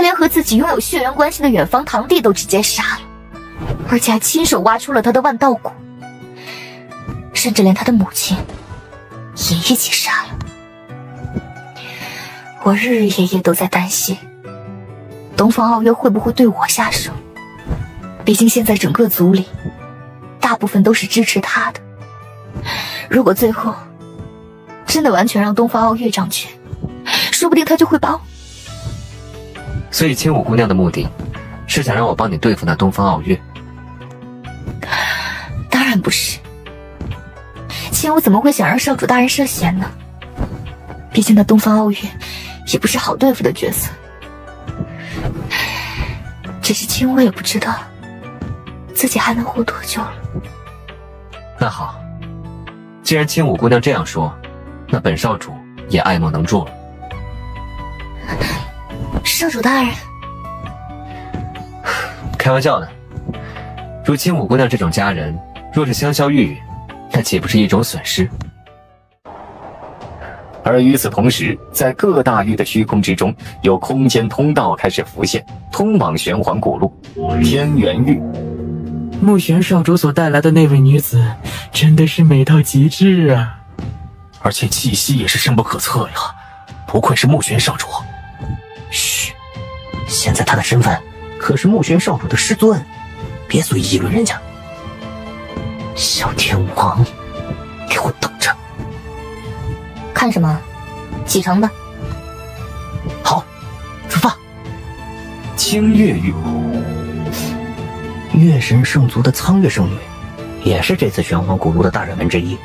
连和自己拥有血缘关系的远房堂弟都直接杀了，而且还亲手挖出了他的万道骨，甚至连他的母亲也一起杀了。我日日夜夜都在担心东方傲月会不会对我下手，毕竟现在整个族里大部分都是支持他的，如果最后真的完全让东方傲月掌权，说不定他就会把我……所以青舞姑娘的目的是想让我帮你对付那东方傲月？当然不是，青舞怎么会想让少主大人涉嫌呢？毕竟那东方傲月也不是好对付的角色，只是青舞也不知道自己还能活多久了。那好，既然青舞姑娘这样说，那本少主也爱莫能助了。少主大人，开玩笑的。如青舞姑娘这种佳人，若是香消玉殒，那岂不是一种损失？而与此同时，在各大域的虚空之中，有空间通道开始浮现，通往玄黄古路天元域。木玄少主所带来的那位女子，真的是美到极致啊！而且气息也是深不可测呀，不愧是木玄少主。嘘，现在他的身份可是木玄少主的师尊，别随意议论人家。小天王，给我等着！看什么？启程吧。好，出发。清月域，月神圣族的苍月圣女，也是这次玄黄古路的大热门之一。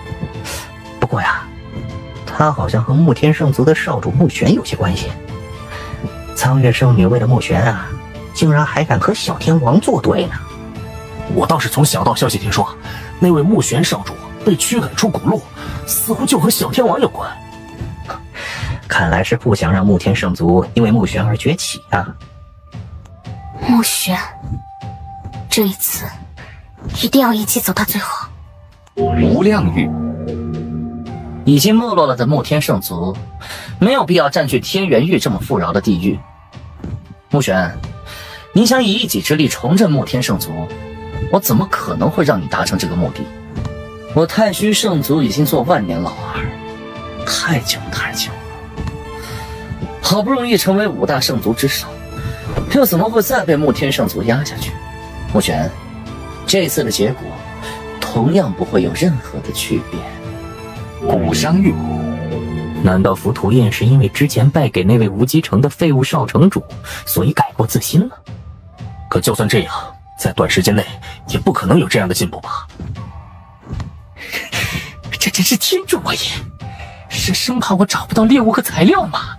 不过呀，她好像和木天圣族的少主木玄有些关系。苍月圣女为了木玄啊，竟然还敢和小天王作对呢。我倒是从小道消息听说，那位木玄少主被驱赶出古路，似乎就和小天王有关。看来是不想让木天圣族因为木玄而崛起啊。木玄，这一次一定要一起走到最后。无量域，已经没落了的木天圣族，没有必要占据天元域这么富饶的地域。木玄，你想以一己之力重振木天圣族，我怎么可能会让你达成这个目的？我太虚圣族已经做万年老二，太久太久了，好不容易成为5大圣族之首，又怎么会再被木天圣族压下去？木玄，这次的结果同样不会有任何的区别。古商域，难道浮屠宴是因为之前败给那位无极城的废物少城主，所以改过自新了？可就算这样，在短时间内也不可能有这样的进步吧？这真是天助我也！是生怕我找不到猎物和材料吗？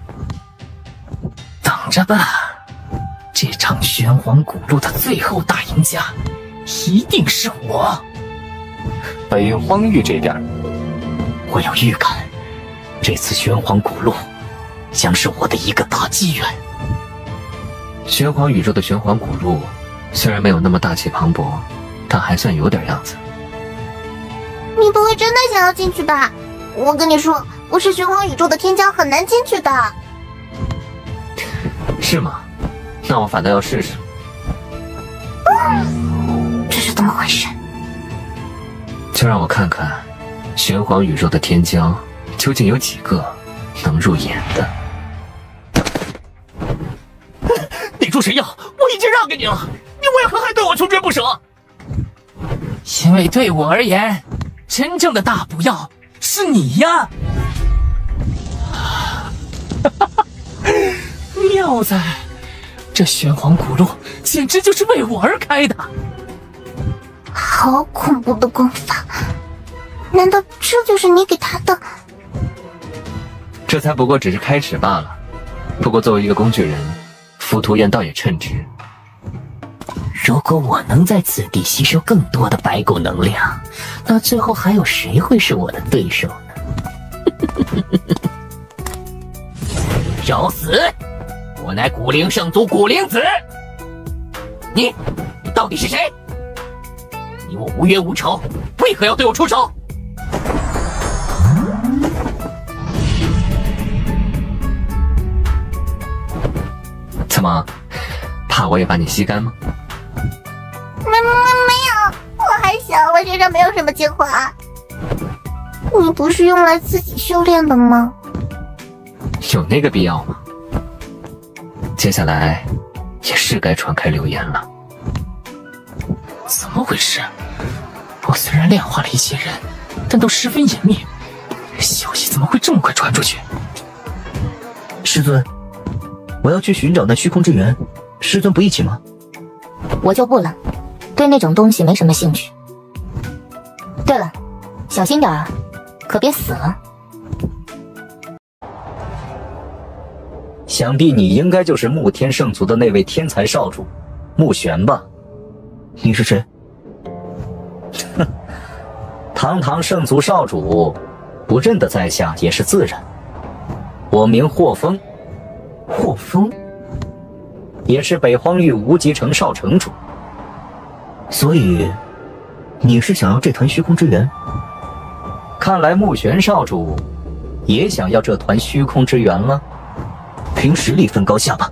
等着吧，这场玄黄古路的最后大赢家，一定是我。北荒域这边，我有预感，这次玄黄古路将是我的一个大机缘。玄黄宇宙的玄黄古路，虽然没有那么大气磅礴，但还算有点样子。你不会真的想要进去吧？我跟你说，我是玄黄宇宙的天骄，很难进去的。是吗？那我反倒要试试。这是怎么回事？就让我看看，玄黄宇宙的天骄究竟有几个能入眼的。你住谁呀？我已经让给你了，你为何还对我穷追不舍？因为对我而言，真正的大补药是你呀！妙哉，这玄黄古路简直就是为我而开的。好恐怖的功法，难道这就是你给他的？这才不过只是开始罢了。不过作为一个工具人，浮屠宴倒也称职。如果我能在此地吸收更多的白骨能量，那最后还有谁会是我的对手呢？找死！我乃古灵圣族古灵子。你到底是谁？你我无冤无仇，为何要对我出手？怎么，怕我也把你吸干吗？没有，我还小，我身上没有什么精华。你不是用来自己修炼的吗？有那个必要吗？接下来也是该传开流言了。怎么回事？我虽然炼化了一些人，但都十分严密，消息怎么会这么快传出去？师尊，我要去寻找那虚空之源，师尊不一起吗？我就不了，对那种东西没什么兴趣。对了，小心点儿，可别死了。想必你应该就是沐天圣族的那位天才少主沐玄吧？你是谁？哼，堂堂圣族少主，不认得在下也是自然。我名霍风。霍风，也是北荒域无极城少城主。所以你是想要这团虚空之源？看来沐玄少主也想要这团虚空之源了。凭实力分高下吧。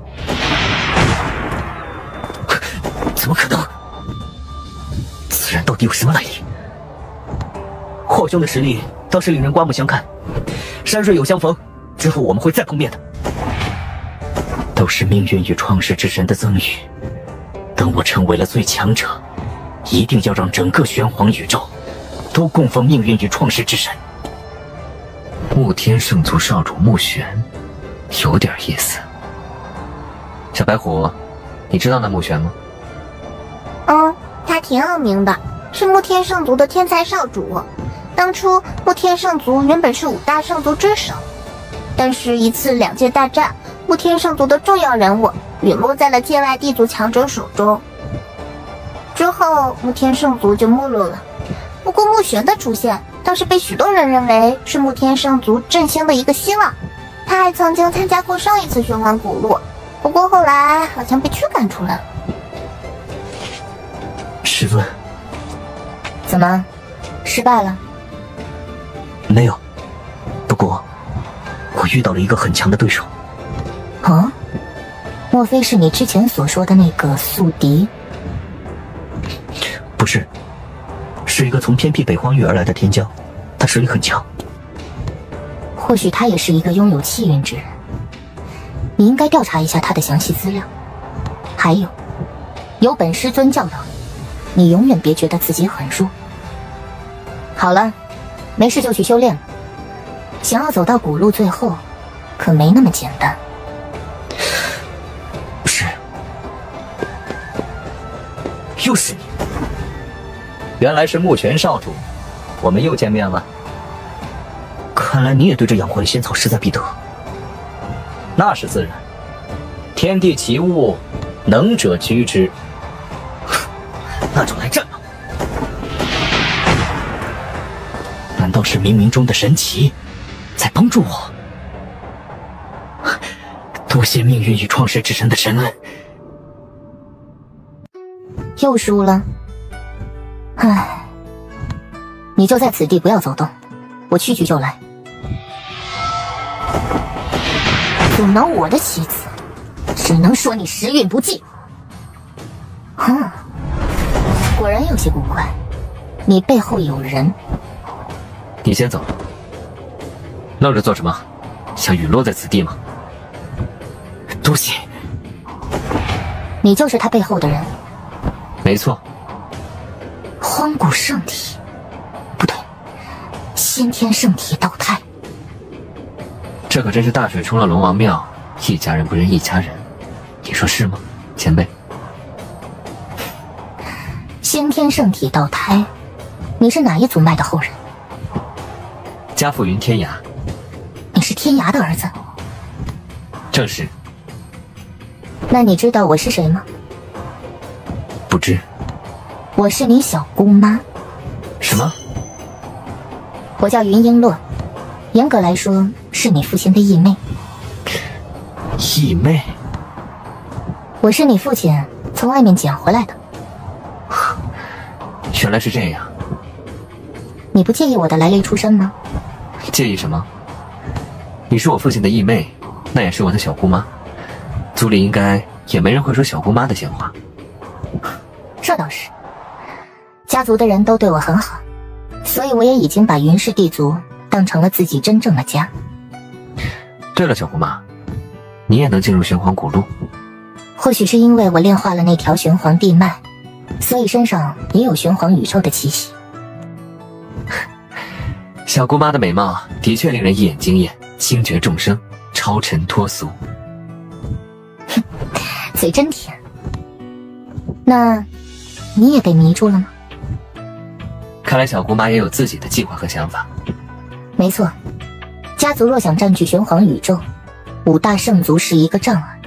怎么可能？此人到底有什么来历？霍兄的实力倒是令人刮目相看，山水有相逢，之后我们会再碰面的。都是命运与创世之神的赠予，等我成为了最强者，一定要让整个玄黄宇宙都供奉命运与创世之神。沐天圣族少主沐玄，有点意思。小白虎，你知道那沐玄吗？他挺有名的，是沐天圣族的天才少主。当初沐天圣族原本是5大圣族之首，但是一次2界大战，沐天圣族的重要人物陨落在了界外地族强者手中。之后沐天圣族就没落了。不过沐玄的出现倒是被许多人认为是沐天圣族振兴的一个希望。他还曾经参加过上一次玄黄古路，不过后来好像被驱赶出来了。师尊，怎么，失败了？没有，不过我遇到了一个很强的对手。哦，莫非是你之前所说的那个宿敌？不是，是一个从偏僻北荒域而来的天骄，他实力很强。或许他也是一个拥有气运之人，你应该调查一下他的详细资料。还有本师尊教导你，永远别觉得自己很弱。好了，没事就去修炼了。想要走到古路最后，可没那么简单。是，又是你。原来是沐玄少主，我们又见面了。看来你也对这养活的仙草势在必得。那是自然，天地奇物，能者居之。那就来战吧！难道是冥冥中的神奇在帮助我？多谢命运与创世之神的神恩。又输了，唉，你就在此地不要走动，我去就来。阻挠我的棋子，只能说你时运不济。果然有些古怪，你背后有人。你先走，愣着做什么？想陨落在此地吗？多谢。你就是他背后的人？没错。荒古圣体，不对，先天圣体道胎。这可真是大水冲了龙王庙，一家人不认一家人，你说是吗，前辈？先天圣体道胎，你是哪一族脉的后人？家父云天涯。你是天涯的儿子？正是。那你知道我是谁吗？不知。我是你小姑妈。什么？我叫云璎珞，严格来说是你父亲的义妹。义妹？我是你父亲从外面捡回来的。原来是这样。你不介意我的来历出身吗？介意什么？你是我父亲的义妹，那也是我的小姑妈，族里应该也没人会说小姑妈的闲话。这倒是，家族的人都对我很好，所以我也已经把云氏地族当成了自己真正的家。对了，小姑妈，你也能进入玄黄古路？或许是因为我炼化了那条玄黄地脉，所以身上也有玄黄宇宙的气息。小姑妈的美貌的确令人一眼惊艳，星绝众生，超尘脱俗。哼，嘴真甜。那你也被迷住了吗？看来小姑妈也有自己的计划和想法。没错，家族若想占据玄黄宇宙，5大圣族是一个障碍。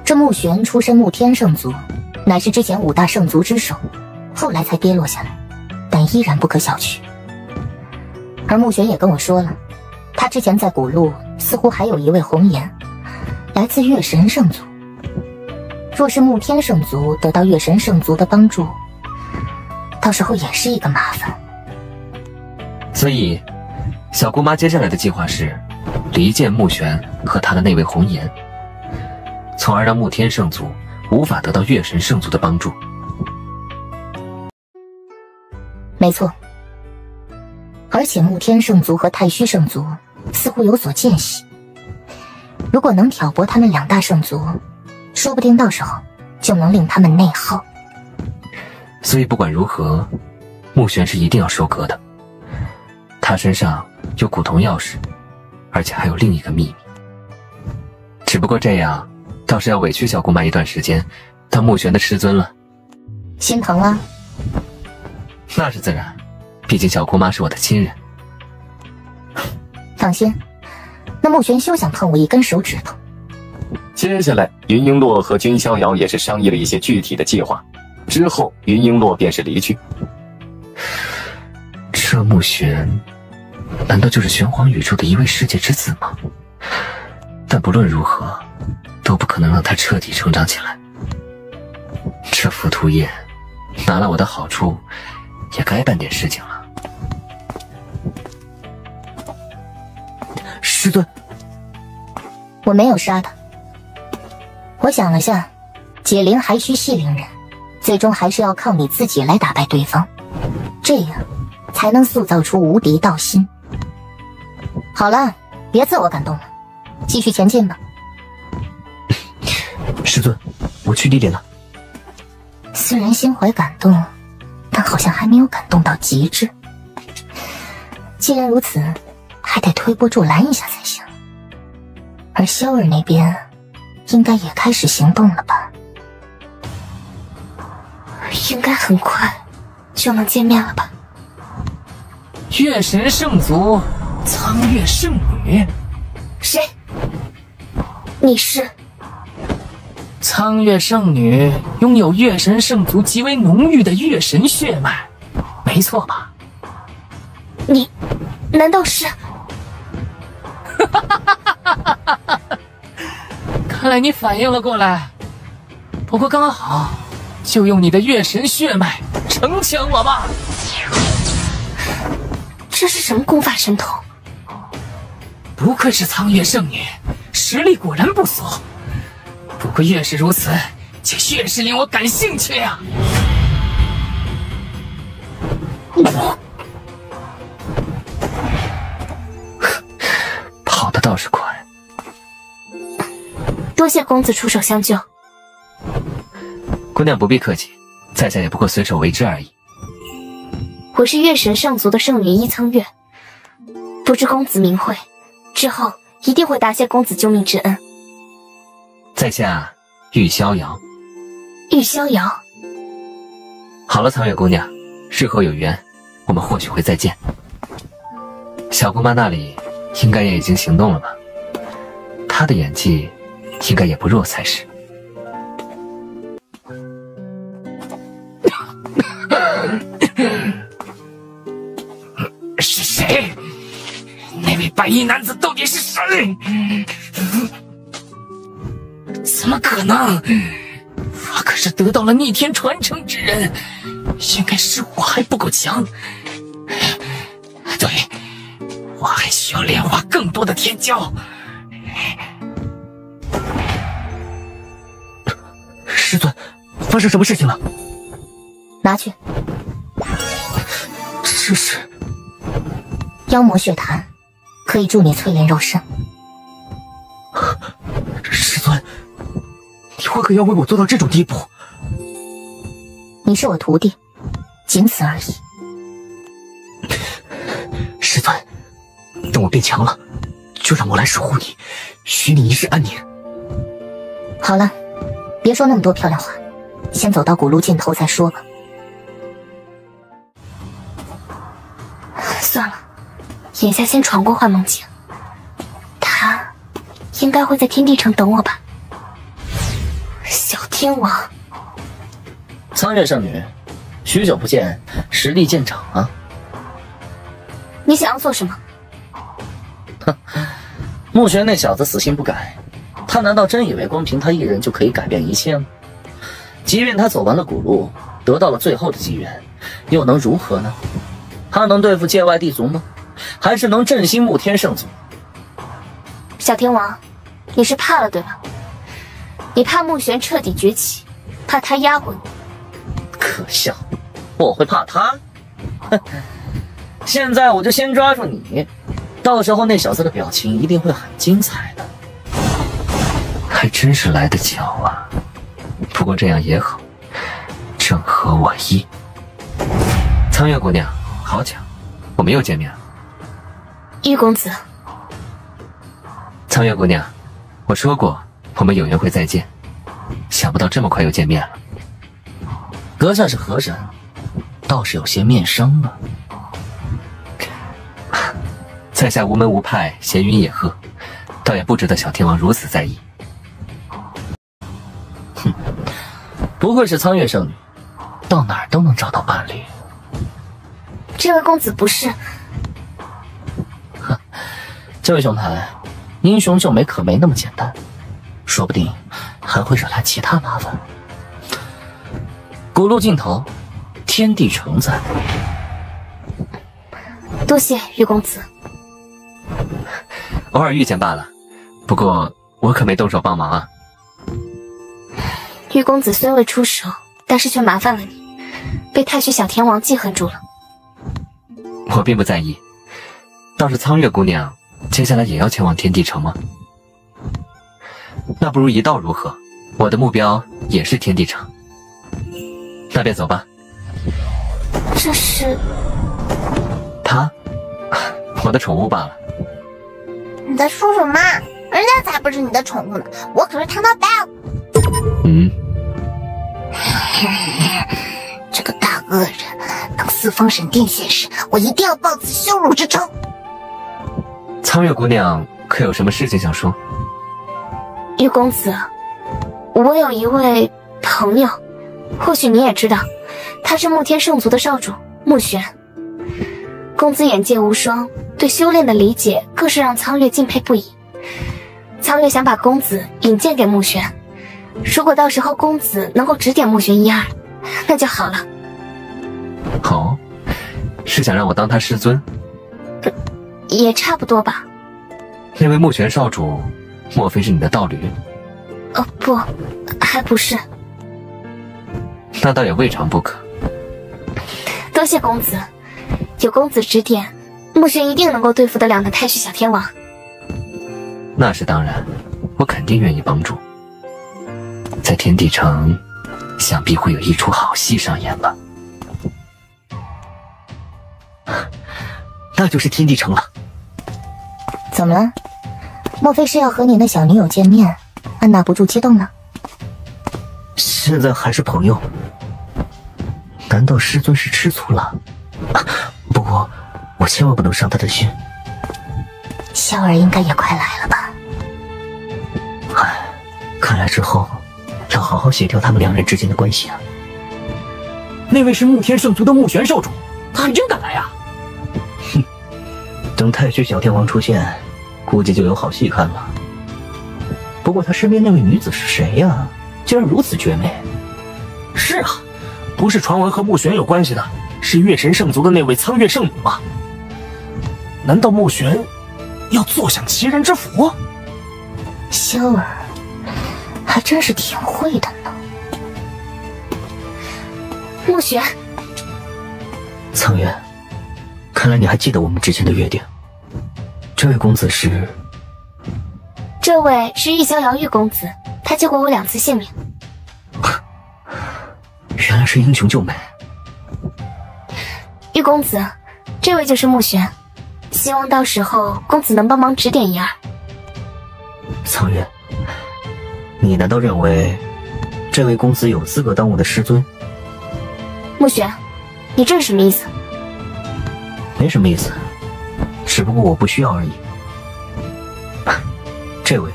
这慕玄出身慕天圣族，乃是之前5大圣族之首，后来才跌落下来，但依然不可小觑。而慕玄也跟我说了，他之前在古路似乎还有一位红颜，来自月神圣族。若是慕天圣族得到月神圣族的帮助，到时候也是一个麻烦。所以，小姑妈接下来的计划是离间慕玄和他的那位红颜，从而让慕天圣族无法得到月神圣族的帮助。没错，而且慕天圣族和太虚圣族似乎有所间隙，如果能挑拨他们2大圣族，说不定到时候就能令他们内耗。所以不管如何，慕玄是一定要收割的。他身上有古铜钥匙，而且还有另一个秘密。只不过这样倒是要委屈小姑妈一段时间，当慕玄的师尊了。心疼啊？那是自然，毕竟小姑妈是我的亲人。放心，那慕玄休想碰我一根手指头。接下来，云璎珞和君逍遥也是商议了一些具体的计划，之后云璎珞便是离去。这慕玄难道就是玄黄宇宙的一位世界之子吗？但不论如何，都不可能让他彻底成长起来。这浮屠叶拿了我的好处，也该办点事情了。师尊，我没有杀他。我想了下，解铃还需系铃人，最终还是要靠你自己来打败对方，这样才能塑造出无敌道心。好了，别自我感动了，继续前进吧。师尊，我去地点了。虽然心怀感动，但好像还没有感动到极致。既然如此，还得推波助澜一下才行。而萧儿那边应该也开始行动了吧？应该很快就能见面了吧？月神圣族苍月圣女？谁？你是？苍月圣女拥有月神圣族极为浓郁的月神血脉，没错吧？你难道是？看来你反应了过来，不过刚好就用你的月神血脉逞强我吧。这是什么功法神通？不愧是苍月圣女，实力果然不俗。不过越是如此，就越是令我感兴趣呀。跑的倒是快。多谢公子出手相救。姑娘不必客气，在下也不过随手为之而已。我是月神圣族的圣女伊苍月，不知公子名讳，之后一定会答谢公子救命之恩。在下玉逍遥。玉逍遥。好了，苍月姑娘，日后有缘，我们或许会再见。小姑妈那里应该也已经行动了吧？她的演技应该也不弱才是。是谁？那位白衣男子到底是谁？怎么可能？我可是得到了逆天传承之人，应该是我还不够强。对，我还需要炼化更多的天骄。师尊，发生什么事情了？拿去。这是妖魔血檀，可以助你淬炼肉身。师尊，你为何要为我做到这种地步？你是我徒弟，仅此而已。师尊，等我变强了，就让我来守护你，许你一世安宁。好了，别说那么多漂亮话，先走到古路尽头再说吧。算了，眼下先闯过幻梦境。他应该会在天地城等我吧。小天王，苍月圣女，许久不见，实力见长啊！你想要做什么？哼，穆玄那小子死性不改，他难道真以为光凭他一人就可以改变一切吗？即便他走完了古路，得到了最后的机缘，又能如何呢？他能对付界外地族吗？还是能振兴穆天圣族？小天王，你是怕了对吧？你怕穆玄彻底崛起，怕他压过你。可笑，我会怕他？哼！现在我就先抓住你，到时候那小子的表情一定会很精彩的。还真是来得巧啊！不过这样也好，正合我意。苍月姑娘，好巧，我们又见面了。玉公子，苍月姑娘，我说过我们有缘会再见，想不到这么快又见面了。阁下是何人？倒是有些面生了。在下无门无派，闲云野鹤，倒也不值得小天王如此在意。哼，不愧是苍月圣女，到哪儿都能找到伴侣。这位公子不是？哼，这位兄台，英雄救美可没那么简单，说不定还会惹来其他麻烦。古路尽头，天地城在。多谢玉公子。偶尔遇见罢了，不过我可没动手帮忙啊。玉公子虽未出手，但是却麻烦了你，被太虚小天王记恨住了。我并不在意，倒是苍月姑娘接下来也要前往天地城吗？那不如一道如何？我的目标也是天地城。那便走吧。这是他，我的宠物罢了。你在说什么？人家才不是你的宠物呢，我可是唐老大。嗯，这个大恶人能四方闪电现世，我一定要报此羞辱之仇。苍月姑娘可有什么事情想说？玉公子，我有一位朋友，或许你也知道，他是穆天圣族的少主穆玄。公子眼界无双，对修炼的理解更是让苍月敬佩不已。苍月想把公子引荐给穆玄，如果到时候公子能够指点穆玄一二，那就好了。哦，是想让我当他师尊？也差不多吧。那位穆玄少主，莫非是你的道侣？不，还不是。那倒也未尝不可。多谢公子，有公子指点，穆玄一定能够对付得了那太虚小天王。那是当然，我肯定愿意帮助。在天地城，想必会有一出好戏上演吧。那就是天地城了。怎么了？莫非是要和你那小女友见面，按捺不住激动呢？现在还是朋友，难道师尊是吃醋了？不过我千万不能伤他的心。萧儿应该也快来了吧？唉，看来之后要好好协调他们两人之间的关系啊。那位是穆天圣族的穆玄少主，他还真敢来啊！哼，等太虚小天王出现，估计就有好戏看了。不过他身边那位女子是谁呀？竟然如此绝美。是啊，不是传闻和穆玄有关系的，是月神圣族的那位苍月圣女吗？难道穆玄要坐享其人之福？萧儿还真是挺会的呢。暮雪，苍月，看来你还记得我们之前的约定。这位公子是？这位是玉逍遥玉公子，他救过我2次性命。原来是英雄救美。玉公子，这位就是暮玄，希望到时候公子能帮忙指点一二。苍月，你难道认为这位公子有资格当我的师尊？暮玄，你这是什么意思？没什么意思，只不过我不需要而已。这位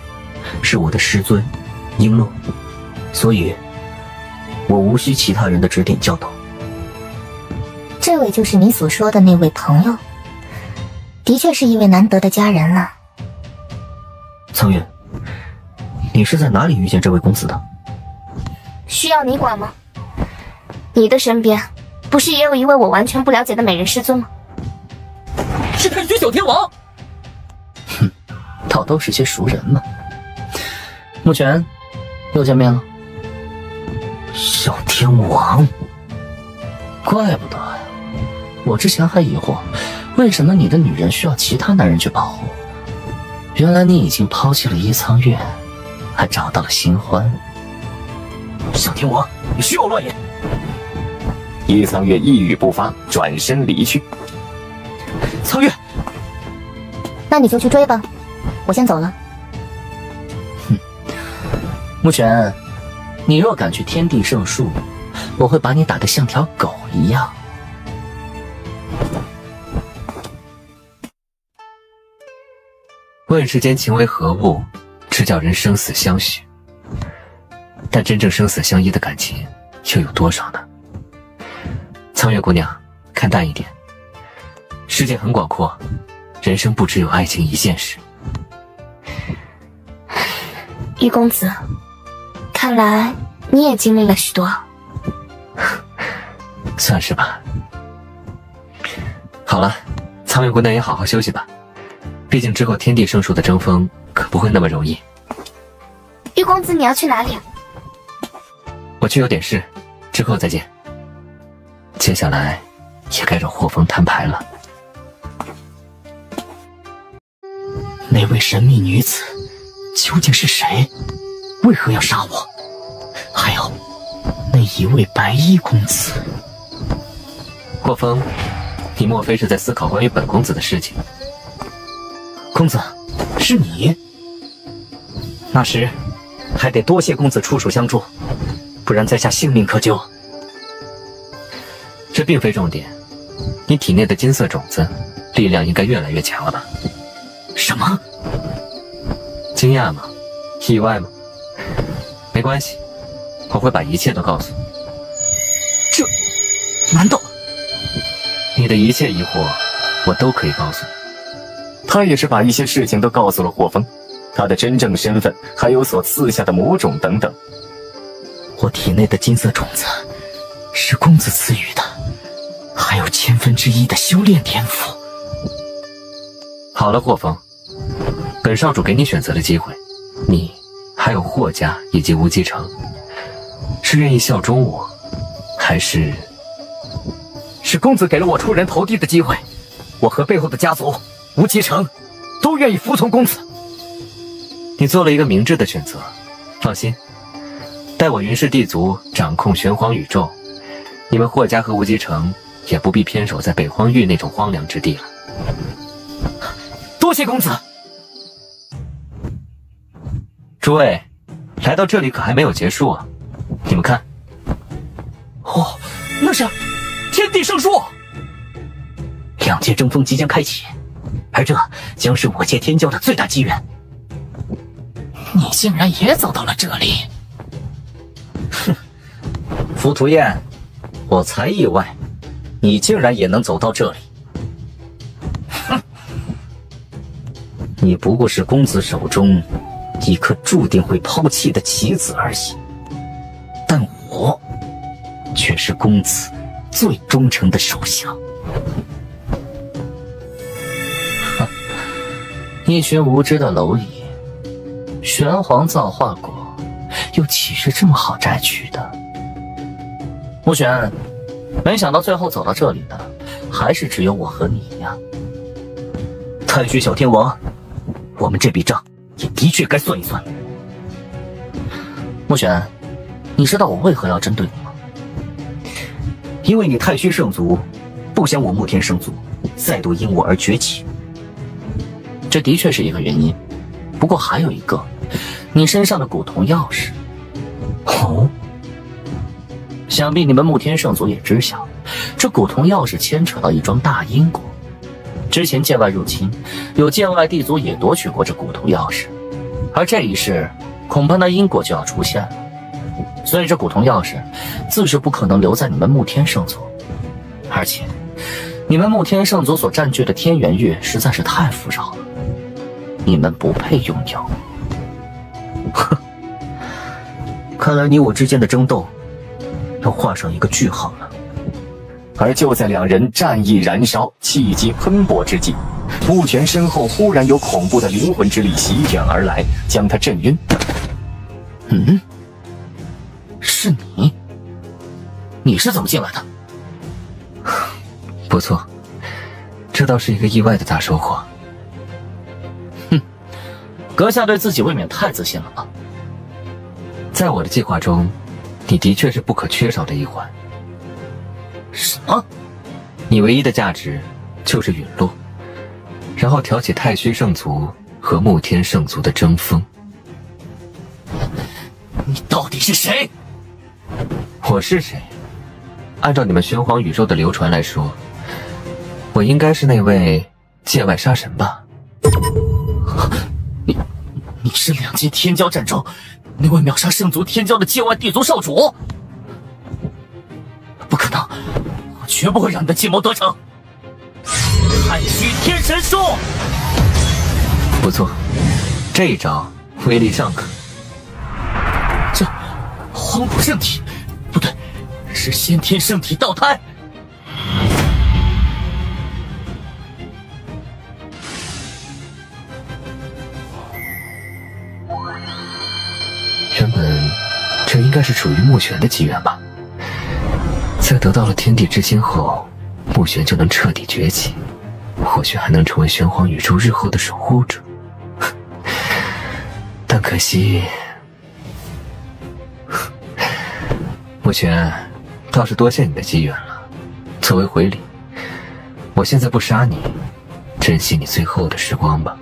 是我的师尊璎珞，所以我无需其他人的指点教导。这位就是你所说的那位朋友，的确是一位难得的佳人了。苍月，你是在哪里遇见这位公子的？需要你管吗？你的身边不是也有一位我完全不了解的美人师尊吗？是太虚小天王。哼，倒都是些熟人嘛。目前又见面了。小天王，怪不得呀！我之前还疑惑，为什么你的女人需要其他男人去保护？原来你已经抛弃了伊苍月，还找到了新欢。小天王，你需要乱言。伊苍月一语不发，转身离去。苍月，那你就去追吧，我先走了。目璇，你若敢去天地圣树，我会把你打得像条狗一样。问世间情为何物，只叫人生死相许。但真正生死相依的感情又有多少呢？苍月姑娘，看淡一点。世界很广阔，人生不只有爱情一件事。玉公子，看来你也经历了许多。算是吧。好了，苍月姑娘也好好休息吧，毕竟之后天地圣树的争锋可不会那么容易。玉公子，你要去哪里？我去有点事，之后再见。接下来也该找霍风摊牌了。那位神秘女子究竟是谁？为何要杀我？还有那一位白衣公子。霍风，你莫非是在思考关于本公子的事情？公子，是你？那时还得多谢公子出手相助，不然在下性命可救。这并非重点，你体内的金色种子力量应该越来越强了吧？什么？惊讶吗？意外吗？没关系，我会把一切都告诉你。这难道你的一切疑惑我都可以告诉你。他也是把一些事情都告诉了霍风，他的真正身份，还有所赐下的魔种等等。我体内的金色种子是公子赐予的，还有1/1000的修炼天赋。好了，霍风，本少主给你选择的机会，你还有霍家以及无极城，是愿意效忠我，还是？是公子给了我出人头地的机会，我和背后的家族无极城都愿意服从公子。你做了一个明智的选择，放心，待我云氏地族掌控玄黄宇宙，你们霍家和无极城也不必偏守在北荒域那种荒凉之地了。多谢公子。诸位，来到这里可还没有结束啊！你们看，哦，那是天地圣树，2界争锋即将开启，而这将是我界天骄的最大机缘。你竟然也走到了这里！哼，浮屠燕，我才意外，你竟然也能走到这里。哼，你不过是公子手中一颗注定会抛弃的棋子而已，但我却是公子最忠诚的手下。一群无知的蝼蚁，玄黄造化果又岂是这么好摘取的？目璇，没想到最后走到这里的，还是只有我和你呀。太虚小天王，我们这笔账也的确该算一算。慕玄，你知道我为何要针对你吗？因为你太虚圣族不想我慕天圣族再度因我而崛起。这的确是一个原因，不过还有一个，你身上的古铜钥匙。哦，想必你们慕天圣族也知晓，这古铜钥匙牵扯到一桩大因果。之前界外入侵，有界外地族也夺取过这古铜钥匙，而这一世恐怕那因果就要出现了。所以这古铜钥匙自是不可能留在你们慕天圣族，而且你们慕天圣族所占据的天元域实在是太富饶了，你们不配拥有。哼，看来你我之间的争斗要画上一个句号了。而就在两人战意燃烧、气机喷薄之际，慕玄身后忽然有恐怖的灵魂之力席卷而来，将他震晕。是你？你是怎么进来的？不错，这倒是一个意外的大收获。阁下对自己未免太自信了吧？在我的计划中，你的确是不可缺少的一环。什么？你唯一的价值就是陨落，然后挑起太虚圣族和慕天圣族的争锋。你到底是谁？我是谁？按照你们玄黄宇宙的流传来说，我应该是那位界外杀神吧？你是两界天骄战中那位秒杀圣族天骄的界外地族少主？不可能，我绝不会让你的计谋得逞。太虚天神术，不错，这一招威力尚可。这黄土圣体，不对，是先天圣体道胎。原本这应该是属于慕玄的机缘吧。在得到了天地之心后，慕玄就能彻底崛起，或许还能成为玄黄宇宙日后的守护者。但可惜，慕玄，倒是多谢你的机缘了。作为回礼，我现在不杀你，珍惜你最后的时光吧。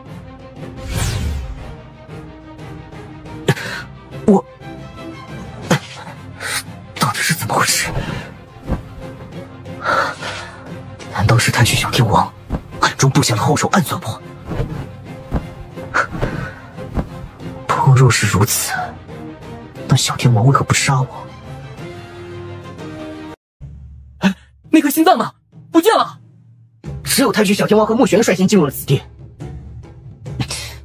我到底是怎么回事？难道是太虚小天王暗中布下了后手，暗算我？不过若是如此，那小天王为何不杀我？那颗心脏呢？不见了！只有太虚小天王和慕玄率先进入了此地。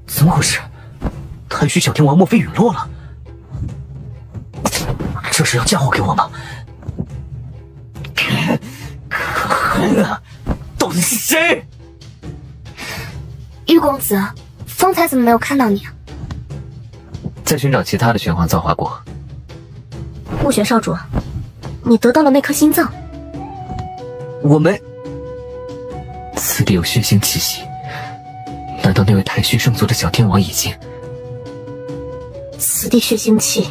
怎么回事？太虚小天王莫非陨落了？这是要嫁祸给我吗？到底是谁？玉公子，方才怎么没有看到你啊？在寻找其他的玄黄造化果。慕玄少主，你得到了那颗心脏。我们此地有血腥气息，难道那位太虚圣族的小天王已经？此地血腥气，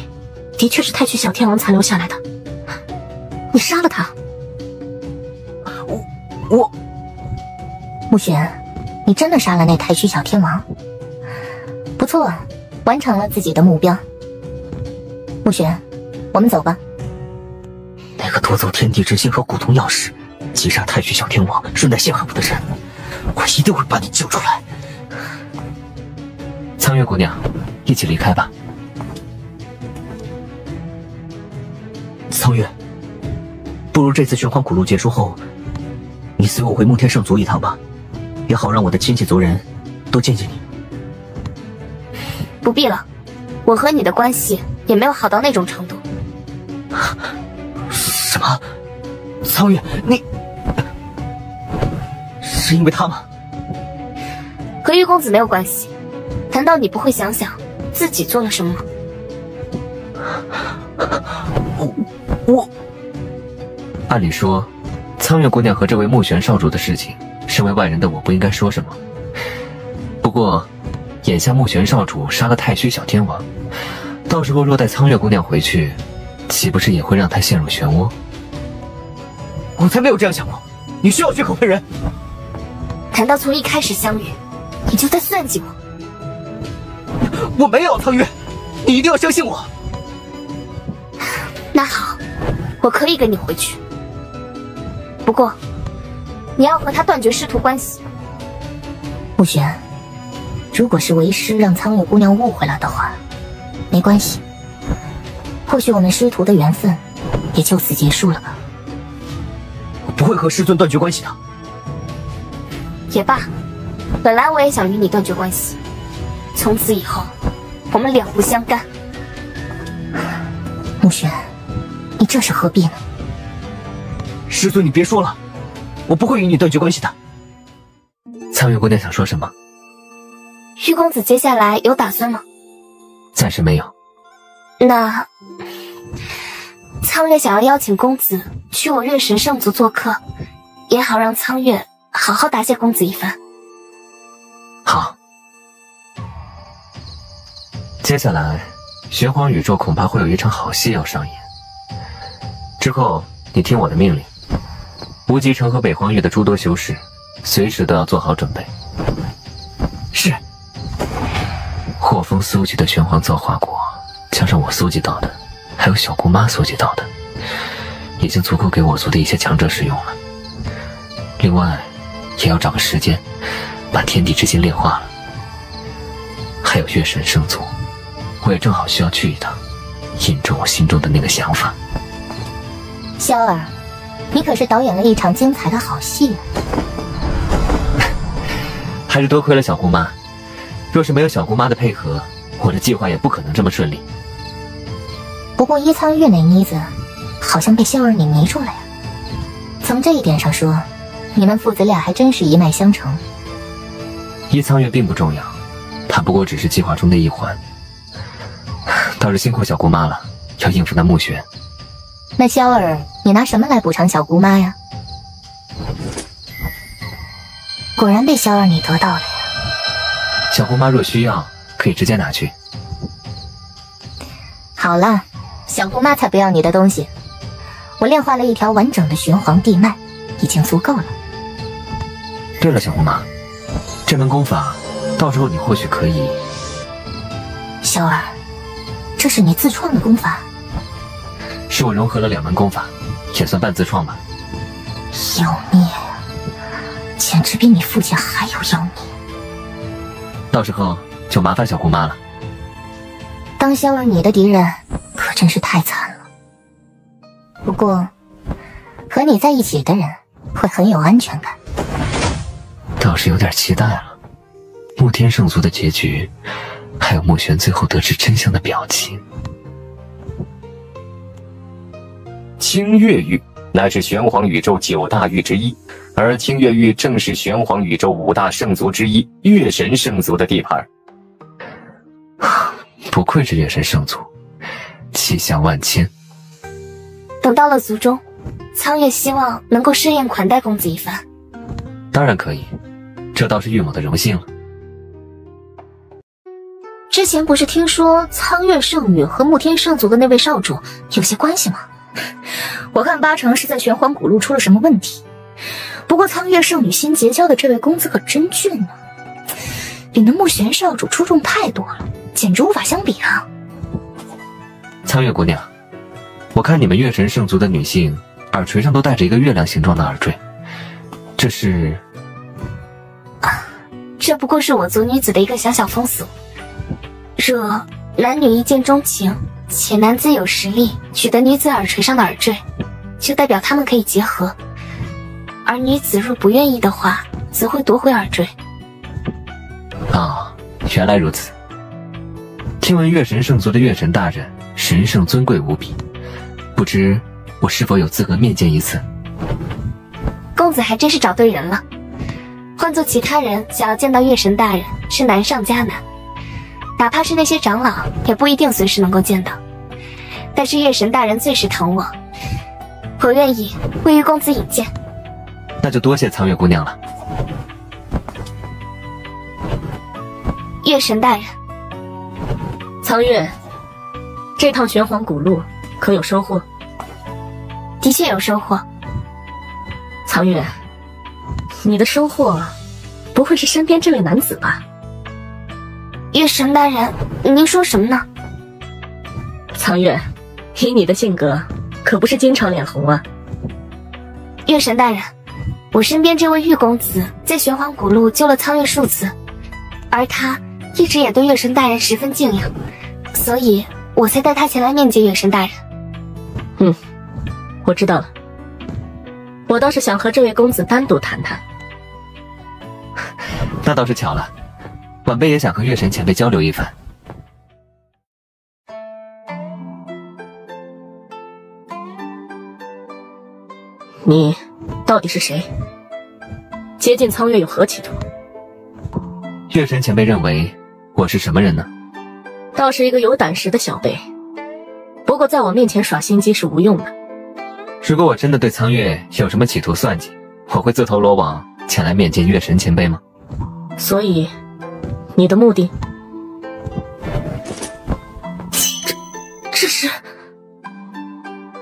的确是太虚小天王残留下来的。你杀了他？我慕玄，你真的杀了那太虚小天王？不错，完成了自己的目标。慕玄，我们走吧。那个夺走天地之心和古铜钥匙，击杀太虚小天王，顺带陷害我的人，我一定会把你救出来。苍月姑娘，一起离开吧。苍月，不如这次玄黄古路结束后，你随我回慕天圣族一趟吧，也好让我的亲戚族人都见见你。不必了，我和你的关系也没有好到那种程度。什么？苍月，你是因为他吗？和玉公子没有关系，难道你不会想想自己做了什么吗？按理说，苍月姑娘和这位木玄少主的事情，身为外人的我不应该说什么。不过，眼下木玄少主杀了太虚小天王，到时候若带苍月姑娘回去，岂不是也会让她陷入漩涡？我才没有这样想过，你需要血口喷人。难道从一开始相遇，你就在算计我？我没有，苍月，你一定要相信我。那好，我可以跟你回去，不过你要和他断绝师徒关系。慕玄，如果是为师让苍月姑娘误会了的话，没关系，或许我们师徒的缘分也就此结束了吧。我不会和师尊断绝关系的。也罢，本来我也想与你断绝关系，从此以后我们两不相干。慕玄，你这是何必呢？师尊，你别说了，我不会与你断绝关系的。苍月姑娘想说什么？玉公子接下来有打算吗？暂时没有。那苍月想要邀请公子去我月神圣族做客，也好让苍月好好答谢公子一番。好。接下来，玄黄宇宙恐怕会有一场好戏要上演。之后，你听我的命令，无极城和北荒域的诸多修士，随时都要做好准备。是。霍风搜集的玄黄造化果，加上我搜集到的，还有小姑妈搜集到的，已经足够给我族的一些强者使用了。另外，也要找个时间，把天地之心炼化了。还有月神圣族，我也正好需要去一趟，印证我心中的那个想法。萧儿，你可是导演了一场精彩的好戏啊！还是多亏了小姑妈，若是没有小姑妈的配合，我的计划也不可能这么顺利。不过伊苍月那妮子，好像被萧儿你迷住了呀。从这一点上说，你们父子俩还真是一脉相承。伊苍月并不重要，她不过只是计划中的一环。倒是辛苦小姑妈了，要应付那木玄。那萧儿，你拿什么来补偿小姑妈呀？果然被萧儿你得到了呀。小姑妈若需要，可以直接拿去。好了，小姑妈才不要你的东西。我炼化了一条完整的玄黄地脉，已经足够了。对了，小姑妈，这门功法，到时候你或许可以……萧儿，这是你自创的功法？是我融合了2门功法，也算半自创吧。妖孽，简直比你父亲还有妖孽！到时候就麻烦小姑妈了。当萧儿你的敌人，可真是太惨了。不过，和你在一起的人会很有安全感。倒是有点期待了。穆天圣族的结局，还有穆玄最后得知真相的表情。清月域乃是玄黄宇宙9大域之一，而清月域正是玄黄宇宙5大圣族之一月神圣族的地盘。不愧是月神圣族，气象万千。等到了族中，苍月希望能够设宴款待公子一番。当然可以，这倒是玉某的荣幸了。之前不是听说苍月圣女和穆天圣族的那位少主有些关系吗？我看8成是在玄黄古路出了什么问题。不过苍月圣女新结交的这位公子可真俊啊，比那穆玄少主出众太多了，简直无法相比啊！苍月姑娘，我看你们月神圣族的女性耳垂上都戴着一个月亮形状的耳坠，这是……这不过是我族女子的一个小小风俗。若男女一见钟情，且男子有实力取得女子耳垂上的耳坠，就代表他们可以结合；而女子若不愿意的话，则会夺回耳坠。原来如此。听闻月神圣族的月神大人神圣尊贵无比，不知我是否有资格面见一次？公子还真是找对人了。换做其他人想要见到月神大人，是难上加难，哪怕是那些长老，也不一定随时能够见到。但是月神大人最是疼我，我愿意为玉公子引荐。那就多谢苍月姑娘了。月神大人，苍月，这趟玄黄古路可有收获？的确有收获。苍月，你的收获不会是身边这位男子吧？月神大人，您说什么呢？苍月，以你的性格，可不是经常脸红啊。月神大人，我身边这位玉公子在玄黄古路救了苍月数次，而他一直也对月神大人十分敬仰，所以我才带他前来面见月神大人。我知道了。我倒是想和这位公子单独谈谈。那倒是巧了，晚辈也想和月神前辈交流一番。你到底是谁？接近苍月有何企图？月神前辈认为我是什么人呢？倒是一个有胆识的小辈，不过在我面前耍心机是无用的。如果我真的对苍月有什么企图算计，我会自投罗网前来面见月神前辈吗？所以，你的目的？这是……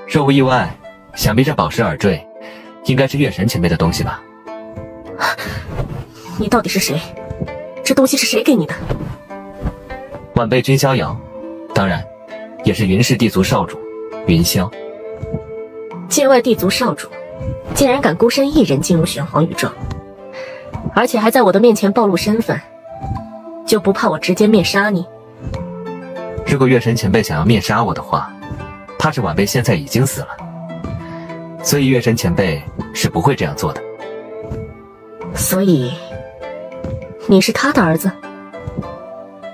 若无意外，想必这宝石耳坠应该是月神前辈的东西吧？你到底是谁？这东西是谁给你的？晚辈君逍遥，当然，也是云氏地族少主云霄。界外地族少主，竟然敢孤身一人进入玄黄宇宙，而且还在我的面前暴露身份，就不怕我直接灭杀你？如果月神前辈想要灭杀我的话，怕是晚辈现在已经死了，所以月神前辈是不会这样做的。所以，你是他的儿子？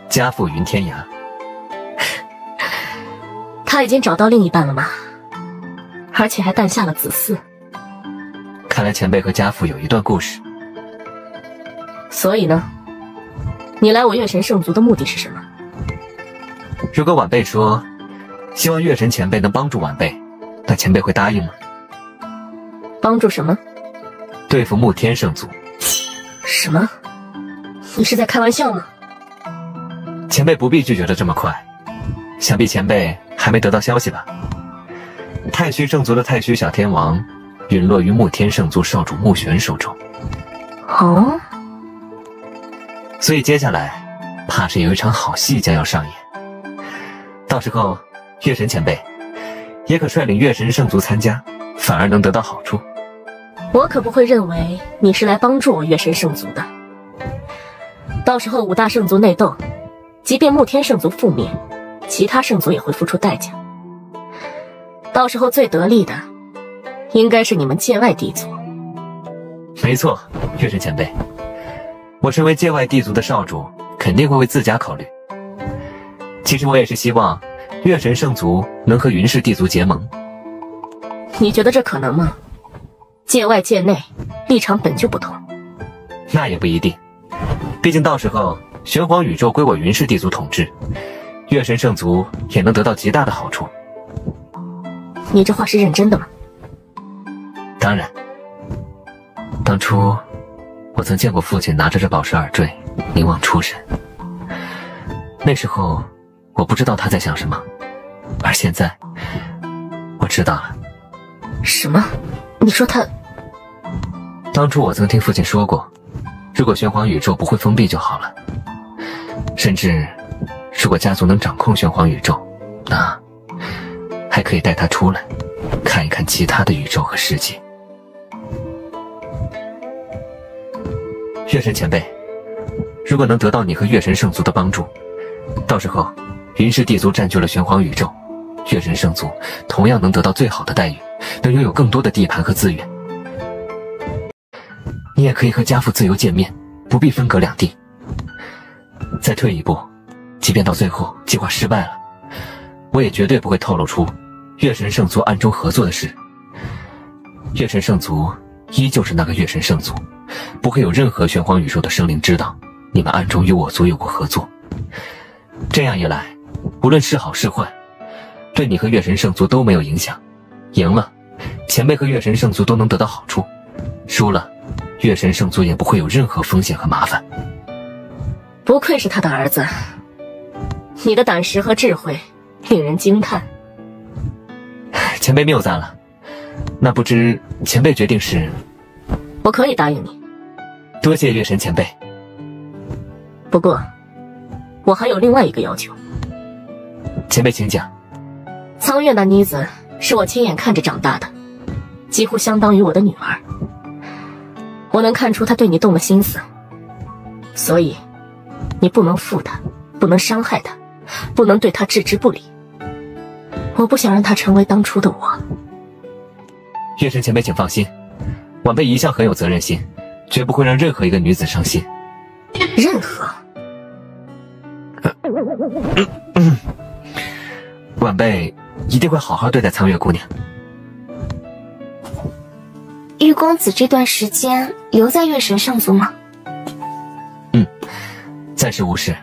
家父云天涯。他已经找到另一半了吗？而且还诞下了子嗣。看来前辈和家父有一段故事。所以呢，你来我月神圣族的目的是什么？如果晚辈说希望月神前辈能帮助晚辈，那前辈会答应吗？帮助什么？对付慕天圣族。什么？你是在开玩笑吗？前辈不必拒绝的这么快，想必前辈还没得到消息吧？太虚圣族的太虚小天王陨落于慕天圣族少主慕玄手中。哦，所以接下来怕是有一场好戏将要上演。到时候月神前辈也可率领月神圣族参加，反而能得到好处。我可不会认为你是来帮助我月神圣族的。到时候五大圣族内斗，即便慕天圣族覆灭，其他圣族也会付出代价。到时候最得利的，应该是你们界外地族。没错，月神前辈，我身为界外地族的少主，肯定会为自家考虑。其实我也是希望月神圣族能和云氏地族结盟。你觉得这可能吗？界外界内立场本就不同。那也不一定，毕竟到时候玄黄宇宙归我云氏地族统治，月神圣族也能得到极大的好处。你这话是认真的吗？当然，当初我曾见过父亲拿着这宝石耳坠凝望出神，那时候我不知道他在想什么，而现在我知道了。什么？你说他……当初我曾听父亲说过，如果玄黄宇宙不会封闭就好了，甚至如果家族能掌控玄黄宇宙，那还可以带他出来看一看其他的宇宙和世界。月神前辈，如果能得到你和月神圣族的帮助，到时候云氏地族占据了玄黄宇宙，月神圣族同样能得到最好的待遇，能拥有更多的地盘和资源。你也可以和家父自由见面，不必分隔两地。再退一步，即便到最后计划失败了，我也绝对不会透露出月神圣族暗中合作的事。月神圣族依旧是那个月神圣族，不会有任何玄黄宇宙的生灵知道你们暗中与我族有过合作。这样一来，无论是好是坏，对你和月神圣族都没有影响。赢了，前辈和月神圣族都能得到好处，输了，月神圣族也不会有任何风险和麻烦。不愧是他的儿子，你的胆识和智慧令人惊叹。前辈谬赞了，那不知前辈决定是？我可以答应你。多谢月神前辈。不过，我还有另外一个要求。前辈请讲。苍月那妮子是我亲眼看着长大的，几乎相当于我的女儿。我能看出她对你动了心思，所以你不能负她，不能伤害她，不能对她置之不理。我不想让她成为当初的我。月神前辈请放心，晚辈一向很有责任心，绝不会让任何一个女子伤心。任何？晚辈一定会好好对待苍月姑娘。玉公子这段时间留在月神圣族吗？暂时无事，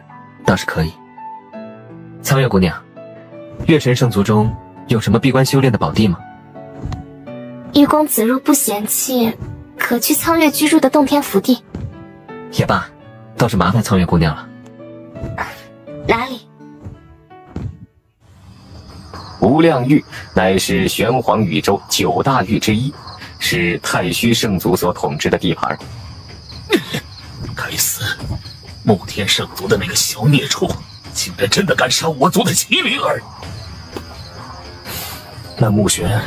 倒是可以。苍月姑娘，月神圣族中有什么闭关修炼的宝地吗？玉公子若不嫌弃，可去苍月居住的洞天福地。也罢，倒是麻烦苍月姑娘了。哪里？无量域乃是玄黄宇宙9大域之一，是太虚圣族所统治的地盘。该死！慕天圣族的那个小孽畜，竟然真的敢杀我族的麒麟儿！那慕玄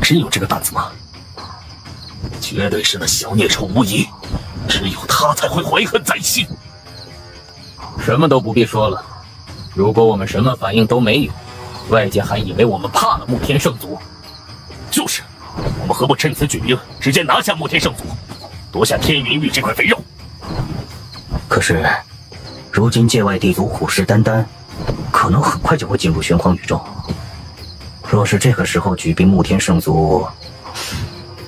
真有这个胆子吗？绝对是那小孽畜无疑，只有他才会怀恨在心。什么都不必说了，如果我们什么反应都没有，外界还以为我们怕了慕天圣族。就是，我们何不趁此举兵，直接拿下慕天圣族，夺下天云域这块肥肉？可是，如今界外地族虎视眈眈，可能很快就会进入玄黄宇宙。若是这个时候举兵慕天圣族，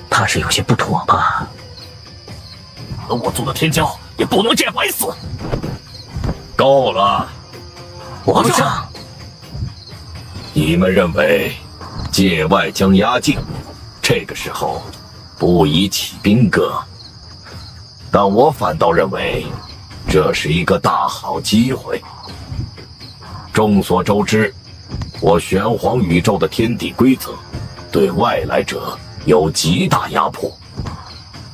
怕是有些不妥吧？而我族的天骄也不能这样白死。够了，皇上，你们认为界外将压境，这个时候不宜起兵戈，但我反倒认为这是一个大好机会。众所周知，我玄黄宇宙的天地规则对外来者有极大压迫，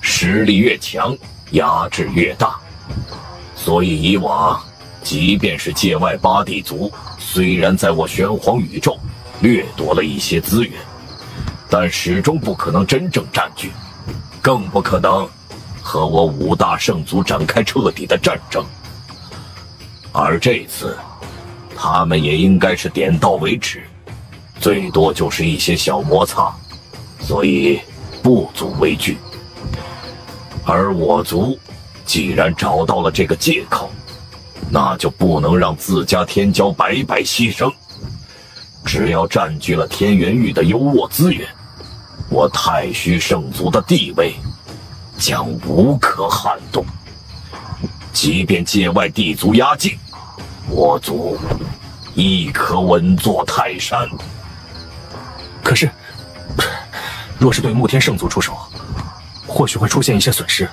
实力越强，压制越大。所以以往，即便是界外8地族，虽然在我玄黄宇宙掠夺了一些资源，但始终不可能真正占据，更不可能和我5大圣族展开彻底的战争。而这次，他们也应该是点到为止，最多就是一些小摩擦，所以不足为惧。而我族既然找到了这个借口，那就不能让自家天骄白白牺牲。只要占据了天元域的优渥资源，我太虚圣族的地位将无可撼动。即便界外地族压境，我族亦可稳坐泰山。可是，若是对慕天圣族出手，或许会出现一些损失。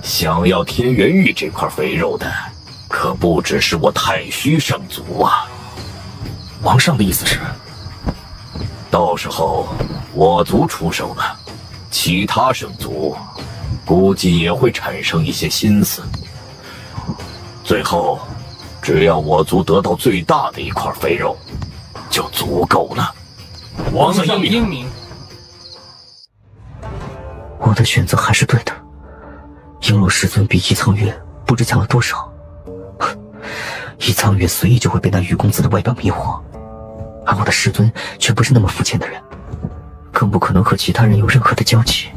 想要天元域这块肥肉的，可不只是我太虚圣族啊！皇上的意思是，到时候我族出手了，其他圣族估计也会产生一些心思。最后，只要我族得到最大的一块肥肉，就足够了。皇上英明。我的选择还是对的。璎珞师尊比一苍月不知强了多少，一苍月随意就会被那玉公子的外表迷惑，而我的师尊却不是那么肤浅的人，更不可能和其他人有任何的交集。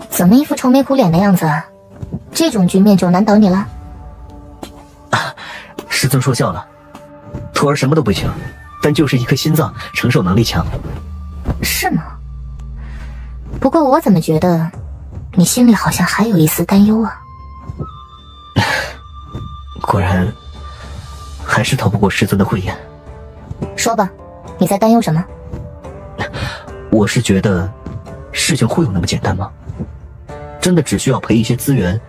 怎么一副愁眉苦脸的样子啊？这种局面就难倒你了？师尊说笑了，徒儿什么都不行，但就是一颗心脏承受能力强。是吗？不过我怎么觉得你心里好像还有一丝担忧啊？果然还是逃不过师尊的慧眼。说吧，你在担忧什么？我是觉得，事情会有那么简单吗？真的只需要赔一些资源，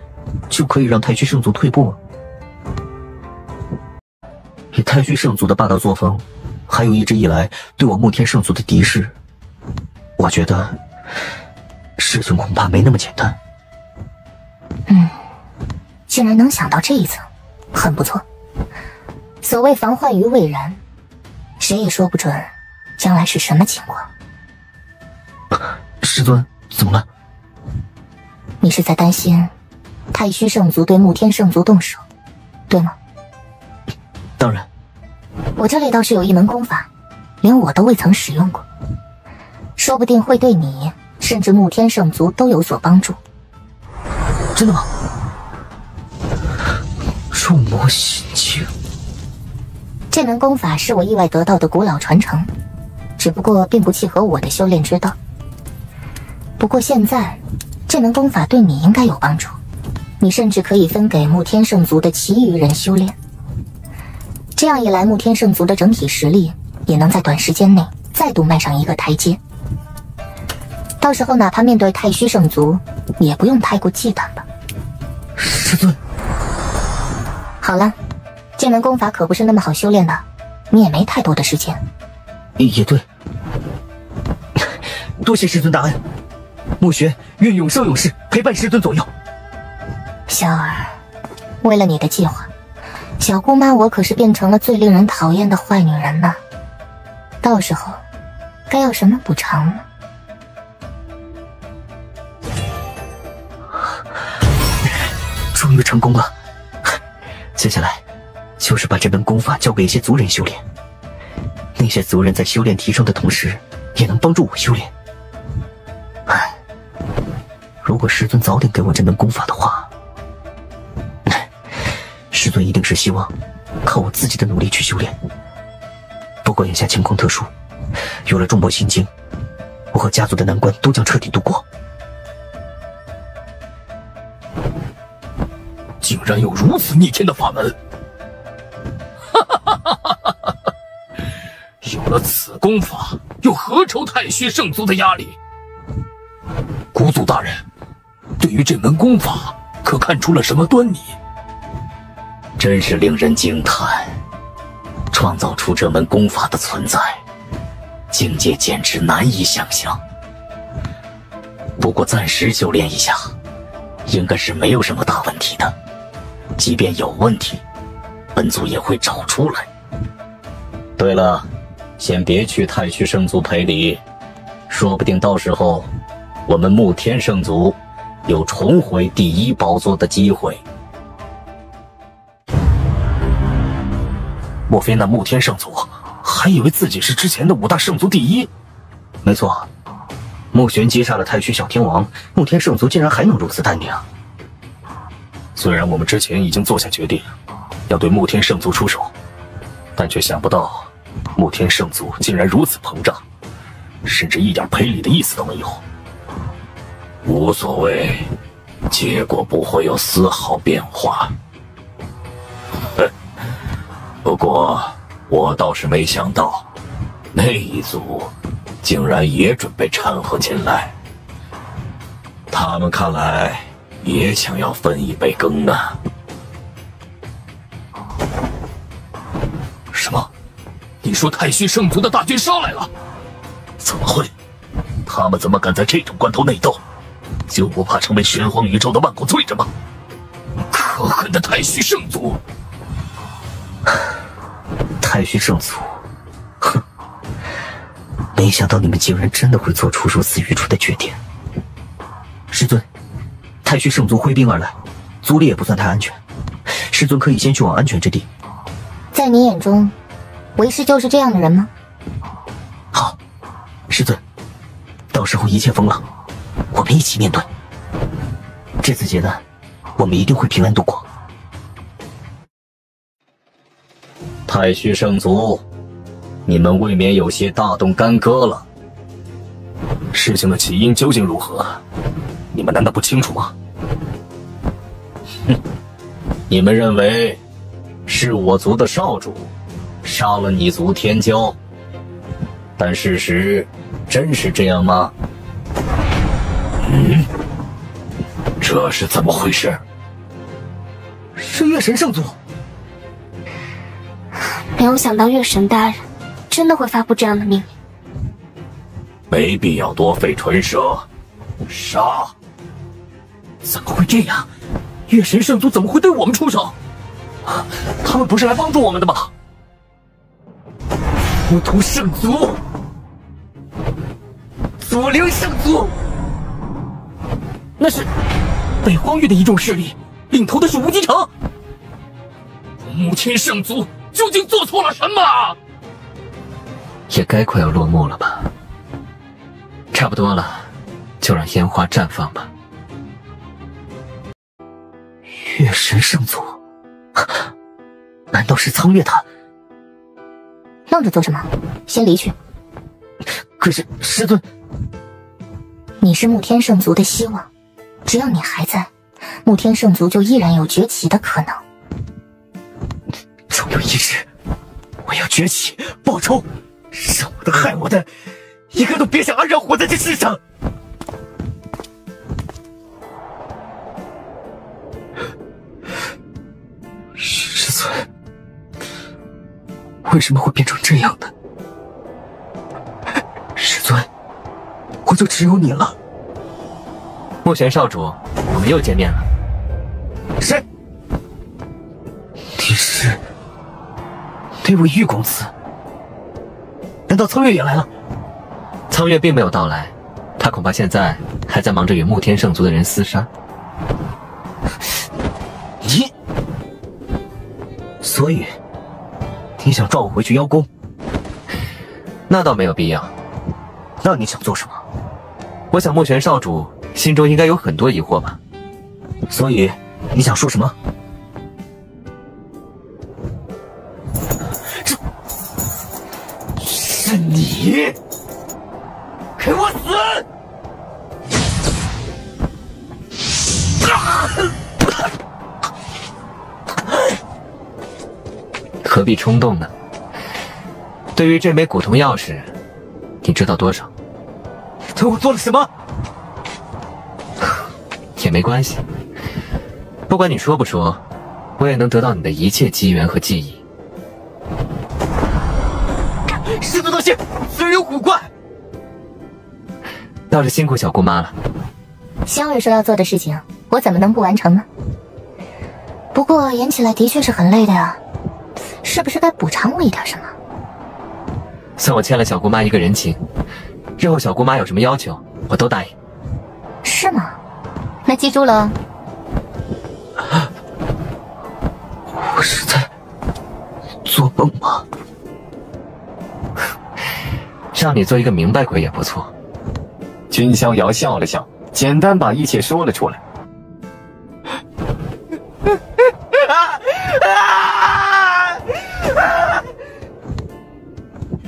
就可以让太虚圣族退步吗？以太虚圣族的霸道作风，还有一直以来对我慕天圣族的敌视，我觉得事情恐怕没那么简单。竟然能想到这一层，很不错。所谓防患于未然，谁也说不准将来是什么情况。师尊，怎么了？你是在担心太虚圣族对慕天圣族动手，对吗？当然。我这里倒是有一门功法，连我都未曾使用过，说不定会对你甚至慕天圣族都有所帮助。真的吗？入魔心经，这门功法是我意外得到的古老传承，只不过并不契合我的修炼之道。不过现在这门功法对你应该有帮助，你甚至可以分给慕天圣族的其余人修炼。这样一来，慕天圣族的整体实力也能在短时间内再度迈上一个台阶。到时候哪怕面对太虚圣族，也不用太过忌惮吧。师尊，好了，这门功法可不是那么好修炼的，你也没太多的时间。也对，多谢师尊大恩，慕玄愿永生永世陪伴师尊左右。小儿，为了你的计划，小姑妈我可是变成了最令人讨厌的坏女人呢。到时候该要什么补偿呢？终于成功了，接下来就是把这门功法交给一些族人修炼。那些族人在修炼提升的同时，也能帮助我修炼。唉，如果师尊早点给我这门功法的话，师尊一定是希望靠我自己的努力去修炼。不过眼下情况特殊，有了众魔心经，我和家族的难关都将彻底度过。竟然有如此逆天的法门！有了此功法，又何愁太虚圣族的压力？古祖大人，对于这门功法，可看出了什么端倪？真是令人惊叹！创造出这门功法的存在，境界简直难以想象。不过暂时修炼一下，应该是没有什么大问题的。即便有问题，本族也会找出来。对了，先别去太虚圣族赔礼，说不定到时候我们慕天圣族有重回第一宝座的机会。莫非那慕天圣族还以为自己是之前的5大圣族第一？没错，慕玄击杀了太虚小天王，慕天圣族竟然还能如此淡定。虽然我们之前已经做下决定，要对慕天圣族出手，但却想不到慕天圣族竟然如此膨胀，甚至一点赔礼的意思都没有。无所谓，结果不会有丝毫变化。不过我倒是没想到，那一族竟然也准备掺和进来。他们看来也想要分一杯羹啊！什么？你说太虚圣族的大军杀来了？怎么会？他们怎么敢在这种关头内斗？就不怕成为玄黄宇宙的万古罪人吗？可恨的太虚圣族！太虚圣族，哼！没想到你们竟然真的会做出如此愚蠢的决定。师尊，太虚圣族挥兵而来，族里也不算太安全，师尊可以先去往安全之地。在你眼中，为师就是这样的人吗？好，师尊，到时候一切风浪，我们一起面对。这次劫难，我们一定会平安度过。太虚圣族，你们未免有些大动干戈了。事情的起因究竟如何？你们难道不清楚吗？哼，你们认为是我族的少主杀了你族天骄，但事实真是这样吗？这是怎么回事？是月神圣族。没有想到月神大人真的会发布这样的命令。没必要多费唇舌，杀！怎么会这样？月神圣族怎么会对我们出手？他们不是来帮助我们的吗？乌图圣族，左灵圣族，那是北荒域的一众势力，领头的是无极城。穆天圣族究竟做错了什么？也该快要落幕了吧？差不多了，就让烟花绽放吧。月神圣族，难道是苍月他？愣着做什么？先离去。可是师尊，你是穆天圣族的希望，只要你还在，穆天圣族就依然有崛起的可能。终有一日，我要崛起报仇，伤我的害我的，一个都别想安然活在这世上。师尊，为什么会变成这样呢？师尊，我就只有你了。穆玄少主，我们又见面了。谁？你是那位玉公子？难道苍月也来了？苍月并没有到来，他恐怕现在还在忙着与穆天圣族的人厮杀。你，所以你想召我回去邀功？那倒没有必要。那你想做什么？我想穆玄少主心中应该有很多疑惑吧。所以你想说什么？是你，给我死！何必冲动呢？对于这枚古铜钥匙，你知道多少？对我做了什么？也没关系，不管你说不说，我也能得到你的一切机缘和记忆。师尊道歉，此人有古怪。倒是辛苦小姑妈了。萧月说要做的事情，我怎么能不完成呢？不过演起来的确是很累的呀，是不是该补偿我一点什么？算我欠了小姑妈一个人情，日后小姑妈有什么要求，我都答应。是吗？那记住了。我是在做梦吗？让你做一个明白鬼也不错。君逍遥笑了笑，简单把一切说了出来。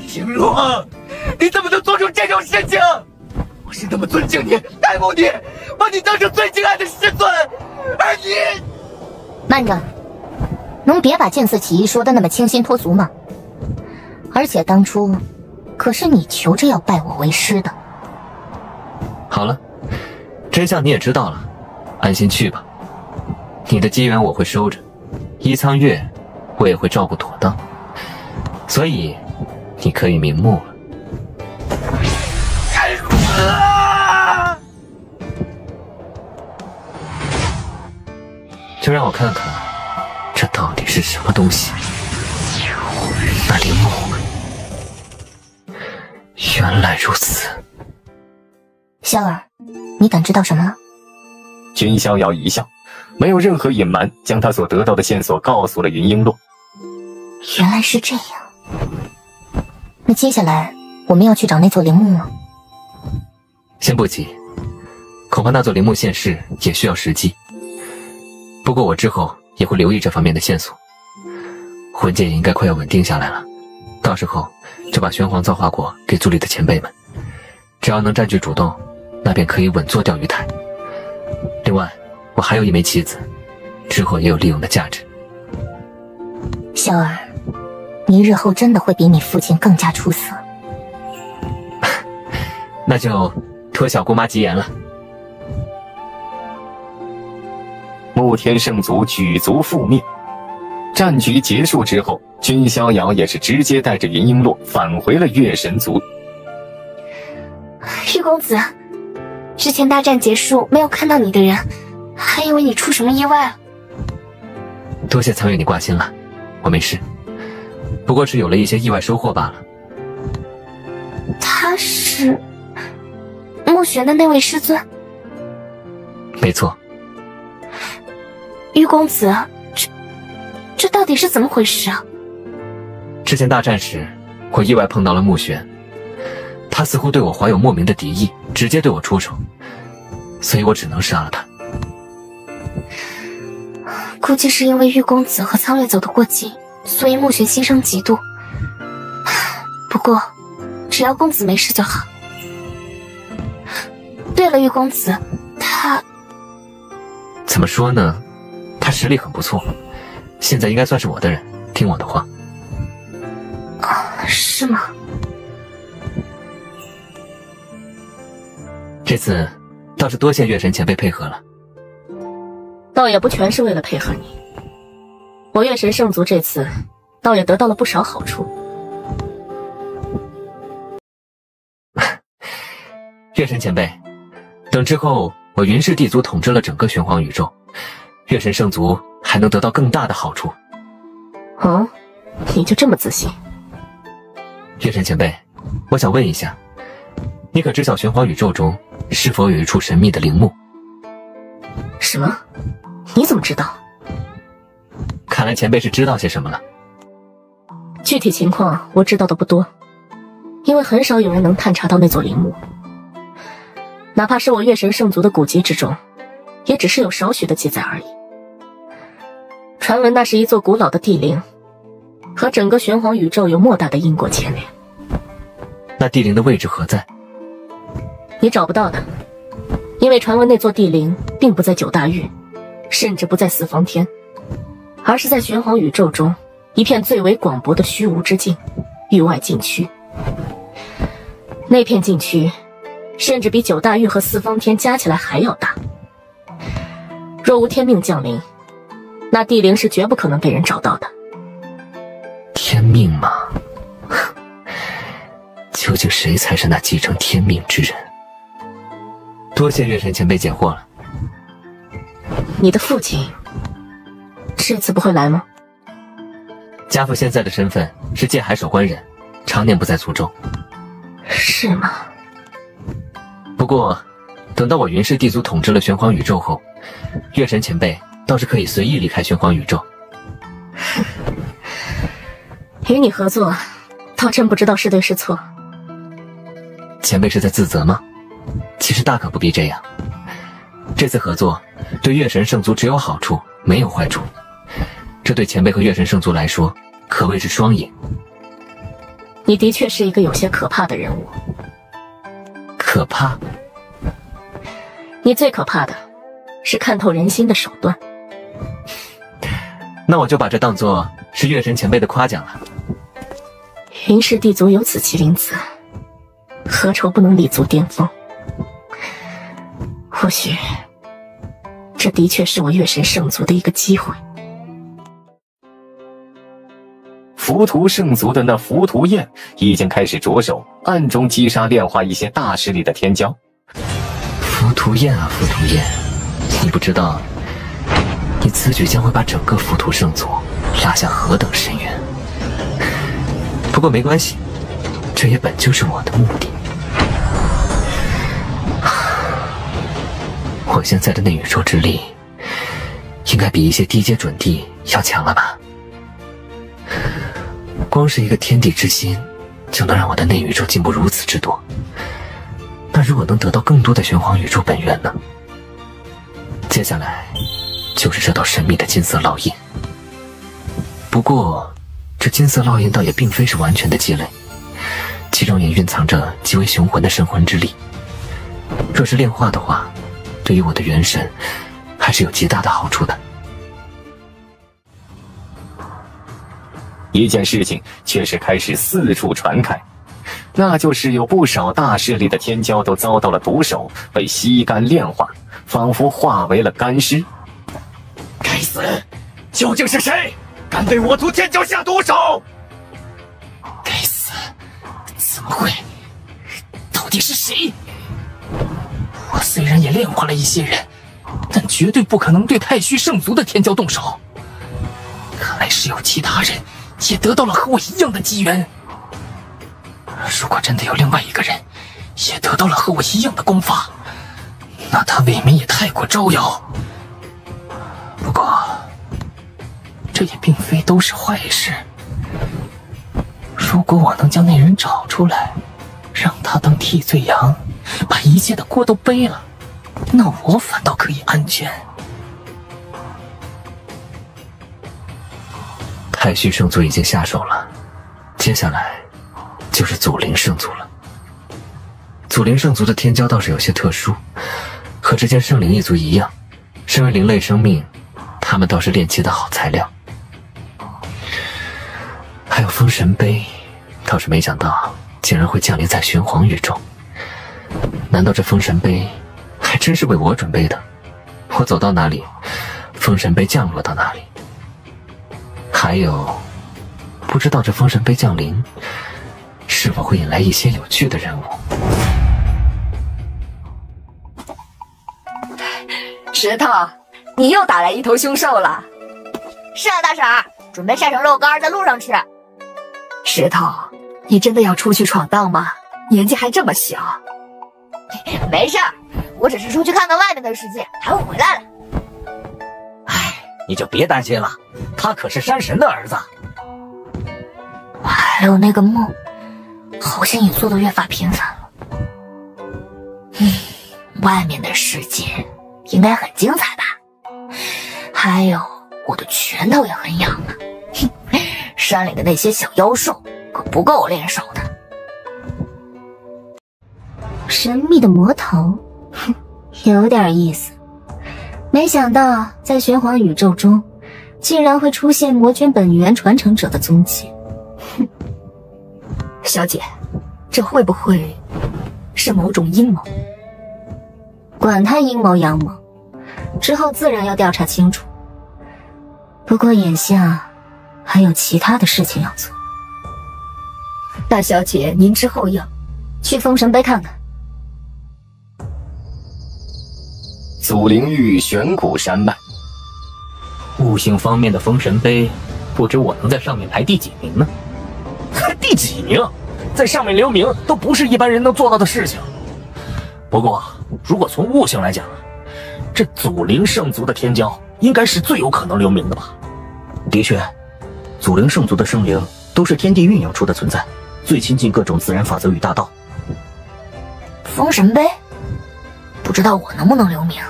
星罗，你怎么能做出这种事情？我是那么尊敬你、爱慕你，把你当成最敬爱的师尊，而你……慢着，能别把见色起意说的那么清新脱俗吗？而且当初可是你求着要拜我为师的。好了，真相你也知道了，安心去吧。你的机缘我会收着，依苍月我也会照顾妥当，所以你可以瞑目了。就让我看看，这到底是什么东西？那陵墓，原来如此。萧儿，你感知到什么了？君逍遥一笑，没有任何隐瞒，将他所得到的线索告诉了云璎珞。原来是这样。那接下来我们要去找那座陵墓吗？先不急，恐怕那座陵墓现世也需要时机。不过我之后也会留意这方面的线索。魂界也应该快要稳定下来了，到时候就把玄黄造化果给族里的前辈们，只要能占据主动，那便可以稳坐钓鱼台。另外，我还有一枚棋子，之后也有利用的价值。萧儿，你日后真的会比你父亲更加出色。那就托小姑妈吉言了。穆天圣族举族覆灭。战局结束之后，君逍遥也是直接带着云璎珞返回了月神族。玉公子，之前大战结束没有看到你的人，还以为你出什么意外了。多谢苍月你挂心了，我没事，不过是有了一些意外收获罢了。他是穆玄的那位师尊？没错。玉公子，这到底是怎么回事啊？之前大战时，我意外碰到了穆玄，他似乎对我怀有莫名的敌意，直接对我出手，所以我只能杀了他。估计是因为玉公子和苍月走得过近，所以穆玄心生嫉妒。不过，只要公子没事就好。对了，玉公子，他怎么说呢？他实力很不错，现在应该算是我的人，听我的话。是吗？这次倒是多谢月神前辈配合了。倒也不全是为了配合你，我月神圣族这次倒也得到了不少好处。月神前辈，等之后我云氏地族统治了整个玄黄宇宙，月神圣族还能得到更大的好处。哦，你就这么自信？月神前辈，我想问一下，你可知晓玄黄宇宙中是否有一处神秘的陵墓？什么？你怎么知道？看来前辈是知道些什么了。具体情况我知道的不多，因为很少有人能探查到那座陵墓。哪怕是我月神圣族的古籍之中，也只是有少许的记载而已。传闻那是一座古老的地陵，和整个玄黄宇宙有莫大的因果牵连。那地陵的位置何在？你找不到的，因为传闻那座地陵并不在九大域，甚至不在四方天，而是在玄黄宇宙中一片最为广博的虚无之境——域外禁区。那片禁区甚至比九大域和四方天加起来还要大。若无天命降临，那地灵是绝不可能被人找到的。天命吗？究竟谁才是那继承天命之人？多谢月神前辈解惑了。你的父亲这次不会来吗？家父现在的身份是界海守关人，常年不在族中。是吗？不过，等到我云氏地族统治了玄黄宇宙后，月神前辈倒是可以随意离开玄黄宇宙。与你合作，倒真不知道是对是错。前辈是在自责吗？其实大可不必这样。这次合作对月神圣族只有好处，没有坏处。这对前辈和月神圣族来说，可谓是双赢。你的确是一个有些可怕的人物。可怕？你最可怕的是看透人心的手段。那我就把这当作是月神前辈的夸奖了。云氏地族有此麒麟子，何愁不能立足巅峰？或许这的确是我月神圣族的一个机会。浮屠圣族的那浮屠焰已经开始着手暗中击杀炼化一些大势力的天骄。浮屠焰啊，浮屠焰，你不知道，你此举将会把整个浮屠圣族拉下何等深渊。不过没关系，这也本就是我的目的。我现在的内宇宙之力，应该比一些低阶准帝要强了吧？光是一个天地之心，就能让我的内宇宙进步如此之多。那如果能得到更多的玄黄宇宙本源呢？接下来就是这道神秘的金色烙印。不过，这金色烙印倒也并非是完全的积累，其中也蕴藏着极为雄浑的神魂之力。若是炼化的话，对于我的元神还是有极大的好处的。一件事情却是开始四处传开，那就是有不少大势力的天骄都遭到了毒手，被吸干炼化，仿佛化为了干尸。该死！究竟是谁敢对我族天骄下毒手？该死！怎么会？到底是谁？我虽然也炼化了一些人，但绝对不可能对太虚圣族的天骄动手。看来是有其他人也得到了和我一样的机缘。如果真的有另外一个人也得到了和我一样的功法，那他未免也太过招摇。不过，这也并非都是坏事。如果我能将那人找出来，让他当替罪羊，把一切的锅都背了，那我反倒可以安全。太虚圣族已经下手了，接下来就是祖灵圣族了。祖灵圣族的天骄倒是有些特殊，和之前圣灵一族一样，身为灵类生命，他们倒是炼器的好材料。还有封神碑，倒是没想到竟然会降临在玄黄宇宙。难道这封神碑还真是为我准备的？我走到哪里，封神碑降落到哪里。还有，不知道这封神碑降临是否会引来一些有趣的人物。石头，你又打来一头凶兽了。是啊，大婶儿，准备晒成肉干在路上吃。石头，你真的要出去闯荡吗？年纪还这么小。没事儿，我只是出去看看外面的世界，还会回来了。哎，你就别担心了，他可是山神的儿子。还有那个梦，好像也做得越发频繁了。外面的世界应该很精彩吧？还有，我的拳头也很痒呢。山里的那些小妖兽可不够我练手的。神秘的魔头，有点意思。没想到在玄黄宇宙中，竟然会出现魔拳本源传承者的踪迹。小姐，这会不会是某种阴谋？管他阴谋阳谋，之后自然要调查清楚。不过眼下还有其他的事情要做。大小姐，您之后要去封神碑看看。祖灵域玄古山脉，悟性方面的封神碑，不知我能在上面排第几名呢？第几名？在上面留名都不是一般人能做到的事情。不过，如果从悟性来讲，这祖灵圣族的天骄应该是最有可能留名的吧？的确，祖灵圣族的生灵都是天地酝酿出的存在，最亲近各种自然法则与大道。封神碑，不知道我能不能留名？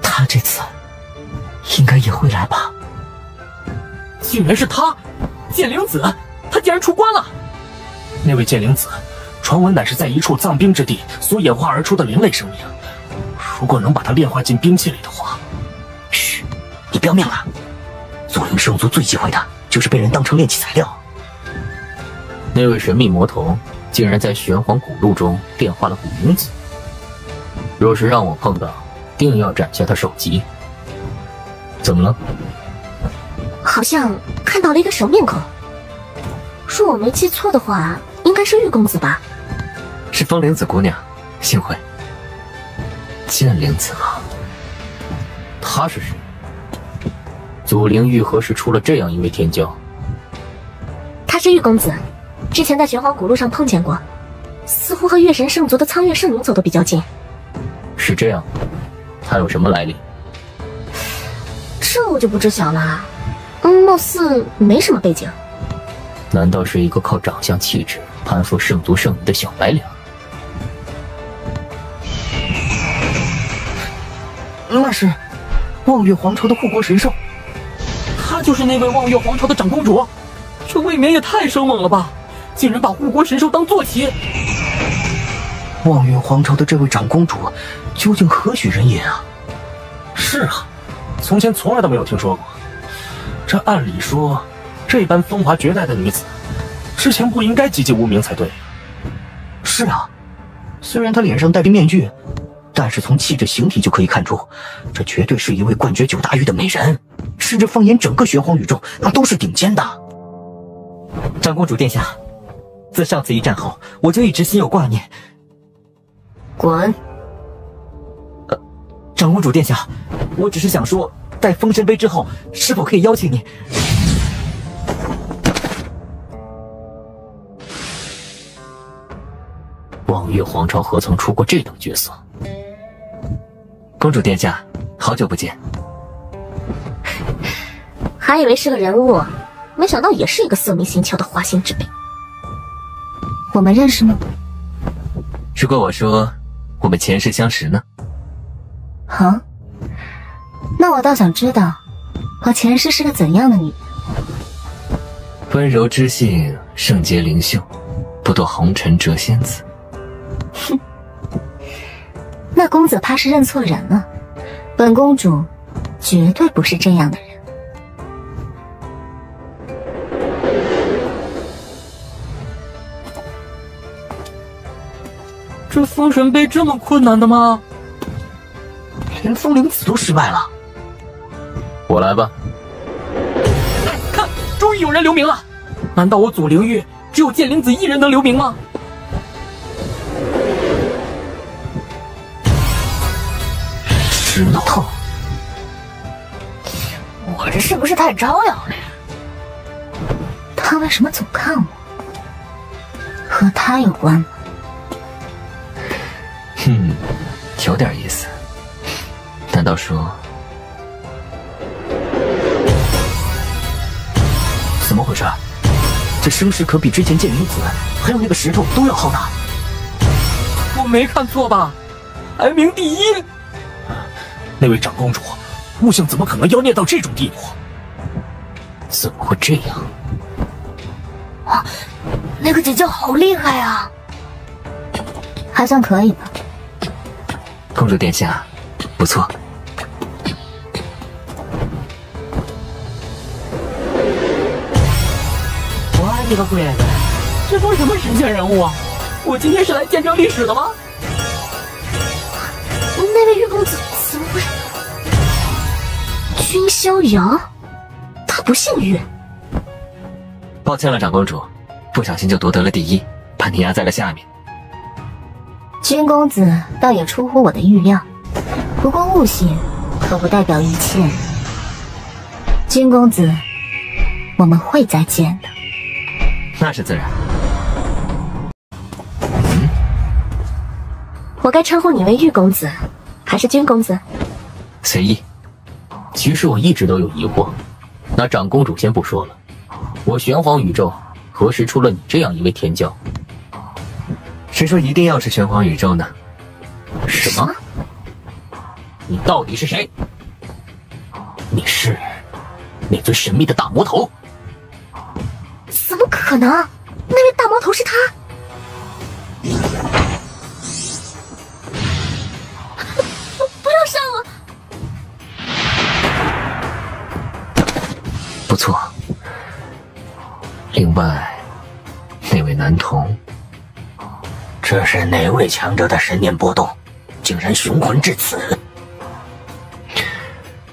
他这次应该也会来吧？竟然是他，剑灵子，他竟然出关了！那位剑灵子，传闻乃是在一处藏兵之地所演化而出的灵类生命。如果能把它炼化进兵器里的话……嘘，你不要命了！祖灵圣族最忌讳的就是被人当成炼器材料。那位神秘魔头竟然在玄黄古路中炼化了古灵子，若是让我碰到，定要斩下他首级。怎么了？好像看到了一个熟面孔。若我没记错的话，应该是玉公子吧？是风灵子姑娘，幸会。剑灵子啊，他是谁？祖灵域何时出了这样一位天骄？他是玉公子，之前在玄黄古路上碰见过，似乎和月神圣族的苍月圣灵走得比较近。是这样，他有什么来历？这我就不知晓了。貌似没什么背景。难道是一个靠长相气质攀附圣族圣女的小白脸？那是望月皇朝的护国神兽，她就是那位望月皇朝的长公主。这未免也太生猛了吧！竟然把护国神兽当坐骑。望月皇朝的这位长公主究竟何许人也啊？是啊，从前从来都没有听说过。这按理说，这般风华绝代的女子，之前不应该籍籍无名才对。是啊，虽然他脸上戴着面具，但是从气质形体就可以看出，这绝对是一位冠绝9大域的美人，甚至放眼整个玄黄宇宙，那都是顶尖的。长公主殿下，自上次一战后，我就一直心有挂念。滚！长公主殿下，我只是想说，待封神杯之后，是否可以邀请你？望月皇朝何曾出过这等角色？公主殿下，好久不见。还以为是个人物，没想到也是一个色迷心窍的花心之辈。我们认识吗？如果我说我们前世相识呢？啊？那我倒想知道，我前世是个怎样的女人？温柔知性，圣洁灵秀，不堕红尘谪仙子。哼，那公子怕是认错人了。本公主绝对不是这样的人。这封神杯这么困难的吗？连风灵子都失败了。我来吧。看，终于有人留名了。难道我祖灵域只有剑灵子一人能留名吗？石头，我这是不是太招摇了呀？他为什么总看我？和他有关吗？有点意思。难道说……怎么回事？这声势可比之前剑灵子还有那个石头都要浩大。我没看错吧？排名第一。那位长公主，木相怎么可能妖孽到这种地步？怎么会这样？啊，那个姐姐好厉害啊！还算可以吧。公主殿下，不错。我你个龟子，这都什么神仙人物啊！我今天是来见证历史的吗？那位玉公子怎么会？君逍遥，他不姓玉。抱歉了，长公主，不小心就夺得了第一，把你压在了下面。君公子倒也出乎我的预料，不过悟性可不代表一切。君公子，我们会再见的。那是自然。我该称呼你为玉公子，还是君公子？随意。其实我一直都有疑惑，那长公主先不说了，我玄黄宇宙何时出了你这样一位天骄？谁说一定要是玄黄宇宙呢？什么？你到底是谁？你是那尊神秘的大魔头？怎么可能？那位大魔头是他？不要杀我！不错。另外，那位男童，这是哪位强者的神念波动，竟然雄浑至此？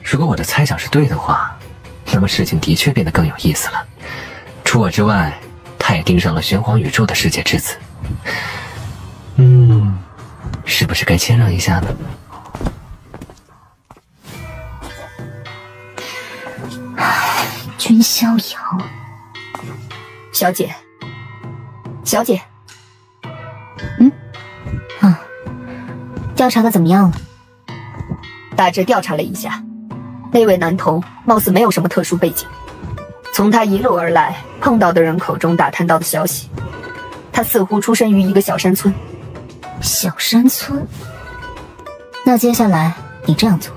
如果我的猜想是对的话，那么事情的确变得更有意思了。除我之外，他也盯上了玄黄宇宙的世界之子。是不是该谦让一下呢？君逍遥，小姐，小姐，调查的怎么样了？大致调查了一下，那位男童貌似没有什么特殊背景。从他一路而来，碰到的人口中打探到的消息，他似乎出身于一个小山村。小山村？那接下来你这样做，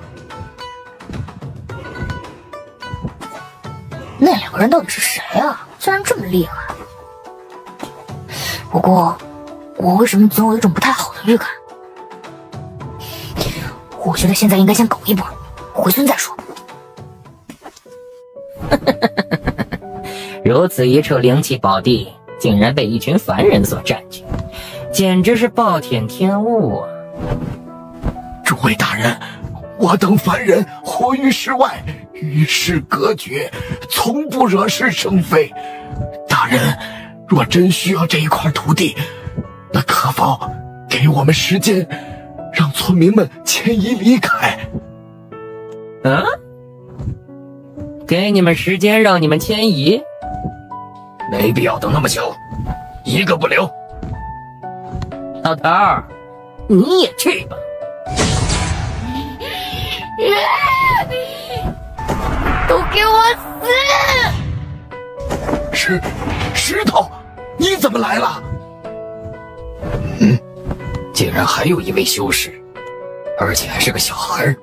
那两个人到底是谁啊？居然这么厉害！不过，我为什么总有一种不太好的预感？我觉得现在应该先苟一波，回村再说。如此一处灵气宝地，竟然被一群凡人所占据，简直是暴殄天物啊！诸位大人，我等凡人活于世外，与世隔绝，从不惹是生非。大人若真需要这一块土地，那可否给我们时间，让村民们迁移离开？啊？给你们时间让你们迁移？没必要等那么久，一个不留。老头儿，你也去吧。都给我死！石头，你怎么来了？竟然还有一位修士，而且还是个小孩。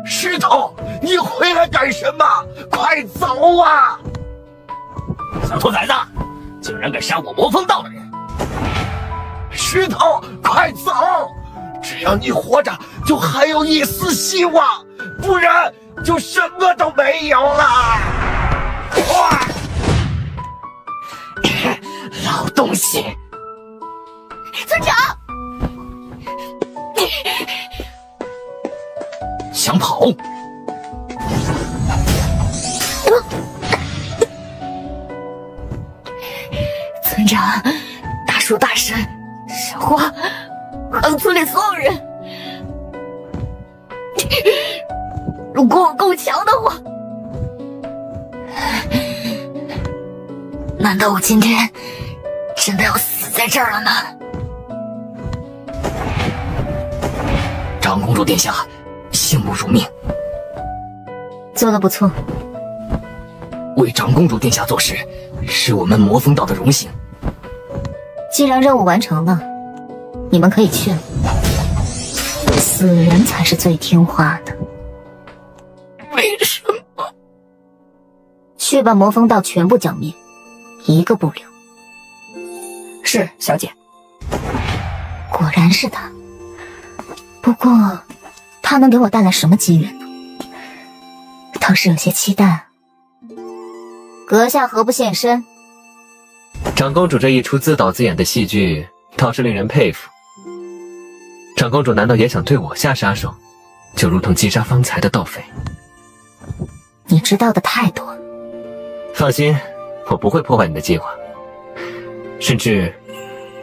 石头，你回来干什么？快走啊！小兔崽子，竟然敢杀我魔风道的人！石头，快走！只要你活着，就还有一丝希望，不然就什么都没有了。哇！老东西！村长，想跑？村长，大树大神，神花，横村里所有人，如果我够强的话，难道我今天真的要死在这儿了吗？长公主殿下，幸不辱命，做得不错。为长公主殿下做事，是我们魔风道的荣幸。既然任务完成了，你们可以去了。死人才是最听话的。为什么？去把魔风道全部剿灭，一个不留。是，小姐。果然是他。不过，他能给我带来什么机缘呢？倒是有些期待。阁下何不现身？长公主这一出自导自演的戏剧，倒是令人佩服。长公主难道也想对我下杀手，就如同击杀方才的盗匪？你知道的太多了。放心，我不会破坏你的计划。甚至，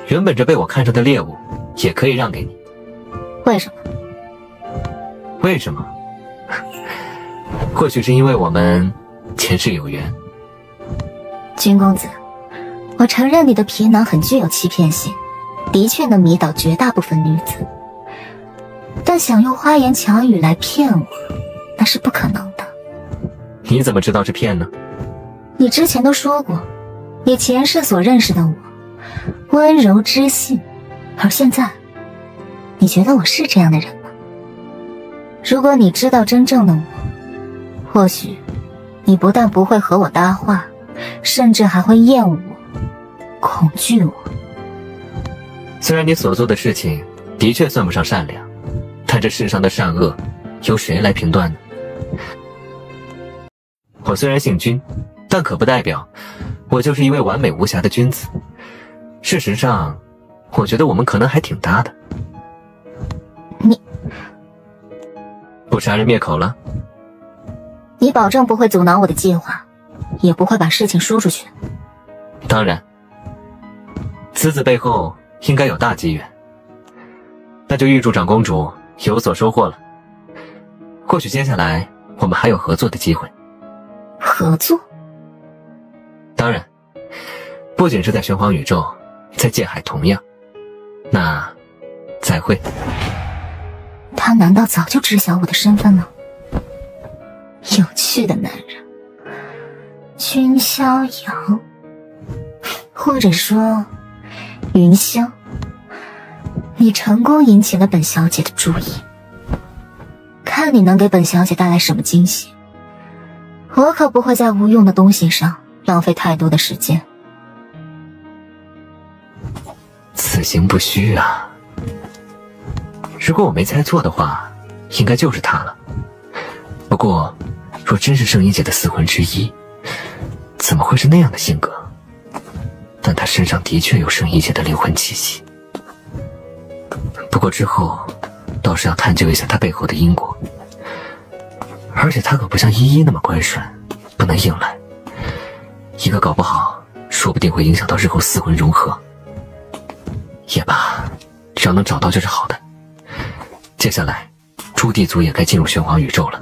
原本这被我看上的猎物，也可以让给你。为什么？为什么？或许是因为我们前世有缘。君公子，我承认你的皮囊很具有欺骗性，的确能迷倒绝大部分女子。但想用花言巧语来骗我，那是不可能的。你怎么知道是骗呢？你之前都说过，你前世所认识的我，温柔知性，而现在，你觉得我是这样的人吗？如果你知道真正的我，或许你不但不会和我搭话，甚至还会厌恶我，恐惧我。虽然你所做的事情的确算不上善良，但这世上的善恶，由谁来评断呢？我虽然姓君，但可不代表我就是一位完美无瑕的君子。事实上，我觉得我们可能还挺搭的。你不杀人灭口了？你保证不会阻挠我的计划，也不会把事情说出去？当然。此子背后应该有大机缘，那就预祝长公主有所收获了。或许接下来我们还有合作的机会。合作？当然，不仅是在玄黄宇宙，在界海同样。那再会。他难道早就知晓我的身份了？有趣的男人，君逍遥，或者说云霄，你成功引起了本小姐的注意，看你能给本小姐带来什么惊喜。我可不会在无用的东西上浪费太多的时间。此行不虚啊。如果我没猜错的话，应该就是他了。不过，若真是圣衣姐的四魂之一，怎么会是那样的性格？但他身上的确有圣一界的灵魂气息。不过之后倒是要探究一下他背后的因果，而且他可不像依依那么乖顺，不能硬来，一个搞不好说不定会影响到日后四魂融合。也罢，只要能找到就是好的。接下来诸地族也该进入玄黄宇宙了，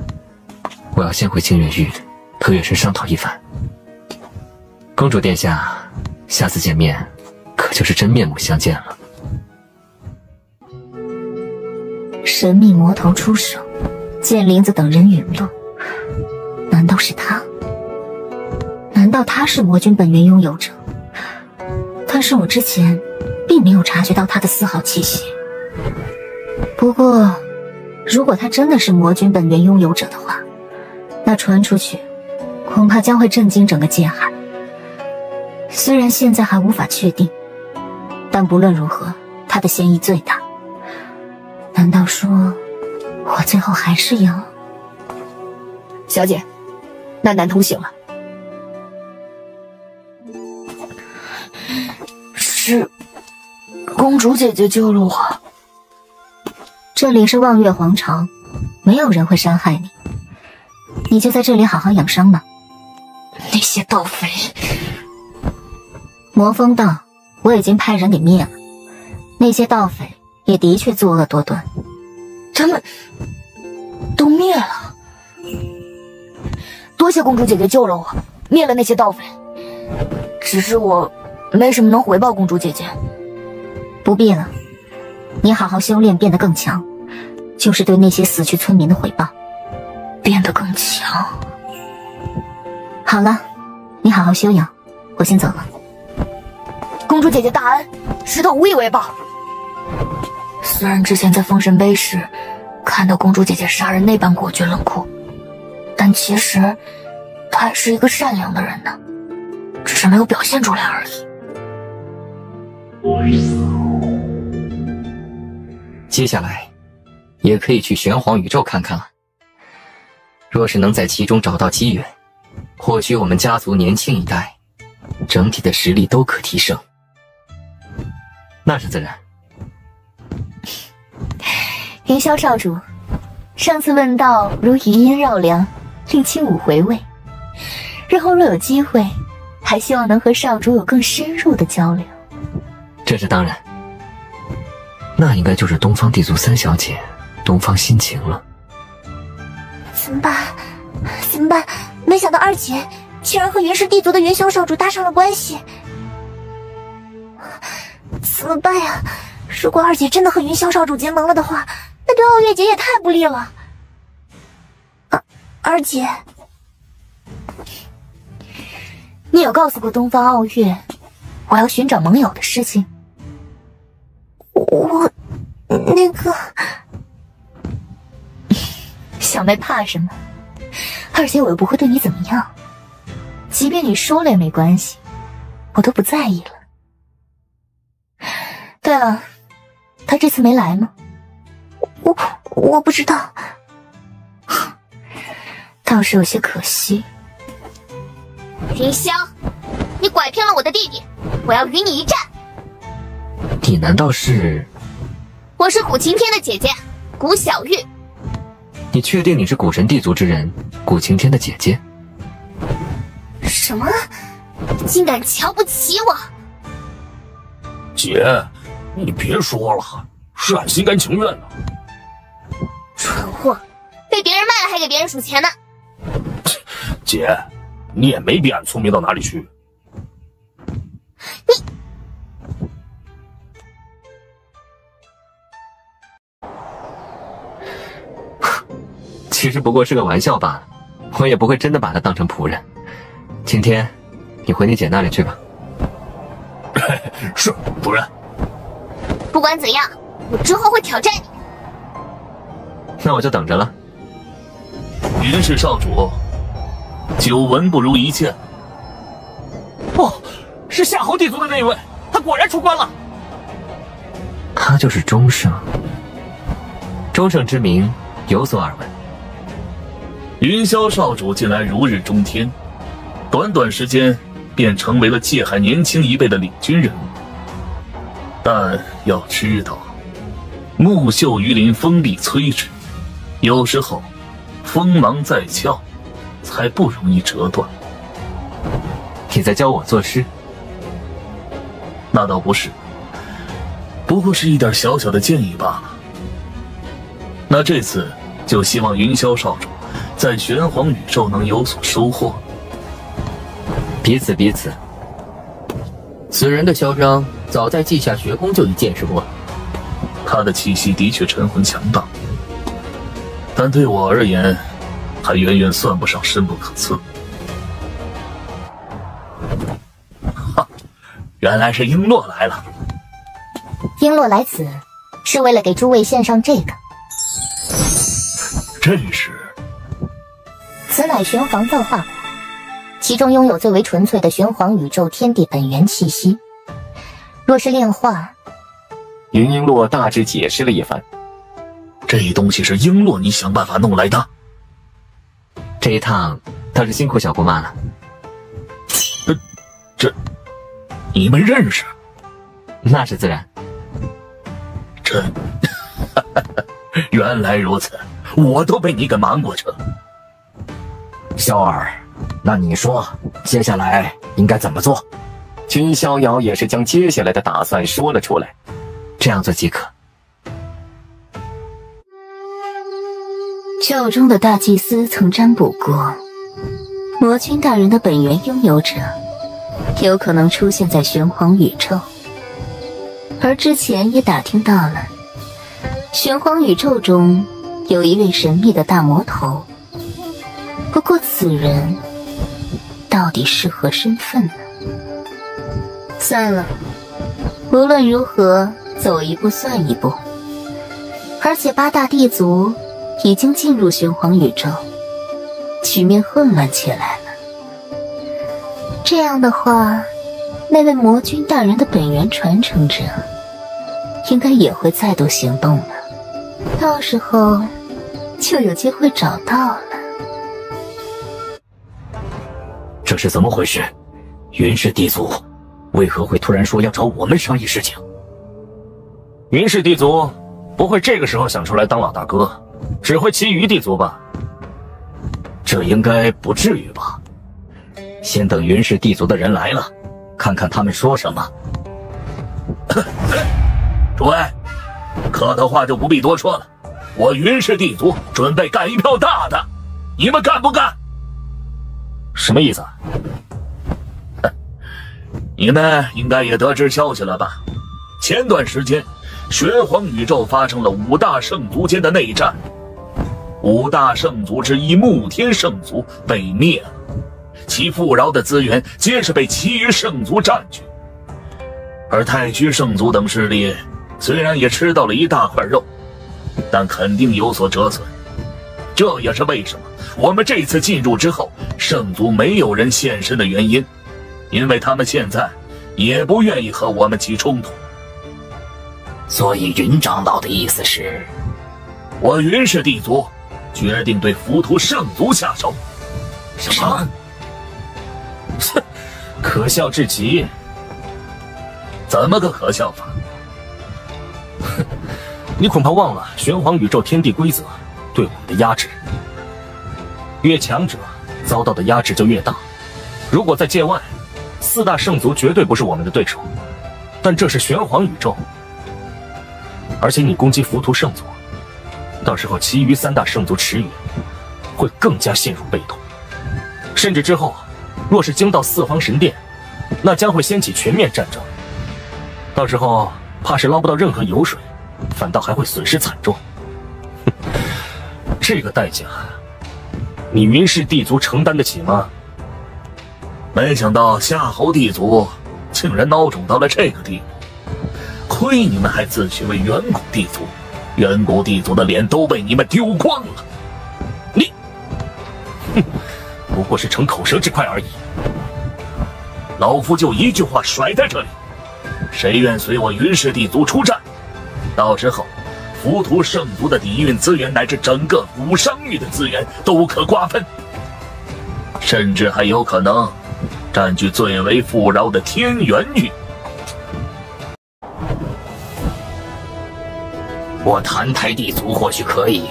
我要先回清月域和月神商讨一番。公主殿下，下次见面可就是真面目相见了。神秘魔头出手，见林子等人陨落，难道是他？难道他是魔君本源拥有者？但是我之前并没有察觉到他的丝毫气息。不过，如果他真的是魔君本源拥有者的话，那传出去，恐怕将会震惊整个界海。虽然现在还无法确定，但不论如何，他的嫌疑最大。难道说，我最后还是要……小姐，那男童醒了。是公主姐姐救了我。这里是望月皇朝，没有人会伤害你，你就在这里好好养伤吧。那些盗匪，魔风道我已经派人给灭了，那些盗匪也的确作恶多端。他们都灭了，多谢公主姐姐救了我，灭了那些盗匪。只是我没什么能回报公主姐姐。不必了，你好好修炼，变得更强，就是对那些死去村民的回报。变得更强。好了，你好好休养，我先走了。公主姐姐大恩，石头无以为报。虽然之前在封神碑时看到公主姐姐杀人那般果决冷酷，但其实她还是一个善良的人呢，只是没有表现出来而已。接下来也可以去玄黄宇宙看看了。若是能在其中找到机缘，或许我们家族年轻一代整体的实力都可提升。那是自然。云霄少主，上次问道如余音绕梁，令卿吾回味。日后若有机会，还希望能和少主有更深入的交流。这是当然。那应该就是东方地族三小姐东方心情了。怎么办？怎么办？没想到二姐竟然和云氏地族的云霄少主搭上了关系。怎么办呀？如果二姐真的和云霄少主结盟了的话，那对傲月姐也太不利了。二姐，你有告诉过东方傲月我要寻找盟友的事情？我那个小妹怕什么？二姐我又不会对你怎么样，即便你说了也没关系，我都不在意了。对了，他这次没来吗？我不知道，倒是有些可惜。云霄，你拐骗了我的弟弟，我要与你一战。你难道是？我是古晴天的姐姐，古小玉。你确定你是古神地族之人，古晴天的姐姐？什么？竟敢瞧不起我！姐，你别说了，是俺心甘情愿的。蠢货，被别人卖了还给别人数钱呢。姐，你也没比俺聪明到哪里去。你。其实不过是个玩笑罢了，我也不会真的把他当成仆人。晴天，你回你姐那里去吧。是，主人。不管怎样，我之后会挑战你。那我就等着了。云氏少主，久闻不如一见。哦，是夏侯地族的那位，他果然出关了。他就是钟圣，钟圣之名有所耳闻。云霄少主近来如日中天，短短时间便成为了界海年轻一辈的领军人物。但要知道，木秀于林，风必摧之，有时候锋芒在鞘，才不容易折断。你在教我作诗？那倒不是，不过是一点小小的建议罢了。那这次就希望云霄少主在玄黄宇宙能有所收获。彼此彼此。此人的嚣张，早在稷下学宫就已见识过。他的气息的确沉稳强大，但对我而言，还远远算不上深不可测。哈，原来是璎珞来了。璎珞来此，是为了给诸位献上这个。这是？此乃玄黄造化果，其中拥有最为纯粹的玄黄宇宙天地本源气息。若是炼化，云璎珞大致解释了一番。这东西是璎珞你想办法弄来的？这一趟倒是辛苦小姑妈了。这，你们认识？那是自然。这，原来如此，我都被你给瞒过去了。萧儿，那你说接下来应该怎么做？君逍遥也是将接下来的打算说了出来。这样做即可。教中的大祭司曾占卜过，魔君大人的本源拥有者有可能出现在玄黄宇宙，而之前也打听到了，玄黄宇宙中有一位神秘的大魔头。不过此人到底是何身份呢？算了，无论如何走一步算一步。而且八大地族已经进入玄黄宇宙，局面混乱起来了。这样的话，那位魔君大人的本源传承者应该也会再度行动了，到时候就有机会找到了。这是怎么回事？云氏地族为何会突然说要找我们商议事情？云氏地族不会这个时候想出来当老大哥，只会其余地族吧？这应该不至于吧？先等云氏地族的人来了，看看他们说什么。诸位，客套话就不必多说了。我云氏地族准备干一票大的，你们干不干？什么意思？你们应该也得知消息了吧？前段时间，玄黄宇宙发生了5大圣族间的内战，5大圣族之一穆天圣族被灭了，其富饶的资源皆是被其余圣族占据。而太虚圣族等势力虽然也吃到了一大块肉，但肯定有所折损。这也是为什么我们这次进入之后，圣族没有人现身的原因，因为他们现在也不愿意和我们起冲突。所以云长老的意思是，我云氏地族决定对浮屠圣族下手。什么？可笑至极！怎么个可笑法？你恐怕忘了玄黄宇宙天地规则对我们的压制。越强者遭到的压制就越大。如果在界外，4大圣族绝对不是我们的对手，但这是玄黄宇宙，而且你攻击浮屠圣族，到时候其余3大圣族驰援，会更加陷入被动，甚至之后若是惊到4方神殿，那将会掀起全面战争，到时候怕是捞不到任何油水，反倒还会损失惨重。这个代价，你云氏地族承担得起吗？没想到夏侯地族竟然孬种到了这个地步，亏你们还自诩为远古地族，远古地族的脸都被你们丢光了。你，不过是逞口舌之快而已。老夫就一句话甩在这里，谁愿随我云氏地族出战，到时候浮屠圣族的底蕴资源乃至整个古商域的资源都可瓜分，甚至还有可能占据最为富饶的天元域。我澹台地族或许可以，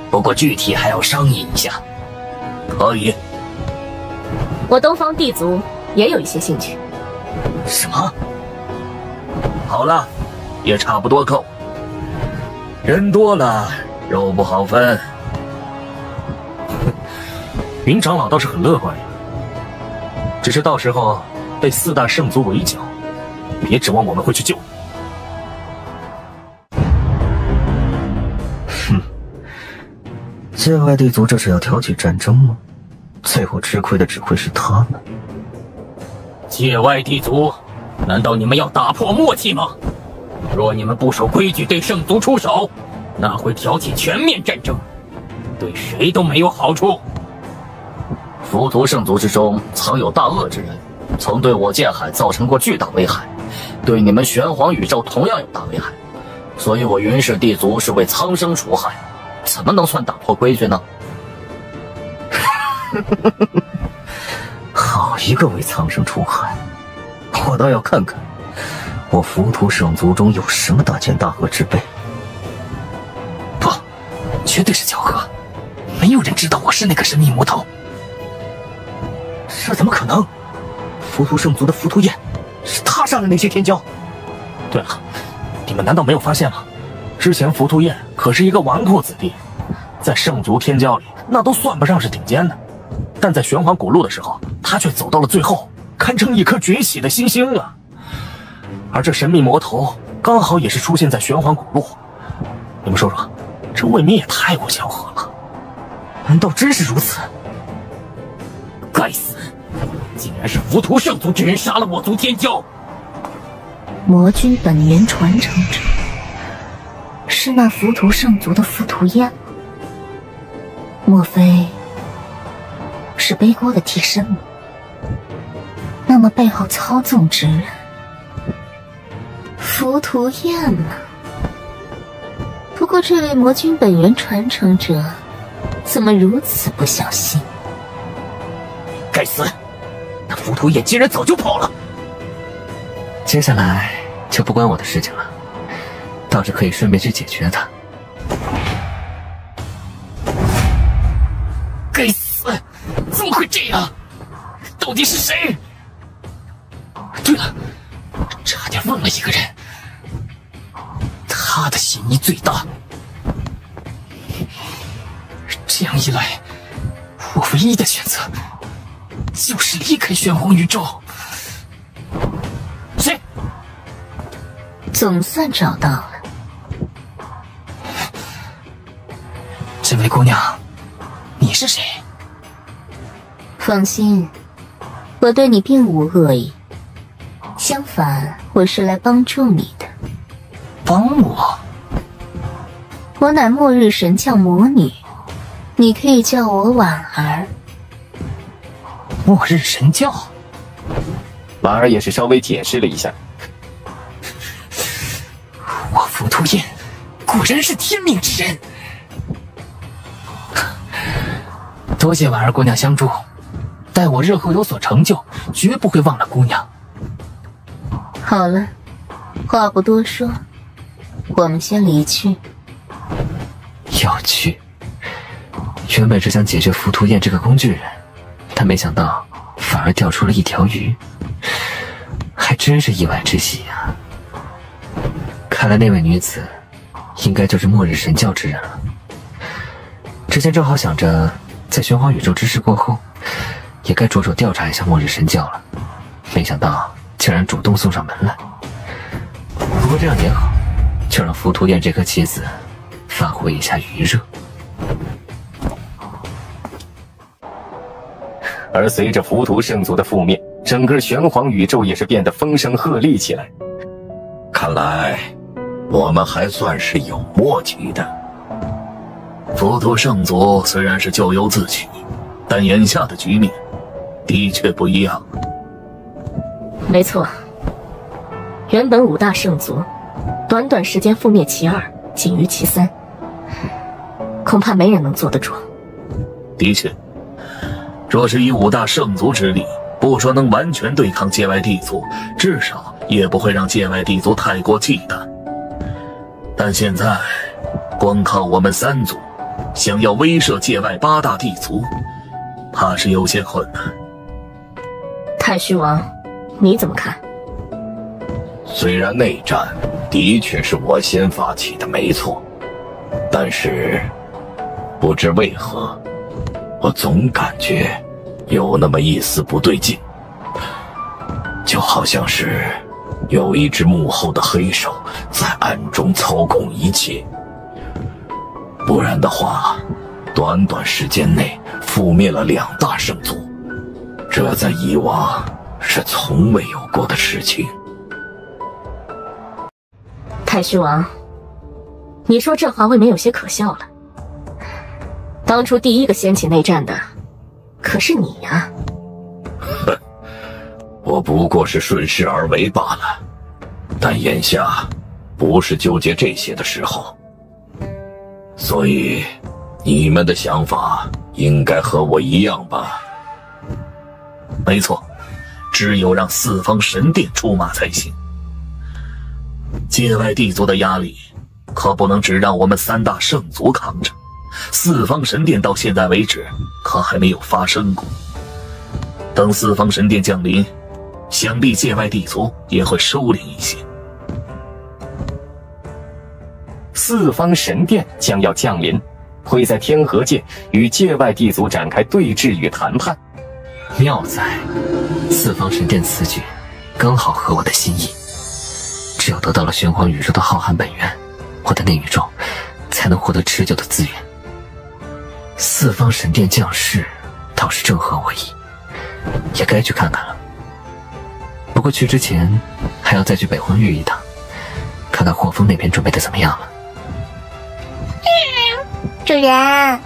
不过具体还要商议一下。可以。我东方地族也有一些兴趣。什么？好了，也差不多够。人多了，肉不好分。云长老倒是很乐观呀，只是到时候被4大圣族围剿，别指望我们会去救。界外地族这是要挑起战争吗？最后吃亏的只会是他们。界外地族，难道你们要打破默契吗？若你们不守规矩对圣族出手，那会挑起全面战争，对谁都没有好处。浮屠圣族之中藏有大恶之人，曾对我剑海造成过巨大危害，对你们玄黄宇宙同样有大危害，所以我云氏地族是为苍生除害，怎么能算打破规矩呢？好一个为苍生除害！我倒要看看，我浮屠圣族中有什么大奸大恶之辈。不，绝对是巧合，没有人知道我是那个神秘魔头。这怎么可能？浮屠圣族的浮屠焰，是他杀了那些天骄。对了，你们难道没有发现吗？之前浮屠焰可是一个纨绔子弟，在圣族天骄里那都算不上是顶尖的，但在玄黄古路的时候，他却走到了最后，堪称一颗崛起的新星啊！而这神秘魔头刚好也是出现在玄黄古路，你们说说，这未免也太过巧合了。难道真是如此？该死！竟然是浮屠圣族之人杀了我族天骄。魔君本源传承者，是那浮屠圣族的浮屠焰吗？莫非是背锅的替身吗？那么背后操纵之人，浮屠焰呢？不过这位魔君本源传承者，怎么如此不小心？该死！那浮屠焰竟然早就跑了。接下来就不关我的事情了，倒是可以顺便去解决他。该死！怎么会这样？到底是谁？对了，差点忘了一个人，他的嫌疑最大。这样一来，我唯一的选择就是离开玄黄宇宙。谁？总算找到了。这位姑娘，你是谁？放心，我对你并无恶意，相反，我是来帮助你的。帮我？我乃末日神教魔女，你可以叫我婉儿。末日神教？婉儿也是稍微解释了一下。我浮屠焰果然是天命之人。多谢婉儿姑娘相助，待我日后有所成就，绝不会忘了姑娘。好了，话不多说，我们先离去。要去？原本是想解决浮屠焰这个工具人，但没想到反而钓出了一条鱼，还真是意外之喜啊！看来那位女子应该就是末日神教之人了。之前正好想着在玄黄宇宙之事过后，也该着手调查一下末日神教了，没想到竟然主动送上门来。不过这样也好，就让浮屠焰这颗棋子发挥一下余热。而随着浮屠圣族的覆灭，整个玄黄宇宙也是变得风声鹤唳起来。看来我们还算是有默契的。浮屠圣族虽然是咎由自取，但眼下的局面的确不一样。没错，原本5大圣族，短短时间覆灭其2，仅余其3，恐怕没人能坐得住。的确，若是以5大圣族之力不说能完全对抗界外地族，至少也不会让界外地族太过忌惮。但现在，光靠我们3族，想要威慑界外8大地族，怕是有些困难。太虚王，你怎么看？虽然内战的确是我先发起的，没错，但是不知为何，我总感觉有那么一丝不对劲，就好像是有一只幕后的黑手在暗中操控一切。不然的话，短短时间内覆灭了2大圣族，这在以往是从未有过的事情。太虚王，你说这话未免有些可笑了。当初第一个掀起内战的，可是你呀。哼，我不过是顺势而为罢了。但眼下不是纠结这些的时候，所以你们的想法应该和我一样吧？没错，只有让四方神殿出马才行。界外地族的压力可不能只让我们3大圣族扛着，四方神殿到现在为止可还没有发生过。等四方神殿降临，想必界外地族也会收敛一些。四方神殿将要降临，会在天河界与界外地族展开对峙与谈判。妙在，四方神殿此举刚好合我的心意。只有得到了玄黄宇宙的浩瀚本源，我的内宇宙才能获得持久的资源。四方神殿降世倒是正合我意，也该去看看了。不过去之前还要再去北荒域一趟，看看霍峰那边准备的怎么样了。主人，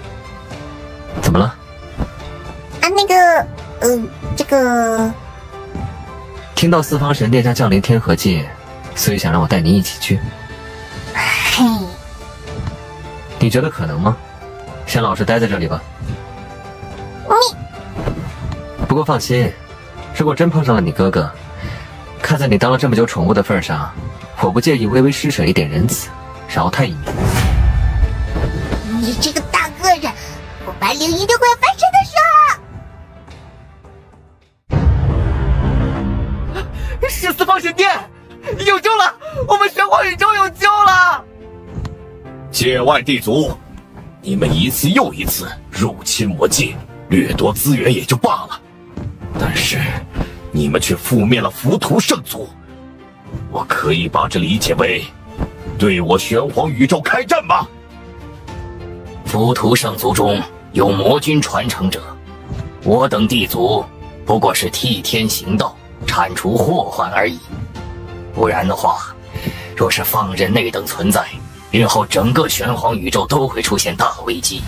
怎么了？啊，这个，听到四方神殿将降临天河界，所以想让我带你一起去。嘿，你觉得可能吗？先老实待在这里吧。不过放心，如果真碰上了你哥哥，看在你当了这么久宠物的份上，我不介意微微施舍一点仁慈，饶他一命。你这个大个人，我白灵一定会有翻身的时候。是四方神殿，有救了！我们玄黄宇宙有救了！界外地族，你们一次又一次入侵我界，掠夺资源也就罢了，但是你们却覆灭了浮屠圣族。我可以把这理解为对我玄黄宇宙开战吗？浮屠圣族中有魔君传承者，我等地族不过是替天行道，铲除祸患而已。不然的话，若是放任那等存在，日后整个玄黄宇宙都会出现大危机。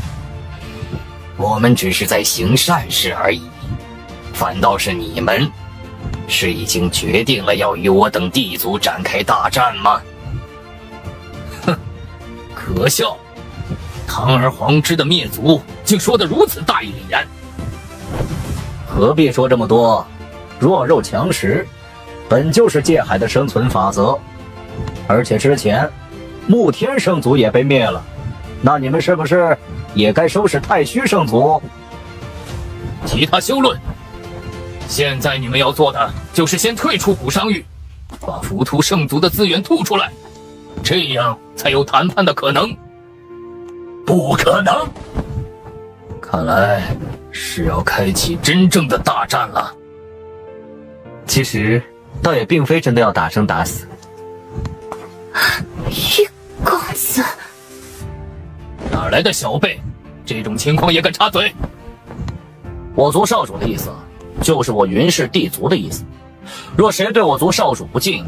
我们只是在行善事而已，反倒是你们，是已经决定了要与我等地族展开大战吗？哼，可笑！堂而皇之的灭族，竟说得如此大义凛然。何必说这么多？弱肉强食，本就是界海的生存法则。而且之前，沐天圣族也被灭了，那你们是不是也该收拾太虚圣族？其他休论。现在你们要做的就是先退出古商域，把浮屠圣族的资源吐出来，这样才有谈判的可能。不可能！看来是要开启真正的大战了。其实倒也并非真的要打生打死。玉公子，哪来的小辈？这种情况也敢插嘴？我族少主的意思，就是我云氏地族的意思。若谁对我族少主不敬，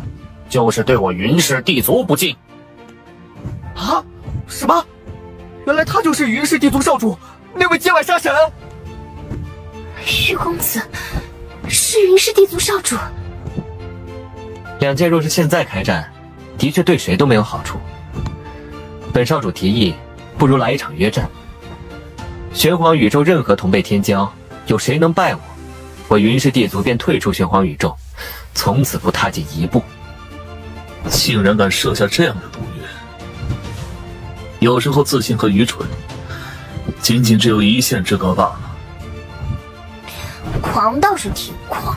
就是对我云氏地族不敬。啊？什么？原来他就是云氏地族少主，那位界外杀神。玉公子是云氏地族少主。两界若是现在开战，的确对谁都没有好处。本少主提议，不如来一场约战。玄黄宇宙任何同辈天骄，有谁能败我，我云氏地族便退出玄黄宇宙，从此不踏进一步。竟然敢设下这样的毒约！有时候自信和愚蠢，仅仅只有一线之隔罢了。狂倒是挺狂，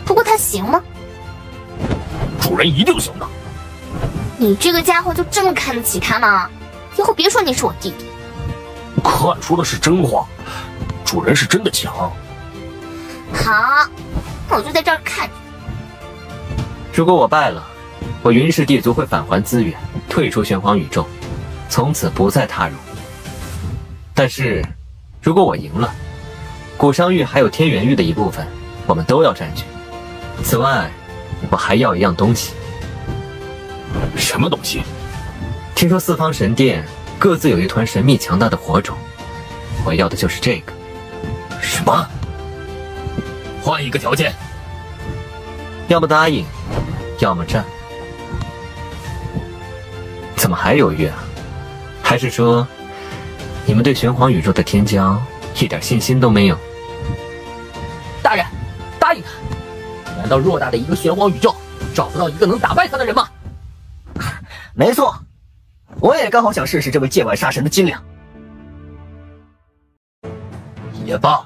不过他行吗？主人一定行的。你这个家伙就这么看得起他吗？以后别说你是我弟弟。看出的是真话，主人是真的强。好，那我就在这儿看着。如果我败了，我云氏地族会返还资源，退出玄黄宇宙，从此不再踏入。但是，如果我赢了，古商域还有天元域的一部分，我们都要占据。此外，我还要一样东西。什么东西？听说四方神殿各自有一团神秘强大的火种，我要的就是这个。什么？换一个条件，要么答应，要么战。怎么还犹豫啊？还是说，你们对玄黄宇宙的天骄一点信心都没有？大人，答应他！难道偌大的一个玄黄宇宙，找不到一个能打败他的人吗？没错，我也刚好想试试这位界外杀神的斤两。也罢，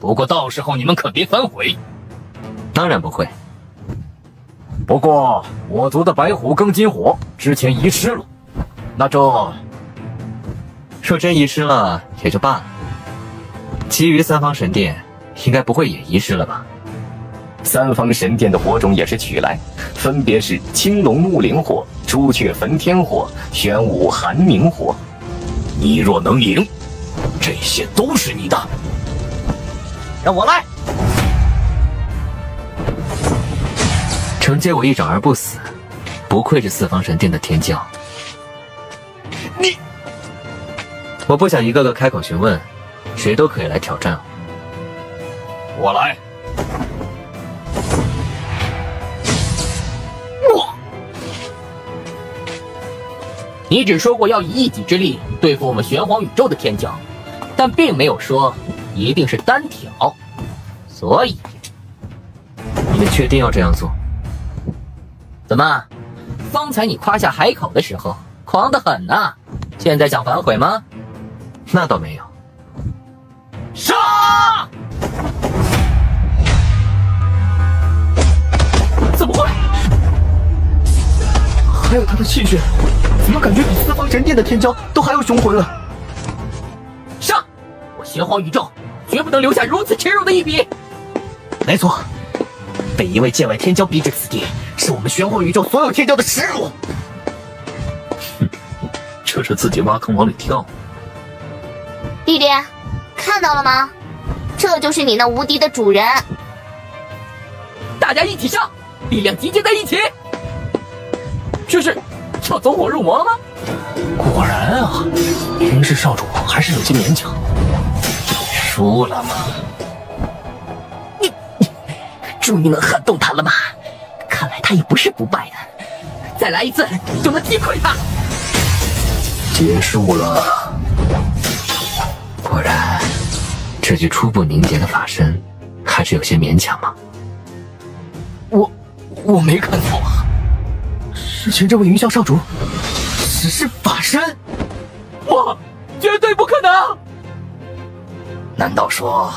不过到时候你们可别反悔。当然不会。不过我族的白虎庚金火之前遗失了，那这若真遗失了也就罢了，其余三方神殿应该不会也遗失了吧？三方神殿的火种也是取来，分别是青龙木灵火、朱雀焚天火、玄武寒冥火。你若能赢，这些都是你的。让我来！承接我一掌而不死，不愧是四方神殿的天骄。你，我不想一个个开口询问，谁都可以来挑战我。我来。你只说过要以一己之力对付我们玄黄宇宙的天骄，但并没有说一定是单挑，所以你们确定要这样做？怎么？方才你夸下海口的时候狂得很呐，现在想反悔吗？那倒没有。杀！怎么会？还有他的气血，怎么感觉比四方神殿的天骄都还要雄浑了？上！我玄黄宇宙绝不能留下如此耻辱的一笔。没错，被一位界外天骄逼至此地，是我们玄黄宇宙所有天骄的耻辱。哼，这是自己挖坑往里跳。弟弟，看到了吗？这就是你那无敌的主人。大家一起上，力量集结在一起。这是要走火入魔了吗？果然啊，云氏少主还是有些勉强。输了吗？你终于能撼动他了吗？看来他也不是不败的。再来一次就能击溃他。结束了。果然，这具初步凝结的法身还是有些勉强嘛。我没看错啊。之前这位云霄少主只是法身，哇，绝对不可能！难道说，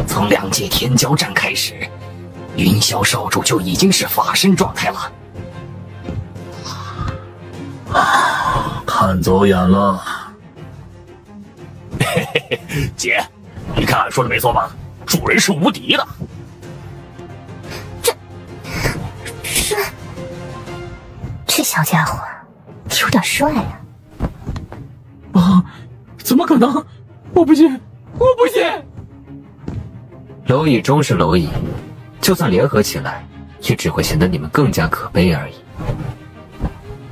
从两界天骄战开始，云霄少主就已经是法身状态了？看走眼了。嘿嘿嘿，姐，你看俺说的没错吧？主人是无敌的。这小家伙有点帅呀！啊，怎么可能？我不信，我不信！蝼蚁终是蝼蚁，就算联合起来，也只会显得你们更加可悲而已。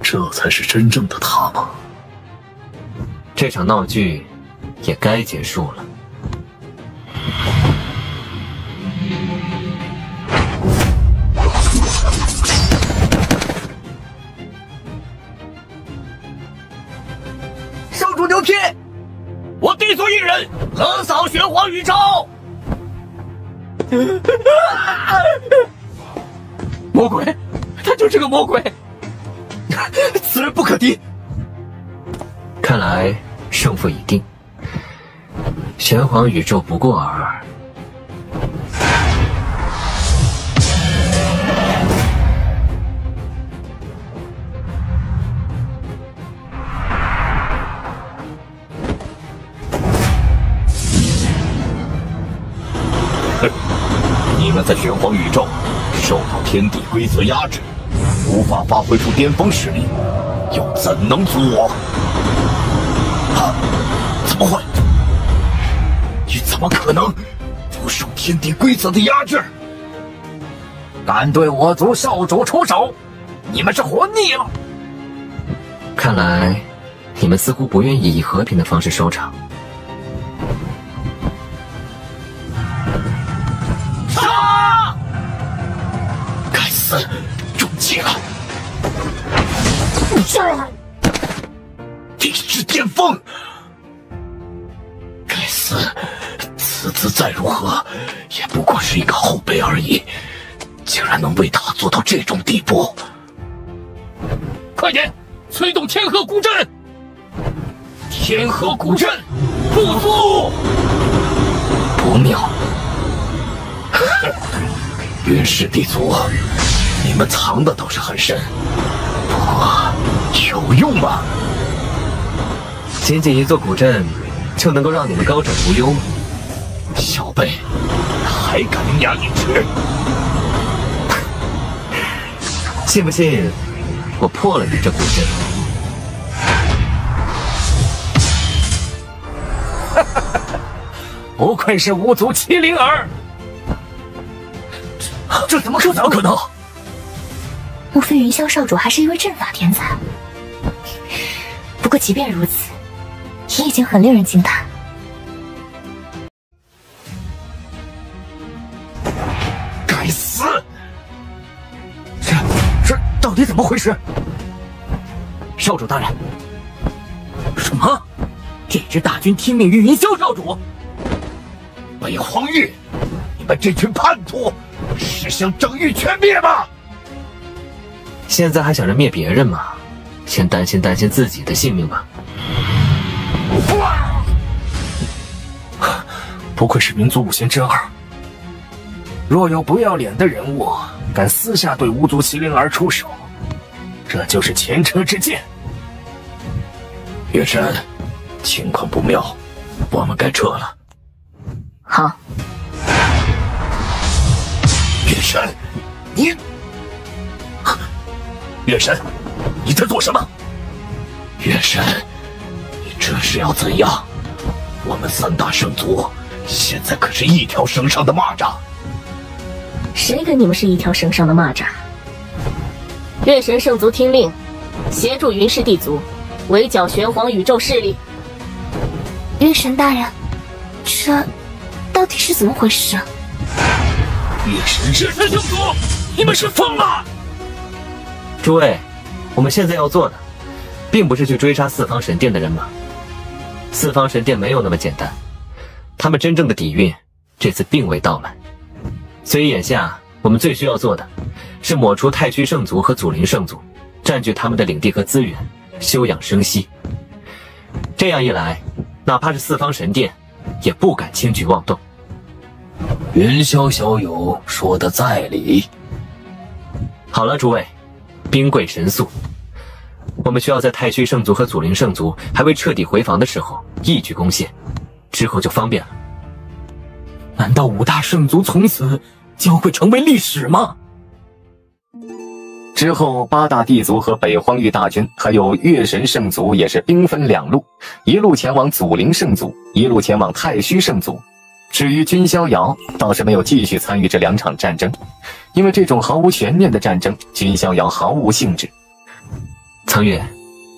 这才是真正的他吗？这场闹剧也该结束了。少主牛批！我地族一人横扫玄黄宇宙！魔鬼，他就是个魔鬼，此人不可敌。看来胜负已定，玄黄宇宙不过尔。你们在玄黄宇宙受到天地规则压制，无法发挥出巅峰实力，又怎能阻我？怎么会？你怎么可能不受天地规则的压制？敢对我族少主出手，你们是活腻了。看来你们似乎不愿意以和平的方式收场。杀！该死，中计了！地势巅峰！该死，此次再如何，也不过是一个后辈而已，竟然能为他做到这种地步！快点，催动天河古阵！天河古阵，不足！不妙！云氏地族，你们藏的倒是很深，不过有用吗？仅仅一座古阵，就能够让你们高枕无忧吗？小辈，还敢伶牙俐齿？信不信我破了你这古阵？不愧是巫族麒麟儿，这怎么可能？莫非云霄少主还是一位阵法天才？不过即便如此，也已经很令人惊叹。该死！这到底怎么回事？少主大人，什么？这支大军听命于云霄少主？北荒域，你们这群叛徒，是想整域全灭吗？现在还想着灭别人吗？先担心自己的性命吧。不愧是民族五贤之二。若有不要脸的人物敢私下对巫族麒麟儿出手，这就是前车之鉴。月神，情况不妙，我们该撤了。好。月神，你，月神，你在做什么？月神，你这是要怎样？我们三大圣族现在可是一条绳上的蚂蚱。谁跟你们是一条绳上的蚂蚱？月神圣族听令，协助云氏地族围剿玄黄宇宙势力。月神大人，这到底是怎么回事？月神圣族，你们是疯了！诸位，我们现在要做的，并不是去追杀四方神殿的人马。四方神殿没有那么简单，他们真正的底蕴这次并未到来。所以眼下我们最需要做的，是抹除太虚圣族和祖灵圣族，占据他们的领地和资源，休养生息。这样一来，哪怕是四方神殿，也不敢轻举妄动。云霄小友说的在理。好了，诸位，兵贵神速，我们需要在太虚圣族和祖灵圣族还未彻底回防的时候一举攻陷，之后就方便了。难道五大圣族从此将会成为历史吗？之后，八大地族和北荒域大军，还有月神圣族也是兵分两路，一路前往祖灵圣族，一路前往太虚圣族。至于君逍遥，倒是没有继续参与这两场战争，因为这种毫无悬念的战争，君逍遥毫无兴致。苍月，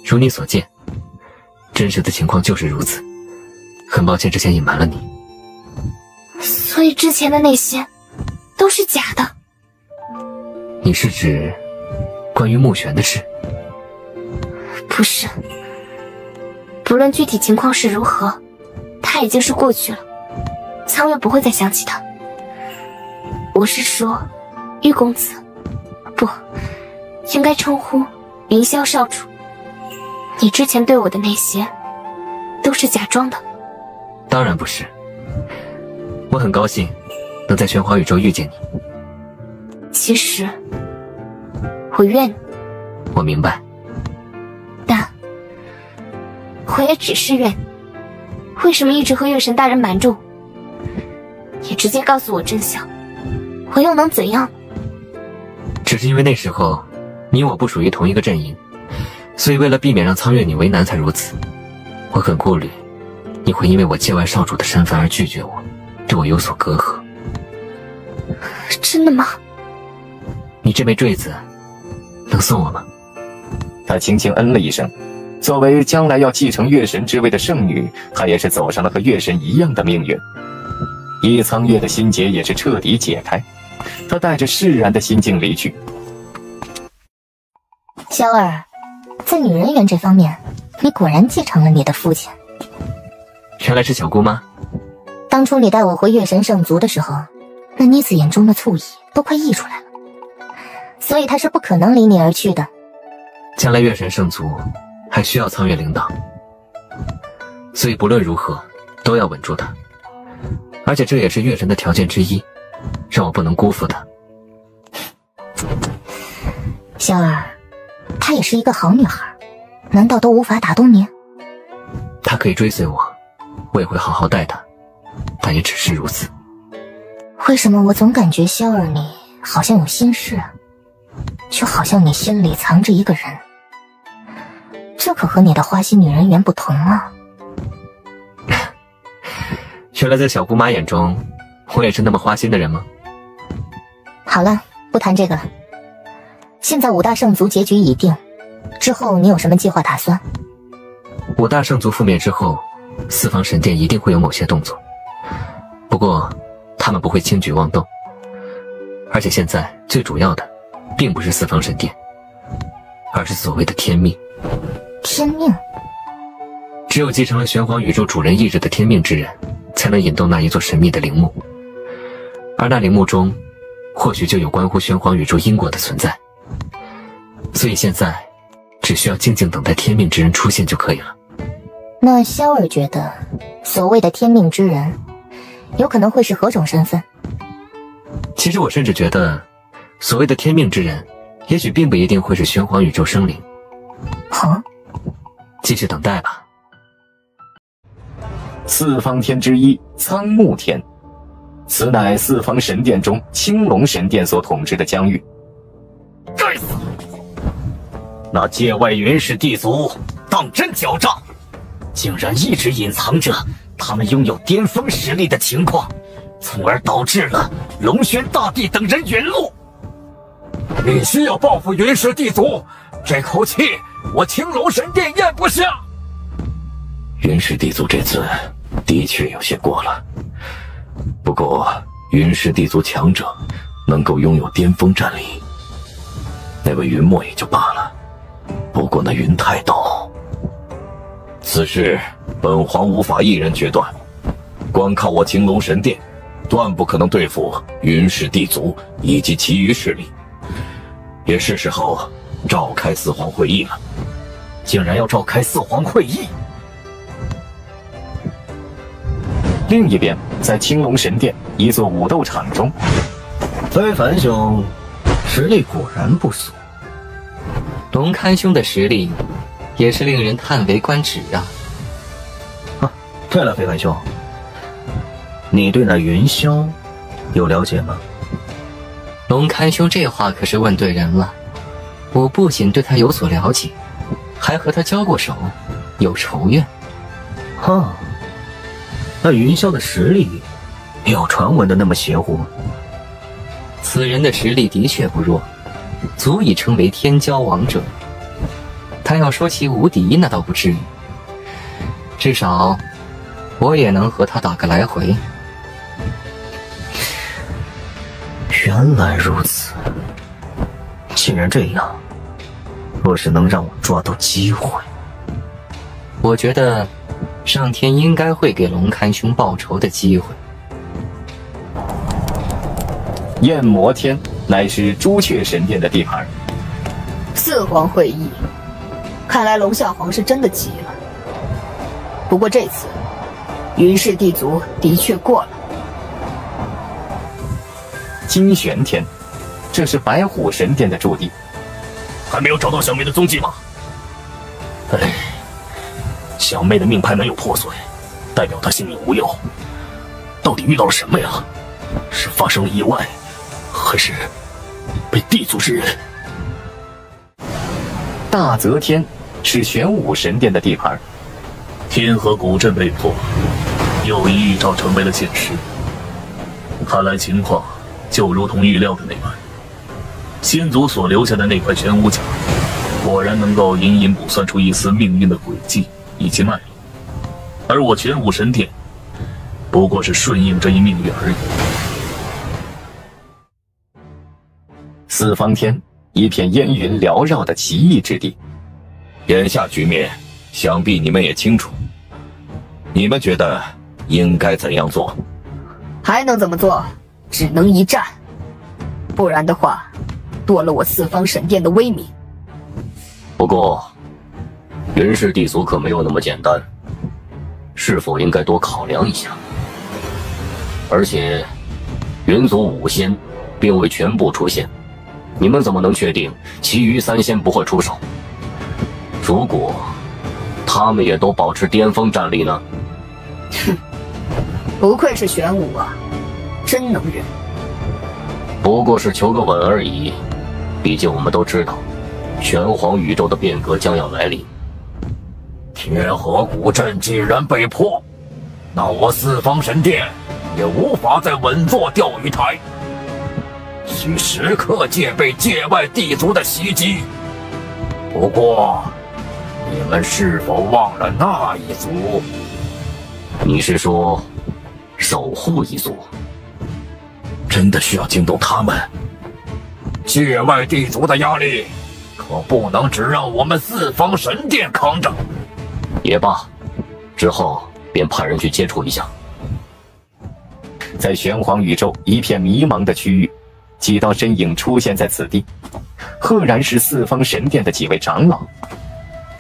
如你所见，真实的情况就是如此。很抱歉之前隐瞒了你。所以之前的那些都是假的。你是指关于慕玄的事？不是，不论具体情况是如何，他已经是过去了，苍月不会再想起他。我是说，玉公子，不，应该称呼云霄少主。你之前对我的那些，都是假装的。当然不是，我很高兴能在玄华宇宙遇见你。其实，我怨你。我明白，但我也只是怨你。为什么一直和月神大人瞒着我？也直接告诉我真相，我又能怎样？只是因为那时候你我不属于同一个阵营，所以为了避免让苍月你为难才如此。我很顾虑你会因为我界外少主的身份而拒绝我，对我有所隔阂。真的吗？你这枚坠子能送我吗？他轻轻嗯了一声。作为将来要继承月神之位的圣女，她也是走上了和月神一样的命运。叶苍月的心结也是彻底解开，他带着释然的心境离去。萧儿，在女人缘这方面，你果然继承了你的父亲。原来是小姑妈。当初你带我回月神圣族的时候，那妮子眼中的醋意都快溢出来了，所以她是不可能离你而去的。将来月神圣族还需要苍月领导，所以不论如何都要稳住他，而且这也是月神的条件之一，让我不能辜负他。萧儿，她也是一个好女孩，难道都无法打动你？她可以追随我，我也会好好待她，但也只是如此。为什么我总感觉萧儿你好像有心事啊？就好像你心里藏着一个人。这可和你的花心女人缘不同啊！原来在小姑妈眼中，我也是那么花心的人吗？好了，不谈这个了。现在五大圣族结局已定，之后你有什么计划打算？五大圣族覆灭之后，四方神殿一定会有某些动作，不过他们不会轻举妄动。而且现在最主要的，并不是四方神殿，而是所谓的天命。天命？只有继承了玄黄宇宙主人意志的天命之人，才能引动那一座神秘的陵墓，而那陵墓中或许就有关乎玄黄宇宙因果的存在。所以现在只需要静静等待天命之人出现就可以了。那萧儿觉得所谓的天命之人有可能会是何种身份？其实我甚至觉得所谓的天命之人也许并不一定会是玄黄宇宙生灵。好，继续等待吧。四方天之一苍木天，此乃四方神殿中青龙神殿所统治的疆域。该死！那界外云氏地族当真狡诈，竟然一直隐藏着他们拥有巅峰实力的情况，从而导致了龙轩大帝等人陨落。必须要报复云氏地族，这口气我青龙神殿咽不下。云氏地族这次的确有些过了，不过云氏地族强者能够拥有巅峰战力，那位云墨也就罢了，不过那云太斗，此事本皇无法一人决断，光靠我青龙神殿断不可能对付云氏地族以及其余势力，也是时候召开四皇会议了。竟然要召开四皇会议！另一边，在青龙神殿一座武斗场中，非凡兄实力果然不俗。龙堪兄的实力也是令人叹为观止啊！对了，非凡兄，你对那云霄有了解吗？龙堪兄这话可是问对人了。我不仅对他有所了解，还和他交过手，有仇怨。那云霄的实力有传闻的那么邪乎吗？此人的实力的确不弱，足以称为天骄王者。他要说其无敌，那倒不至于，至少我也能和他打个来回。原来如此，既然这样，若是能让我抓到机会，我觉得上天应该会给龙堪兄报仇的机会。焰魔天乃是朱雀神殿的地盘。四皇会议，看来龙啸皇是真的急了。不过这次，云氏地族的确过了。金玄天，这是白虎神殿的驻地。还没有找到小妹的踪迹吗？哎，小妹的命牌没有破碎，代表她性命无忧。到底遇到了什么呀？是发生了意外，还是被地族之人？大泽天是玄武神殿的地盘。天河古镇被破，又一预兆成为了现实。看来情况就如同预料的那般，先祖所留下的那块玄武甲，果然能够隐隐卜算出一丝命运的轨迹以及脉络，而我玄武神殿不过是顺应这一命运而已。四方天，一片烟云缭绕的奇异之地。眼下局面，想必你们也清楚。你们觉得应该怎样做？还能怎么做？只能一战，不然的话，多了我四方神殿的威名。不过，云氏地族可没有那么简单，是否应该多考量一下？而且，云族五仙并未全部出现，你们怎么能确定其余三仙不会出手？如果他们也都保持巅峰战力呢？哼，不愧是玄武啊，真能忍。不过是求个稳而已，毕竟我们都知道，玄黄宇宙的变革将要来临。天河古镇既然被破，那我四方神殿也无法再稳坐钓鱼台，需时刻戒备界外地族的袭击。不过，你们是否忘了那一族？你是说，守护一族？真的需要惊动他们？界外地族的压力，可不能只让我们四方神殿扛着。也罢，之后便派人去接触一下。在玄黄宇宙一片迷茫的区域，几道身影出现在此地，赫然是四方神殿的几位长老。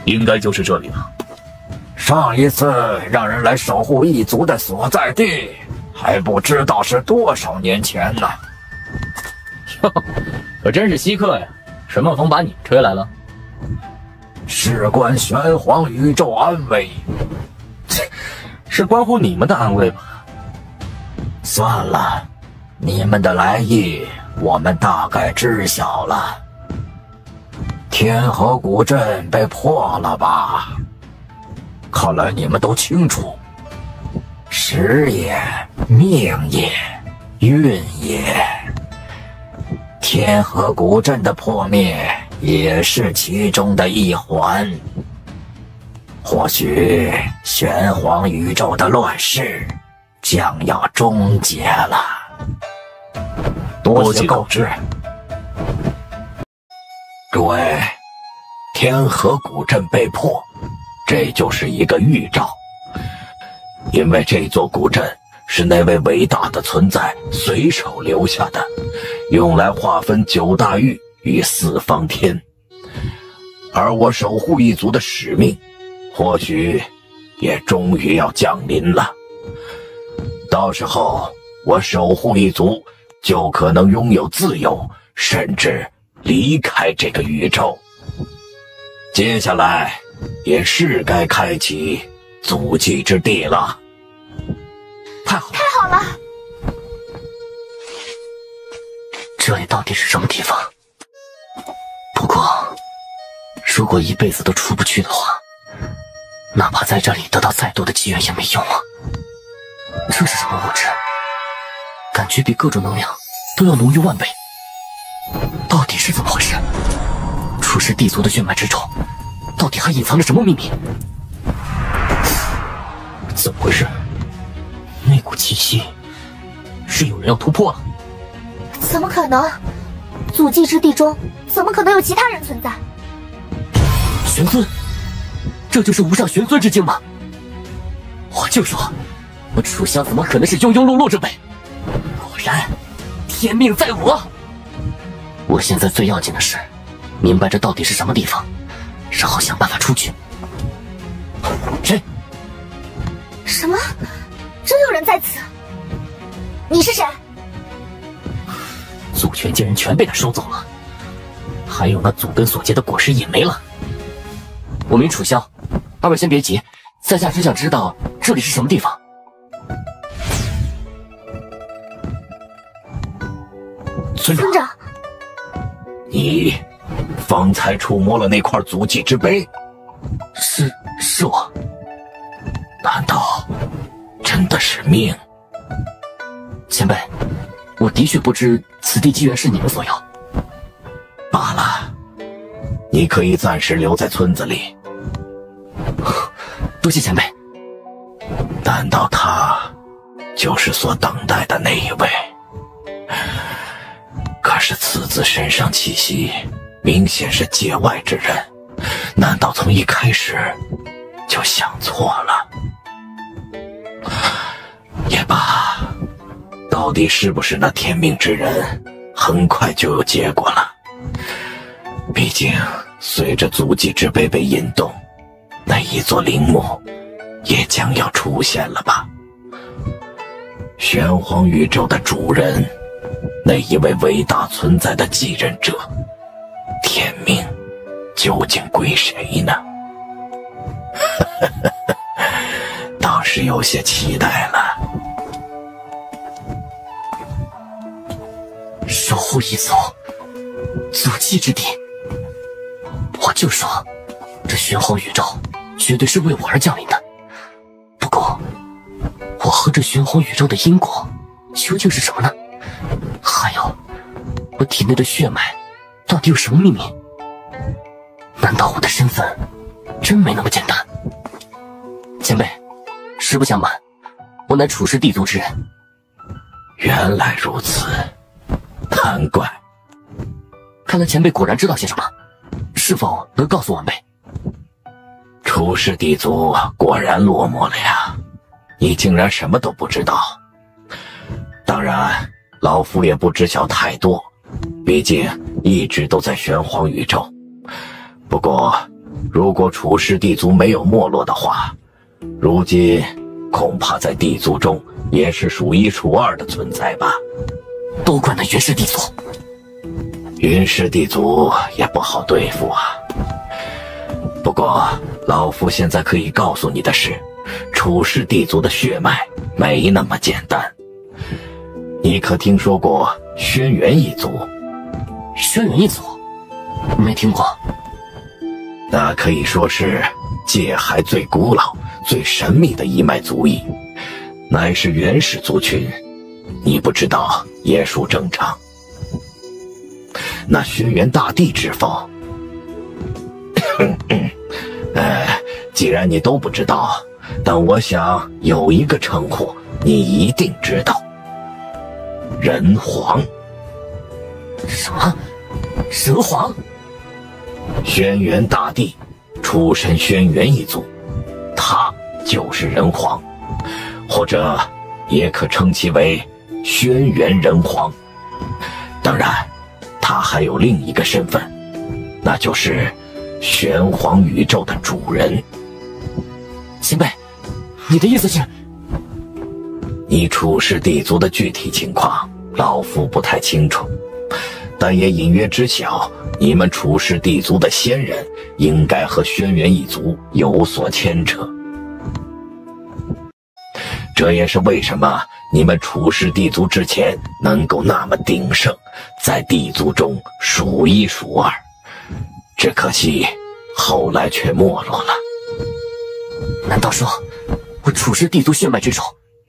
应该就是这里了。上一次让人来守护一族的所在地，还不知道是多少年前呢。哟，可真是稀客呀！什么风把你吹来了？事关玄黄宇宙安危，是关乎你们的安危吧？算了，你们的来意我们大概知晓了。天河古镇被破了吧？看来你们都清楚，时也，命也，运也。天河古镇的破灭也是其中的一环。或许玄黄宇宙的乱世将要终结了。多谢告知。诸位，天河古镇被破，这就是一个预兆。因为这座古镇是那位伟大的存在随手留下的，用来划分九大域与四方天。而我守护一族的使命，或许也终于要降临了。到时候，我守护一族就可能拥有自由，甚至离开这个宇宙。接下来，也是该开启足迹之地了。太好了！太好了！这里到底是什么地方？不过，如果一辈子都出不去的话，哪怕在这里得到再多的机缘也没用啊！这是什么物质？感觉比各种能量都要浓郁万倍。到底是怎么回事？出世地族的血脉之中，到底还隐藏着什么秘密？怎么回事？那股气息，是有人要突破了？怎么可能？足迹之地中怎么可能有其他人存在？玄尊，这就是无上玄尊之境吗？我就说，我楚香怎么可能是庸庸碌碌之辈？果然，天命在我。我现在最要紧的是，明白这到底是什么地方，然后想办法出去。谁？什么？真有人在此？你是谁？祖权竟然全被他收走了，还有那祖根所结的果实也没了。我名楚萧，二位先别急，在下只想知道这里是什么地方。村长，你方才触摸了那块足迹之碑？是我。难道真的是命？前辈，我的确不知此地机缘是你们所要。罢了，你可以暂时留在村子里。多谢前辈。难道他就是所等待的那一位？可是此子身上气息明显是界外之人，难道从一开始就想错了？也罢，到底是不是那天命之人，很快就有结果了。毕竟随着足迹之碑被引动，那一座陵墓也将要出现了吧。玄黄宇宙的主人，那一位伟大存在的继任者，天命究竟归谁呢？倒是有些期待了。守护一族，祖迹之地。我就说，这玄黄宇宙绝对是为我而降临的。不过，我和这玄黄宇宙的因果究竟是什么呢？还有，我体内的血脉到底有什么秘密？难道我的身份真没那么简单？前辈，实不相瞒，我乃楚氏地族之人。原来如此，难怪。看来前辈果然知道些什么，是否能告诉晚辈？楚氏地族果然落寞了呀，你竟然什么都不知道。当然，老夫也不知晓太多，毕竟一直都在玄黄宇宙。不过，如果楚氏地族没有没落的话，如今恐怕在地族中也是数一数二的存在吧。都怪那云氏地族。云氏地族也不好对付啊。不过，老夫现在可以告诉你的是，楚氏地族的血脉没那么简单。你可听说过轩辕一族？轩辕一族？没听过。那可以说是界海最古老、最神秘的一脉族裔，乃是原始族群。你不知道也属正常。那轩辕大帝知否？既然你都不知道，但我想有一个称呼你一定知道：人皇。什么？人皇？轩辕大帝出身轩辕一族，他就是人皇，或者也可称其为轩辕人皇。当然，他还有另一个身份，那就是玄黄宇宙的主人。前辈，你的意思是？你楚氏地族的具体情况，老夫不太清楚，但也隐约知晓，你们楚氏地族的先人应该和轩辕一族有所牵扯。这也是为什么你们楚氏地族之前能够那么鼎盛，在地族中数一数二，只可惜后来却没落了。难道说，我楚氏地族血脉之中，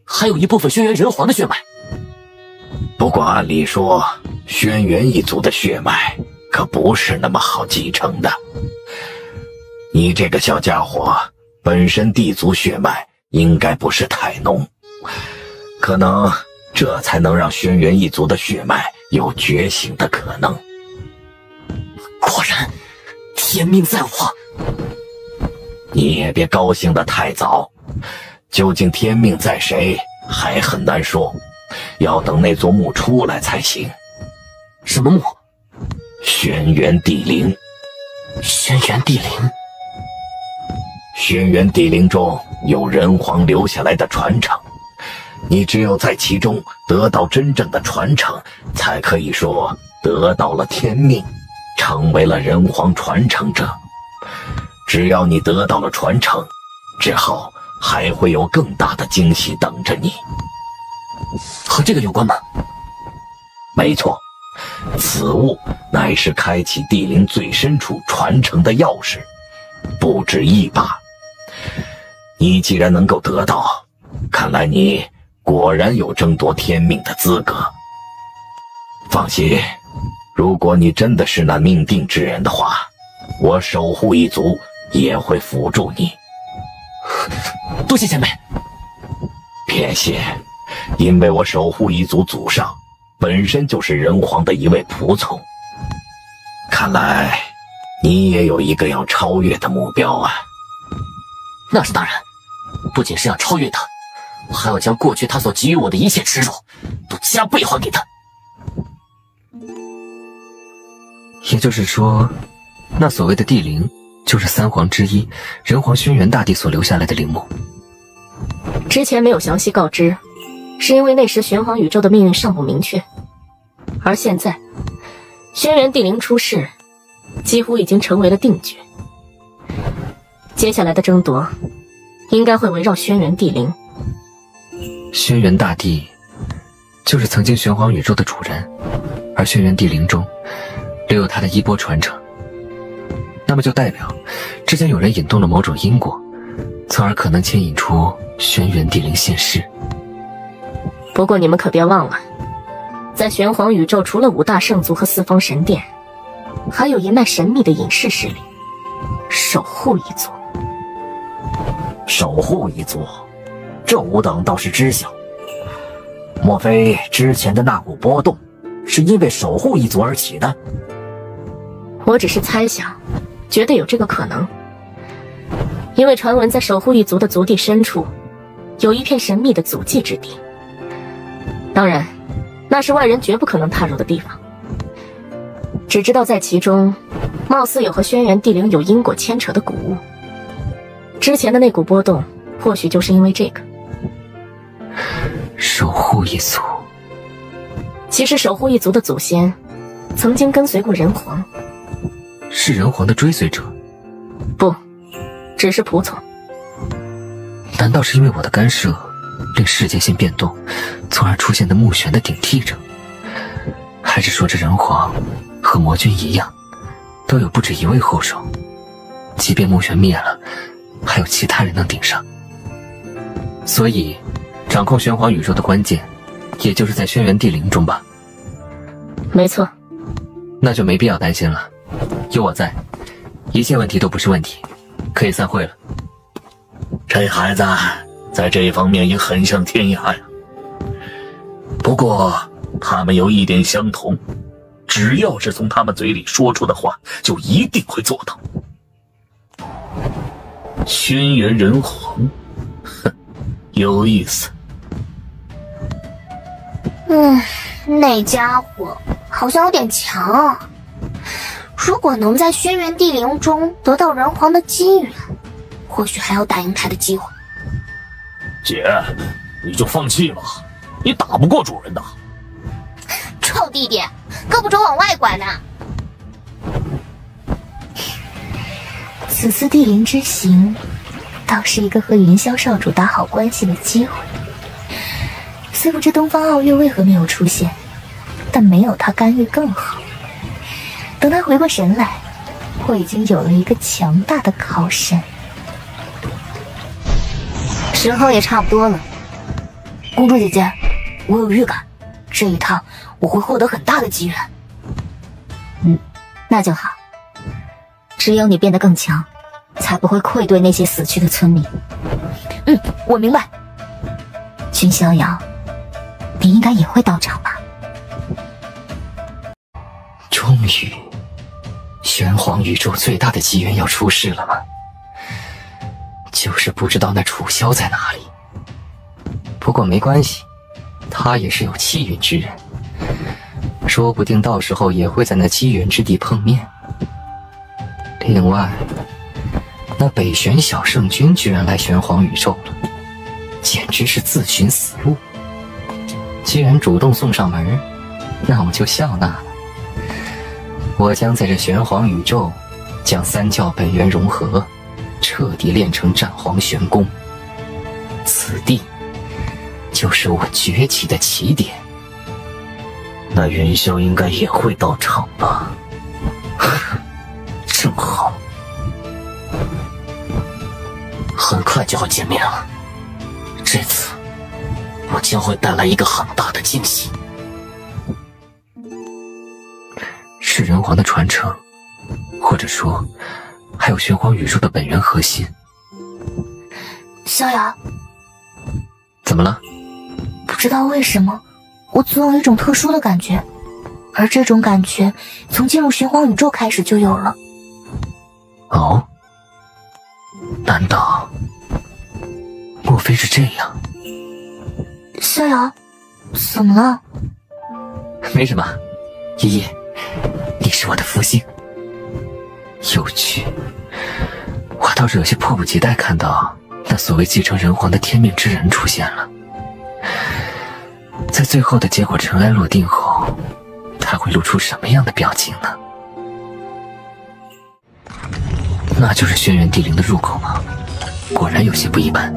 还有一部分轩辕人皇的血脉？不过按理说，轩辕一族的血脉可不是那么好继承的。你这个小家伙，本身地族血脉应该不是太浓，可能这才能让轩辕一族的血脉有觉醒的可能。果然，天命在我。你也别高兴得太早，究竟天命在谁还很难说。要等那座墓出来才行。什么墓？轩辕地灵。轩辕地灵。轩辕地灵中有人皇留下来的传承，你只有在其中得到真正的传承，才可以说得到了天命，成为了人皇传承者。只要你得到了传承，之后还会有更大的惊喜等着你。和这个有关吗？没错，此物乃是开启地灵最深处传承的钥匙，不止一把。你既然能够得到，看来你果然有争夺天命的资格。放心，如果你真的是那命定之人的话，我守护一族也会辅助你。多谢前辈。别谢，因为我守护一族祖上本身就是人皇的一位仆从。看来你也有一个要超越的目标啊。那是当然，不仅是要超越他，还要将过去他所给予我的一切耻辱都加倍还给他。也就是说，那所谓的地灵就是三皇之一人皇轩辕大帝所留下来的陵墓。之前没有详细告知，是因为那时玄黄宇宙的命运尚不明确，而现在轩辕地灵出世，几乎已经成为了定局。接下来的争夺应该会围绕轩辕地灵。轩辕大帝就是曾经玄黄宇宙的主人，而轩辕地灵中留有他的衣钵传承，那么就代表之前有人引动了某种因果，从而可能牵引出轩辕地灵现世。不过你们可别忘了，在玄黄宇宙除了5大圣族和4方神殿，还有一脉神秘的隐世势力——守护一族。守护一族，这吾等倒是知晓。莫非之前的那股波动是因为守护一族而起的？我只是猜想，觉得有这个可能。因为传闻在守护一族的族地深处，有一片神秘的祖迹之地。当然，那是外人绝不可能踏入的地方。只知道在其中，貌似有和轩辕地灵有因果牵扯的古物。之前的那股波动，或许就是因为这个。守护一族，其实守护一族的祖先，曾经跟随过人皇。是人皇的追随者？不，只是仆从。难道是因为我的干涉，令世界线变动，从而出现的墓玄的顶替者？还是说这人皇和魔君一样，都有不止一位后手？即便墓玄灭了，还有其他人能顶上。所以，掌控玄黄宇宙的关键，也就是在轩辕地灵中吧？没错。那就没必要担心了，有我在，一切问题都不是问题，可以散会了。这孩子在这一方面也很像天涯呀。不过他们有一点相同，只要是从他们嘴里说出的话，就一定会做到。轩辕人皇，哼，有意思。那家伙好像有点强啊。如果能在轩辕地灵中得到人皇的机缘，或许还有打赢他的机会。姐，你就放弃吧，你打不过主人的。臭弟弟，胳膊肘往外拐呢。此次地灵之行，倒是一个和云霄少主打好关系的机会。虽不知东方傲月为何没有出现，但没有他干预更好。等他回过神来，我已经有了一个强大的靠山。时候也差不多了，公主姐姐，我有预感，这一趟我会获得很大的机缘。那就好。只有你变得更强，才不会愧对那些死去的村民。我明白。君逍遥，你应该也会到场吧？终于，玄黄宇宙最大的机缘要出世了吗？就是不知道那楚萧在哪里。不过没关系，他也是有气运之人，说不定到时候也会在那机缘之地碰面。另外，那北玄小圣君居然来玄黄宇宙了，简直是自寻死路。既然主动送上门，那我就笑纳了。我将在这玄黄宇宙将三教本源融合，彻底练成战皇玄功。此地就是我崛起的起点。那云霄应该也会到场吧？正好，很快就要见面了。这次我将会带来一个很大的惊喜。是人皇的传承，或者说还有玄黄宇宙的本源核心。逍遥，怎么了？不知道为什么，我总有一种特殊的感觉，而这种感觉从进入玄黄宇宙开始就有了。哦，难道莫非是这样？逍遥，怎么了？没什么，爷爷，你是我的福星。有趣，我倒是有些迫不及待看到那所谓继承人皇的天命之人出现了。在最后的结果尘埃落定后，他会露出什么样的表情呢？那就是轩辕地灵的入口吗？果然有些不一般。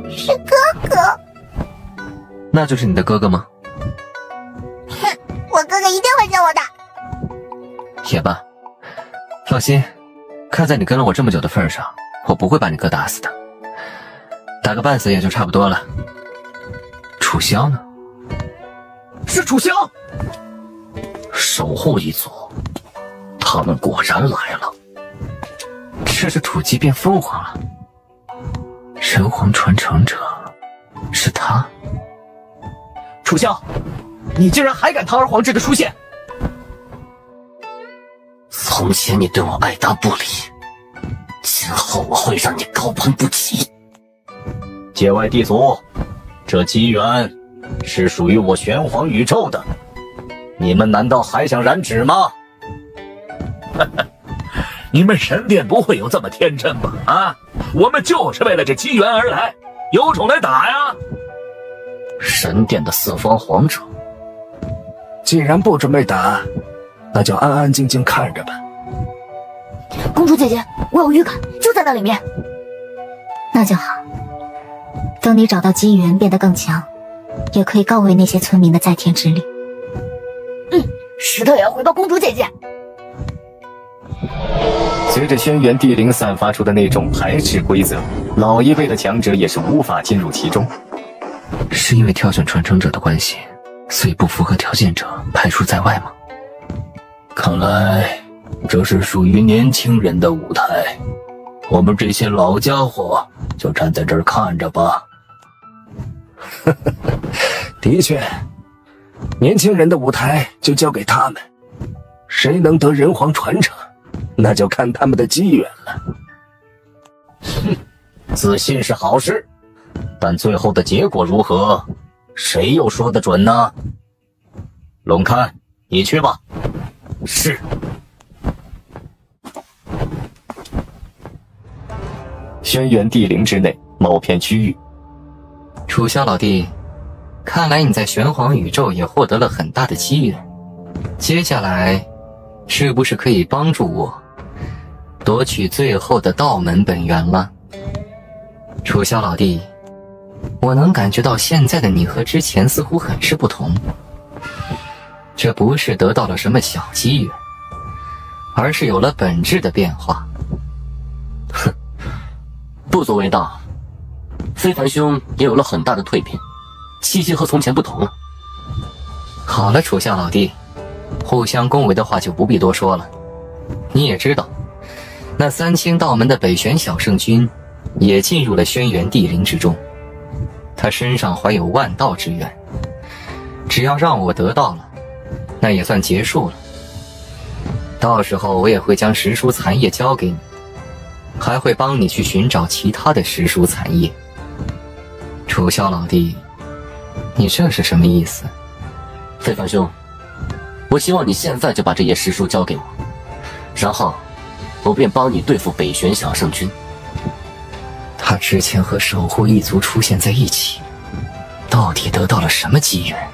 是哥哥。那就是你的哥哥吗？哼，我哥哥一定会救我的。也罢，放心，看在你跟了我这么久的份上，我不会把你哥打死的。打个半死也就差不多了。楚萧呢？是楚萧！守护一族，他们果然来了。这是土鸡变凤凰了。人皇传承者是他。楚萧，你竟然还敢堂而皇之的出现！从前你对我爱答不理，今后我会让你高攀不起。界外地族，这机缘是属于我玄黄宇宙的，你们难道还想染指吗？你们神殿不会有这么天真吧？啊，我们就是为了这机缘而来，有种来打呀！神殿的四方皇者，既然不准备打，那就安安静静看着吧。公主姐姐，我有预感，就在那里面。那就好。等你找到机缘变得更强，也可以告慰那些村民的在天之力。石头也要回报公主姐姐。随着轩辕地灵散发出的那种排斥规则，老一辈的强者也是无法进入其中。是因为挑选传承者的关系，所以不符合条件者排除在外吗？看来这是属于年轻人的舞台，我们这些老家伙就站在这儿看着吧。的确，年轻人的舞台就交给他们，谁能得人皇传承，那就看他们的机缘了。哼，自信是好事，但最后的结果如何，谁又说得准呢？龙开，你去吧。是。轩辕地灵之内某片区域，楚萧老弟，看来你在玄黄宇宙也获得了很大的机缘，接下来是不是可以帮助我夺取最后的道门本源了？楚萧老弟，我能感觉到现在的你和之前似乎很是不同，这不是得到了什么小机缘，而是有了本质的变化。哼，不足为大，非凡兄也有了很大的蜕变，气息和从前不同了。好了，楚萧老弟，互相恭维的话就不必多说了。你也知道，那三清道门的北玄小圣君也进入了轩辕地灵之中，他身上怀有万道之源，只要让我得到了，那也算结束了。到时候我也会将识书残叶交给你，还会帮你去寻找其他的识书残叶。楚萧老弟，你这是什么意思？非凡兄，我希望你现在就把这页诗书交给我，然后我便帮你对付北玄小圣君。他之前和守护一族出现在一起，到底得到了什么机缘？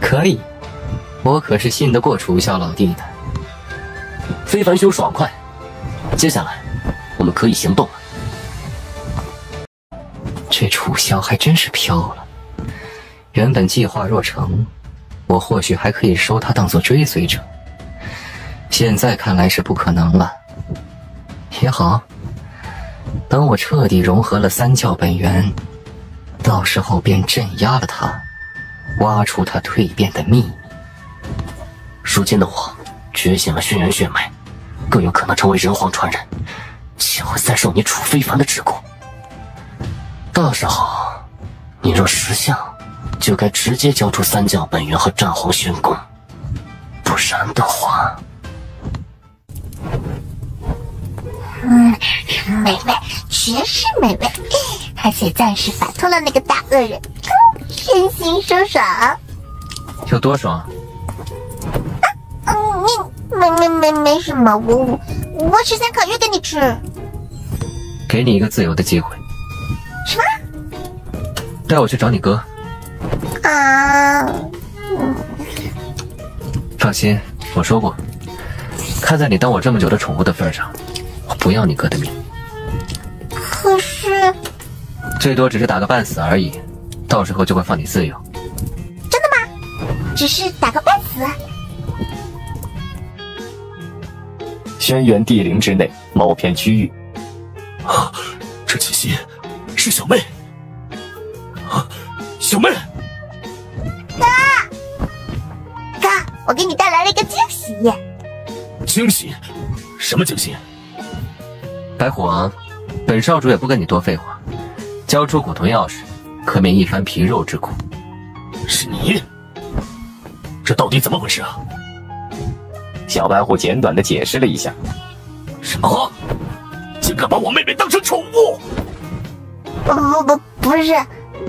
可以，我可是信得过楚萧老弟的。非凡兄爽快，接下来我们可以行动了。这楚萧还真是飘了。原本计划若成，我或许还可以收他当做追随者，现在看来是不可能了。也好，等我彻底融合了三教本源，到时候便镇压了他，挖出他蜕变的秘密。如今的我觉醒了轩辕血脉，更有可能成为人皇传人，岂会再受你楚非凡的桎梏？到时候你若识相，就该直接交出三教本源和战皇玄功，不然的话……美味，绝世美味，而且暂时摆脱了那个大恶人，身心舒爽。有多爽？没什么，我只想烤鱼给你吃。给你一个自由的机会。什么？带我去找你哥。啊！放心，我说过，看在你当我这么久的宠物的份上，我不要你哥的命。可是，最多只是打个半死而已，到时候就会放你自由。真的吗？只是打个半死？轩辕帝陵之内某片区域，啊，这气息是小妹。啊，小妹！哥，我给你带来了一个惊喜。惊喜？什么惊喜？白虎王，本少主也不跟你多废话，交出古铜钥匙，可免一番皮肉之苦。是你？这到底怎么回事啊？小白虎简短的解释了一下。什么？竟敢把我妹妹当成宠物？不是，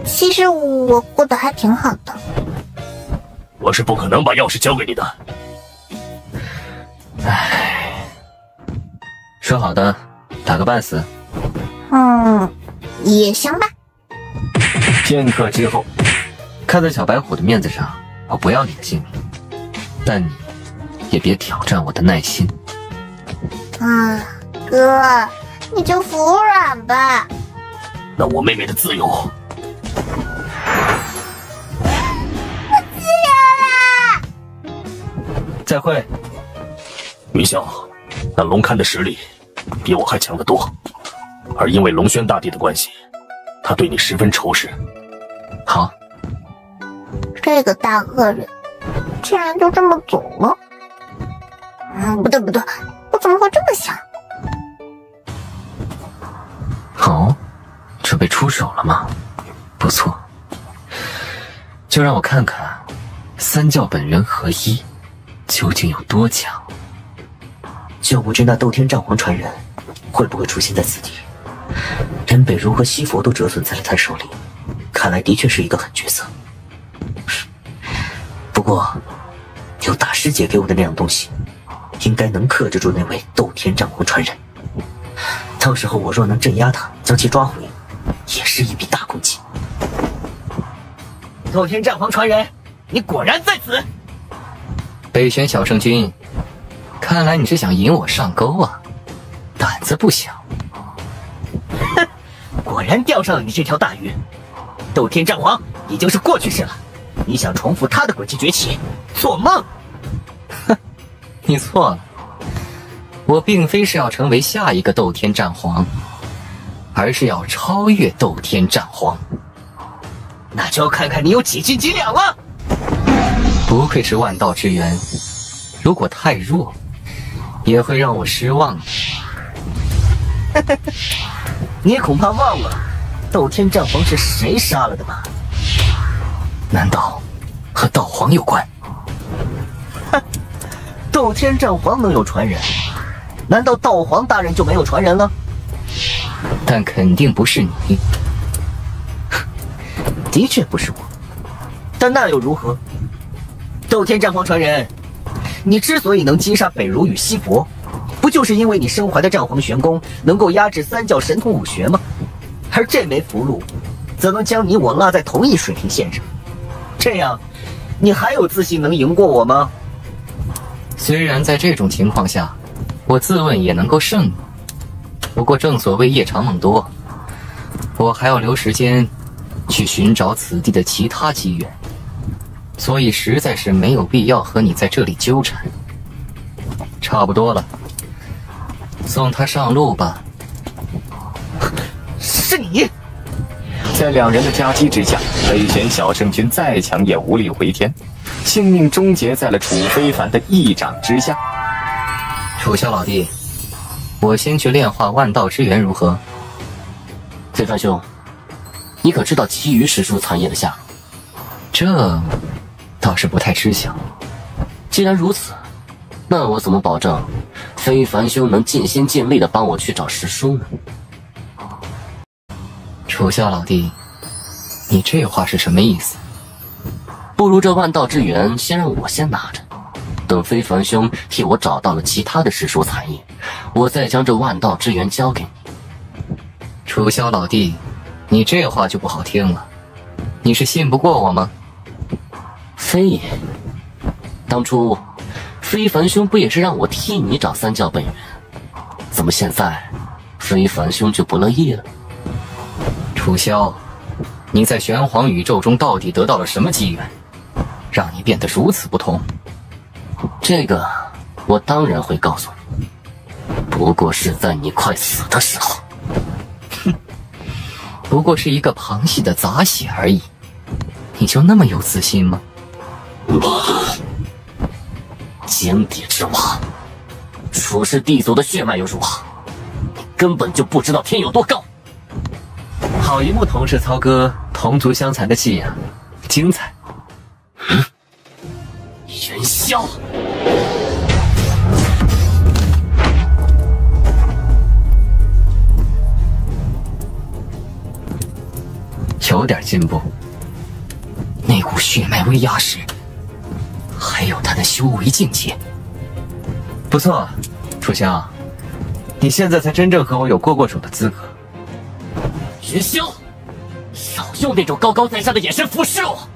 其实我过得还挺好的。我是不可能把钥匙交给你的。唉，说好的打个半死。也行吧。片刻之后，看在小白虎的面子上，我不要你的性命，但你也别挑战我的耐心。哥，你就服软吧。那我妹妹的自由，我自由啦！再会。云霄，那龙龛的实力比我还强得多，而因为龙轩大帝的关系，他对你十分仇视。好，这个大恶人竟然就这么走了。不对，我怎么会这么想？哦，准备出手了吗？不错，就让我看看三教本源合一究竟有多强。就不知那斗天战皇传人会不会出现在此地？人北如和西佛都折损在了他手里，看来的确是一个狠角色。不过，有大师姐给我的那样东西，应该能克制住那位斗天战皇传人。到时候我若能镇压他，将其抓回，也是一笔大功绩。斗天战皇传人，你果然在此！北玄小圣君，看来你是想引我上钩啊，胆子不小。哼，果然钓上了你这条大鱼。斗天战皇已经是过去式了，你想重复他的轨迹崛起，做梦！哼，你错了，我并非是要成为下一个斗天战皇，而是要超越斗天战皇。那就要看看你有几斤几两了。不愧是万道之源，如果太弱，也会让我失望的。你恐怕忘了，斗天战皇是谁杀了的吧？难道和道皇有关？哼，斗天战皇能有传人，难道道皇大人就没有传人了？但肯定不是你。的确不是我。但那又如何？斗天战皇传人，你之所以能击杀北儒与西佛，不就是因为你身怀的战皇玄功能够压制三教神通武学吗？而这枚符箓，则能将你我拉在同一水平线上。这样，你还有自信能赢过我吗？虽然在这种情况下，我自问也能够胜你，不过正所谓夜长梦多，我还要留时间去寻找此地的其他机缘，所以实在是没有必要和你在这里纠缠。差不多了，送他上路吧。是你！在两人的夹击之下，北玄小圣君再强也无力回天，性命终结在了楚非凡的一掌之下。楚萧老弟，我先去炼化万道之源如何？非凡兄，你可知道其余师叔残叶的下落？这倒是不太知晓。既然如此，那我怎么保证非凡兄能尽心尽力地帮我去找师叔呢？楚萧老弟，你这话是什么意思？不如这万道之源先让我先拿着，等非凡兄替我找到了其他的师叔残叶，我再将这万道之源交给你。楚萧老弟，你这话就不好听了，你是信不过我吗？非也，当初非凡兄不也是让我替你找三教本源？怎么现在非凡兄就不乐意了？楚萧，你在玄黄宇宙中到底得到了什么机缘，让你变得如此不同？这个我当然会告诉你，不过是在你快死的时候。哼，不过是一个旁系的杂血而已，你就那么有自信吗？井底之蛙，楚氏地族的血脉又如何？你根本就不知道天有多高。好一幕同是操戈、同族相残的戏呀，精彩！元宵，有点进步。那股血脉威压时，还有他的修为境界。不错，楚萧，你现在才真正和我有过手的资格。元宵，少用那种高高在上的眼神俯视我。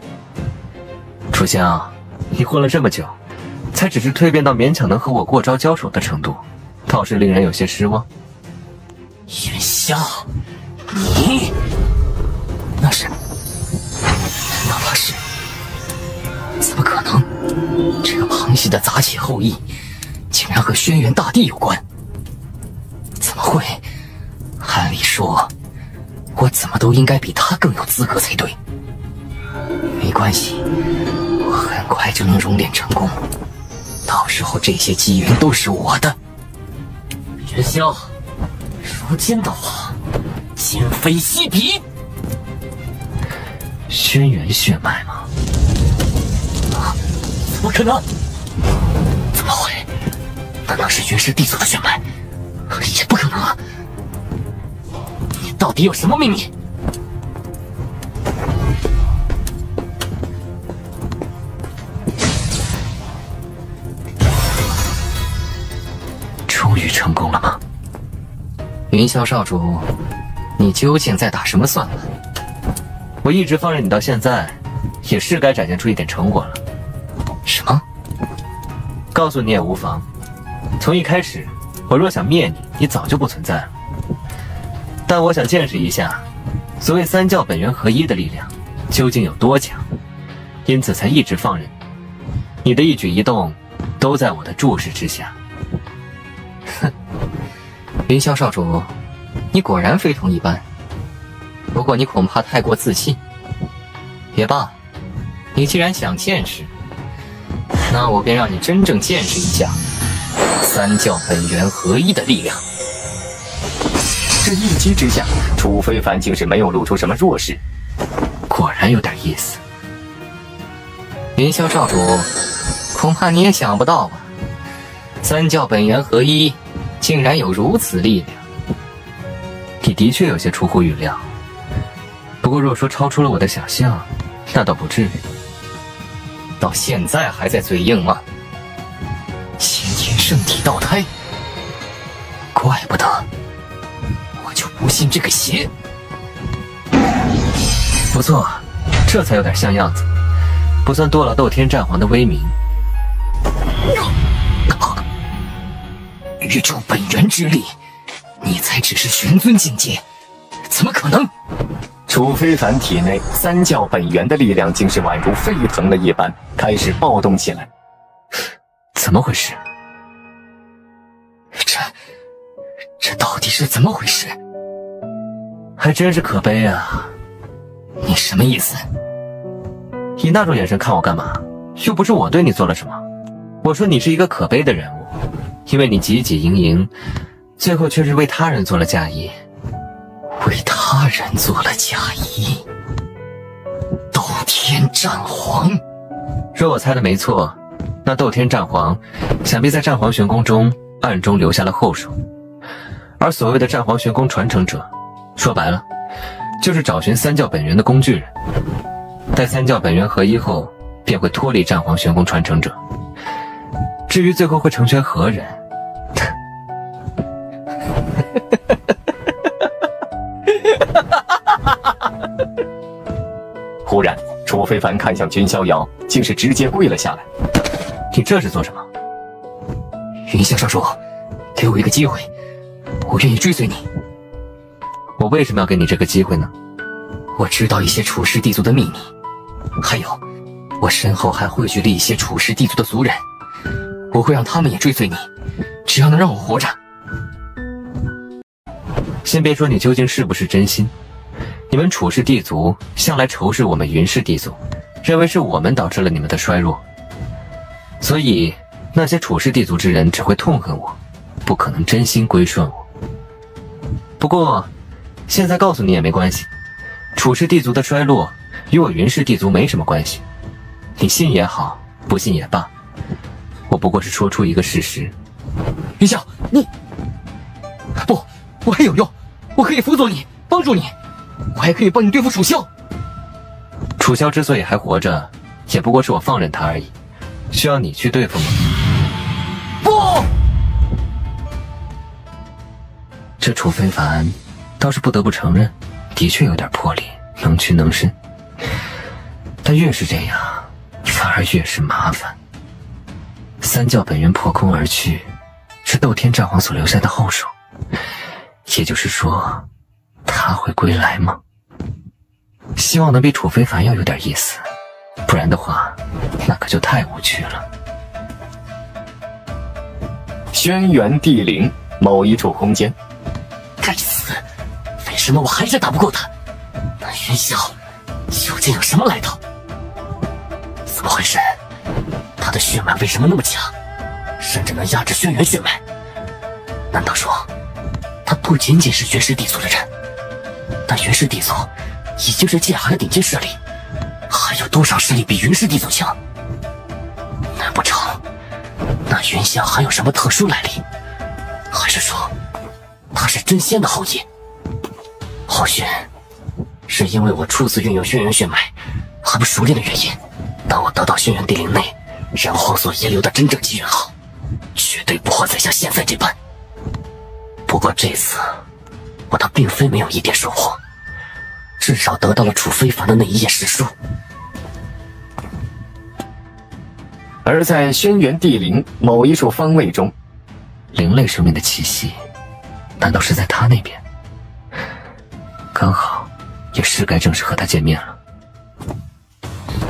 楚萧，你混了这么久，才只是蜕变到勉强能和我过招交手的程度，倒是令人有些失望。元宵，你那是？难道他是？怎么可能？这个旁系的杂血后裔，竟然和轩辕大帝有关？怎么会？按理说，我怎么都应该比他更有资格才对。没关系，我很快就能熔炼成功，到时候这些机缘都是我的。元宵，如今的我今非昔比。轩辕血脉吗？怎么可能？怎么会？难道是元氏地族的血脉？也不可能啊！你到底有什么秘密？终于成功了吗？云霄少主，你究竟在打什么算盘？我一直放任你到现在，也是该展现出一点成果了。什么？告诉你也无妨。从一开始，我若想灭你，你早就不存在了。但我想见识一下，所谓三教本源合一的力量究竟有多强，因此才一直放任你。你的一举一动都在我的注视之下。哼，云霄少主，你果然非同一般。不过你恐怕太过自信。也罢，你既然想见识，那我便让你真正见识一下三教本源合一的力量。这一击之下，楚非凡竟是没有露出什么弱势，果然有点意思。云霄少主，恐怕你也想不到吧？三教本源合一，竟然有如此力量。你的确有些出乎预料，不过若说超出了我的想象，那倒不至于。到现在还在嘴硬吗？先天圣体道胎，怪不得我就不信这个邪。不错，这才有点像样子，不算多了斗天战皇的威名。宇宙本源之力，你才只是玄尊境界，怎么可能？楚非凡体内三教本源的力量竟是宛如沸腾了一般，开始暴动起来。怎么回事？这到底是怎么回事？还真是可悲啊！你什么意思？以那种眼神看我干嘛？又不是我对你做了什么。我说你是一个可悲的人物，因为你汲汲营营，最后却是为他人做了嫁衣。为他人做了嫁衣？斗天战皇？若我猜的没错，那斗天战皇想必在战皇玄宫中暗中留下了后手。而所谓的战皇玄宫传承者，说白了就是找寻三教本源的工具人。待三教本源合一后，便会脱离战皇玄宫传承者。至于最后会成全何人，忽然，楚非凡看向君逍遥，竟是直接跪了下来。你这是做什么？云香少主，给我一个机会，我愿意追随你。我为什么要给你这个机会呢？我知道一些楚氏地族的秘密，还有，我身后还汇聚了一些楚氏地族的族人，我会让他们也追随你，只要能让我活着。先别说你究竟是不是真心，你们楚氏地族向来仇视我们云氏地族，认为是我们导致了你们的衰弱，所以那些楚氏地族之人只会痛恨我，不可能真心归顺我。不过现在告诉你也没关系，楚氏地族的衰落与我云氏地族没什么关系，你信也好，不信也罢，我不过是说出一个事实。云霄，你不，我还有用，我可以辅佐你，帮助你，我还可以帮你对付楚萧。楚萧之所以还活着，也不过是我放任他而已，需要你去对付吗？不，这楚非凡倒是不得不承认，的确有点魄力，能屈能伸。但越是这样，反而越是麻烦。三教本源破空而去，是斗天战皇所留下的后手，也就是说，他会归来吗？希望能比楚非凡要有点意思，不然的话，那可就太无趣了。轩辕地灵某一处空间，该死，为什么我还是打不过他？那云霄究竟有什么来头？怎么回事？他的血脉为什么那么强，甚至能压制轩辕血脉？难道说他不仅仅是云氏地族的人？但云氏地族已经是界海的顶尖势力，还有多少势力比云氏地族强？难不成那云霄还有什么特殊来历？还是说他是真仙的后裔？或许是因为我初次运用轩辕血脉还不熟练的原因，当我得到轩辕地灵内人皇所遗留的真正机缘后，绝对不会再像现在这般。不过这次我倒并非没有一点收获，至少得到了楚非凡的那一页史书。而在轩辕地灵某一处方位中，灵类生命的气息，难道是在他那边？刚好，也是该正式和他见面了。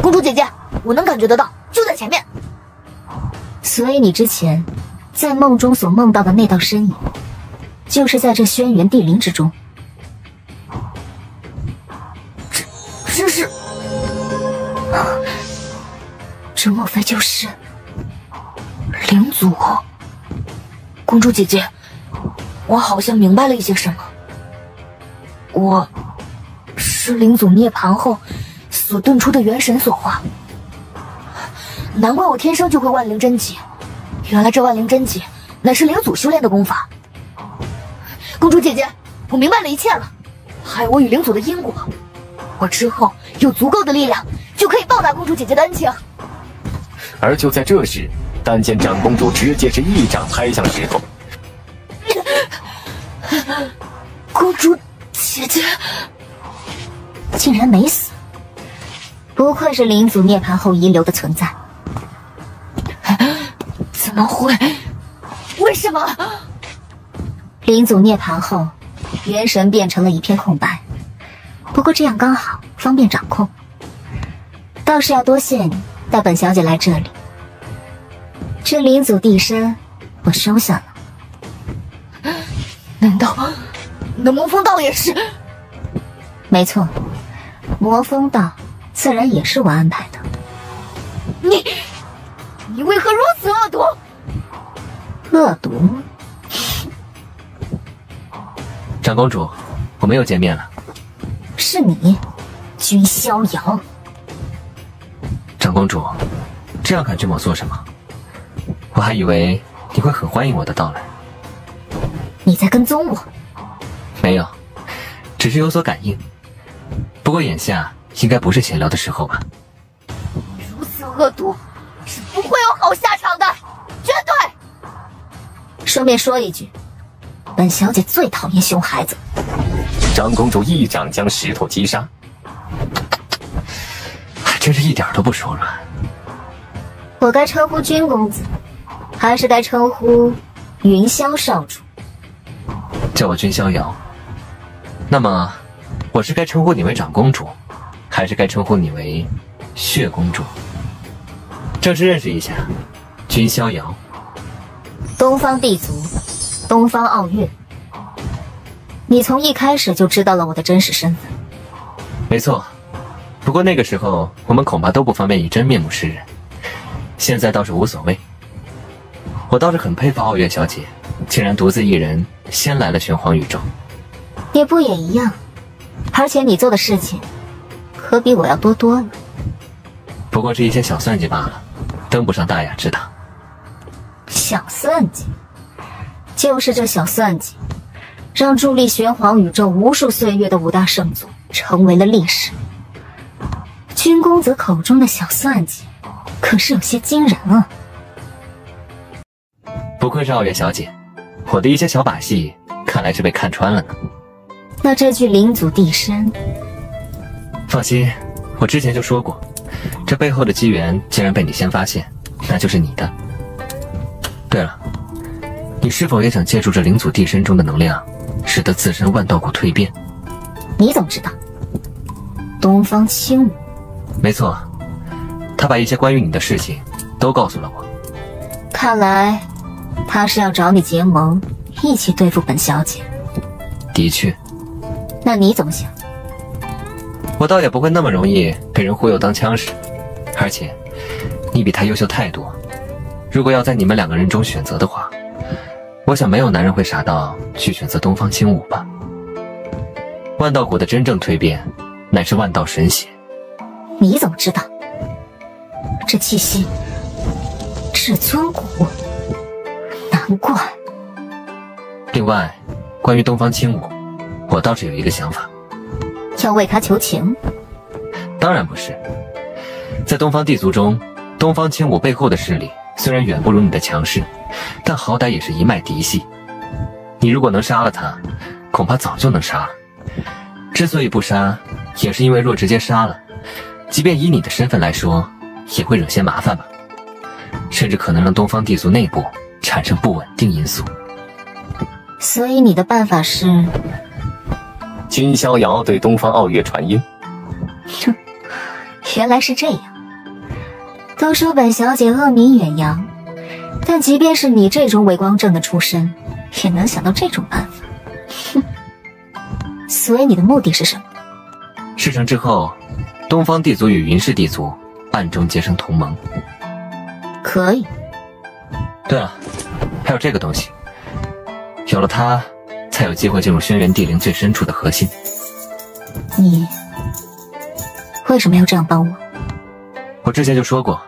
公主姐姐，我能感觉得到，就在前面。所以你之前在梦中所梦到的那道身影，就是在这轩辕地灵之中。这是，这莫非就是灵祖？公主姐姐，我好像明白了一些什么。我是灵祖涅槃后所遁出的元神所化，难怪我天生就会万灵真气。原来这万灵真气乃是灵祖修炼的功法。公主姐姐，我明白了一切了，害我与灵祖的因果，我之后有足够的力量，就可以报答公主姐姐的恩情。而就在这时，但见长公主直接是一掌拍向石头。公主姐姐竟然没死，不愧是灵祖涅槃后遗留的存在。怎么会？为什么？灵祖涅槃后，元神变成了一片空白。不过这样刚好，方便掌控。倒是要多谢你带本小姐来这里。这灵祖地身，我收下了。难道你的魔风道也是？没错，魔风道自然也是我安排的。你为何如此恶毒？恶毒？长公主，我们又见面了。是你，君逍遥。长公主，这样赶君某做什么？我还以为你会很欢迎我的到来。你在跟踪我？没有，只是有所感应。不过眼下应该不是闲聊的时候吧？如此恶毒，是不会有好下场的，绝对！顺便说一句，本小姐最讨厌熊孩子。长公主一掌将石头击杀，真是一点都不手软。我该称呼君公子，还是该称呼云霄少主？叫我君逍遥。那么，我是该称呼你为长公主，还是该称呼你为血公主？正式认识一下，君逍遥，东方地族，东方傲月。你从一开始就知道了我的真实身份。没错，不过那个时候我们恐怕都不方便以真面目示人，现在倒是无所谓。我倒是很佩服傲月小姐，竟然独自一人先来了玄黄宇宙。你不也一样？而且你做的事情可比我要多多了。不过是一些小算计罢了，登不上大雅之堂。小算计？就是这小算计，让伫立玄黄宇宙无数岁月的五大圣祖成为了历史。君公子口中的小算计，可是有些惊人啊！不愧是傲月小姐，我的一些小把戏，看来是被看穿了呢。那这具灵祖地身，放心，我之前就说过，这背后的机缘既然被你先发现，那就是你的。对了，你是否也想借助这灵祖地身中的能量，使得自身万道谷蜕变？你怎么知道？东方青武。没错，他把一些关于你的事情都告诉了我。看来他是要找你结盟，一起对付本小姐。的确。那你怎么想？我倒也不会那么容易被人忽悠当枪使，而且你比他优秀太多。如果要在你们两个人中选择的话，我想没有男人会傻到去选择东方青武吧。万道谷的真正蜕变，乃是万道神血。你怎么知道？这气息，至尊谷，难怪。另外，关于东方青武，我倒是有一个想法。要为他求情？当然不是。在东方地族中，东方青武背后的势力虽然远不如你的强势，但好歹也是一脉嫡系。你如果能杀了他，恐怕早就能杀了。之所以不杀，也是因为若直接杀了，即便以你的身份来说，也会惹些麻烦吧，甚至可能让东方地族内部产生不稳定因素。所以你的办法是？君逍遥对东方傲月传音。哼，原来是这样。都说本小姐恶名远扬，但即便是你这种伪光正的出身，也能想到这种办法。哼。所以你的目的是什么？事成之后，东方地族与云氏地族暗中结成同盟。可以。对了，还有这个东西，有了它，才有机会进入轩辕地灵最深处的核心。你为什么要这样帮我？我之前就说过，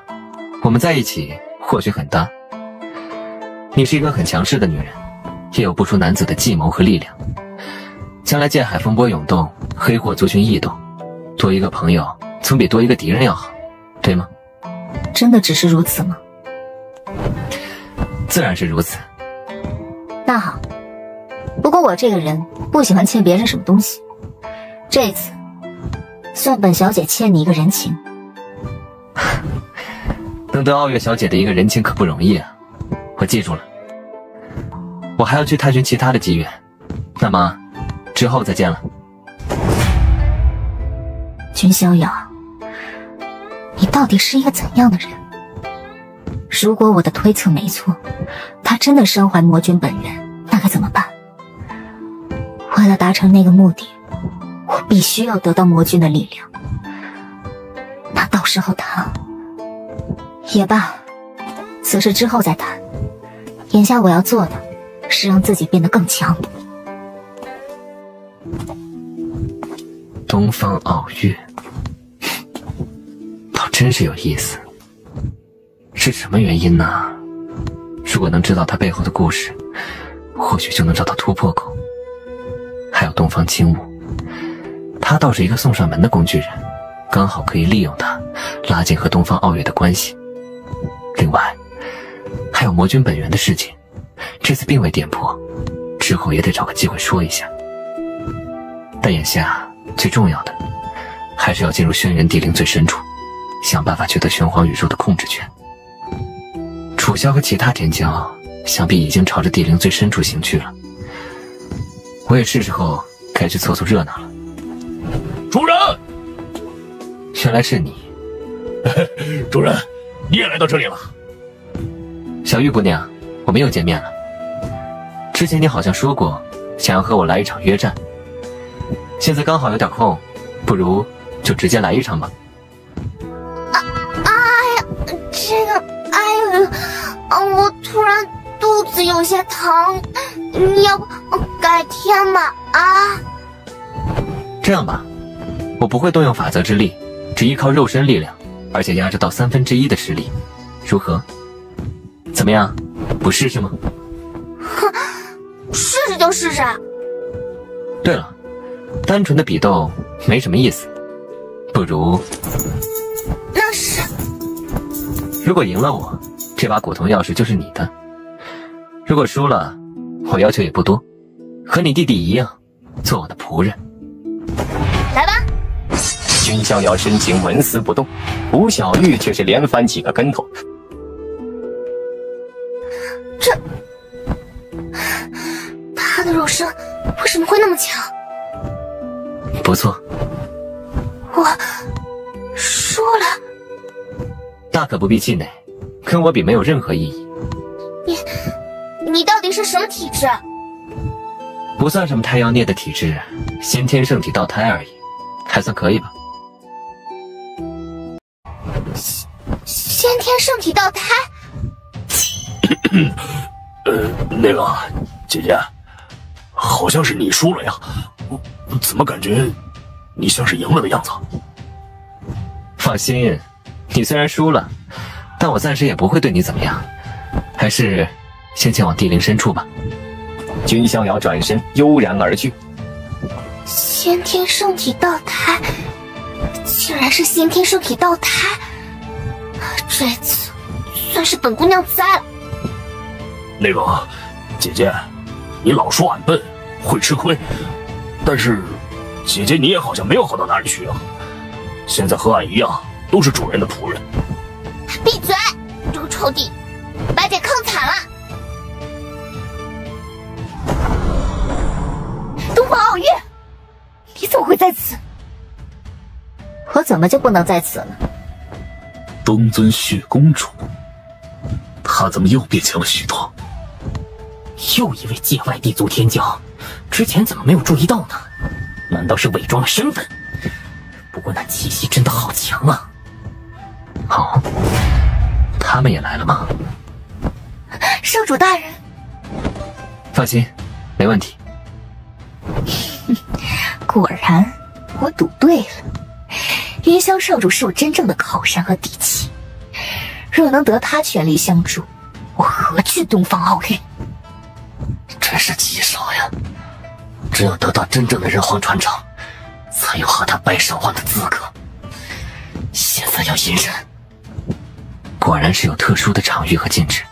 我们在一起或许很搭。你是一个很强势的女人，也有不出男子的计谋和力量。将来剑海风波涌动，黑祸族群异动，多一个朋友总比多一个敌人要好，对吗？真的只是如此吗？自然是如此。那好，不过我这个人不喜欢欠别人什么东西，这次算本小姐欠你一个人情。能得傲月小姐的一个人情可不容易啊，我记住了。我还要去探寻其他的机缘，那么之后再见了。君逍遥，你到底是一个怎样的人？如果我的推测没错，他真的身怀魔君本源，那该怎么办？为了达成那个目的，我必须要得到魔君的力量。那到时候他……也罢，此事之后再谈。眼下我要做的是让自己变得更强。东方傲月，倒真是有意思。是什么原因呢？如果能知道他背后的故事，或许就能找到突破口。还有东方青雾，他倒是一个送上门的工具人，刚好可以利用他拉近和东方傲月的关系。另外还有魔君本源的事情，这次并未点破，之后也得找个机会说一下。但眼下最重要的还是要进入轩辕地灵最深处，想办法取得玄黄宇宙的控制权。楚萧和其他天骄想必已经朝着地灵最深处行去了，我也是时候该去凑凑热闹了。主人，原来是你。主人，你也来到这里了。小玉姑娘，我们又见面了。之前你好像说过想要和我来一场约战，现在刚好有点空，不如就直接来一场吧。这个，我突然肚子有些疼，要不改天吧？这样吧，我不会动用法则之力，只依靠肉身力量，而且压制到1/3的实力，如何？怎么样？不试试吗？哼，试试就试试。对了，单纯的比斗没什么意思，不如……那是……如果赢了我，这把古铜钥匙就是你的；如果输了，我要求也不多，和你弟弟一样，做我的仆人。来吧。君逍遥身形纹丝不动，吴小玉却是连翻几个跟头。他的肉身为什么会那么强？不错，我输了。大可不必气馁，跟我比没有任何意义。你到底是什么体质？不算什么太妖孽的体质，先天圣体道胎而已，还算可以吧。先天圣体道胎？那个姐姐，好像是你输了呀，怎么感觉你像是赢了的样子？放心，你虽然输了，但我暂时也不会对你怎么样，还是先前往地灵深处吧。君逍遥转身悠然而去。先天圣体道胎，竟然是先天圣体道胎，这次算是本姑娘栽了。那个姐姐，你老说俺笨，会吃亏，但是姐姐你也好像没有好到哪里去啊。现在和俺一样，都是主人的仆人。闭嘴，这个臭弟，白姐坑惨了。东方傲月，你怎么会在此？我怎么就不能在此了？东尊血公主，她怎么又变强了许多？又一位界外地族天骄，之前怎么没有注意到呢？难道是伪装了身份？不过那气息真的好强啊！好，他们也来了吗？少主大人，放心，没问题。果然，我赌对了。云霄少主是我真正的靠山和底气，若能得他全力相助，我何惧东方傲月？真是极少呀！只有得到真正的人皇传承，才有和他掰手腕的资格。现在要隐忍，果然是有特殊的场域和禁制，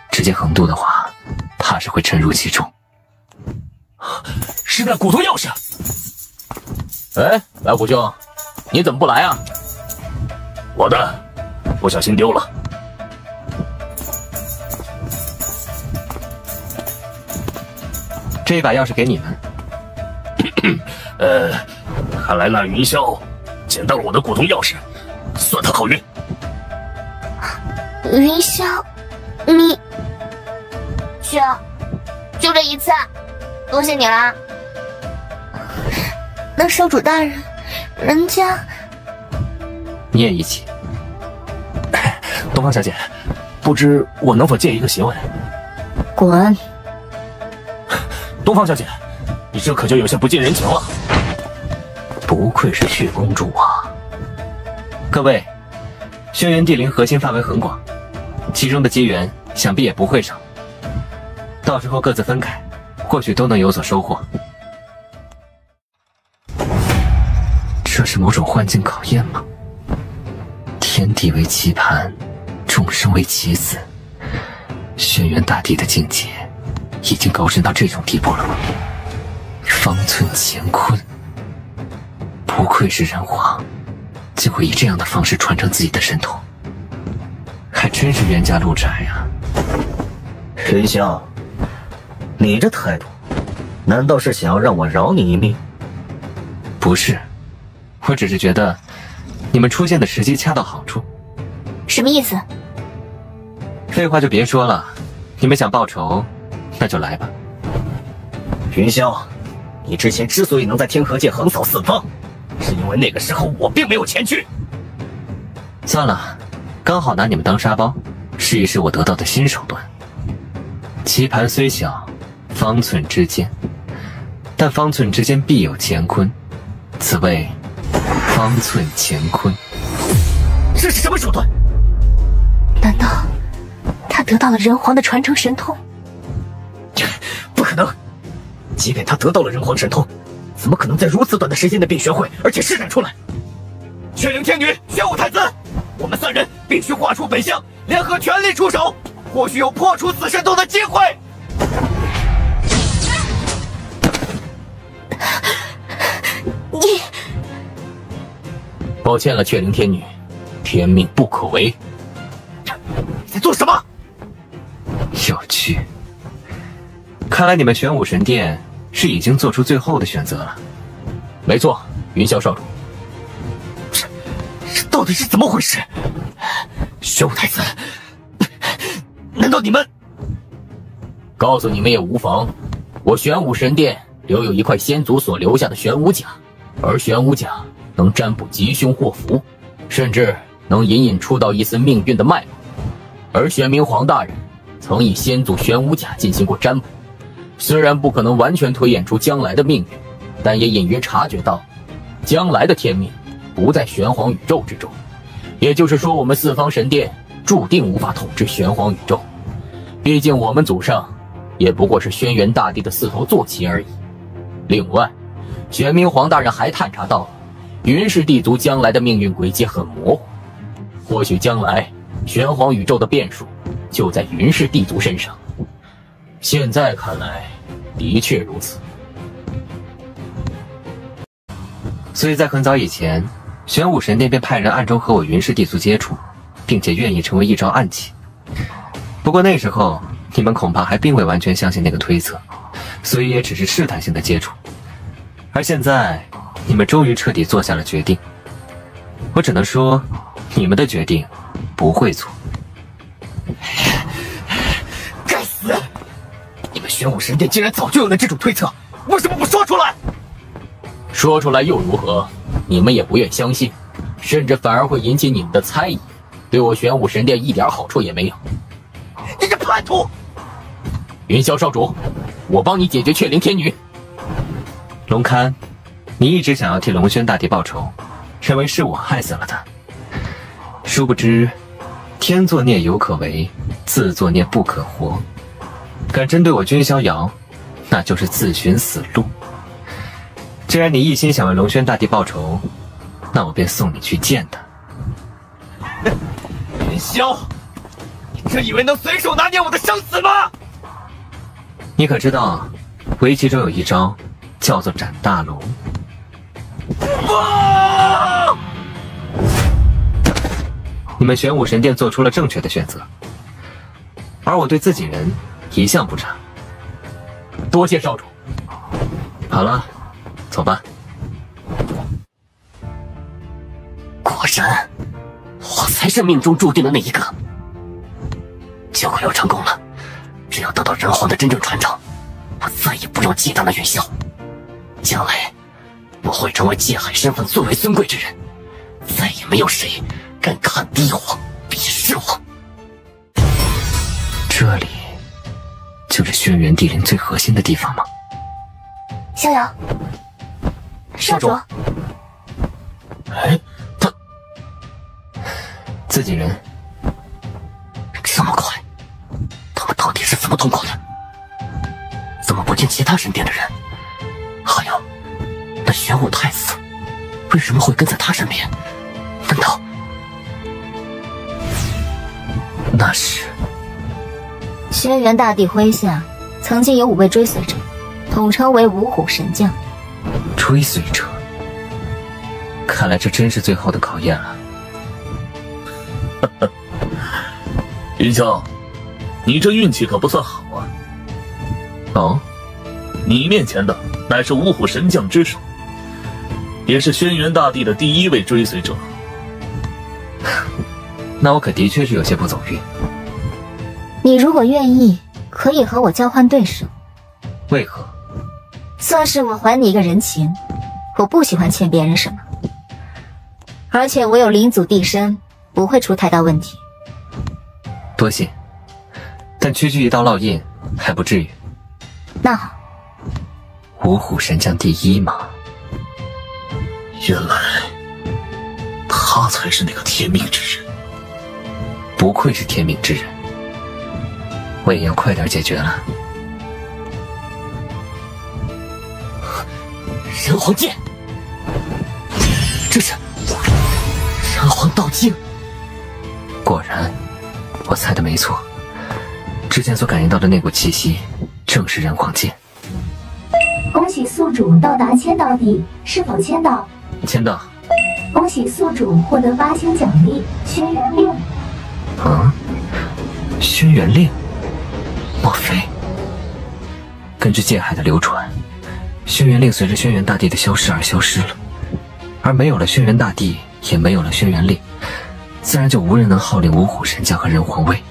直接横渡的话，怕是会沉入其中。是那古铜钥匙！哎，白虎兄，你怎么不来啊？我的，不小心丢了。这把钥匙给你们。看来那云霄捡到了我的古铜钥匙，算他好运。云霄，你就这一次，多谢你了。那少主大人，人家你也一起。东方小姐，不知我能否借一个询问？滚！东方小姐，你这可就有些不近人情了。不愧是血公主啊！各位，轩辕帝陵核心范围很广，其中的机缘想必也不会少。到时候各自分开，或许都能有所收获。这是某种幻境考验吗？天地为棋盘，众生为棋子，轩辕大帝的境界已经高深到这种地步了吗？方寸乾坤，不愧是人皇，竟会以这样的方式传承自己的神通，还真是冤家路窄呀！云霄，你这态度，难道是想要让我饶你一命？不是，我只是觉得你们出现的时机恰到好处。什么意思？废话就别说了，你们想报仇，那就来吧。云霄，你之前之所以能在天河界横扫四方，是因为那个时候我并没有前去。算了，刚好拿你们当沙包，试一试我得到的新手段。棋盘虽小，方寸之间，但方寸之间必有乾坤，此谓方寸乾坤。这是什么手段？难道他得到了人皇的传承神通？不可能！即便他得到了人皇神通，怎么可能在如此短的时间内便学会，而且施展出来？血灵天女、玄武太子，我们三人必须画出本相，联合全力出手，或许有破除此神通的机会。你，抱歉了，雀灵天女，天命不可违。你在做什么？有趣。看来你们玄武神殿是已经做出最后的选择了。没错，云霄少主。这到底是怎么回事？玄武太子，难道你们……告诉你们也无妨。我玄武神殿留有一块先祖所留下的玄武甲，而玄武甲能占卜吉凶祸福，甚至能隐隐触到一丝命运的脉络。而玄冥皇大人曾以先祖玄武甲进行过占卜，虽然不可能完全推演出将来的命运，但也隐约察觉到将来的天命不在玄黄宇宙之中。也就是说，我们四方神殿注定无法统治玄黄宇宙，毕竟我们祖上也不过是轩辕大帝的四头坐骑而已。另外，玄冥皇大人还探查到云氏地族将来的命运轨迹很模糊，或许将来玄黄宇宙的变数就在云氏地族身上。现在看来，的确如此。所以在很早以前，玄武神殿便派人暗中和我云氏地族接触，并且愿意成为一招暗棋。不过那时候你们恐怕还并未完全相信那个推测，所以也只是试探性的接触。而现在你们终于彻底做下了决定，我只能说你们的决定不会错。该死！你们玄武神殿竟然早就有了这种推测，为什么不说出来？说出来又如何？你们也不愿相信，甚至反而会引起你们的猜疑，对我玄武神殿一点好处也没有。你这叛徒！云霄少主，我帮你解决雀灵天女。龙堪，你一直想要替龙轩大帝报仇，认为是我害死了他。殊不知，天作孽犹可为，自作孽不可活。敢针对我君逍遥，那就是自寻死路。既然你一心想为龙轩大帝报仇，那我便送你去见他。云云霄，你真以为能随手拿捏我的生死吗？你可知道，围棋中有一招叫做斩大龙。你们玄武神殿做出了正确的选择，而我对自己人一向不差。多谢少主。好了，走吧。果然，我才是命中注定的那一个。就快要成功了，只要得到人皇的真正传承，我再也不用忌惮了云霄。将来，我会成为界海身份最为尊贵之人，再也没有谁敢看低我、鄙视我。这里就是轩辕帝陵最核心的地方吗？逍遥，少主。哎，他自己人。这么快，他们到底是怎么通过的？怎么不见其他神殿的人？还有，那玄武太子为什么会跟在他身边？难道那是轩辕大帝麾下曾经有5位追随者，统称为五虎神将。追随者，看来这真是最后的考验了。云霄，你这运气可不算好啊！哦，你面前的乃是五虎神将之首，也是轩辕大帝的第1位追随者。那我可的确是有些不走运。你如果愿意，可以和我交换对手。为何？算是我还你一个人情。我不喜欢欠别人什么，而且我有灵祖地身，不会出太大问题。多谢，但区区一道烙印还不至于。那好，五虎神将第1嘛。原来他才是那个天命之人。不愧是天命之人，我也要快点解决了。人皇剑，这是人皇道境。果然，我猜的没错，之前所感应到的那股气息，正是人皇剑。恭喜宿主到达签到地，是否签到？签到。恭喜宿主获得8星奖励轩辕令。啊，轩辕令？莫非？根据界海的流传，轩辕令随着轩辕大帝的消失而消失了，而没有了轩辕大帝，也没有了轩辕令，自然就无人能号令五虎神将和人皇位。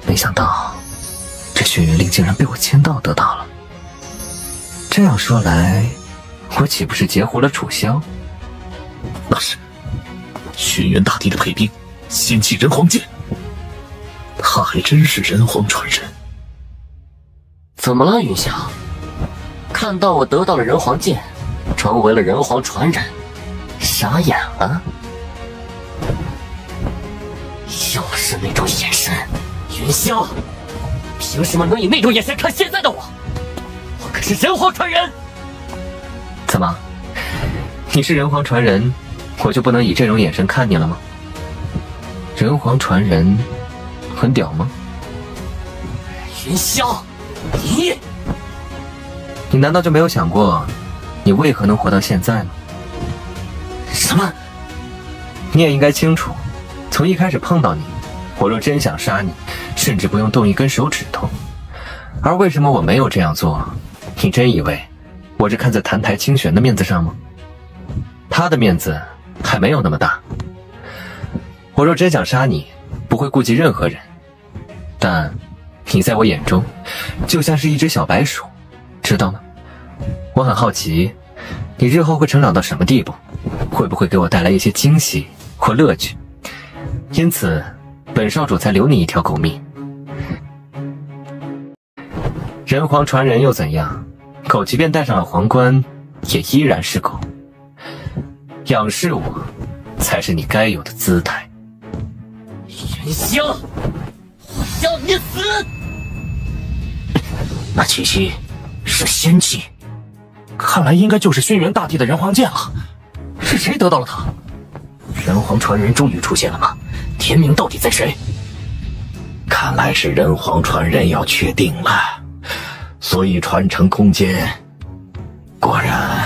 没想到，这轩辕令竟然被我签到得到了。这样说来，我岂不是截胡了楚萧？那是轩辕大帝的配兵，仙气人皇剑，他还真是人皇传人。怎么了，云霄？看到我得到了人皇剑，成为了人皇传人，傻眼了？又是那种眼神，云霄，凭什么能以那种眼神看现在的我？我可是人皇传人。怎么，你是人皇传人，我就不能以这种眼神看你了吗？人皇传人很屌吗？云霄，你难道就没有想过，你为何能活到现在吗？什么？你也应该清楚，从一开始碰到你，我若真想杀你，甚至不用动一根手指头。而为什么我没有这样做？你真以为我是看在澹台清玄的面子上吗？他的面子还没有那么大。我若真想杀你，不会顾及任何人，但你在我眼中就像是一只小白鼠，知道吗？我很好奇，你日后会成长到什么地步，会不会给我带来一些惊喜或乐趣？因此，本少主才留你一条狗命。人皇传人又怎样？狗即便戴上了皇冠，也依然是狗。仰视我，才是你该有的姿态。云霄，我要你死！那气息是仙气，看来应该就是轩辕大帝的人皇剑了。是谁得到了它？人皇传人终于出现了吗？天命到底在谁？看来是人皇传人要确定了，所以传承空间，果然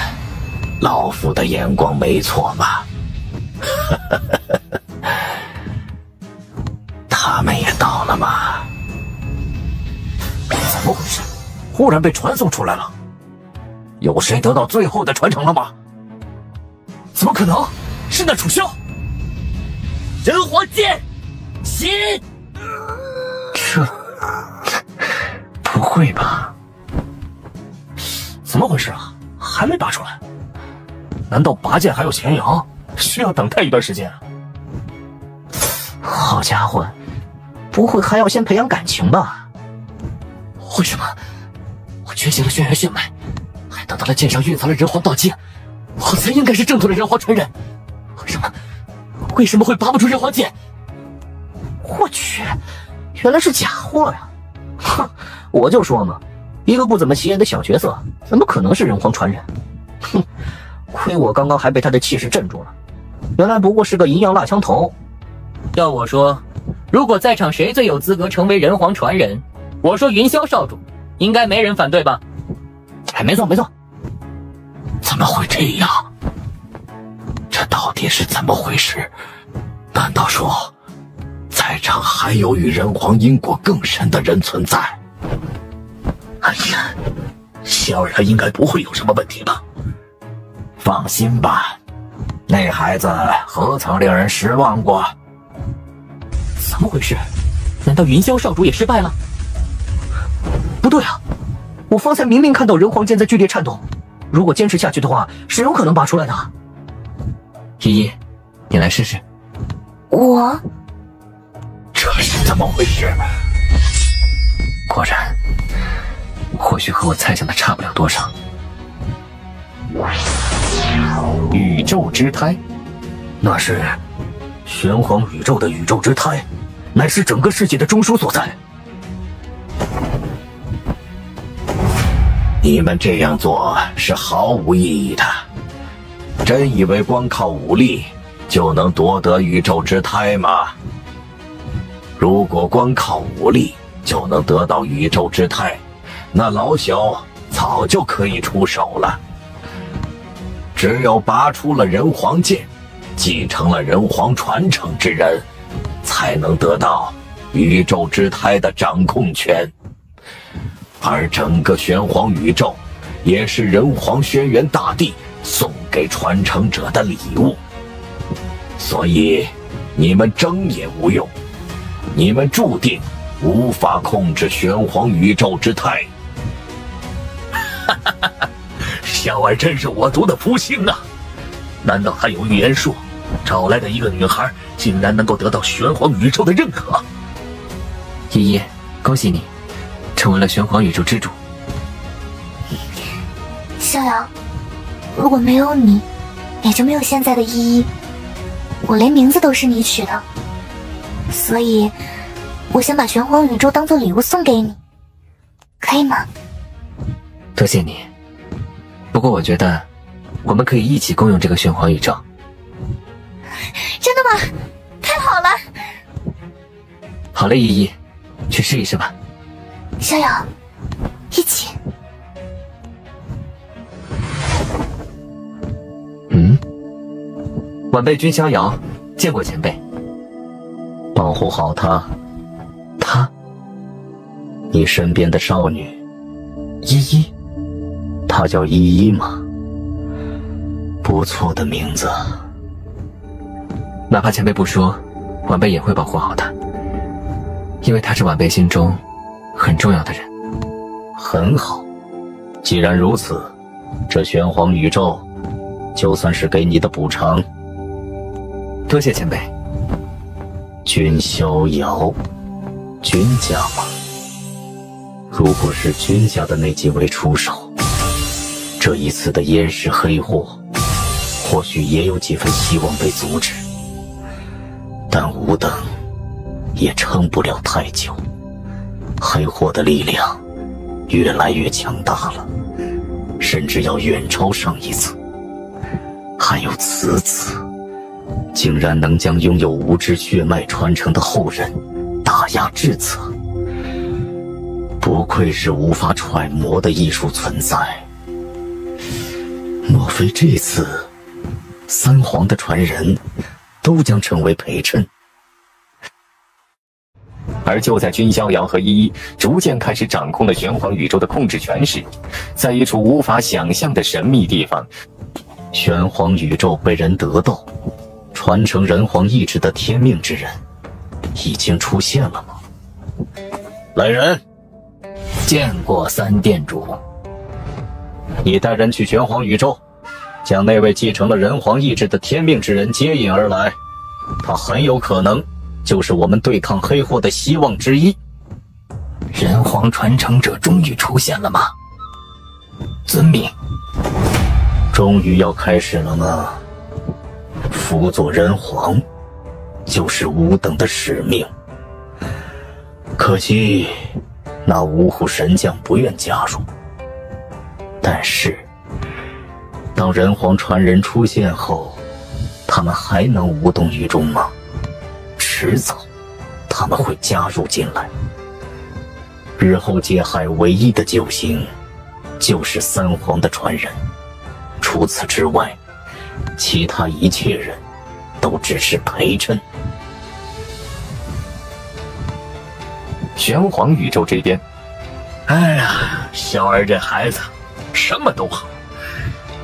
老夫的眼光没错嘛。他们也到了吗？怎么回事？忽然被传送出来了？有谁得到最后的传承了吗？怎么可能？是那楚萧！人皇剑，起！这不会吧？怎么回事啊？还没拔出来？难道拔剑还有前摇，需要等待一段时间啊？好家伙，不会还要先培养感情吧？为什么？我觉醒了轩辕血脉，还得到了剑上蕴藏了人皇道基，我才应该是正统的人皇传人。为什么会拔不出人皇剑？我去，原来是假货呀！哼，我就说嘛，一个不怎么起眼的小角色，怎么可能是人皇传人？哼，亏我刚刚还被他的气势镇住了，原来不过是个一样蜡枪头。要我说，如果在场谁最有资格成为人皇传人，我说云霄少主，应该没人反对吧？哎，没错没错。怎么会这样？这到底是怎么回事？难道说在场还有与人皇因果更深的人存在？哎呀，萧然应该不会有什么问题吧？放心吧，那孩子何曾令人失望过？怎么回事？难道云霄少主也失败了？不对啊，我方才明明看到人皇剑在剧烈颤动，如果坚持下去的话，是有可能拔出来的。依依，你来试试。我？这是怎么回事？果然，或许和我猜想的差不了多少。宇宙之胎，那是玄黄宇宙的宇宙之胎，乃是整个世界的中枢所在。你们这样做是毫无意义的，真以为光靠武力就能夺得宇宙之胎吗？如果光靠武力就能得到宇宙之胎，那老小早就可以出手了。只有拔出了人皇剑，继承了人皇传承之人，才能得到宇宙之胎的掌控权。而整个玄黄宇宙，也是人皇轩辕大帝送给传承者的礼物。所以，你们争也无用，你们注定无法控制玄黄宇宙之胎。哈哈哈哈！萧儿真是我族的福星啊！难道还有预言说，找来的一个女孩竟然能够得到玄黄宇宙的认可？依依，恭喜你，成为了玄黄宇宙之主。逍遥，如果没有你，也就没有现在的依依。我连名字都是你取的，所以我想把玄黄宇宙当做礼物送给你，可以吗？多谢你，不过我觉得我们可以一起共用这个玄黄宇宙。真的吗？太好了！好了，依依，去试一试吧。逍遥，一起。晚辈君逍遥，见过前辈。保护好她。她？你身边的少女，依依。她叫依依吗？不错的名字。哪怕前辈不说，晚辈也会保护好她，因为她是晚辈心中很重要的人。很好，既然如此，这玄黄宇宙就算是给你的补偿。多谢前辈。君逍遥，君家吗？如果是君家的那几位出手，这一次的燕氏黑祸，或许也有几分希望被阻止。但吾等也撑不了太久，黑祸的力量越来越强大了，甚至要远超上一次。还有此次，竟然能将拥有无知血脉传承的后人打压至此，不愧是无法揣摩的艺术存在。莫非这次三皇的传人都将成为陪衬？而就在君逍遥和依依逐渐开始掌控了玄黄宇宙的控制权时，在一处无法想象的神秘地方，玄黄宇宙被人得到，传承人皇意志的天命之人已经出现了吗？来人，见过三殿主。你带人去玄黄宇宙，将那位继承了人皇意志的天命之人接引而来，他很有可能就是我们对抗黑祸的希望之一。人皇传承者终于出现了吗？遵命。终于要开始了吗？辅佐人皇就是吾等的使命，可惜那五虎神将不愿加入。但是当人皇传人出现后，他们还能无动于衷吗？迟早他们会加入进来。日后界海唯一的救星就是三皇的传人，除此之外，其他一切人都只是陪衬。玄黄宇宙这边，哎呀，小儿这孩子什么都好，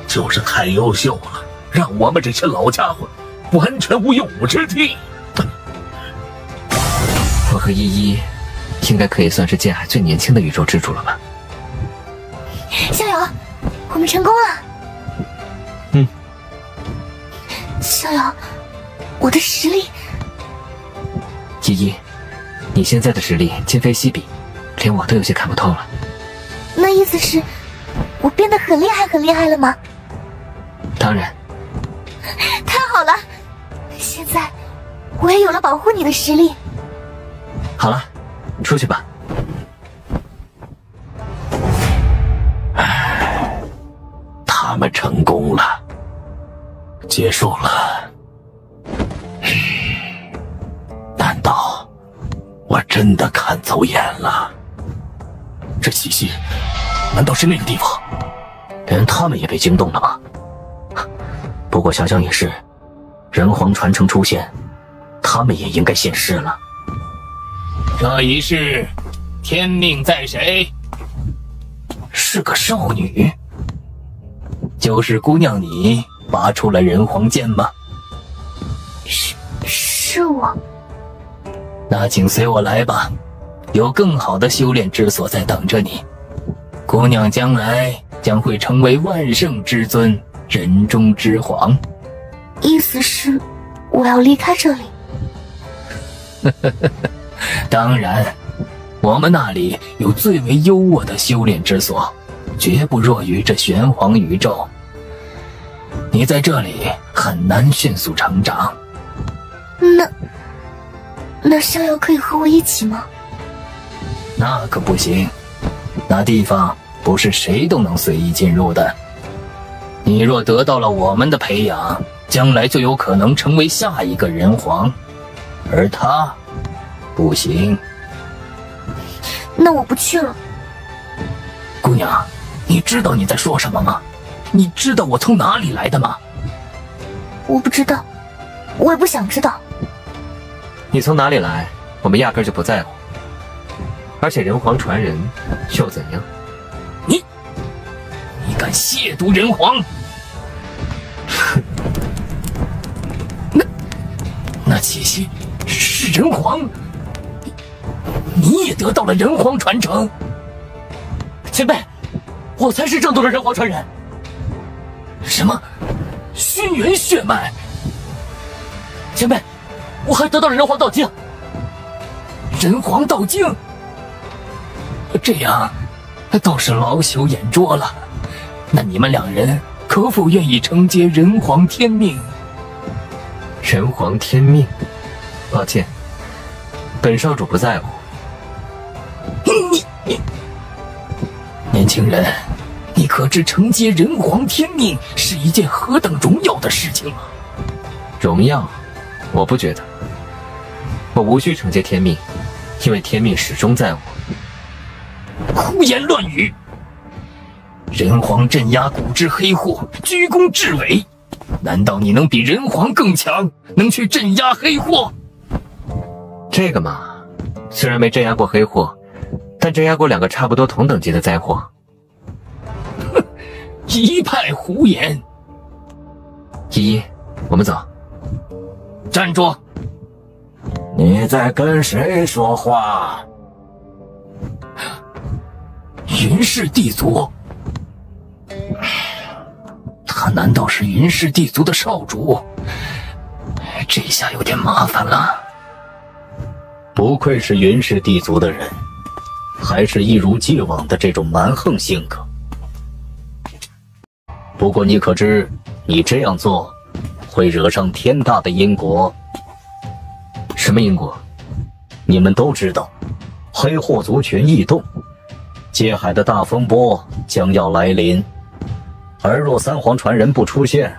就是太优秀了，让我们这些老家伙完全无用武之地。我和依依应该可以算是界海最年轻的宇宙之主了吧？逍遥，我们成功了。逍遥，我的实力……依依，你现在的实力今非昔比，连我都有些看不透了。那意思是，我变得很厉害很厉害了吗？当然。太好了，现在我也有了保护你的实力。好了，出去吧。他们成功了，结束了。难道我真的看走眼了？这气息，难道是那个地方？连他们也被惊动了吗？不过想想也是，人皇传承出现，他们也应该现世了。这一世，天命在谁？是个少女。就是姑娘你拔出了人皇剑吗？是我。那请随我来吧，有更好的修炼之所在等着你。姑娘将来将会成为万圣之尊，人中之皇。意思是我要离开这里？当然，我们那里有最为优渥的修炼之所，绝不弱于这玄黄宇宙。你在这里很难迅速成长。那逍遥可以和我一起吗？那可不行，那地方不是谁都能随意进入的。你若得到了我们的培养，将来就有可能成为下一个人皇，而他不行。那我不去了。姑娘，你知道你在说什么吗？你知道我从哪里来的吗？我不知道，我也不想知道。你从哪里来，我们压根就不在乎。而且人皇传人又怎样？你敢亵渎人皇？那气息是人皇，你也得到了人皇传承。前辈，我才是正统的人皇传人。什么？轩辕血脉？前辈，我还得到了人皇道经。人皇道经，这样倒是老朽眼拙了。那你们两人可否愿意承接人皇天命？人皇天命？抱歉，本少主不在乎。你，年轻人，你可知承接人皇天命是一件何等荣耀的事情吗？荣耀我不觉得，我无需惩戒天命，因为天命始终在我。胡言乱语！人皇镇压古之黑货，居功至伟，难道你能比人皇更强，能去镇压黑货？这个嘛，虽然没镇压过黑货，但镇压过2个差不多同等级的灾祸。哼，一派胡言！依依，我们走。站住！你在跟谁说话？云氏地族，他难道是云氏地族的少主？这下有点麻烦了。不愧是云氏地族的人，还是一如既往的这种蛮横性格。不过你可知，你这样做会惹上天大的因果。什么因果？你们都知道，黑货族群异动，界海的大风波将要来临。而若三皇传人不出现，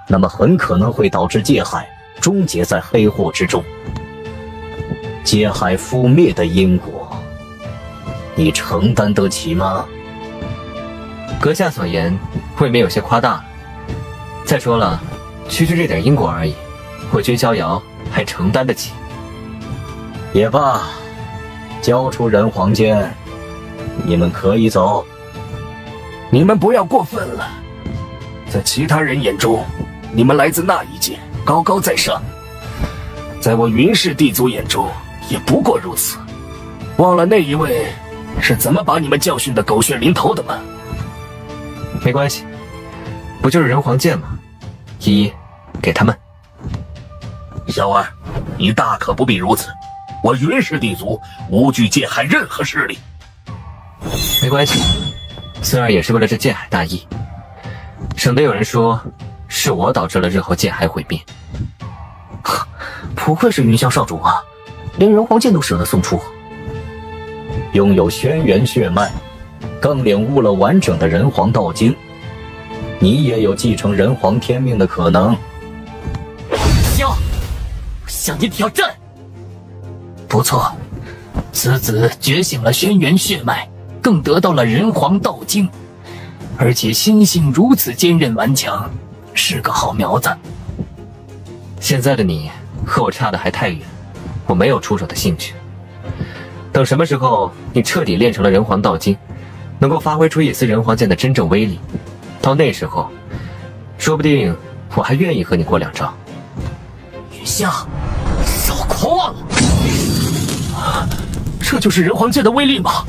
那么很可能会导致界海终结在黑货之中。界海覆灭的因果，你承担得起吗？阁下所言未免有些夸大了。再说了，区区这点因果而已，我君逍遥还承担得起。也罢，交出人皇剑，你们可以走。你们不要过分了，在其他人眼中，你们来自那一界，高高在上。在我云氏地族眼中，也不过如此。忘了那一位是怎么把你们教训得狗血淋头的吗？没关系，不就是人皇剑吗？依依，给他们。小儿，你大可不必如此。我云氏地族无惧界海任何势力。没关系，孙儿也是为了这界海大义，省得有人说是我导致了日后界海毁灭。不愧是云霄少主啊，连人皇剑都舍得送出。拥有轩辕血脉，更领悟了完整的人皇道经，你也有继承人皇天命的可能。萧，向你挑战！不错，此子觉醒了轩辕血脉，更得到了人皇道经，而且心性如此坚韧顽强，是个好苗子。现在的你和我差得还太远，我没有出手的兴趣。等什么时候你彻底练成了人皇道经，能够发挥出一丝人皇剑的真正威力，到那时候，说不定我还愿意和你过2招。雨夏，少夸了！这就是人皇剑的威力吗？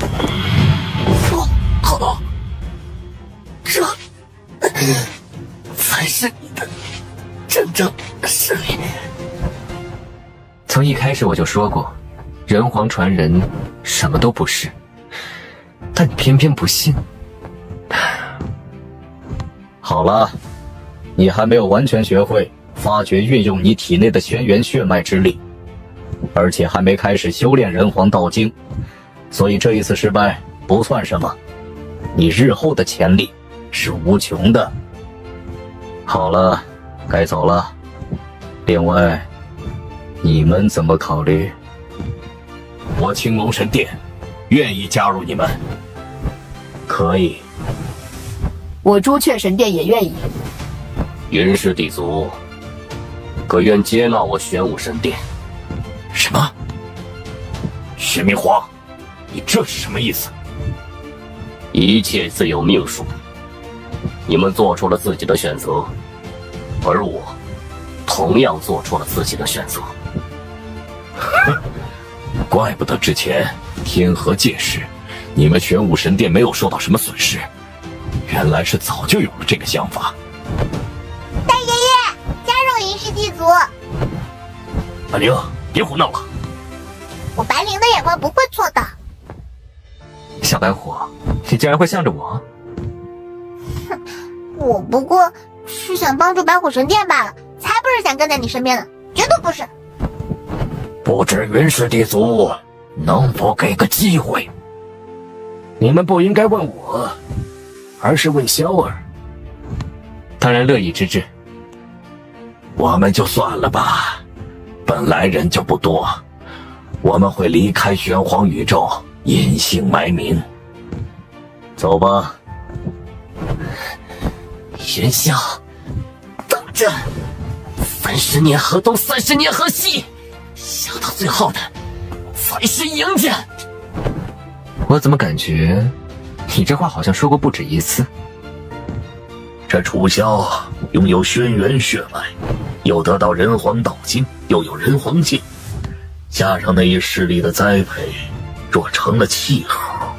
这才是你的真正实力。从一开始我就说过，人皇传人什么都不是，但你偏偏不信。好了，你还没有完全学会发掘运用你体内的轩辕血脉之力，而且还没开始修炼人皇道经，所以这一次失败不算什么，你日后的潜力是无穷的。好了，该走了。另外，你们怎么考虑？我青龙神殿愿意加入你们。可以。我朱雀神殿也愿意。云氏地族可愿接纳我玄武神殿？什么？薛明皇，你这是什么意思？一切自有命数，你们做出了自己的选择，而我同样做出了自己的选择。哼，怪不得之前天河界时，你们玄武神殿没有受到什么损失，原来是早就有了这个想法。大爷爷，加入云氏地族。白灵，别胡闹了。我白灵的眼光不会错的。小白虎，你竟然会向着我？哼，我不过是想帮助白虎神殿罢了，才不是想跟在你身边的，绝对不是。不知云氏地族能否给个机会？你们不应该问我，而是问萧儿。当然乐意之至。我们就算了吧，本来人就不多，我们会离开玄黄宇宙，隐姓埋名。走吧。元宵，等着！30年河东，30年河西，笑到最后的才是赢家。我怎么感觉你这话好像说过不止一次？这楚萧拥有轩辕血脉，又得到人皇道经，又有人皇剑，加上那一势力的栽培，若成了气候，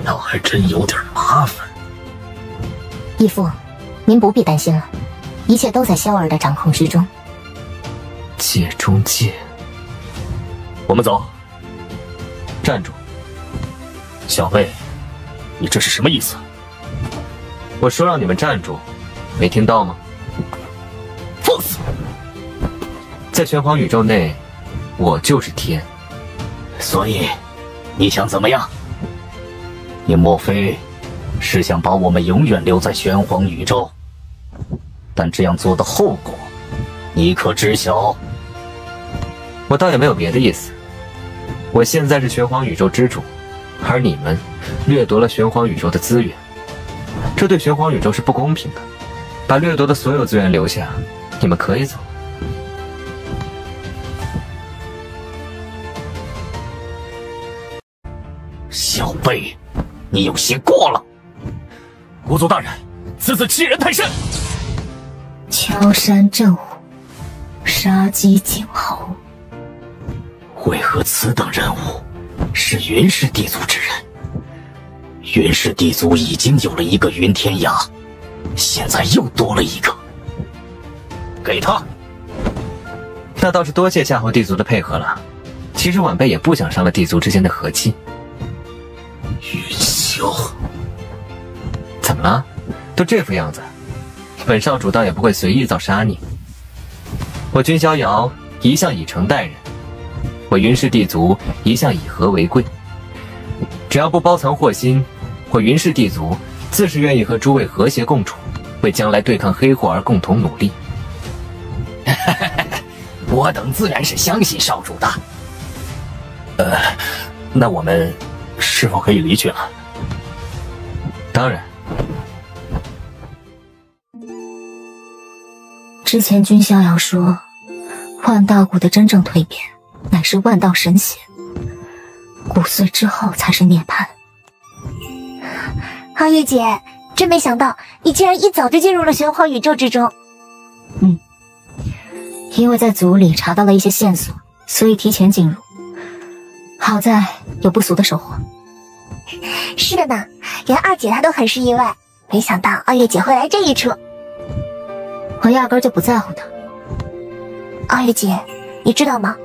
那还真有点麻烦。义父，您不必担心了，一切都在萧儿的掌控之中。界中界，我们走。站住！小辈，你这是什么意思？我说让你们站住，没听到吗？放肆！在玄黄宇宙内，我就是天。所以，你想怎么样？你莫非是想把我们永远留在玄黄宇宙？但这样做的后果，你可知晓？我倒也没有别的意思。我现在是玄黄宇宙之主，而你们掠夺了玄黄宇宙的资源，这对玄黄宇宙是不公平的。把掠夺的所有资源留下，你们可以走。小辈，你有些过了。国祖大人，此次欺人太甚。敲山震虎，杀鸡儆猴。为何此等人物是云氏地族之人？云氏地族已经有了一个云天涯，现在又多了一个。给他。那倒是多谢夏侯地族的配合了。其实晚辈也不想伤了地族之间的和气。云霄，怎么了？都这副样子，本少主倒也不会随意造杀你。我君逍遥一向以诚待人，我云氏地族一向以和为贵。只要不包藏祸心，我云氏地族自是愿意和诸位和谐共处，为将来对抗黑祸而共同努力。我等自然是相信少主的。那我们是否可以离去了？当然。之前君逍遥说，万道谷的真正蜕变乃是万道神血，骨碎之后才是涅槃。皓月姐，真没想到你竟然一早就进入了玄黄宇宙之中。因为在族里查到了一些线索，所以提前进入。好在有不俗的收获。是的呢，连二姐她都很是意外，没想到皓月姐会来这一出。我压根就不在乎她。皓月姐，你知道吗？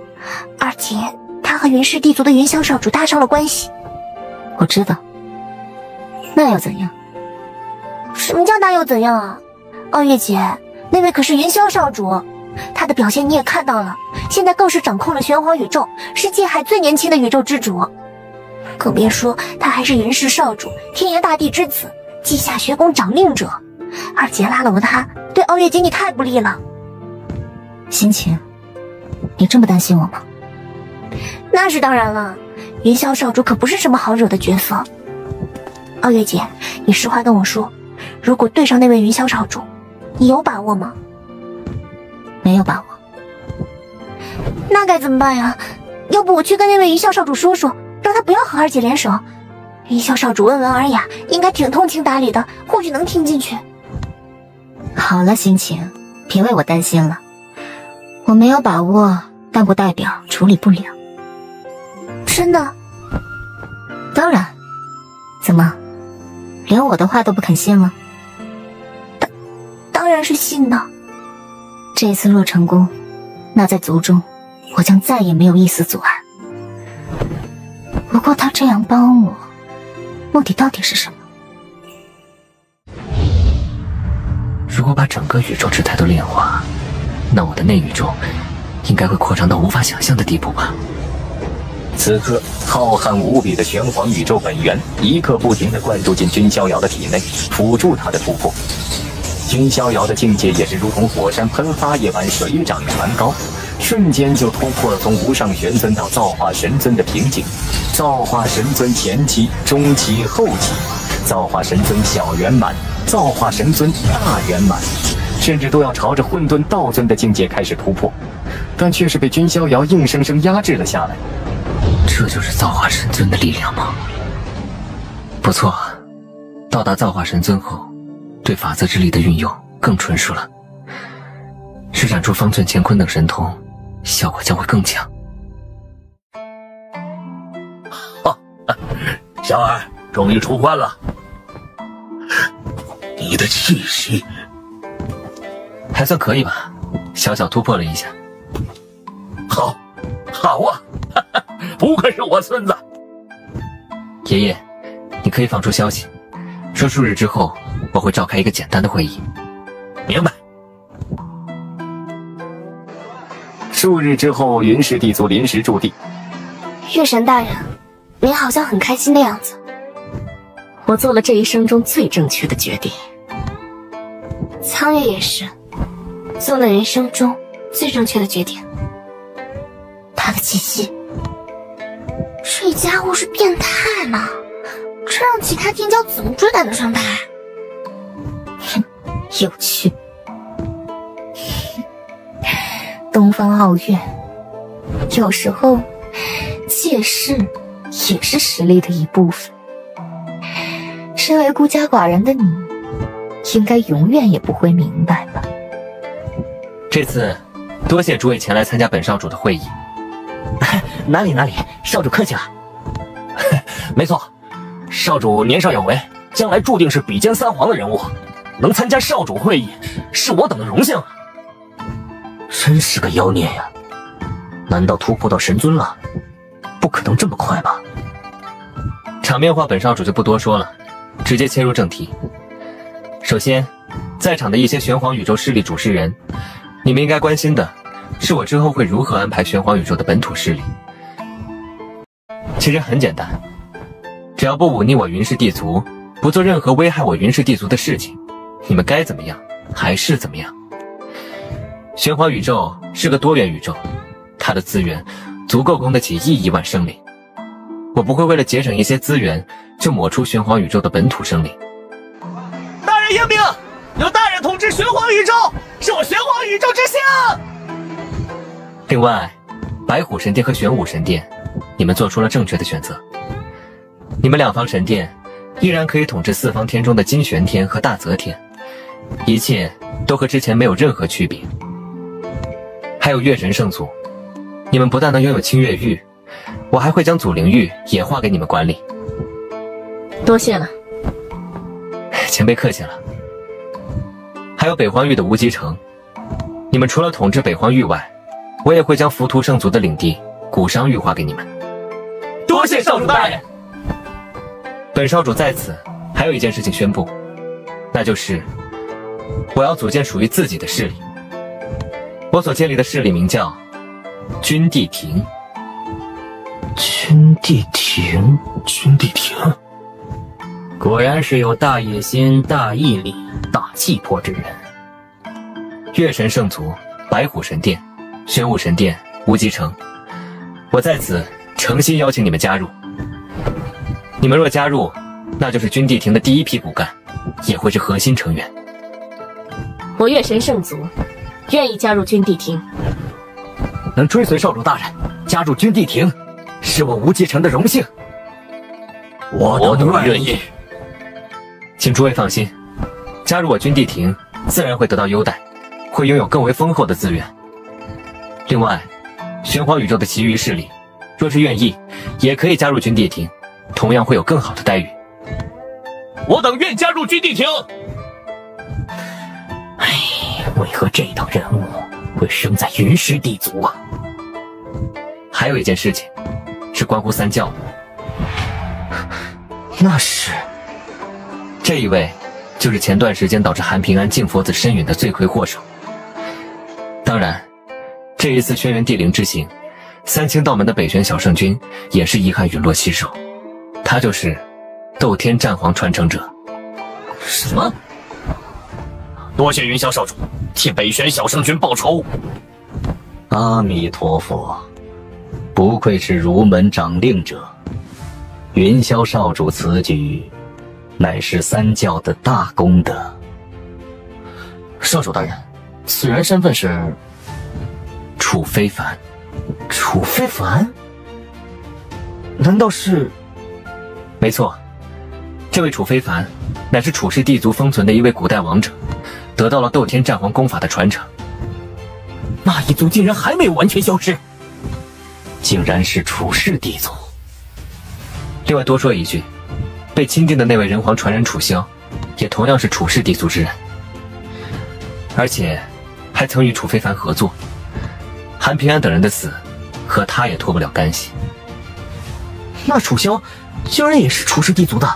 二姐她和云氏地族的云霄少主搭上了关系。我知道。那又怎样？什么叫那又怎样啊？皓月姐，那位可是云霄少主，他的表现你也看到了，现在更是掌控了玄黄宇宙，是界海最年轻的宇宙之主。更别说他还是云氏少主，天炎大帝之子，稷下学宫掌令者。二姐拉拢他，对皓月姐你太不利了。心情，你这么担心我吗？那是当然了，云霄少主可不是什么好惹的角色。皓月姐，你实话跟我说，如果对上那位云霄少主，你有把握吗？没有把握。那该怎么办呀？要不我去跟那位云霄少主说说，让他不要和二姐联手。云霄少主温文尔雅，应该挺通情达理的，或许能听进去。好了，心情，别为我担心了。我没有把握，但不代表处理不了。真的？当然。怎么，连我的话都不肯信了？当然是信的。这次若成功，那在族中，我将再也没有一丝阻碍。不过他这样帮我，目的到底是什么？如果把整个宇宙之态都炼化，那我的内宇宙应该会扩张到无法想象的地步吧。此刻，浩瀚无比的玄黄宇宙本源一刻不停地灌注进君逍遥的体内，辅助他的突破。君逍遥的境界也是如同火山喷发一般，水涨船高，瞬间就突破了从无上玄尊到造化神尊的瓶颈。造化神尊前期、中期、后期，造化神尊小圆满，造化神尊大圆满，甚至都要朝着混沌道尊的境界开始突破，但却是被君逍遥硬生生压制了下来。这就是造化神尊的力量吗？不错，到达造化神尊后，对法则之力的运用更纯熟了，施展出方寸乾坤等神通，效果将会更强。小二终于出关了，你的气息还算可以吧，小小突破了一下。好啊，不愧是我孙子。爷爷，你可以放出消息，说数日之后我会召开一个简单的会议。明白。数日之后，云氏地族临时驻地。月神大人，您好像很开心的样子。我做了这一生中最正确的决定。苍月也是，做了人生中最正确的决定。他的气息，这家伙是变态吗？这让其他天骄怎么追赶得上他？哼，有趣。东方奥运，有时候借势也是实力的一部分。身为孤家寡人的你，应该永远也不会明白吧？这次多谢诸位前来参加本少主的会议。哪里，少主客气了。没错，少主年少有为，将来注定是比肩三皇的人物，能参加少主会议，是我等的荣幸。真是个妖孽呀！难道突破到神尊了？不可能这么快吧？场面话本少主就不多说了，直接切入正题。首先，在场的一些玄黄宇宙势力主持人，你们应该关心的是我之后会如何安排玄黄宇宙的本土势力。其实很简单，只要不忤逆我云氏地族，不做任何危害我云氏地族的事情，你们该怎么样还是怎么样。玄黄宇宙是个多元宇宙，它的资源足够供得起亿万生灵。我不会为了节省一些资源就抹除玄黄宇宙的本土生灵。大人英明，由大人统治玄黄宇宙，是我玄黄宇宙之幸。另外，白虎神殿和玄武神殿，你们做出了正确的选择。你们两方神殿依然可以统治四方天中的金玄天和大泽天，一切都和之前没有任何区别。还有月神圣族，你们不但能拥有清月玉，我还会将祖灵玉也划给你们管理。多谢了，前辈客气了。还有北荒域的无极城，你们除了统治北荒域外，我也会将浮屠圣族的领地古商域划给你们。多谢少主大人。本少主在此还有一件事情宣布，那就是我要组建属于自己的势力。我所建立的势力名叫君地庭。君地庭，果然是有大野心、大毅力、大气魄之人。月神圣族、白虎神殿、玄武神殿、无极城，我在此诚心邀请你们加入。你们若加入，那就是君地庭的第一批骨干，也会是核心成员。我月神圣族愿意加入君地庭。能追随少主大人加入君地庭，是我无极城的荣幸。我等愿意。请诸位放心，加入我君地庭，自然会得到优待，会拥有更为丰厚的资源。另外，玄黄宇宙的其余势力，若是愿意，也可以加入君地庭，同样会有更好的待遇。我等愿加入君地庭。为何这等人物会生在云氏地族啊？还有一件事情，是关乎三教的。那是这一位，就是前段时间导致韩平安净佛子身陨的罪魁祸首。当然，这一次轩辕地灵之行，三清道门的北玄小圣君也是遗憾陨落其手。他就是斗天战皇传承者。什么？多谢云霄少主替北玄小圣君报仇。阿弥陀佛，不愧是儒门掌令者，云霄少主此举，乃是三教的大功德。少主大人，此人身份是楚非凡。楚非凡？难道是？没错，这位楚非凡乃是楚氏地族封存的一位古代王者，得到了斗天战皇功法的传承。那一族竟然还没有完全消失，竟然是楚氏地族。另外多说一句，被钦定的那位人皇传人楚萧，也同样是楚氏地族之人，而且还曾与楚非凡合作。韩平安等人的死，和他也脱不了干系。那楚萧竟然也是楚氏地族的。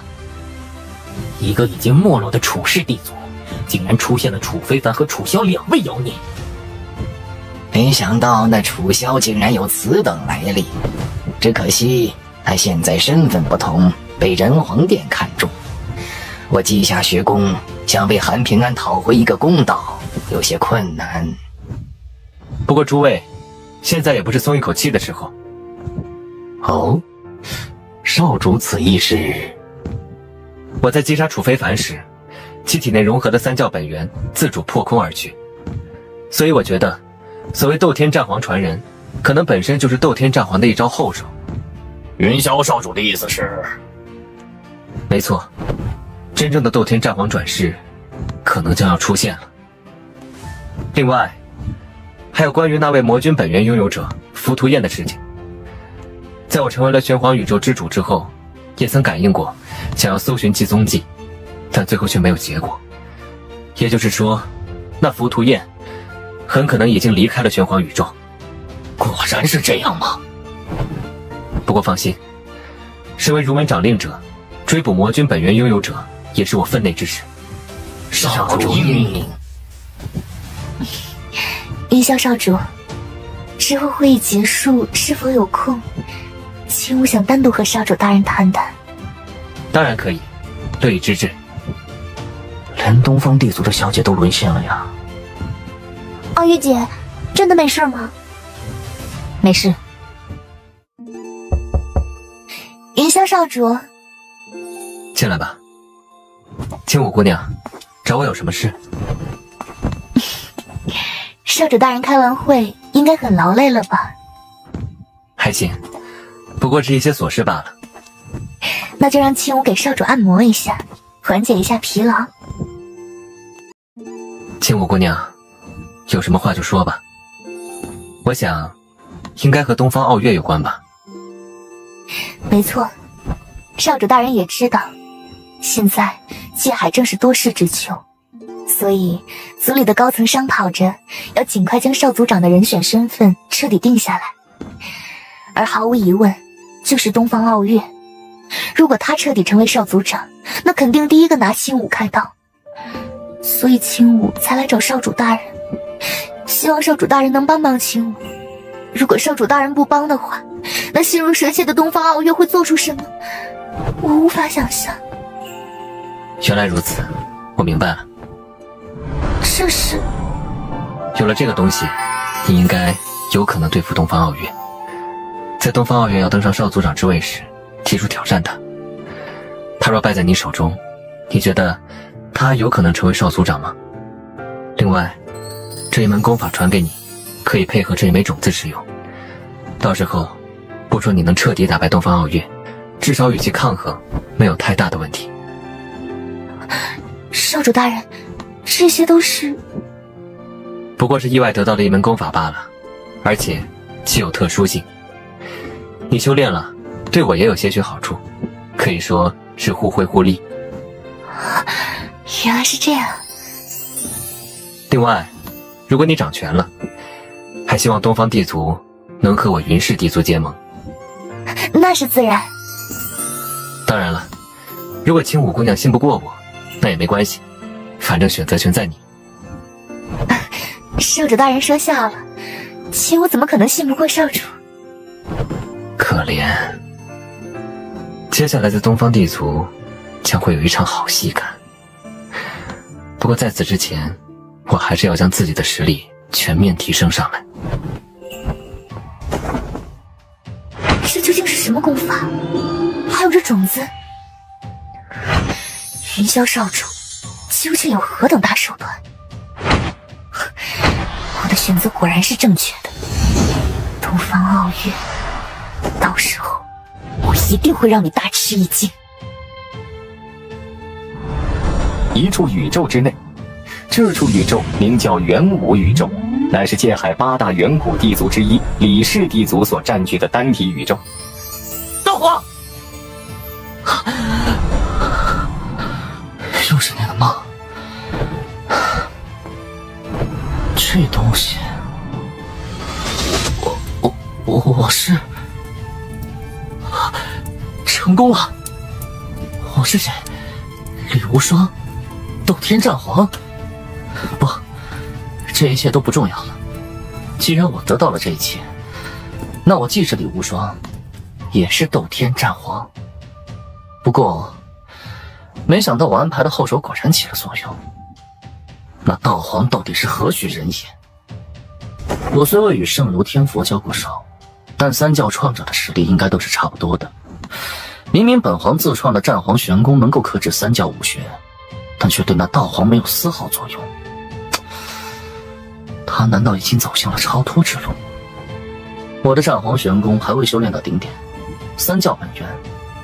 一个已经没落的楚氏地族，竟然出现了楚非凡和楚萧两位妖孽。没想到那楚萧竟然有此等来历，只可惜他现在身份不同，被人皇殿看中。我稷下学宫，想为韩平安讨回一个公道，有些困难。不过诸位，现在也不是松一口气的时候。哦，少主此意是？我在击杀楚非凡时，其体内融合的三教本源自主破空而去，所以我觉得，所谓斗天战皇传人，可能本身就是斗天战皇的一招后手。云霄少主的意思是？没错，真正的斗天战皇转世，可能将要出现了。另外，还有关于那位魔君本源拥有者浮屠燕的事情。在我成为了玄黄宇宙之主之后，也曾感应过，想要搜寻其踪迹，但最后却没有结果。也就是说，那浮屠燕很可能已经离开了玄黄宇宙。果然是这样吗？不过放心，身为儒门掌令者，追捕魔君本源拥有者也是我分内之事。少主英明。云霄少主，之后会议结束是否有空，请我想单独和少主大人谈谈。当然可以，乐意之至。连东方地族的小姐都沦陷了呀！奥玉姐，真的没事吗？没事。云霄少主，进来吧。青舞姑娘，找我有什么事？少主大人开完会应该很劳累了吧？还行，不过是一些琐事罢了。那就让青舞给少主按摩一下，缓解一下疲劳。青舞姑娘，有什么话就说吧。我想，应该和东方傲月有关吧？没错，少主大人也知道，现在界海正是多事之秋，所以族里的高层商讨着，要尽快将少族长的人选身份彻底定下来。而毫无疑问，就是东方傲月。如果他彻底成为少族长，那肯定第一个拿青舞开刀。所以青舞才来找少主大人，希望少主大人能帮帮青舞。如果少主大人不帮的话，那心如蛇蝎的东方傲月会做出什么，我无法想象。原来如此，我明白了。这是有了这个东西，你应该有可能对付东方傲月。在东方傲月要登上少族长之位时，提出挑战他。他若败在你手中，你觉得他还有可能成为少族长吗？另外，这一门功法传给你，可以配合这一枚种子使用。到时候，不说你能彻底打败东方傲月，至少与其抗衡没有太大的问题。少主大人，这些都是……不过是意外得到了一门功法罢了，而且其有特殊性。你修炼了，对我也有些许好处，可以说是互惠互利。原来是这样。另外，如果你掌权了，还希望东方地族能和我云氏地族结盟。那是自然。当然了，如果青舞姑娘信不过我，那也没关系，反正选择权在你。少主大人说笑了，青舞怎么可能信不过少主？可怜，接下来在东方地族将会有一场好戏看。不过在此之前，我还是要将自己的实力全面提升上来。这究竟是什么功法？还有这种子，云霄少主究竟有何等大手段？我的选择果然是正确的。东方奥月，到时候我一定会让你大吃一惊。一处宇宙之内，这处宇宙名叫元武宇宙，乃是界海8大远古地族之一李氏地族所占据的单体宇宙。道皇，又是那个梦。这东西，我是成功了。我是谁？李无双，斗天战皇？不，这一切都不重要了。既然我得到了这一切，那我既是李无双，也是斗天战皇。不过，没想到我安排的后手果然起了作用。那道皇到底是何许人也？我虽未与圣如天佛交过手，但三教创者的实力应该都是差不多的。明明本皇自创的战皇玄功能够克制三教武学，但却对那道皇没有丝毫作用。他难道已经走向了超脱之路？我的战皇玄功还未修炼到顶点，三教本源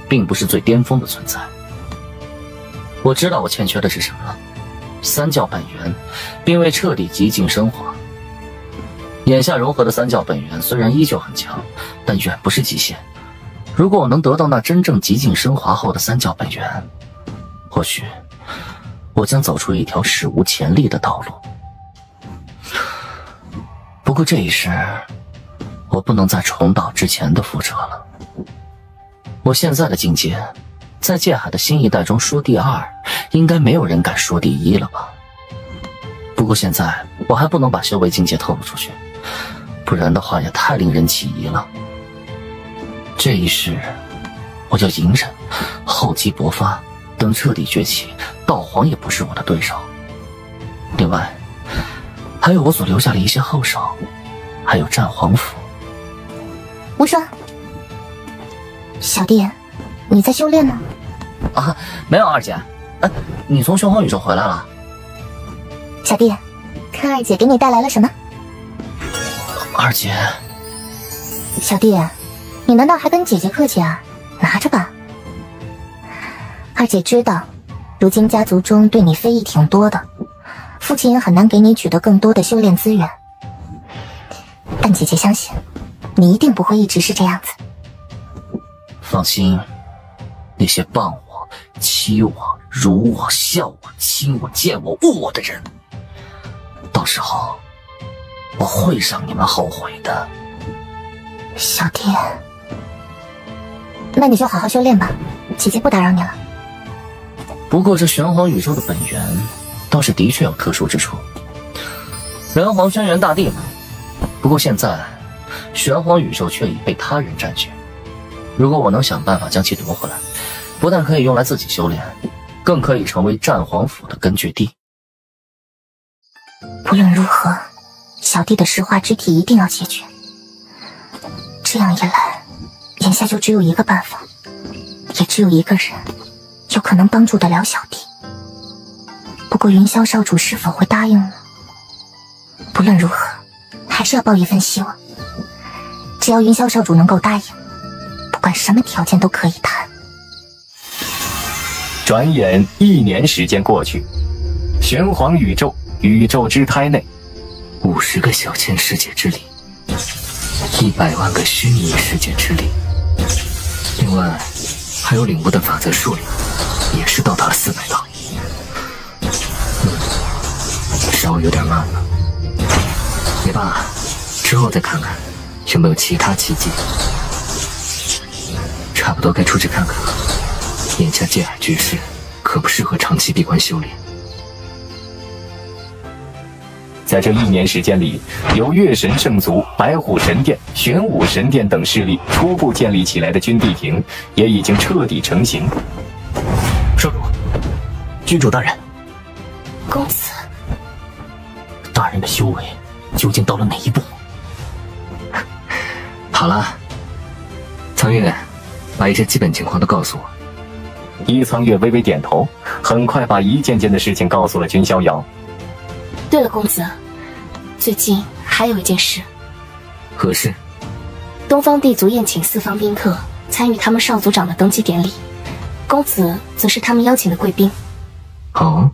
并不是最巅峰的存在。我知道我欠缺的是什么，三教本源并未彻底极尽升华。眼下融合的三教本源虽然依旧很强，但远不是极限。如果我能得到那真正极尽升华后的三教本源，或许我将走出一条史无前例的道路。不过这一世，我不能再重蹈之前的覆辙了。我现在的境界，在界海的新一代中说第二，应该没有人敢说第一了吧？不过现在我还不能把修为境界透露出去，不然的话也太令人起疑了。这一世，我就隐忍，厚积薄发，等彻底崛起，道皇也不是我的对手。另外，还有我所留下的一些后手，还有战皇符。无双，小弟，你在修炼吗？啊，没有二姐。你从玄黄宇宙回来了？小弟，看二姐给你带来了什么？二姐，小弟，你难道还跟姐姐客气啊？拿着吧。二姐知道，如今家族中对你非议挺多的，父亲也很难给你取得更多的修炼资源。但姐姐相信，你一定不会一直是这样子。放心，那些谤我、欺我、辱我、笑我、亲我、见我、恶我的人，到时候我会让你们后悔的。小弟，那你就好好修炼吧，姐姐不打扰你了。不过这玄黄宇宙的本源倒是的确有特殊之处，人皇轩辕大帝嘛。不过现在玄黄宇宙却已被他人占据，如果我能想办法将其夺回来，不但可以用来自己修炼，更可以成为战皇府的根据地。不论如何，小弟的石化之体一定要解决。这样一来，眼下就只有一个办法，也只有一个人有可能帮助得了小弟。不过云霄少主是否会答应呢？不论如何，还是要抱一份希望。只要云霄少主能够答应，不管什么条件都可以谈。转眼1年时间过去，玄黄宇宙宇宙之胎内，50个小千世界之力，100万个虚拟世界之力，另外还有领悟的法则数量也是到达了400道。稍微有点慢了，也罢，之后再看看有没有其他奇迹。差不多该出去看看了，眼下界海局势可不适合长期闭关修炼。在这1年时间里，由月神圣族、白虎神殿、玄武神殿等势力初步建立起来的军地亭，也已经彻底成型。少主，君主大人，公子，大人的修为究竟到了哪一步？好了，苍月，把一些基本情况都告诉我。伊苍月微微点头，很快把一件件的事情告诉了君逍遥。对了，公子，最近还有一件事。何事？东方地族宴请4方宾客，参与他们少族长的登基典礼。公子则是他们邀请的贵宾。哦。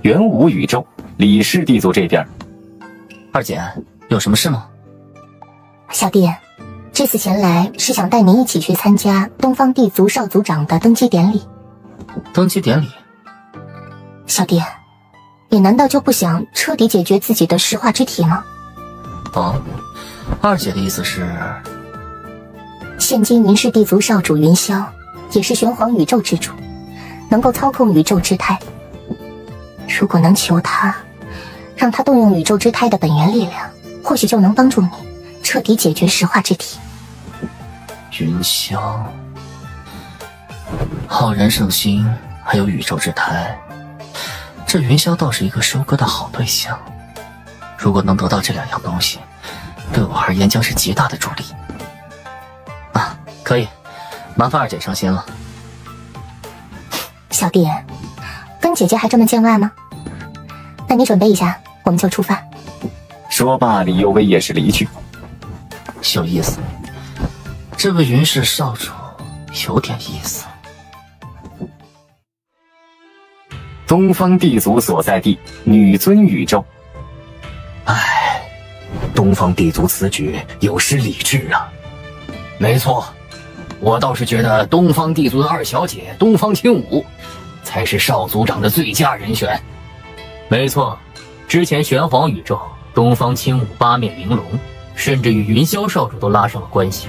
元武宇宙李氏地族这边，二姐有什么事吗？小弟，这次前来是想带您一起去参加东方地族少族长的登基典礼。登基典礼？小弟，你难道就不想彻底解决自己的石化之体吗？哦，二姐的意思是，现今云氏地族少主云霄也是玄黄宇宙之主，能够操控宇宙之胎。如果能求他，让他动用宇宙之胎的本源力量，或许就能帮助你彻底解决石化之体。云霄、浩然圣心，还有宇宙之胎，这云霄倒是一个收割的好对象。如果能得到这2样东西，对我而言将是极大的助力。啊，可以，麻烦二姐上心了。小弟，跟姐姐还这么见外吗？那你准备一下，我们就出发。说罢，李幼薇也是离去。有意思，这位云氏少主有点意思。东方地族所在地女尊宇宙。唉，东方地族此举有失理智啊。没错，我倒是觉得东方地族的2小姐东方青武才是少族长的最佳人选。没错，之前玄黄宇宙东方青武8面玲珑，甚至与云霄少主都拉上了关系，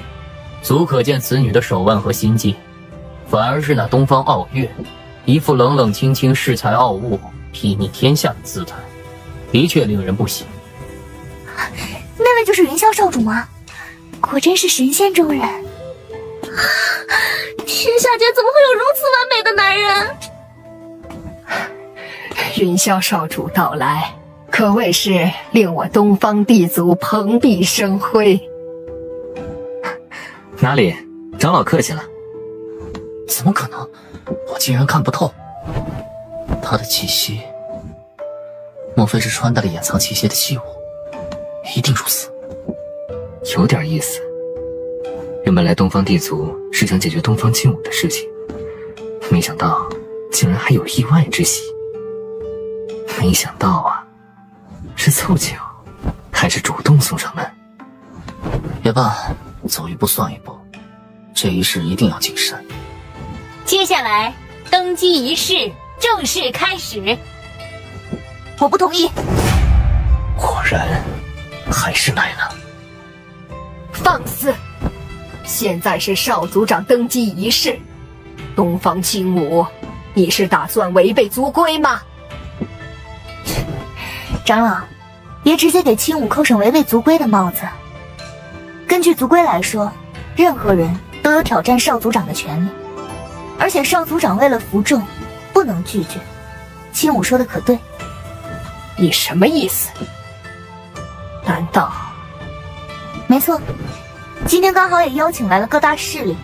足可见此女的手腕和心计。反而是那东方傲月，一副冷冷清清、恃才傲物、睥睨天下的姿态，的确令人不喜。那位就是云霄少主吗？果真是神仙中人。天下间怎么会有如此完美的男人？云霄少主到来，可谓是令我东方地族蓬荜生辉。哪里，长老客气了。怎么可能？我竟然看不透他的气息，莫非是穿戴了掩藏气息的器物？一定如此。有点意思。原本来东方地族是想解决东方青武的事情，没想到竟然还有意外之喜。没想到啊，是凑巧，还是主动送上门？别罢，走一步算一步，这一事一定要谨慎。接下来，登基仪式正式开始。我不同意。果然，还是来了。放肆！现在是少族长登基仪式，东方青武，你是打算违背族规吗？长老，别直接给青武扣上违背族规的帽子。根据族规来说，任何人都有挑战少族长的权利，而且少族长为了服众，不能拒绝。青武说的可对。你什么意思？难道？没错，今天刚好也邀请来了各大势力，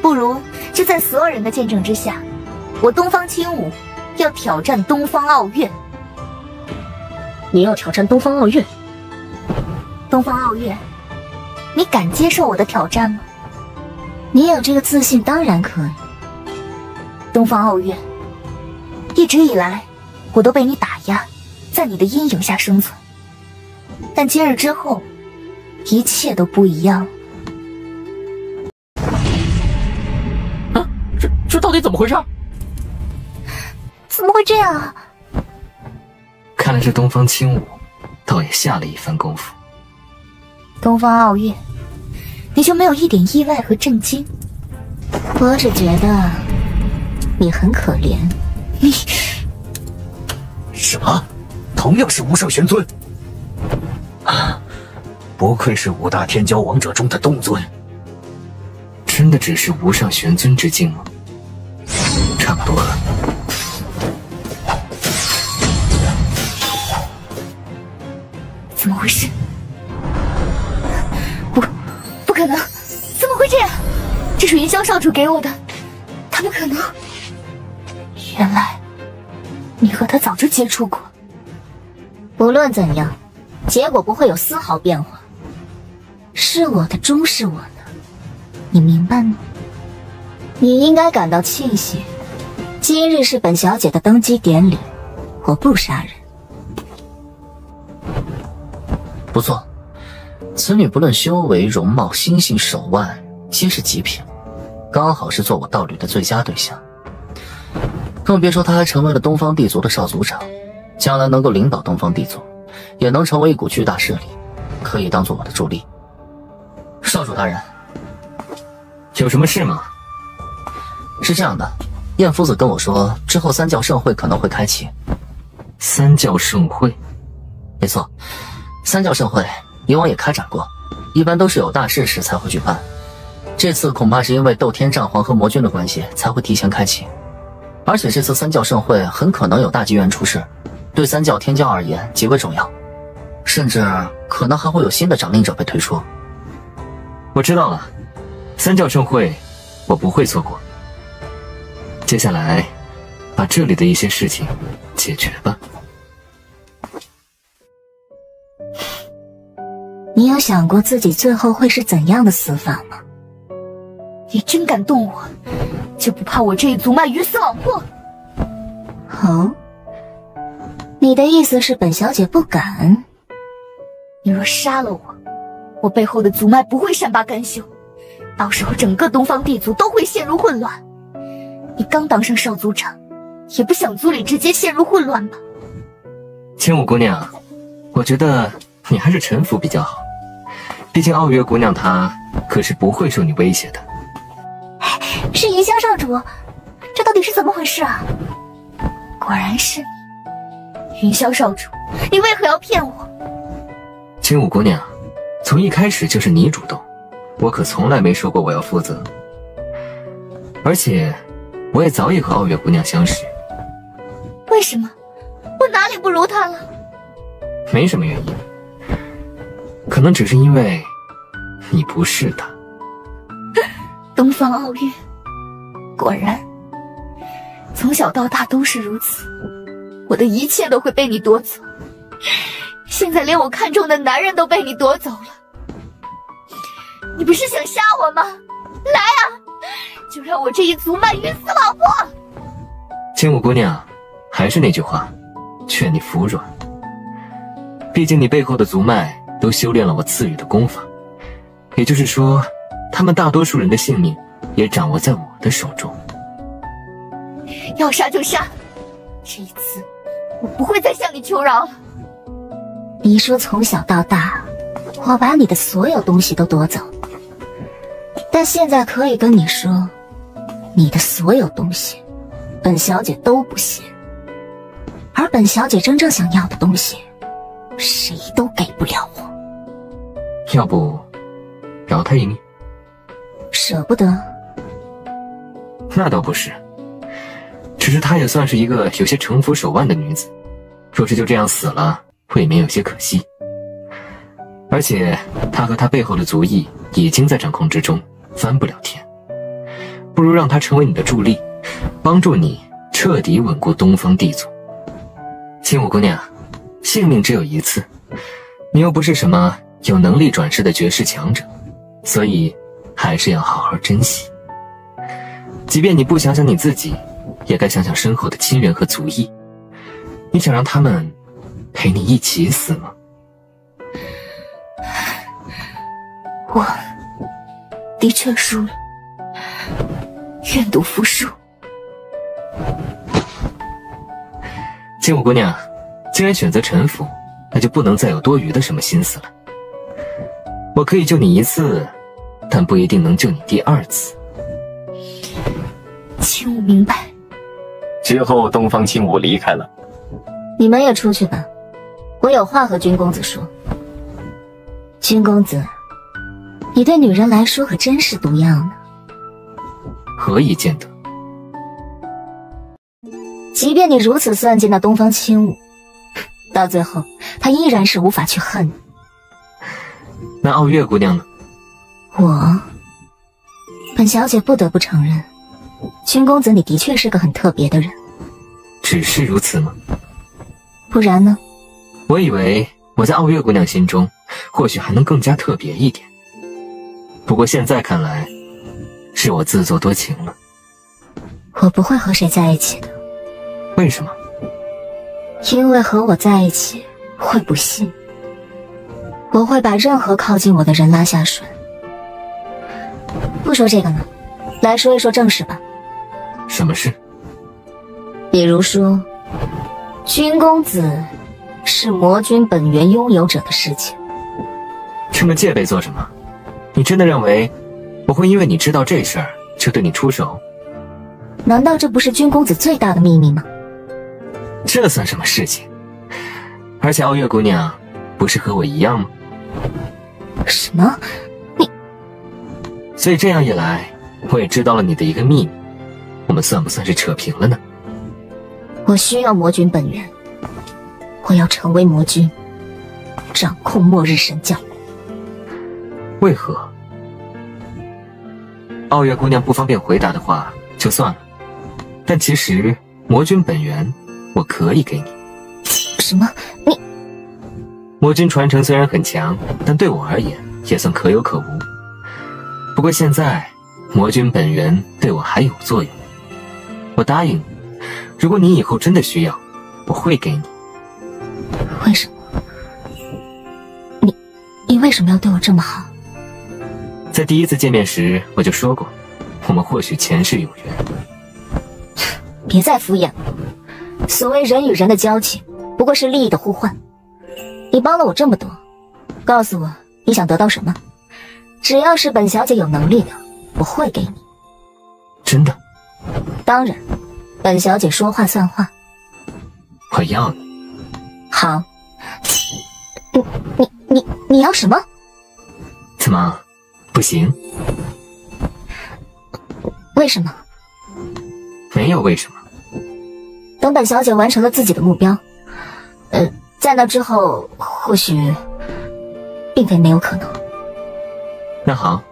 不如就在所有人的见证之下，我东方青武要挑战东方傲月。你要挑战东方傲月？东方傲月，你敢接受我的挑战吗？你有这个自信，当然可以。东方傲月，一直以来我都被你打压，在你的阴影下生存，但今日之后，一切都不一样。啊，这到底怎么回事？怎么会这样啊？看来这东方青武倒也下了一番功夫。东方傲月，你就没有一点意外和震惊？我只觉得你很可怜。你什么？同样是无上玄尊啊！不愧是5大天骄王者中的东尊。真的只是无上玄尊之境吗？差不多了。怎么回事？不可能！怎么会这样？这是云霄少主给我的，他不可能。原来你和他早就接触过。无论怎样，结果不会有丝毫变化。是我的终是我的，你明白吗？你应该感到庆幸，今日是本小姐的登基典礼，我不杀人。不错，此女不论修为、容貌、心性、手腕，皆是极品，刚好是做我盗吕的最佳对象。更别说她还成为了东方帝族的少族长，将来能够领导东方帝族，也能成为一股巨大势力，可以当做我的助力。少主大人，有什么事吗？是这样的，燕夫子跟我说，之后三教盛会可能会开启。三教盛会？没错，三教盛会以往也开展过，一般都是有大事时才会举办。这次恐怕是因为斗天战皇和魔君的关系，才会提前开启。而且这次三教盛会很可能有大机缘出世，对三教天教而言极为重要，甚至可能还会有新的掌令者被推出。我知道了，三教盛会我不会错过。接下来把这里的一些事情解决吧。你有想过自己最后会是怎样的死法吗？你真敢动我，就不怕我这一族脉鱼死网破？哦，你的意思是本小姐不敢？你若杀了我，我背后的族脉不会善罢甘休，到时候整个东方帝族都会陷入混乱。你刚当上少族长，也不想族里直接陷入混乱吧？千舞姑娘，我觉得你还是臣服比较好，毕竟傲月姑娘她可是不会受你威胁的。是云霄少主，这到底是怎么回事啊？果然是你，云霄少主，你为何要骗我？千舞姑娘，从一开始就是你主动，我可从来没说过我要负责。而且我也早已和傲月姑娘相识。为什么？我哪里不如她了？没什么原因，可能只是因为你不是她。东方傲月，果然从小到大都是如此，我的一切都会被你夺走，现在连我看中的男人都被你夺走了。你不是想杀我吗？来啊，就让我这一族脉鱼死网破！千舞姑娘，还是那句话，劝你服软。毕竟你背后的族脉都修炼了我赐予的功法，也就是说，他们大多数人的性命也掌握在我的手中。要杀就杀，这一次我不会再向你求饶了。你说从小到大，我把你的所有东西都夺走，但现在可以跟你说，你的所有东西，本小姐都不屑。而本小姐真正想要的东西，谁都给不了我。要不饶他一命？舍不得？那倒不是，只是她也算是一个有些城府手腕的女子，若是就这样死了，未免有些可惜。而且她和她背后的族裔已经在掌控之中，翻不了天。不如让她成为你的助力，帮助你彻底稳固东方帝族。千舞姑娘，性命只有一次，你又不是什么有能力转世的绝世强者，所以还是要好好珍惜。即便你不想想你自己，也该想想身后的亲人和族裔。你想让他们陪你一起死吗？我的确输了，愿赌服输。千舞姑娘，既然选择臣服，那就不能再有多余的什么心思了。我可以救你一次，但不一定能救你第二次。千舞明白。之后，东方青舞离开了。你们也出去吧，我有话和君公子说。君公子，你对女人来说可真是毒药呢。何以见得？即便你如此算计那东方青舞，到最后，他依然是无法去恨你。那傲月姑娘呢？本小姐不得不承认，君公子你的确是个很特别的人。只是如此吗？不然呢？我以为我在傲月姑娘心中，或许还能更加特别一点。不过现在看来，是我自作多情了。我不会和谁在一起的。为什么？因为和我在一起会不幸。我会把任何靠近我的人拉下水。不说这个呢，来说一说正事吧。什么事？比如说，君公子是魔君本源拥有者的事情。这么戒备做什么？你真的认为我会因为你知道这事儿就对你出手？难道这不是君公子最大的秘密吗？这算什么事情？而且傲月姑娘不是和我一样吗？什么？所以这样一来，我也知道了你的一个秘密。我们算不算是扯平了呢？我需要魔君本源，我要成为魔君，掌控末日神教。为何？傲月姑娘不方便回答的话就算了，但其实魔君本源我可以给你。什么？你？魔君传承虽然很强，但对我而言也算可有可无。不过现在魔君本源对我还有作用，我答应你，如果你以后真的需要，我会给你。为什么？你为什么要对我这么好？在第一次见面时我就说过，我们或许前世有缘。别再敷衍了，所谓人与人的交情，不过是利益的互换。你帮了我这么多，告诉我你想得到什么？只要是本小姐有能力的，我会给你。真的？当然，本小姐说话算话。我要你。好。你要什么？怎么，不行？为什么？没有为什么。等本小姐完成了自己的目标，在那之后，或许并非没有可能。那好，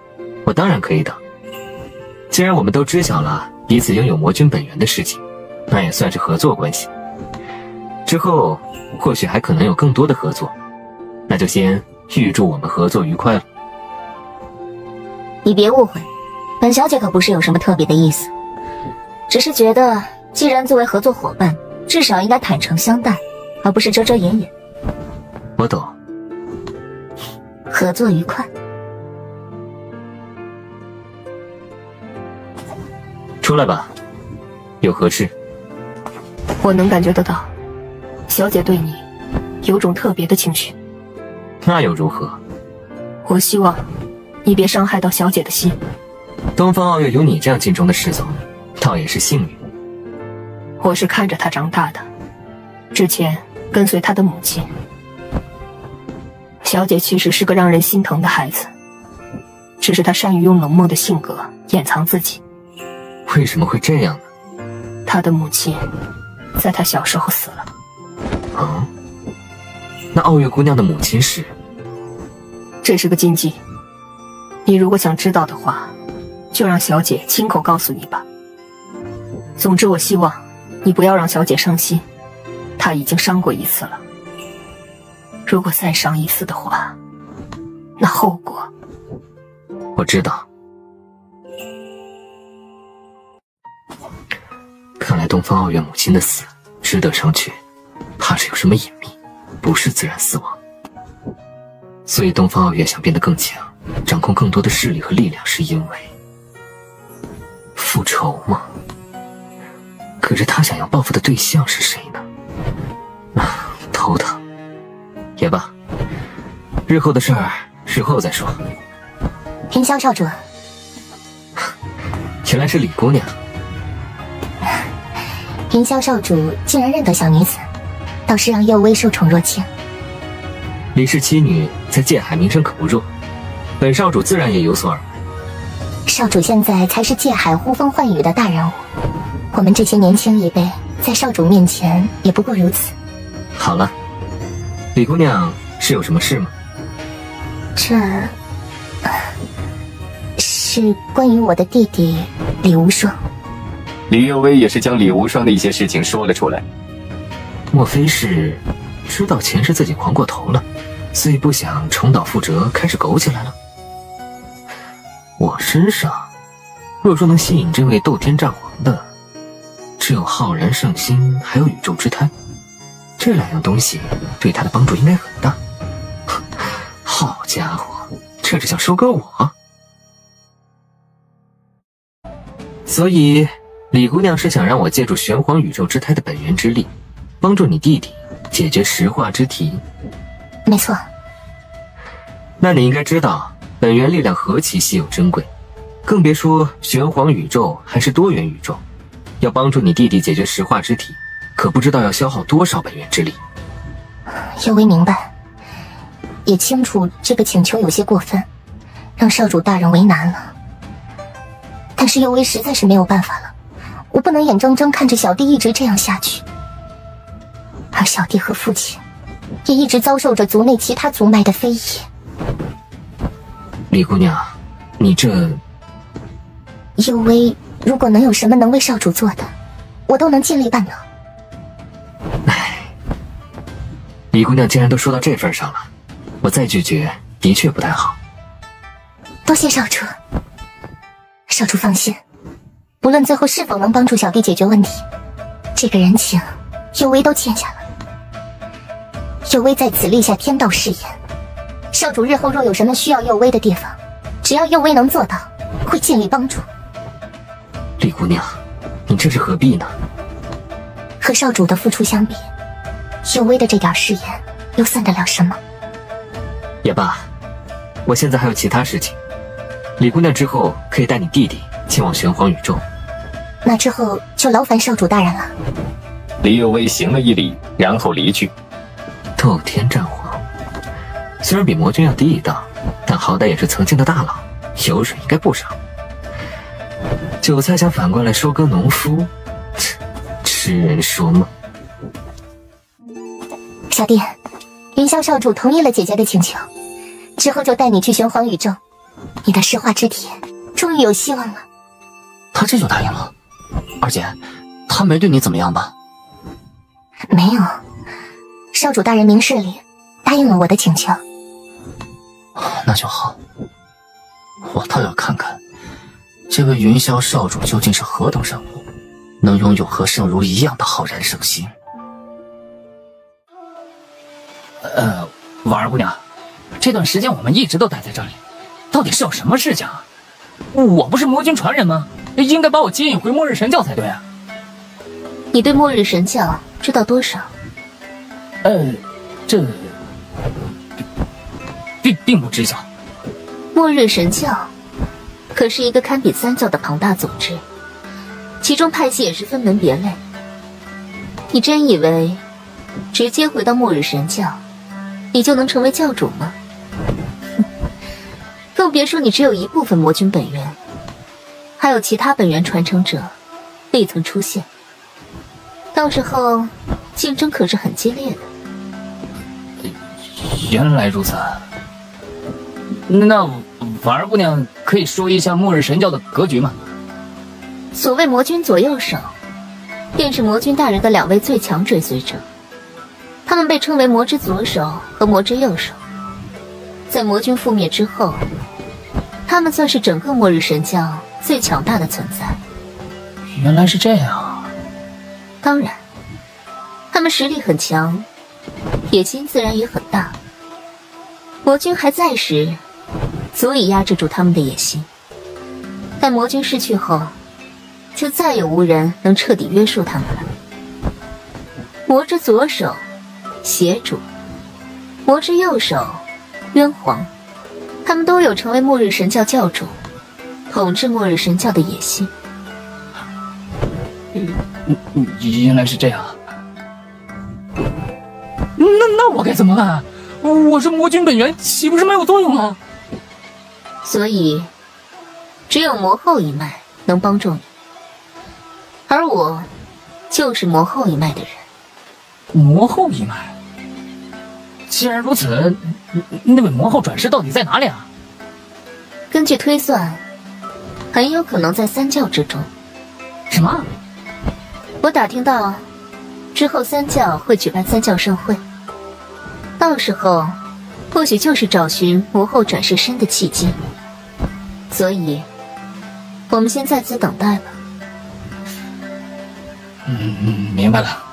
我当然可以等。既然我们都知晓了彼此拥有魔君本源的事情，那也算是合作关系。之后或许还可能有更多的合作，那就先预祝我们合作愉快了。你别误会，本小姐可不是有什么特别的意思，只是觉得既然作为合作伙伴，至少应该坦诚相待，而不是遮遮掩掩。我懂。合作愉快。出来吧，有何事？我能感觉得到，小姐对你有种特别的情绪。那又如何？我希望你别伤害到小姐的心。东方傲月有你这样尽忠的侍从，倒也是幸运。我是看着她长大的，之前跟随她的母亲。小姐其实是个让人心疼的孩子，只是她善于用冷漠的性格掩藏自己。为什么会这样呢？她的母亲在她小时候死了。啊？那傲月姑娘的母亲是？这是个禁忌，你如果想知道的话，就让小姐亲口告诉你吧。总之，我希望你不要让小姐伤心，她已经伤过一次了。如果再伤一次的话，那后果……我知道。看来东方傲月母亲的死值得商榷，怕是有什么隐秘，不是自然死亡。所以东方傲月想变得更强，掌控更多的势力和力量，是因为复仇吗？可是他想要报复的对象是谁呢？头疼。也罢，日后的事儿日后再说。平萧少主，原来是李姑娘。平萧少主竟然认得小女子，倒是让幼薇受宠若惊。李氏妻女在界海名声可不弱，本少主自然也有所耳闻。少主现在才是界海呼风唤雨的大人物，我们这些年轻一辈在少主面前也不过如此。好了，李姑娘是有什么事吗？是关于我的弟弟李无双。李幼薇也是将李无双的一些事情说了出来。莫非是知道前世自己狂过头了，所以不想重蹈覆辙，开始苟起来了？我身上若说能吸引这位斗天战皇的，只有浩然圣心还有宇宙之胎，这两样东西对他的帮助应该很大。好家伙，这是想收割我？所以李姑娘是想让我借助玄黄宇宙之胎的本源之力，帮助你弟弟解决石化之题。没错。那你应该知道本源力量何其稀有珍贵，更别说玄黄宇宙还是多元宇宙，要帮助你弟弟解决石化之题，可不知道要消耗多少本源之力。幼薇明白，也清楚这个请求有些过分，让少主大人为难了。但是幼薇实在是没有办法了，我不能眼睁睁看着小弟一直这样下去。而小弟和父亲也一直遭受着族内其他族脉的非议。李姑娘，你这……幼薇如果能有什么能为少主做的，我都能尽力办到。李姑娘既然都说到这份上了，我再拒绝的确不太好。多谢少主。少主放心，不论最后是否能帮助小弟解决问题，这个人情幼薇都欠下了。幼薇在此立下天道誓言，少主日后若有什么需要幼薇的地方，只要幼薇能做到，会尽力帮助。李姑娘，你这是何必呢？和少主的付出相比，幼薇的这点誓言又算得了什么？也罢，我现在还有其他事情。李姑娘之后可以带你弟弟前往玄黄宇宙。那之后就劳烦少主大人了。李幼薇行了一礼，然后离去。斗天战皇虽然比魔君要低一档，但好歹也是曾经的大佬，油水应该不少。韭菜想反过来收割农夫，痴人说梦。小弟，云霄少主同意了姐姐的请求，之后就带你去玄黄宇宙，你的石化之体终于有希望了。他这就答应了？二姐，他没对你怎么样吧？没有，少主大人明事理，答应了我的请求。那就好，我倒要看看这位云霄少主究竟是何等人物，能拥有和圣如一样的浩然圣心。婉儿姑娘，这段时间我们一直都待在这里，到底是有什么事情啊？我不是魔君传人吗？应该把我接引回末日神教才对啊。你对末日神教知道多少？这并不知晓。末日神教可是一个堪比三教的庞大组织，其中派系也是分门别类。你真以为直接回到末日神教，你就能成为教主吗？更别说你只有一部分魔君本源，还有其他本源传承者未曾出现，到时候竞争可是很激烈的。原来如此，那婉儿姑娘可以说一下末日神教的格局吗？所谓魔君左右手，便是魔君大人的2位最强追随者，他们被称为魔之左手和魔之右手。在魔君覆灭之后，他们算是整个末日神教最强大的存在。原来是这样。当然，他们实力很强，野心自然也很大。魔君还在时，足以压制住他们的野心，但魔君逝去后，就再也无人能彻底约束他们了。魔之左手，邪主；魔之右手，渊皇。他们都有成为末日神教教主，统治末日神教的野心。原来是这样。那我该怎么办？我是魔君本源，岂不是没有作用吗？所以，只有魔后一脉能帮助你，而我就是魔后一脉的人。魔后一脉？既然如此，那位魔后转世到底在哪里啊？根据推算，很有可能在三教之中。什么？我打听到，之后三教会举办三教盛会，到时候或许就是找寻魔后转世身的契机。所以，我们先在此等待吧。明白了。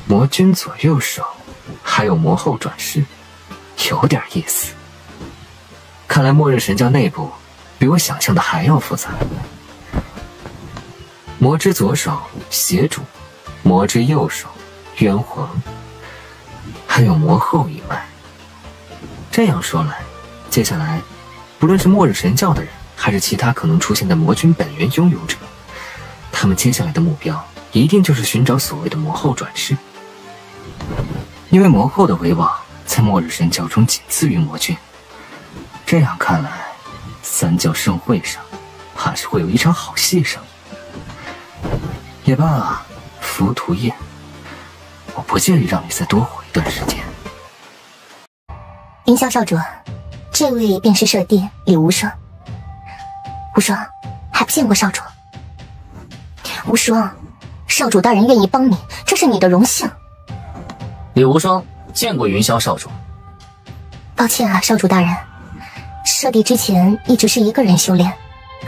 魔君左右手，还有魔后转世，有点意思。看来末日神教内部比我想象的还要复杂。魔之左手邪主，魔之右手冤皇，还有魔后以外。这样说来，接下来不论是末日神教的人，还是其他可能出现的魔君本源拥有者，他们接下来的目标一定就是寻找所谓的魔后转世。因为魔后的威望在末日神教中仅次于魔君，这样看来，三教盛会上怕是会有一场好戏上演。也罢，浮屠宴，我不介意让你再多活一段时间。云霄少主，这位便是舍弟李无双。无双，还不见过少主。无双，少主大人愿意帮你，这是你的荣幸。李无双见过云霄少主。抱歉啊，少主大人，舍弟之前一直是一个人修炼，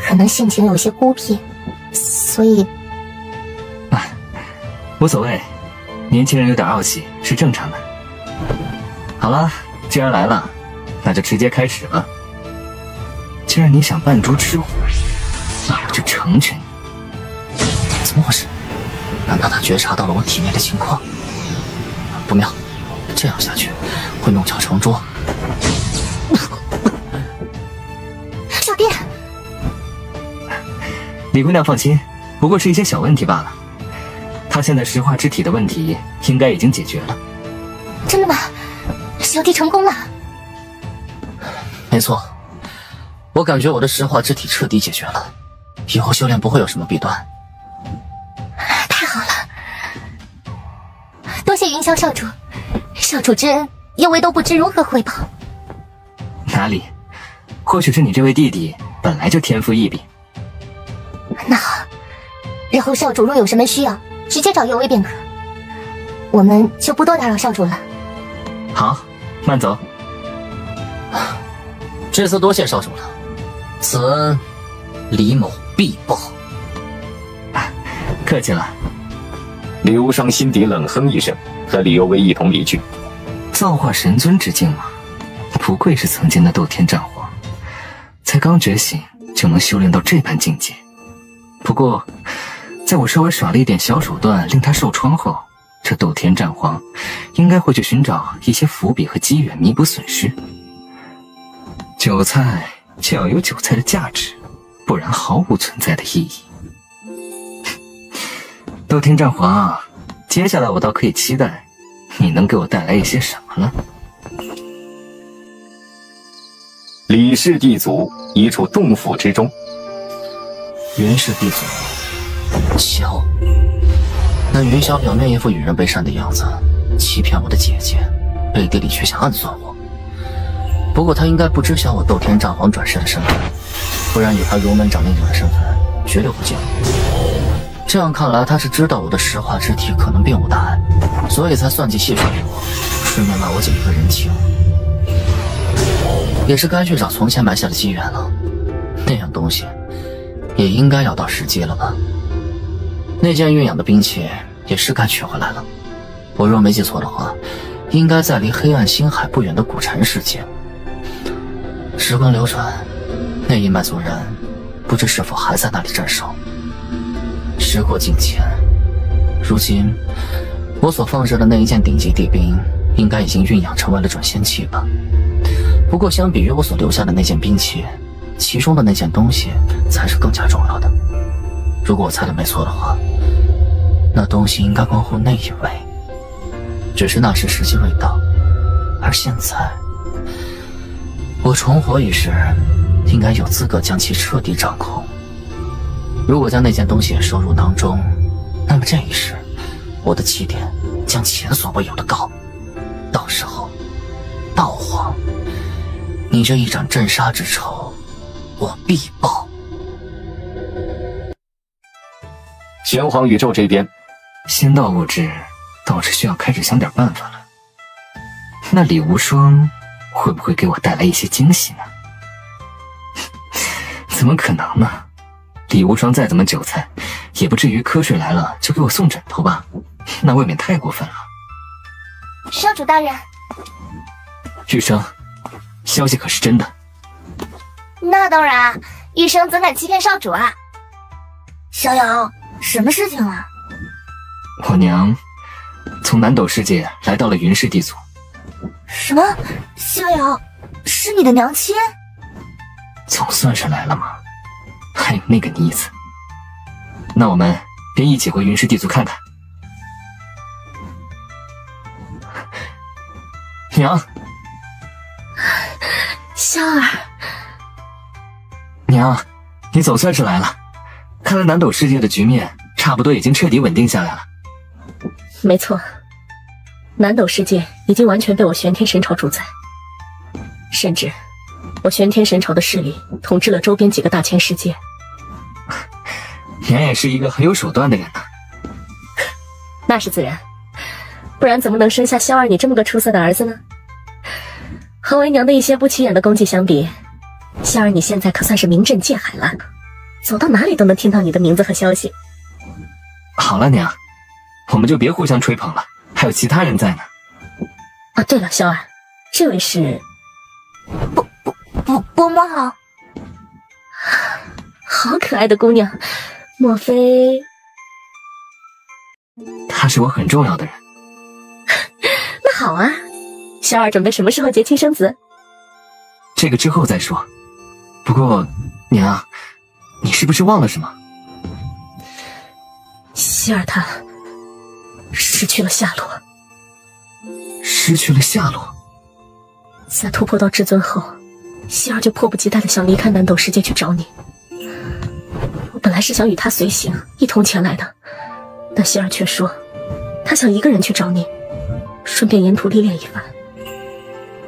可能性情有些孤僻，所以无所谓，年轻人有点傲气是正常的。好了，既然来了，那就直接开始吧。既然你想扮猪吃虎，那我就成全你。怎么回事？难道他觉察到了我体内的情况？不妙，这样下去会弄巧成拙。少爹，李姑娘放心，不过是一些小问题罢了。她现在石化之体的问题应该已经解决了。真的吗？小弟成功了。没错，我感觉我的石化之体彻底解决了，以后修炼不会有什么弊端。太好了，多谢云霄少主，少主之恩，有为都不知如何回报。哪里？或许是你这位弟弟本来就天赋异禀。那好，日后少主若有什么需要，直接找有为便可。我们就不多打扰少主了。好，慢走。这次多谢少主了，此恩李某必报。客气了。李无双心底冷哼一声，和李有为一同离去。造化神尊之境嘛，不愧是曾经的斗天战皇，才刚觉醒就能修炼到这般境界。不过，在我稍微耍了一点小手段令他受创后，这斗天战皇应该会去寻找一些伏笔和机缘弥补损失。韭菜就要有韭菜的价值，不然毫无存在的意义。斗天战皇，接下来我倒可以期待你能给我带来一些什么了。李氏地族一处洞府之中，云氏地族，萧。那云霄表面一副与人为善的样子，欺骗我的姐姐，背地里却想暗算我。不过他应该不知晓我斗天战皇转世的身份，不然以他如门掌令者的身份，绝对不见我。这样看来，他是知道我的石化之体可能并无大碍，所以才算计戏耍我，顺便卖我姐一个人情。也是该去找从前埋下的机缘了，那样东西也应该要到时机了吧。那件运养的兵器也是该取回来了。我若没记错的话，应该在离黑暗星海不远的古城世界。时光流转，那一脉族人不知是否还在那里镇守。时过境迁，如今我所放置的那一件顶级地兵，应该已经运养成为了准仙器吧。不过相比于我所留下的那件兵器，其中的那件东西才是更加重要的。如果我猜的没错的话，那东西应该关乎那一位，只是那时时机未到。而现在我重活一世，应该有资格将其彻底掌控。如果将那件东西也收入当中，那么这一世我的起点将前所未有的高，到时候你这一场镇杀之仇，我必报。玄黄宇宙这边，仙道物质倒是需要开始想点办法了。那李无双会不会给我带来一些惊喜呢？怎么可能呢？李无双再怎么韭菜，也不至于瞌睡来了就给我送枕头吧？那未免太过分了。少主大人，玉生，消息可是真的？那当然，玉生怎敢欺骗少主啊？逍遥，什么事情啊？我娘从南斗世界来到了云氏地族。什么？逍遥，是你的娘亲？总算是来了吗？还有那个妮子，那我们便一起回云氏地族看看。娘，萧儿，娘，你总算是来了。看来南斗世界的局面差不多已经彻底稳定下来了。没错，南斗世界已经完全被我玄天神朝主宰，甚至我玄天神朝的势力统治了周边几个大千世界。娘也是一个很有手段的人呐。那是自然，不然怎么能生下萧儿你这么个出色的儿子呢？和为娘的一些不起眼的功绩相比，萧儿你现在可算是名震界海了，走到哪里都能听到你的名字和消息。好了，娘，我们就别互相吹捧了，还有其他人在呢。啊，对了，萧儿，这位是伯母好。好可爱的姑娘，莫非她是我很重要的人。那好啊，萧儿准备什么时候结亲生子？这个之后再说。不过娘，你是不是忘了什么？希儿她失去了下落。失去了下落？在突破到至尊后，希儿就迫不及待地想离开南斗世界去找你。我本来是想与她随行，一同前来的，但希儿却说她想一个人去找你，顺便沿途历练一番。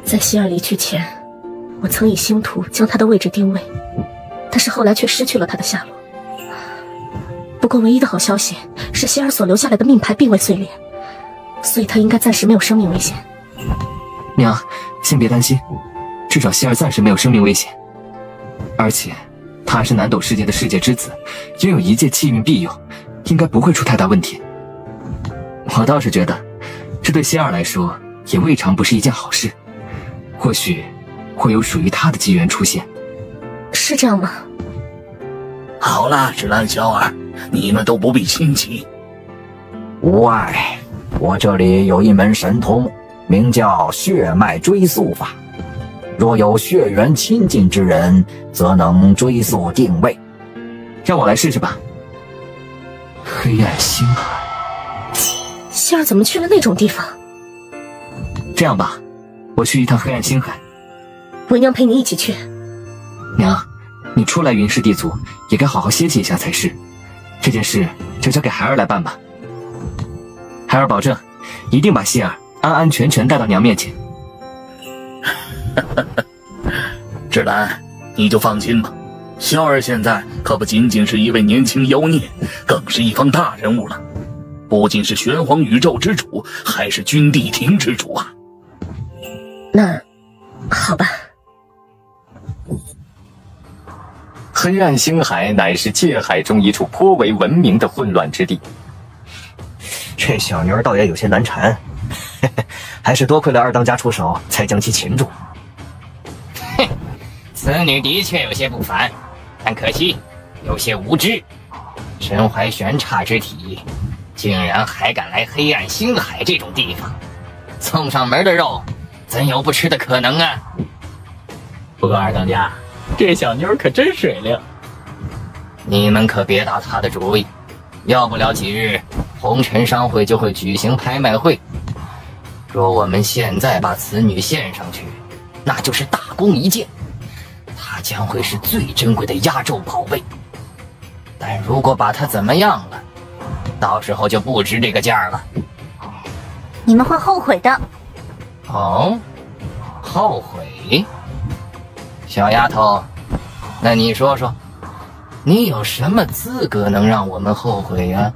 在希儿离去前，我曾以星图将她的位置定位，但是后来却失去了她的下落。不过唯一的好消息是希儿所留下来的命牌并未碎裂，所以她应该暂时没有生命危险。娘，先别担心，至少希儿暂时没有生命危险，而且他还是南斗世界的世界之子，拥有一界气运庇佑，应该不会出太大问题。我倒是觉得，这对希儿来说也未尝不是一件好事，或许会有属于他的机缘出现。是这样吗？好了，芷兰、萧儿，你们都不必心急。无碍，我这里有一门神通，名叫血脉追溯法。若有血缘亲近之人，则能追溯定位。让我来试试吧。黑暗星海，希儿怎么去了那种地方？这样吧，我去一趟黑暗星海。为娘陪你一起去。娘，你初来云氏地族，也该好好歇息一下才是。这件事就交给孩儿来办吧。孩儿保证，一定把希儿安安全全带到娘面前。芷兰，你就放心吧，萧儿现在可不仅仅是一位年轻妖孽，更是一方大人物了，不仅是玄黄宇宙之主，还是君地庭之主啊。那好吧。黑暗星海乃是界海中一处颇为闻名的混乱之地。这小妞倒也有些难缠，还是多亏了二当家出手，才将其擒住。哼，此女的确有些不凡，但可惜有些无知，身怀玄刹之体，竟然还敢来黑暗星海这种地方，送上门的肉，怎有不吃的可能啊？不过二当家，这小妞可真水灵。你们可别打她的主意，要不了几日，红尘商会就会举行拍卖会。若我们现在把此女献上去，那就是大功一件，她将会是最珍贵的压轴宝贝。但如果把她怎么样了，到时候就不值这个价了。你们会后悔的。哦，后悔？小丫头，那你说说，你有什么资格能让我们后悔呀？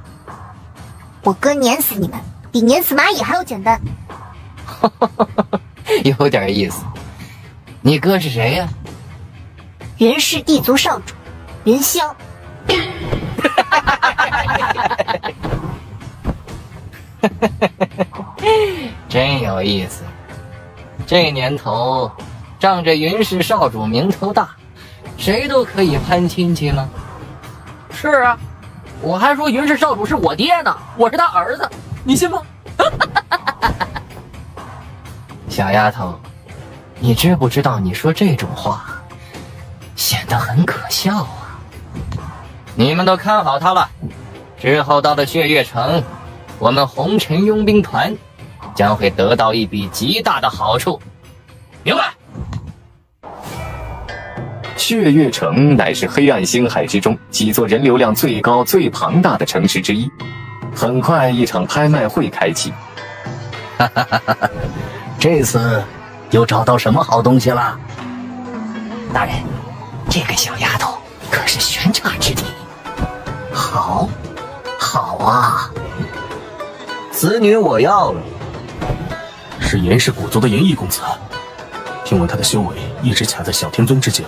我哥碾死你们，比碾死蚂蚁还要简单。有点意思。你哥是谁呀？云氏地族少主云霄。真有意思。这年头，仗着云氏少主名头大，谁都可以攀亲戚吗？是啊，我还说云氏少主是我爹呢，我是他儿子，你信吗？小丫头，你知不知道你说这种话显得很可笑啊？你们都看好他了，之后到了血月城，我们红尘佣兵团将会得到一笔极大的好处。明白。血月城乃是黑暗星海之中几座人流量最高最庞大的城市之一。很快一场拍卖会开启。这次又找到什么好东西了？大人，这个小丫头可是悬叉之体。好，好啊，此女我要了。是严氏古族的严毅公子，听闻他的修为一直卡在小天尊之间，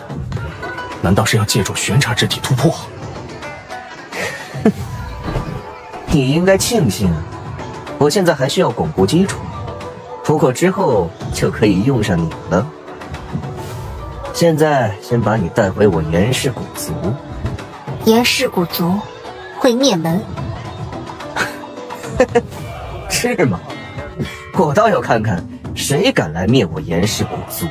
难道是要借助悬叉之体突破？你应该庆幸，我现在还需要巩固基础，不过之后就可以用上你了。现在先把你带回我严氏古族。严氏古族会灭门？是吗？我倒要看看谁敢来灭我严氏古族。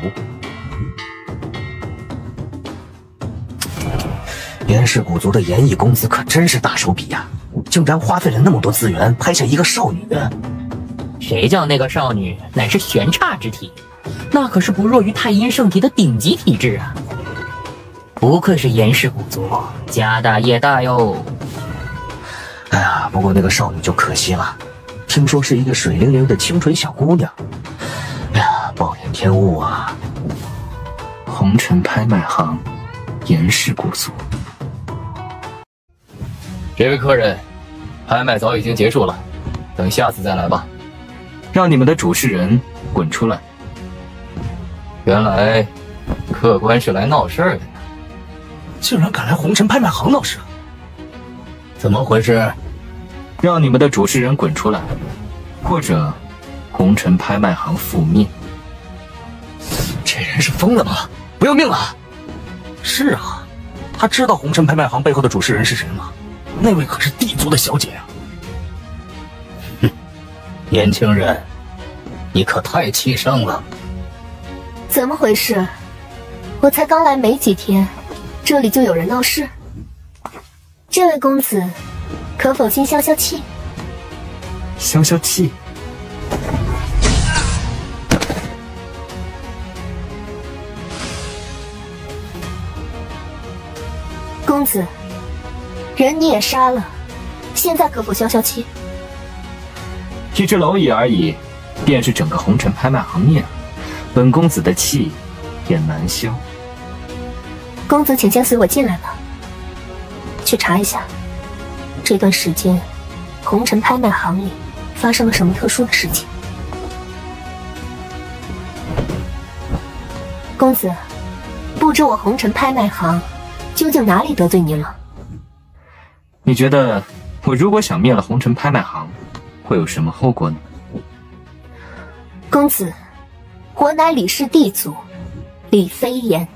严氏古族的严毅公子可真是大手笔呀，竟然花费了那么多资源拍下一个少女。谁叫那个少女乃是悬叉之体，那可是不弱于太阴圣体的顶级体质啊！不愧是严氏古族，家大业大哟。哎呀，不过那个少女就可惜了，听说是一个水灵灵的清纯小姑娘。哎呀，暴殄天物啊！红尘拍卖行，严氏古族。这位客人，拍卖早已经结束了，等下次再来吧。让你们的主事人滚出来！原来客官是来闹事儿的呀！竟然敢来红尘拍卖行闹事！怎么回事？让你们的主事人滚出来，或者红尘拍卖行覆灭。这人是疯了吗？不要命了！是啊，他知道红尘拍卖行背后的主事人是谁吗？那位可是地族的小姐啊！哼，年轻人，你可太气盛了。怎么回事？我才刚来没几天，这里就有人闹事。这位公子，可否先消消气？消消气。公子，人你也杀了，现在可否消消气？一只蝼蚁而已，便是整个红尘拍卖行灭了，本公子的气也难消。公子，请先随我进来吧，去查一下这段时间红尘拍卖行里发生了什么特殊的事情。公子，不知我红尘拍卖行究竟哪里得罪您了？你觉得我如果想灭了红尘拍卖行，会有什么后果呢？公子，我乃李氏地族李飞檐。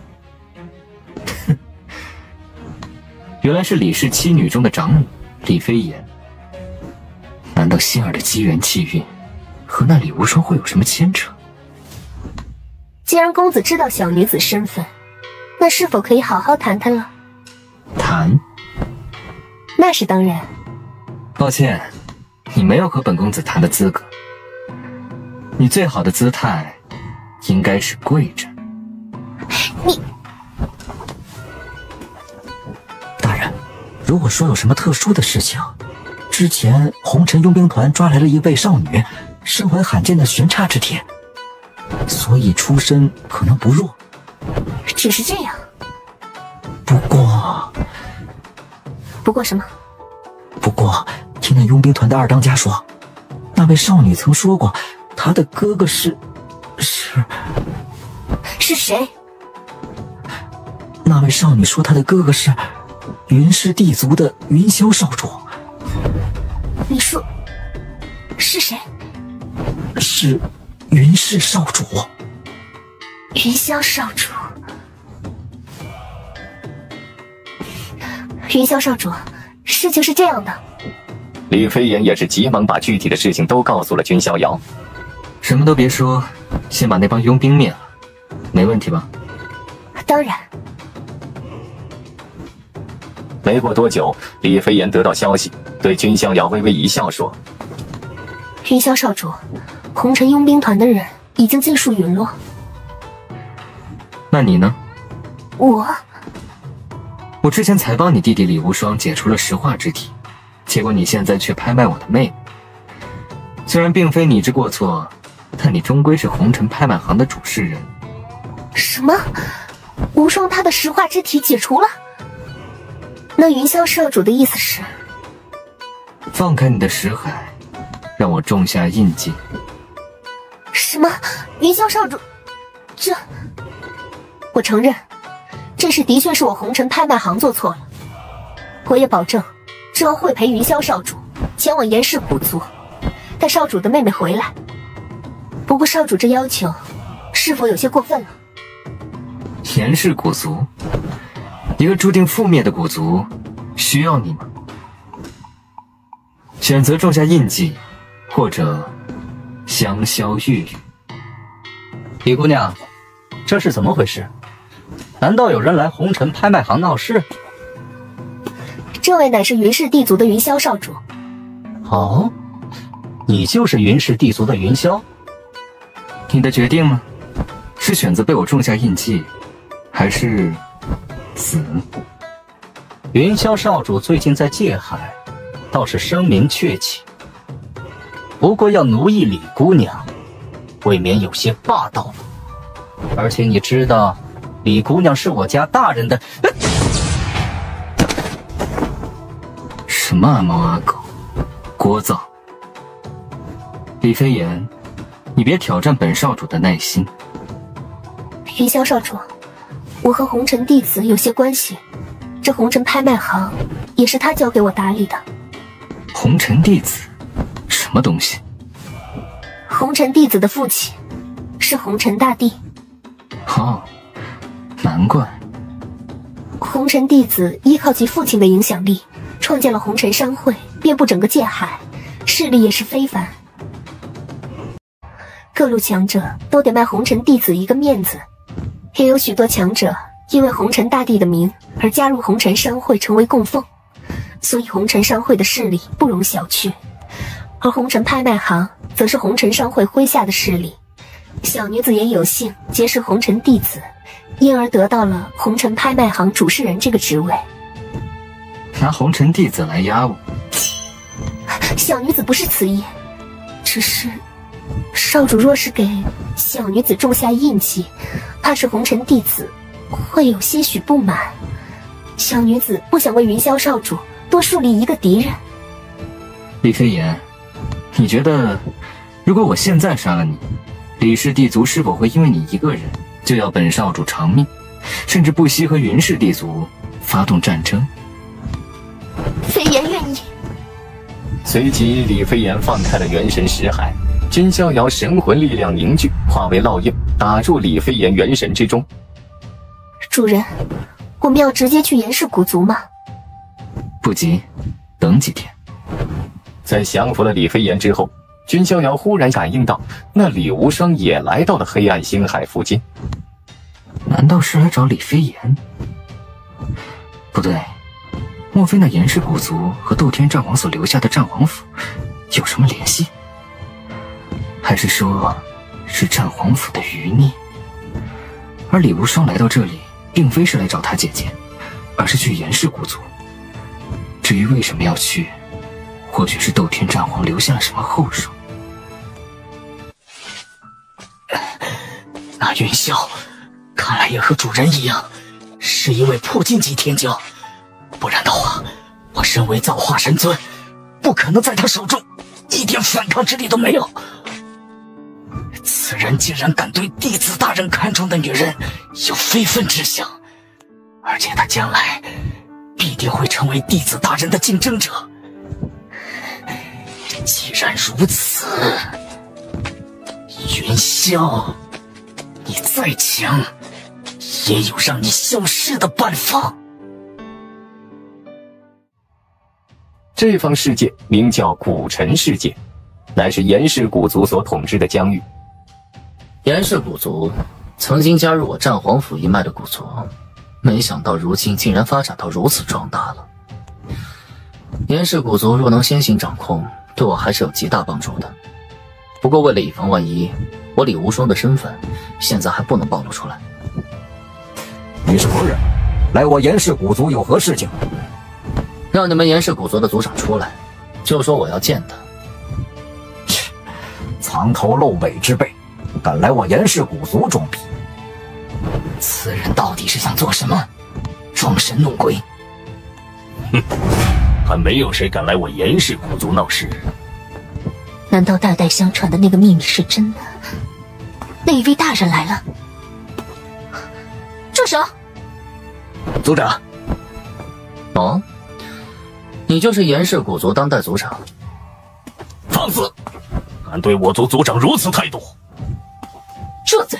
原来是李氏七女中的长女李飞檐。难道心儿的机缘气运和那李无双会有什么牵扯？既然公子知道小女子身份，那是否可以好好谈谈了？谈？那是当然。抱歉，你没有和本公子谈的资格。你最好的姿态应该是跪着。你，大人，如果说有什么特殊的事情，之前红尘佣兵团抓来了一位少女，身怀罕见的悬叉之体，所以出身可能不弱。只是这样。不过什么？不过听那佣兵团的二当家说，那位少女曾说过，她的哥哥是谁？那位少女说她的哥哥是云氏地族的云霄少主。你说是谁？是云氏少主。云霄少主。云霄少主，事情是这样的。李飞岩也是急忙把具体的事情都告诉了君逍遥。什么都别说，先把那帮佣兵灭了，没问题吧？当然。没过多久，李飞岩得到消息，对君逍遥微微一笑说：“云霄少主，红尘佣兵团的人已经尽数陨落。那你呢？”我之前才帮你弟弟李无双解除了石化之体，结果你现在却拍卖我的妹妹。虽然并非你之过错，但你终归是红尘拍卖行的主事人。什么？无双他的石化之体解除了？那云霄少主的意思是？放开你的识海，让我种下印记。什么？云霄少主？我承认，这事的确是我红尘拍卖行做错了。我也保证，之后会陪云霄少主前往严氏古族，带少主的妹妹回来。不过少主这要求，是否有些过分了？严氏古族，一个注定覆灭的古族，需要你吗？选择种下印记，或者香消玉殒。李姑娘，这是怎么回事？难道有人来红尘拍卖行闹事？这位乃是云氏地族的云霄少主。哦，你就是云氏地族的云霄？你的决定呢？是选择被我种下印记，还是死？云霄少主最近在界海，倒是声名鹊起。不过要奴役李姑娘，未免有些霸道了。而且你知道，李姑娘是我家大人的。什么阿猫阿狗，聒噪！李飞岩，你别挑战本少主的耐心。云霄少主，我和红尘弟子有些关系，这红尘拍卖行也是他交给我打理的。红尘弟子？什么东西？红尘弟子的父亲是红尘大帝。哦，难怪。红尘弟子依靠其父亲的影响力，创建了红尘商会，遍布整个界海，势力也是非凡。各路强者都得卖红尘弟子一个面子，也有许多强者因为红尘大帝的名而加入红尘商会，成为供奉，所以红尘商会的势力不容小觑。而红尘拍卖行则是红尘商会麾下的势力。小女子也有幸结识红尘弟子，因而得到了红尘拍卖行主事人这个职位。拿红尘弟子来压我？小女子不是此意，只是少主若是给小女子种下印记，怕是红尘弟子会有些许不满。小女子不想为云霄少主多树立一个敌人。李飞岩，你觉得如果我现在杀了你，李氏地族是否会因为你一个人就要本少主偿命，甚至不惜和云氏地族发动战争？飞岩愿意。随即李飞岩放开了元神识海，君逍遥神魂力量凝聚，化为烙印，打入李飞岩元神之中。主人，我们要直接去严氏古族吗？不急，等几天。在降服了李飞岩之后，君逍遥忽然感应到那李无双也来到了黑暗星海附近。难道是来找李飞岩？不对，莫非那严氏古族和斗天战王所留下的战王府有什么联系？还是说是战王府的余孽？而李无双来到这里并非是来找他姐姐，而是去严氏古族。至于为什么要去，或许是斗天战王留下了什么后手。那云霄看来也和主人一样，是一位破禁级天骄。不然的话，我身为造化神尊，不可能在他手中一点反抗之力都没有。此人竟然敢对弟子大人看中的女人有非分之想，而且他将来必定会成为弟子大人的竞争者。既然如此，云霄，你再强，也有让你消失的办法。这方世界名叫古尘世界，乃是严氏古族所统治的疆域。严氏古族曾经加入我战皇府一脉的古族，没想到如今竟然发展到如此壮大了。严氏古族若能先行掌控，对我还是有极大帮助的。不过为了以防万一，我李无双的身份现在还不能暴露出来。你是何人？来我严氏古族有何事情？让你们严氏古族的族长出来，就说我要见他。藏头露尾之辈，敢来我严氏古族装逼！此人到底是想做什么？装神弄鬼？哼，还没有谁敢来我严氏古族闹事。难道代代相传的那个秘密是真的？那一位大人来了！住手！族长。哦，你就是严氏古族当代族长？放肆！敢对我族族长如此态度！住嘴！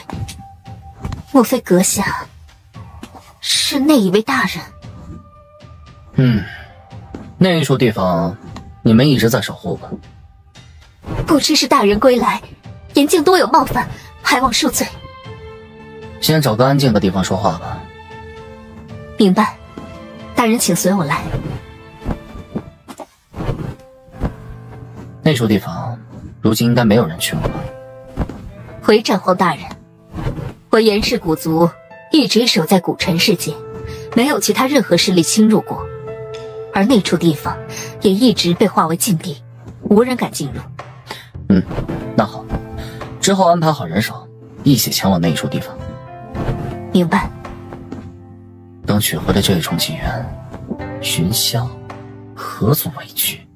莫非阁下是那一位大人？那一处地方你们一直在守护吧？不知是大人归来，严静多有冒犯，还望恕罪。先找个安静的地方说话吧。明白，大人请随我来。那处地方如今应该没有人去过吧？回战皇大人，我严氏古族一直守在古尘世界，没有其他任何势力侵入过，而那处地方也一直被划为禁地，无人敢进入。那好，之后安排好人手，一起前往那一处地方。明白。等取回了这一重纪元，云霄何足为惧？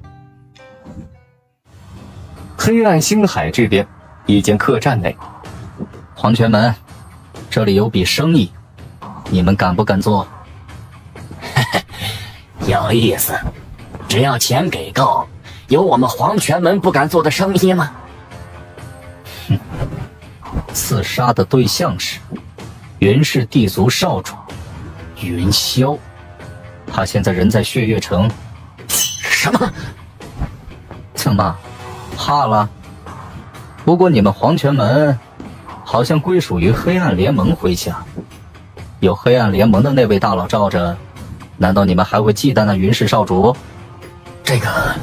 黑暗星海这边，一间客栈内，黄泉门，这里有笔生意，你们敢不敢做？有意思，只要钱给够，有我们黄泉门不敢做的生意吗？刺杀的对象是云氏地族少主云霄，他现在人在血月城。什么？怎么怕了？不过你们黄泉门好像归属于黑暗联盟麾下，有黑暗联盟的那位大佬罩着，难道你们还会忌惮那云氏少主？这个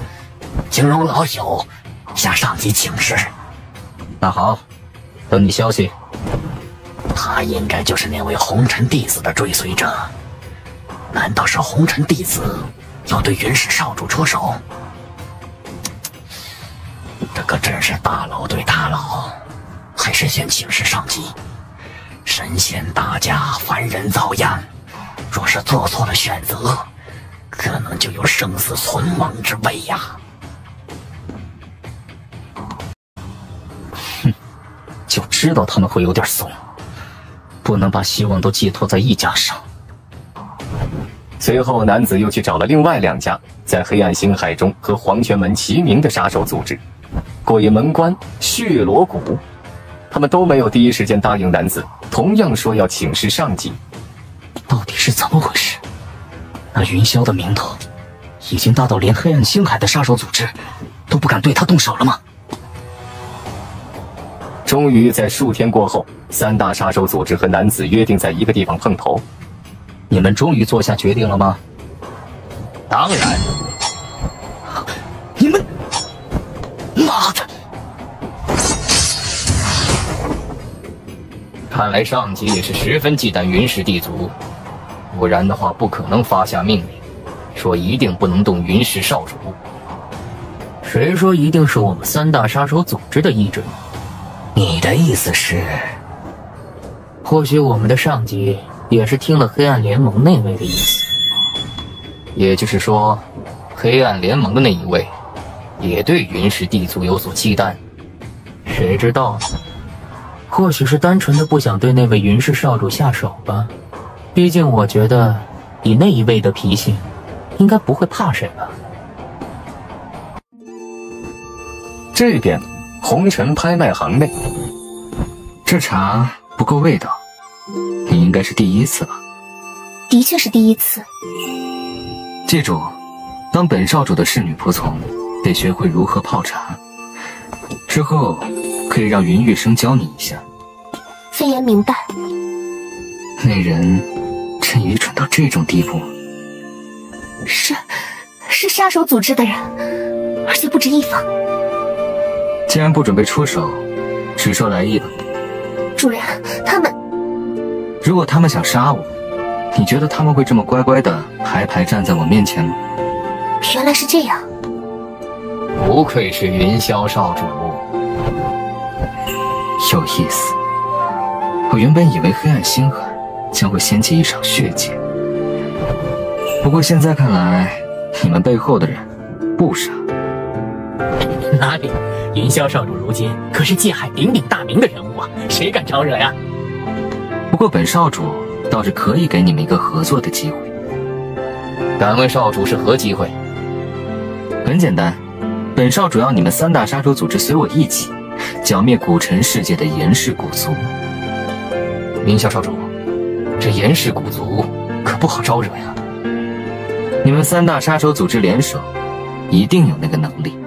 请容老朽向上级请示。那好，等你消息。他应该就是那位红尘弟子的追随者，难道是红尘弟子要对云氏少主出手？这可真是大佬对大佬，还是先请示上级。神仙打架，凡人遭殃，若是做错了选择，可能就有生死存亡之危呀。就知道他们会有点怂，不能把希望都寄托在一家上。随后，男子又去找了另外2家在黑暗星海中和黄泉门齐名的杀手组织——鬼门关、血罗谷。他们都没有第一时间答应男子，同样说要请示上级。到底是怎么回事？那云霄的名头已经大到连黑暗星海的杀手组织都不敢对他动手了吗？终于在数天过后，3大杀手组织和男子约定在一个地方碰头。你们终于做下决定了吗？当然。你们，妈的！看来上级也是十分忌惮云氏地族，不然的话不可能发下命令，说一定不能动云氏少主。谁说一定是我们3大杀手组织的意志？你的意思是，或许我们的上级也是听了黑暗联盟那位的意思，也就是说，黑暗联盟的那一位也对云氏地族有所忌惮。谁知道呢？或许是单纯的不想对那位云氏少主下手吧。毕竟我觉得，以那一位的脾性，应该不会怕谁吧。这边，红尘拍卖行内，这茶不够味道，你应该是第一次吧？的确是第一次。记住，当本少主的侍女仆从，得学会如何泡茶。之后，可以让云玉生教你一下。飞檐明白。那人真愚蠢到这种地步。是杀手组织的人，而且不止一方。既然不准备出手，直说来意吧。主人，他们……如果他们想杀我，你觉得他们会这么乖乖的排排站在我面前吗？原来是这样。不愧是云霄少主，有意思。我原本以为黑暗星海将会掀起一场血劫，不过现在看来，你们背后的人不傻。哪里？云霄少主如今可是界海鼎鼎大名的人物啊，谁敢招惹呀？不过本少主倒是可以给你们一个合作的机会。敢问少主是何机会？很简单，本少主要你们3大杀手组织随我一起剿灭古尘世界的严氏古族。云霄少主，这严氏古族可不好招惹呀。你们3大杀手组织联手，一定有那个能力。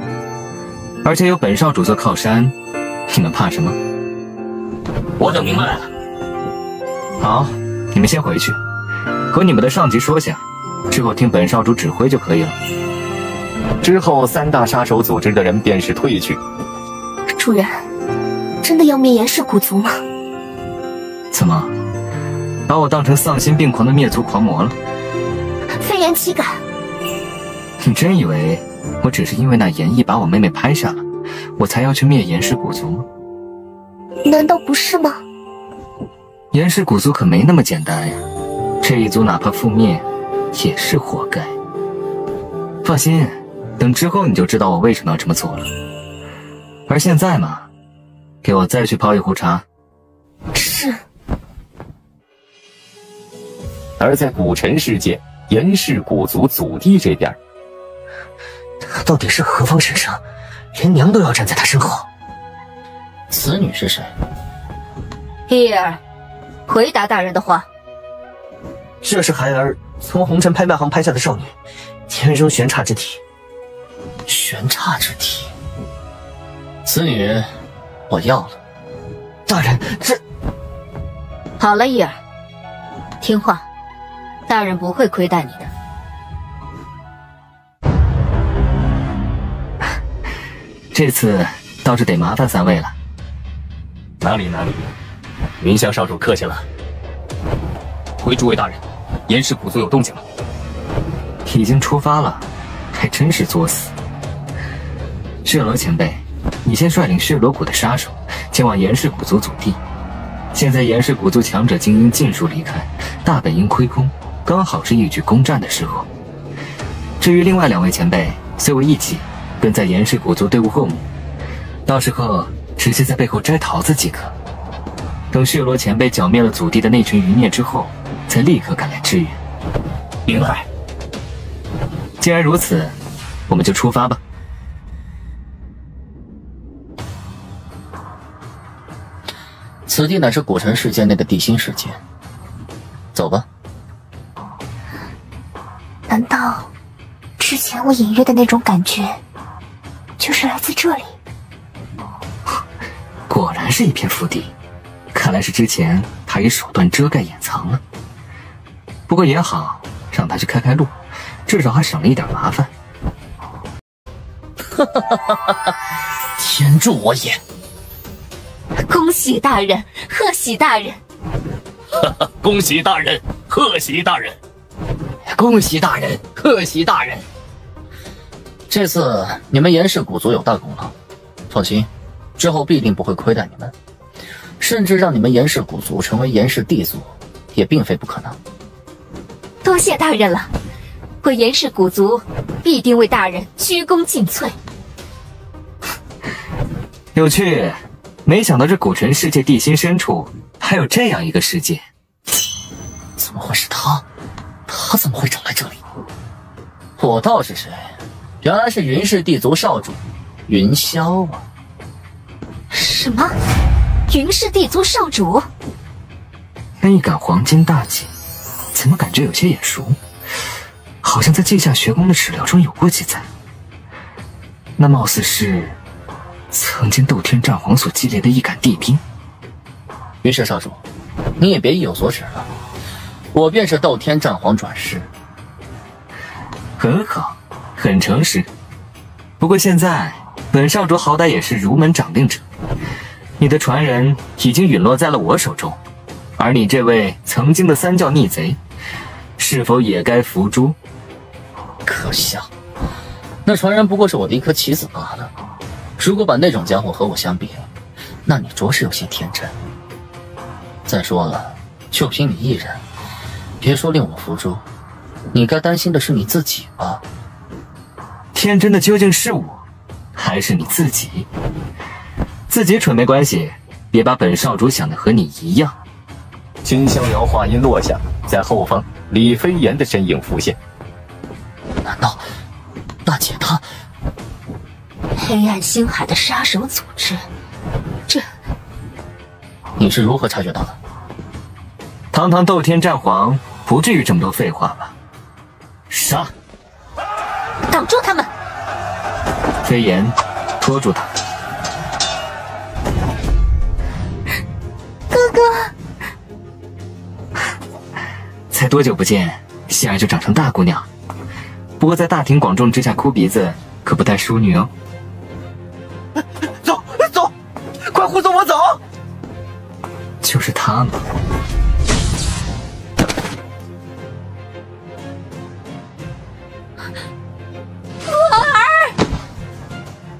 而且有本少主做靠山，你们怕什么？我等明白了。好，你们先回去，和你们的上级说下，之后听本少主指挥就可以了。之后3大杀手组织的人便是退去。主人，真的要灭严氏古族吗？怎么，把我当成丧心病狂的灭族狂魔了？飞檐岂敢！你真以为我只是因为那严毅把我妹妹拍下了，我才要去灭严氏古族吗？难道不是吗？严氏古族可没那么简单呀，这一族哪怕覆灭，也是活该。放心，等之后你就知道我为什么要这么做了。而现在嘛，给我再去泡一壶茶。是。而在古尘世界，严氏古族祖地这边，他到底是何方神圣，连娘都要站在他身后？此女是谁？伊尔，回答大人的话。这是孩儿从红尘拍卖行拍下的少女，天生玄刹之体。玄刹之体，此女我要了。大人，这……好了，伊尔，听话，大人不会亏待你的。这次倒是得麻烦3位了。哪里，云霄少主客气了。回诸位大人，严氏古族有动静了。已经出发了，还真是作死。血罗前辈，你先率领血罗谷的杀手前往严氏古族祖地。现在严氏古族强者精英尽数离开，大本营亏空，刚好是一举攻占的时候。至于另外2位前辈，随我一起跟在严氏古族队伍后面，到时候直接在背后摘桃子即可。等血罗前辈剿灭了祖地的那群余孽之后，再立刻赶来支援。明白。既然如此，我们就出发吧。此地乃是古尘世界内的地心世界，走吧。难道之前我隐约的那种感觉，就是来自这里？果然是一片福地，看来是之前他以手段遮盖掩藏了。不过也好，让他去开路，至少还省了一点麻烦。天助我也！恭喜大人，贺喜大人！恭喜大人，贺喜大人！恭喜大人，贺喜大人！这次你们严氏古族有大功劳，放心，之后必定不会亏待你们。甚至让你们严氏古族成为严氏地族，也并非不可能。多谢大人了，我严氏古族必定为大人鞠躬尽瘁。有趣，没想到这古尘世界地心深处还有这样一个世界。怎么会是他？他怎么会找来这里？我道是谁？原来是云氏地族少主云霄啊！什么？云氏地族少主？那一杆黄金大戟，怎么感觉有些眼熟？好像在稷下学宫的史料中有过记载。那貌似是曾经斗天战皇所击猎的一杆地兵。云氏少主，你也别意有所指了，我便是斗天战皇转世。很好，很诚实。不过现在本少主好歹也是儒门掌令者，你的传人已经陨落在了我手中，而你这位曾经的三教逆贼，是否也该伏诛？可笑，那传人不过是我的一颗棋子罢了。如果把那种家伙和我相比，那你着实有些天真。再说了，就凭你一人，别说令我伏诛，你该担心的是你自己吧？天真的究竟是我，还是你自己？自己蠢没关系，别把本少主想的和你一样。君逍遥话音落下，在后方李飞檐的身影浮现。难道大姐她？黑暗星海的杀手组织，这你是如何察觉到的？堂堂斗天战皇，不至于这么多废话吧？杀！挡住他们！飞檐，拖住他！哥哥，才多久不见，希儿就长成大姑娘。不过在大庭广众之下哭鼻子，可不带淑女哦。走走，快护送我走！就是他嘛。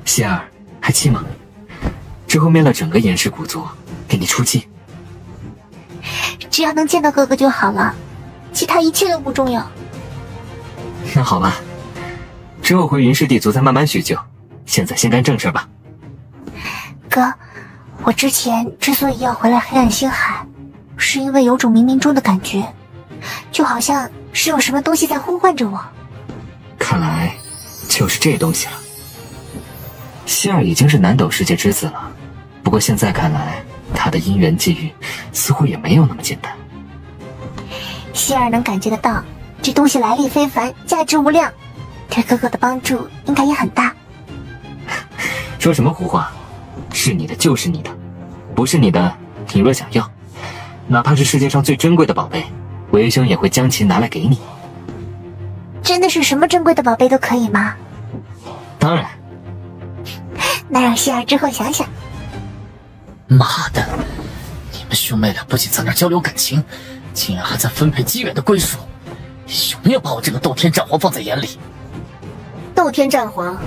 希儿，还气吗？之后灭了整个严氏古族，给你出气。只要能见到哥哥就好了，其他一切都不重要。那好吧，之后回云氏地族再慢慢叙旧。现在先干正事吧。哥，我之前之所以要回来黑暗星海，是因为有种冥冥中的感觉，就好像是有什么东西在呼唤着我。看来就是这东西了。希儿已经是南斗世界之子了，不过现在看来，他的因缘际遇似乎也没有那么简单。希儿能感觉得到，这东西来历非凡，价值无量，对哥哥的帮助应该也很大。说什么胡话？是你的就是你的，不是你的，你若想要，哪怕是世界上最珍贵的宝贝，为兄也会将其拿来给你。真的是什么珍贵的宝贝都可以吗？当然。那让希儿之后想想。妈的，你们兄妹俩不仅在那交流感情，竟然还在分配机缘的归属，有没有把我这个斗天战皇放在眼里？斗天战皇，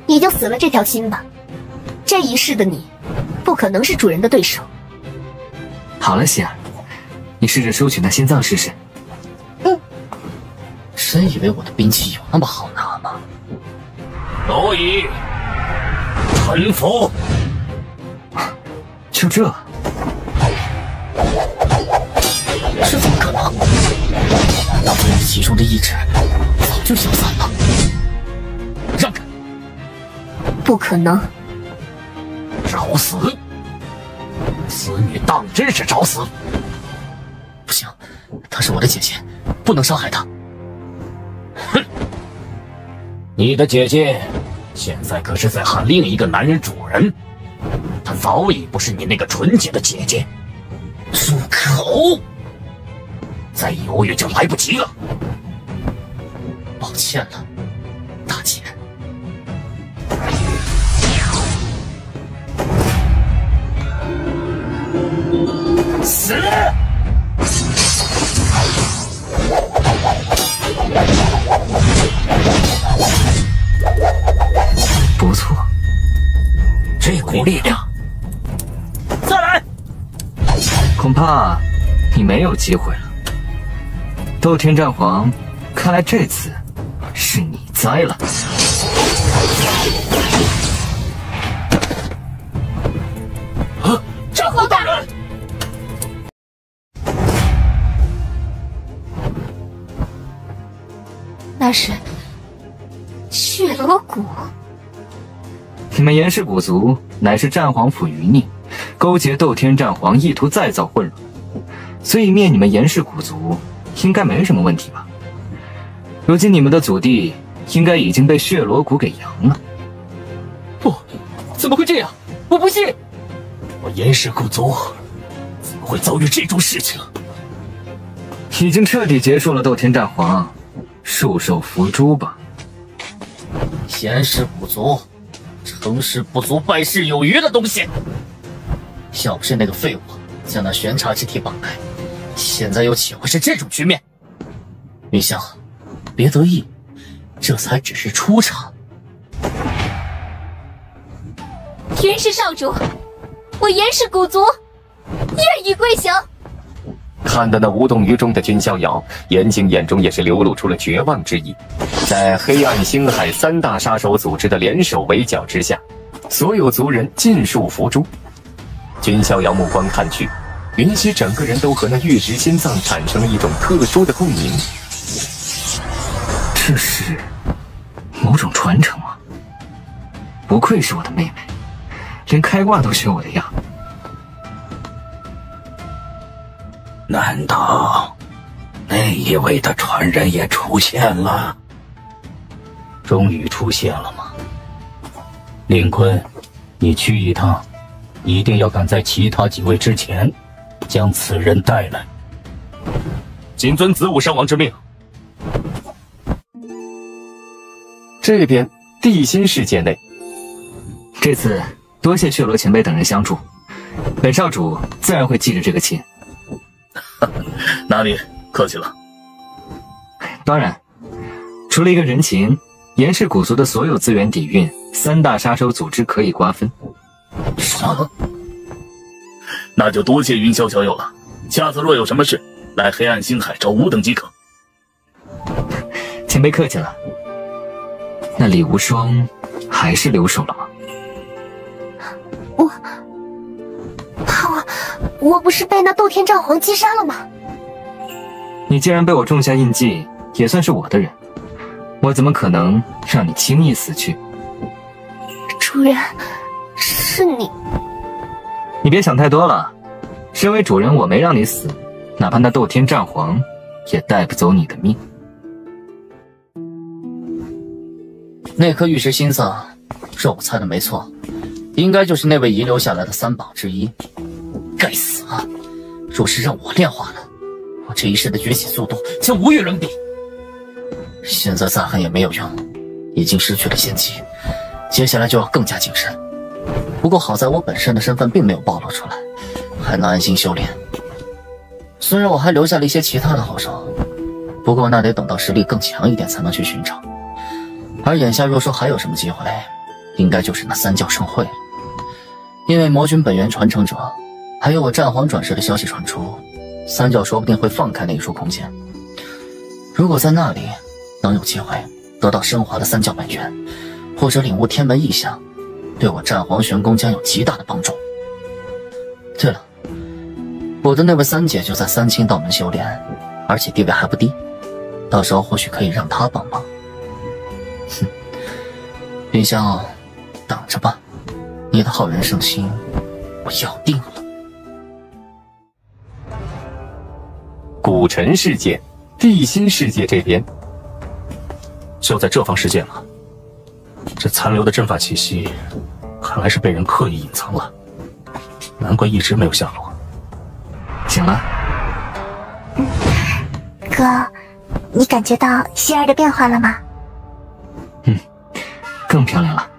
你就死了这条心吧。这一世的你，不可能是主人的对手。好了，希儿，你试着收取那心脏试试。真以为我的兵器有那么好拿吗？蝼蚁，臣服。就这？这怎么可能？难道对于其中的意志早就消散了？让开！不可能！找死！此女当真是找死！不行，她是我的姐姐，不能伤害她。哼！你的姐姐现在可是在喊另一个男人主人，她早已不是你那个纯洁的姐姐。住口！再犹豫就来不及了。抱歉了，大姐。死！不错，这股力量。再来！恐怕你没有机会了。斗天战皇，看来这次是你栽了。战皇大人！那是血罗谷。你们严氏古族乃是战皇府余孽，勾结斗天战皇，意图再造混乱，所以灭你们严氏古族应该没什么问题吧？如今你们的祖弟应该已经被血罗谷给扬了。不，怎么会这样？我不信！我严氏古族怎么会遭遇这种事情？已经彻底结束了斗天战皇，束手伏诛吧。严氏古族，成事不足败事有余的东西。要不是那个废物将那玄茶之体绑来，现在又岂会是这种局面？云香，别得意，这才只是初场。严氏少主，我严氏古族愿意归降。看得那无动于衷的君逍遥，严静眼中也是流露出了绝望之意。在黑暗星海3大杀手组织的联手围剿之下，所有族人尽数伏诛。君逍遥目光看去，云溪整个人都和那玉石心脏产生了一种特殊的共鸣。这是某种传承吗？不愧是我的妹妹，连开挂都学我的样。难道那一位的传人也出现了？终于出现了吗？令坤，你去一趟，一定要赶在其他几位之前将此人带来。谨遵子午伤王之命。这边地心世界内，这次多谢血罗前辈等人相助，本少主自然会记着这个情。哪里，客气了。当然，除了一个人情，严氏古族的所有资源底蕴，3大杀手组织可以瓜分。什么？那就多谢云霄小友了。下次若有什么事，来黑暗星海找吾等即可。前辈客气了。那李无双还是留守了吗？我不是被那斗天战皇击杀了吗？你既然被我种下印记，也算是我的人，我怎么可能让你轻易死去？主人，是你。你别想太多了，身为主人，我没让你死，哪怕那斗天战皇也带不走你的命。那颗玉石心脏，这我猜的没错，应该就是那位遗留下来的3宝之一。该死啊！若是让我炼化了，我这一世的崛起速度将无与伦比。现在再恨也没有用，已经失去了先机，接下来就要更加谨慎。不过好在我本身的身份并没有暴露出来，还能安心修炼。虽然我还留下了一些其他的好手，不过那得等到实力更强一点才能去寻找。而眼下若说还有什么机会，应该就是那3教盛会了。因为魔君本源传承者还有我战皇转世的消息传出，3教说不定会放开那一处空间。如果在那里能有机会得到升华的3教本源，或者领悟天门异象，对我战皇玄功将有极大的帮助。对了，我的那位3姐就在3清道门修炼，而且地位还不低，到时候或许可以让她帮忙。哼，云霄，等着吧，你的好人圣心我要定了。古尘世界、地心世界这边，就在这方世界了。这残留的阵法气息，看来是被人刻意隐藏了，难怪一直没有下落。醒了，哥，你感觉到希儿的变化了吗？更漂亮了。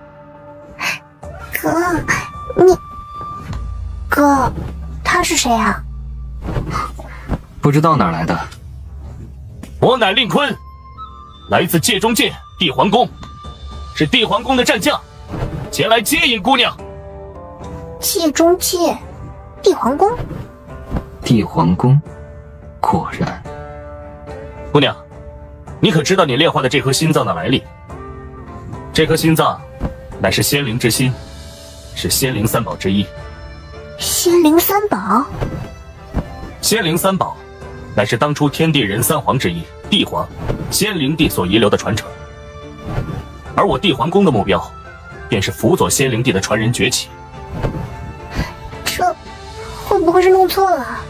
哥，他是谁啊？不知道哪儿来的。我乃令坤，来自界中界地皇宫，是地皇宫的战将，前来接引姑娘。界中界，地皇宫，帝皇宫，果然。姑娘，你可知道你炼化的这颗心脏的来历？这颗心脏乃是仙灵之心，是仙灵三宝之一。仙灵三宝？仙灵三宝乃是当初天地人三皇之一帝皇仙灵帝所遗留的传承，而我帝皇宫的目标便是辅佐仙灵帝的传人崛起。这会不会是弄错了？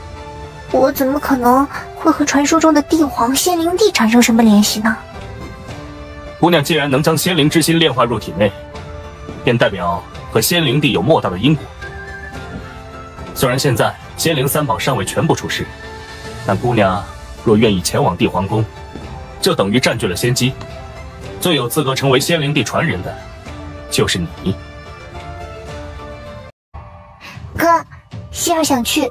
我怎么可能会和传说中的帝皇仙灵帝产生什么联系呢？姑娘既然能将仙灵之心炼化入体内，便代表和仙灵帝有莫大的因果。虽然现在仙灵三宝尚未全部出世，但姑娘若愿意前往帝皇宫，就等于占据了先机。最有资格成为仙灵帝传人的，就是你。哥，希儿想去。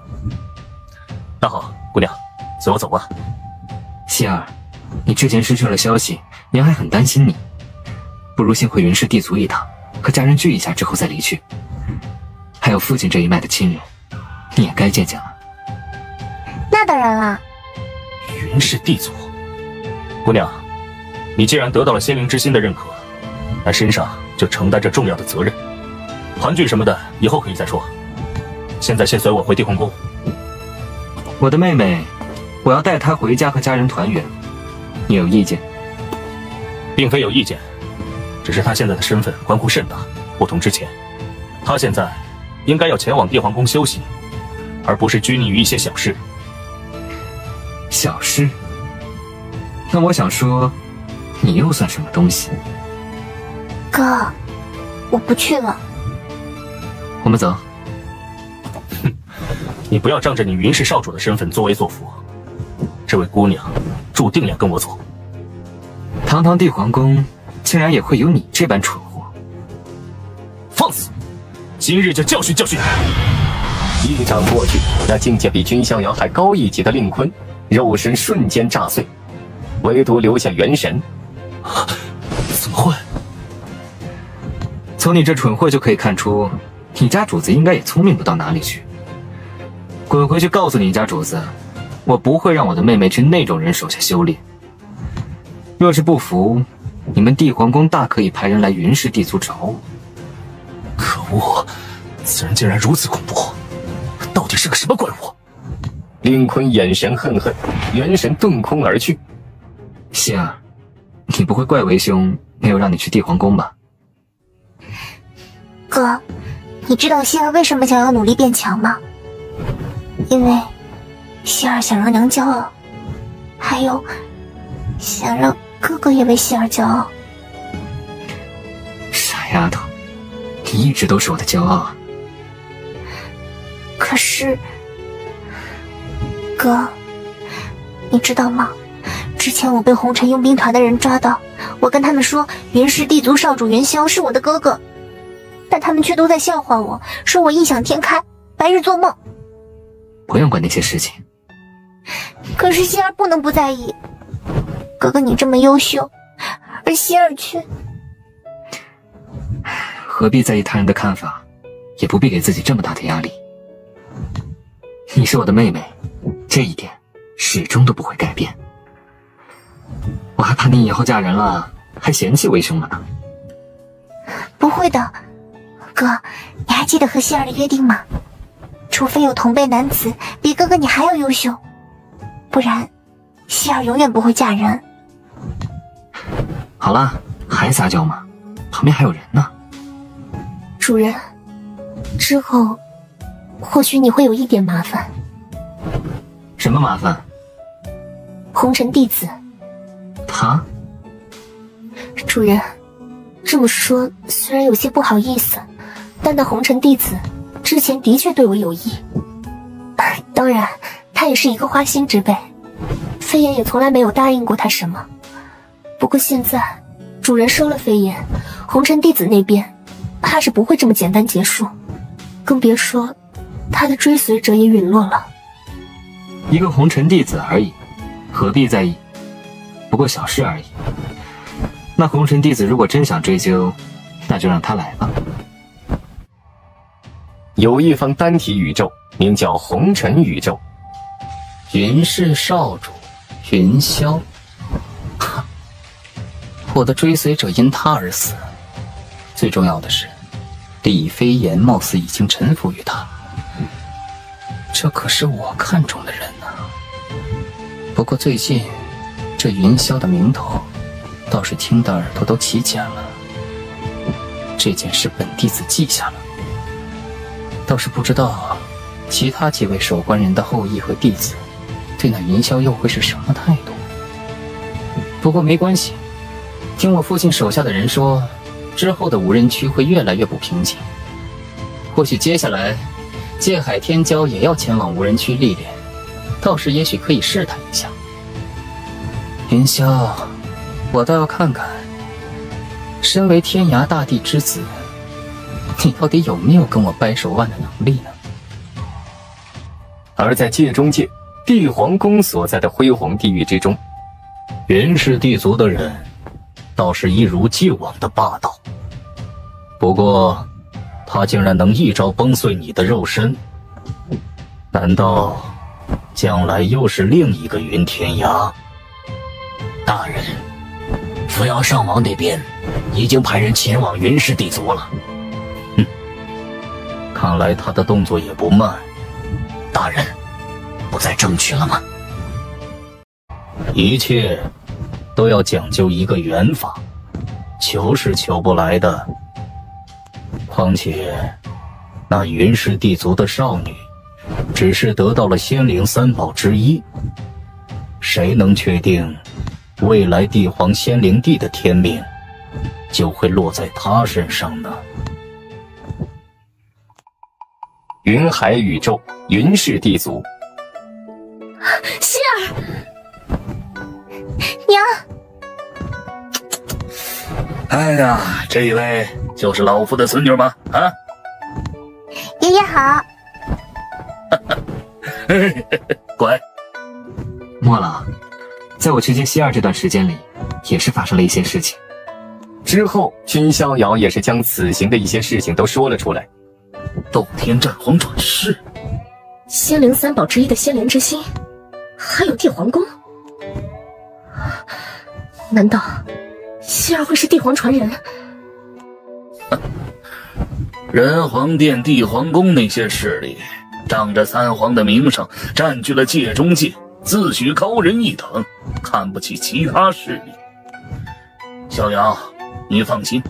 那好，姑娘，随我走吧。希儿，你之前失去了消息，娘还很担心你，不如先回云氏地族一趟，和家人聚一下之后再离去。还有父亲这一脉的亲人，你也该见见了。那当然啦。云氏地族，姑娘，你既然得到了仙灵之心的认可，那身上就承担着重要的责任。团聚什么的，以后可以再说。现在先随我回帝皇宫。我的妹妹，我要带她回家和家人团圆，你有意见？并非有意见，只是她现在的身份关乎甚大，不同之前，她现在应该要前往帝皇宫休息，而不是拘泥于一些小事。小事？那我想说，你又算什么东西？哥，我不去了。我们走。你不要仗着你云氏少主的身份作威作福，这位姑娘注定要跟我走。堂堂帝皇宫，竟然也会有你这般蠢货！放肆！今日就教训教训你！一掌过去，那境界比君逍遥还高一级的令坤，肉身瞬间炸碎，唯独留下元神。怎么会？从你这蠢货就可以看出，你家主子应该也聪明不到哪里去。滚回去告诉你家主子，我不会让我的妹妹去那种人手下修炼。若是不服，你们帝皇宫大可以派人来云氏地族找我。可恶，此人竟然如此恐怖，到底是个什么怪物？令坤眼神恨恨，元神遁空而去。希儿，你不会怪为兄没有让你去帝皇宫吧？哥，你知道希儿为什么想要努力变强吗？因为希儿想让娘骄傲，还有想让哥哥也为希儿骄傲。傻丫头，你一直都是我的骄傲啊！可是，哥，你知道吗？之前我被红尘佣兵团的人抓到，我跟他们说云氏地族少主元宵是我的哥哥，但他们却都在笑话我，说我异想天开，白日做梦。不用管那些事情。可是希儿不能不在意，哥哥你这么优秀，而希儿却……何必在意他人的看法，也不必给自己这么大的压力。你是我的妹妹，这一点始终都不会改变。我还怕你以后嫁人了，还嫌弃为兄了呢。不会的，哥，你还记得和希儿的约定吗？除非有同辈男子比哥哥你还要优秀，不然希儿永远不会嫁人。好了，还撒娇吗？旁边还有人呢。主人，之后或许你会有一点麻烦。什么麻烦？红尘弟子。他？主人，这么说虽然有些不好意思，但那红尘弟子之前的确对我有意，当然他也是一个花心之辈，飞燕也从来没有答应过他什么。不过现在主人收了飞燕，红尘弟子那边怕是不会这么简单结束，更别说他的追随者也陨落了。一个红尘弟子而已，何必在意？不过小事而已。那红尘弟子如果真想追究，那就让他来吧。有一方单体宇宙，名叫红尘宇宙，云氏少主云霄，我的追随者因他而死。最重要的是，李飞檐貌似已经臣服于他，这可是我看中的人呐。不过最近，这云霄的名头，倒是听得耳朵都起茧了。这件事本弟子记下了，倒是不知道其他几位守关人的后裔和弟子对那云霄又会是什么态度。不过没关系，听我父亲手下的人说，之后的无人区会越来越不平静。或许接下来，界海天骄也要前往无人区历练，到时也许可以试探一下。云霄，我倒要看看，身为天涯大地之子，你到底有没有跟我掰手腕的能力呢？而在界中界帝皇宫所在的辉煌地狱之中，云氏地族的人倒是一如既往的霸道，不过他竟然能一招崩碎你的肉身，难道将来又是另一个云天涯？大人，扶摇上王那边已经派人前往云氏地族了。看来他的动作也不慢。大人，不再争取了吗？一切都要讲究一个缘法，求是求不来的。况且那云氏地族的少女只是得到了仙灵三宝之一，谁能确定未来帝皇仙灵帝的天命就会落在他身上呢？云海宇宙云氏地族，希儿，娘。哎呀，这一位就是老夫的孙女吗？啊，爷爷好。乖。莫了，在我去接希儿这段时间里，也是发生了一些事情。之后，君逍遥也是将此行的一些事情都说了出来。斗天战皇转世，仙灵三宝之一的仙灵之心，还有帝皇宫，难道希儿会是帝皇传人？人皇殿、帝皇宫那些势力，仗着三皇的名声，占据了界中界，自诩高人一等，看不起其他势力。逍遥，你放心，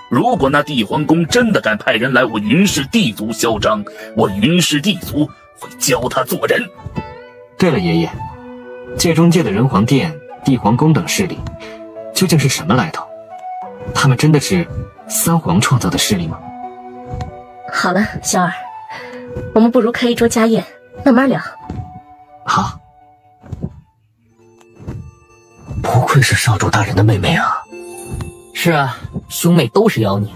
如果那帝皇宫真的敢派人来我云氏地族嚣张，我云氏地族会教他做人。对了，爷爷，界中界的人皇殿、帝皇宫等势力，究竟是什么来头？他们真的是三皇创造的势力吗？好了，小儿，我们不如开一桌家宴，慢慢聊。好。不愧是少主大人的妹妹啊！是啊，兄妹都是妖孽，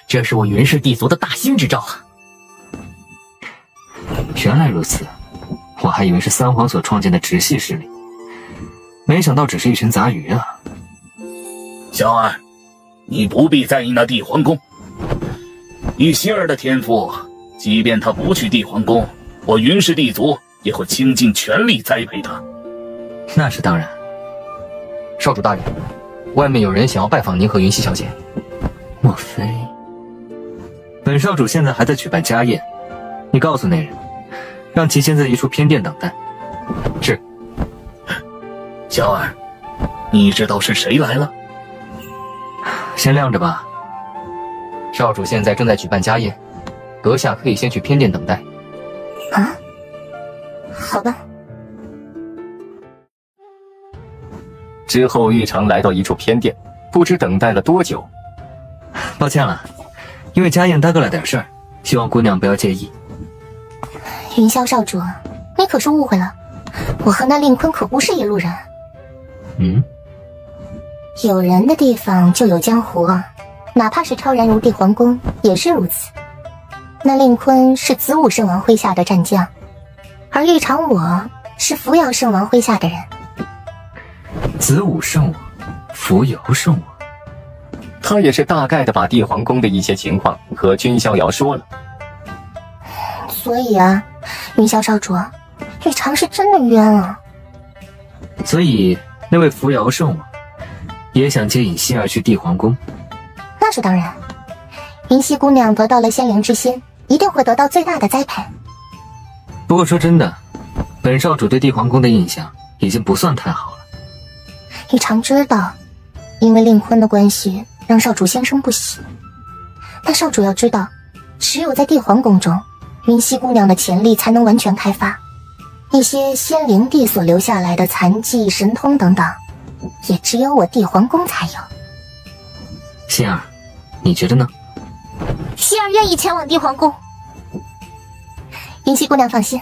这是我云氏地族的大兴之兆啊！原来如此，我还以为是三皇所创建的直系势力，没想到只是一群杂鱼啊！小儿，你不必在意那帝皇宫。以希儿的天赋，即便他不去帝皇宫，我云氏地族也会倾尽全力栽培他。那是当然。少主大人，外面有人想要拜访您和云溪小姐。莫非？本少主现在还在举办家宴，你告诉那人，让其先在一处偏殿等待。是。小儿，你知道是谁来了？先晾着吧。少主现在正在举办家宴，阁下可以先去偏殿等待。啊？好吧。之后，玉成来到一处偏殿，不知等待了多久。抱歉了，因为家宴耽搁了点事儿，希望姑娘不要介意。云霄少主，你可是误会了，我和那令坤可不是一路人。有人的地方就有江湖啊，哪怕是超然如帝皇宫也是如此。那令坤是子午圣王麾下的战将，而玉长我是扶摇圣王麾下的人。子午圣王，扶摇圣王，他也是大概的把帝皇宫的一些情况和君逍遥说了。所以啊，云霄少主，吕长是真的冤啊！所以那位扶摇圣王也想接引希儿去帝皇宫？那是当然，云溪姑娘得到了仙灵之心，一定会得到最大的栽培。不过说真的，本少主对帝皇宫的印象已经不算太好了。吕长知道，因为令婚的关系，让少主心生不喜。但少主要知道，只有在帝皇宫中，云溪姑娘的潜力才能完全开发。那些仙灵帝所留下来的残技、神通等等，也只有我帝皇宫才有。希儿，你觉得呢？希儿愿意前往帝皇宫。云溪姑娘放心，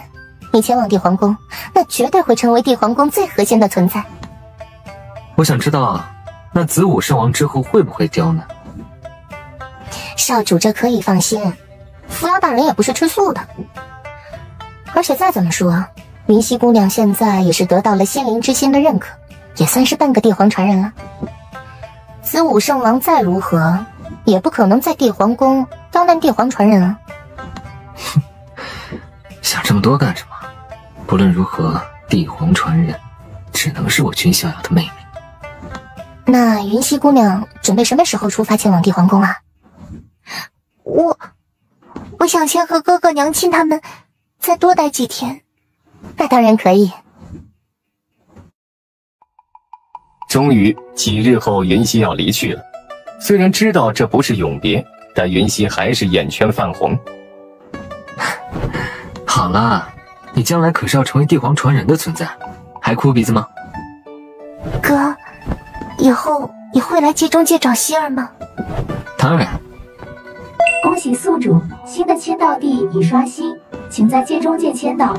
你前往帝皇宫，那绝对会成为帝皇宫最核心的存在。我想知道，那子午圣王之后会不会刁呢？少主这可以放心，扶摇大人也不是吃素的。而且再怎么说，云溪姑娘现在也是得到了仙灵之心的认可，也算是半个帝皇传人了。子午圣王再如何，也不可能在帝皇宫刁难帝皇传人啊。想这么多干什么？不论如何，帝皇传人只能是我君逍遥的妹妹。那云溪姑娘准备什么时候出发前往帝皇宫啊？我想先和哥哥娘亲他们再多待几天。那当然可以。终于几日后，云溪要离去了。虽然知道这不是永别，但云溪还是眼圈泛红。好了，你将来可是要成为帝皇传人的存在，还哭鼻子吗？哥，以后也会来界中界找希儿吗？当然。恭喜宿主，新的签到地已刷新，请在界中界签到。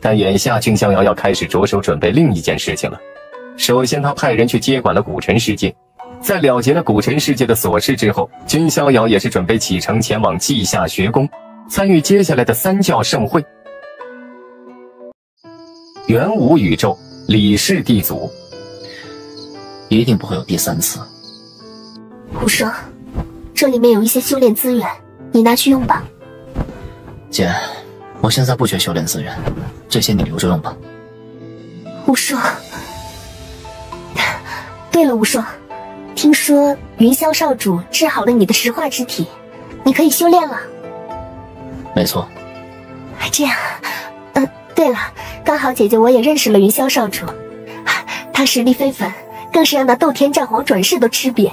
但眼下君逍遥要开始着手准备另一件事情了。首先，他派人去接管了古尘世界。在了结了古尘世界的琐事之后，君逍遥也是准备启程前往稷下学宫，参与接下来的三教盛会。元武宇宙，李氏地祖，一定不会有第三次。无双，这里面有一些修炼资源，你拿去用吧。姐，我现在不缺修炼资源，这些你留着用吧。无双，对了，无双，听说云霄少主治好了你的石化之体，你可以修炼了。没错。这样，对了，刚好姐姐我也认识了云霄少主，他实力非凡，更是让那斗天战皇转世都吃瘪。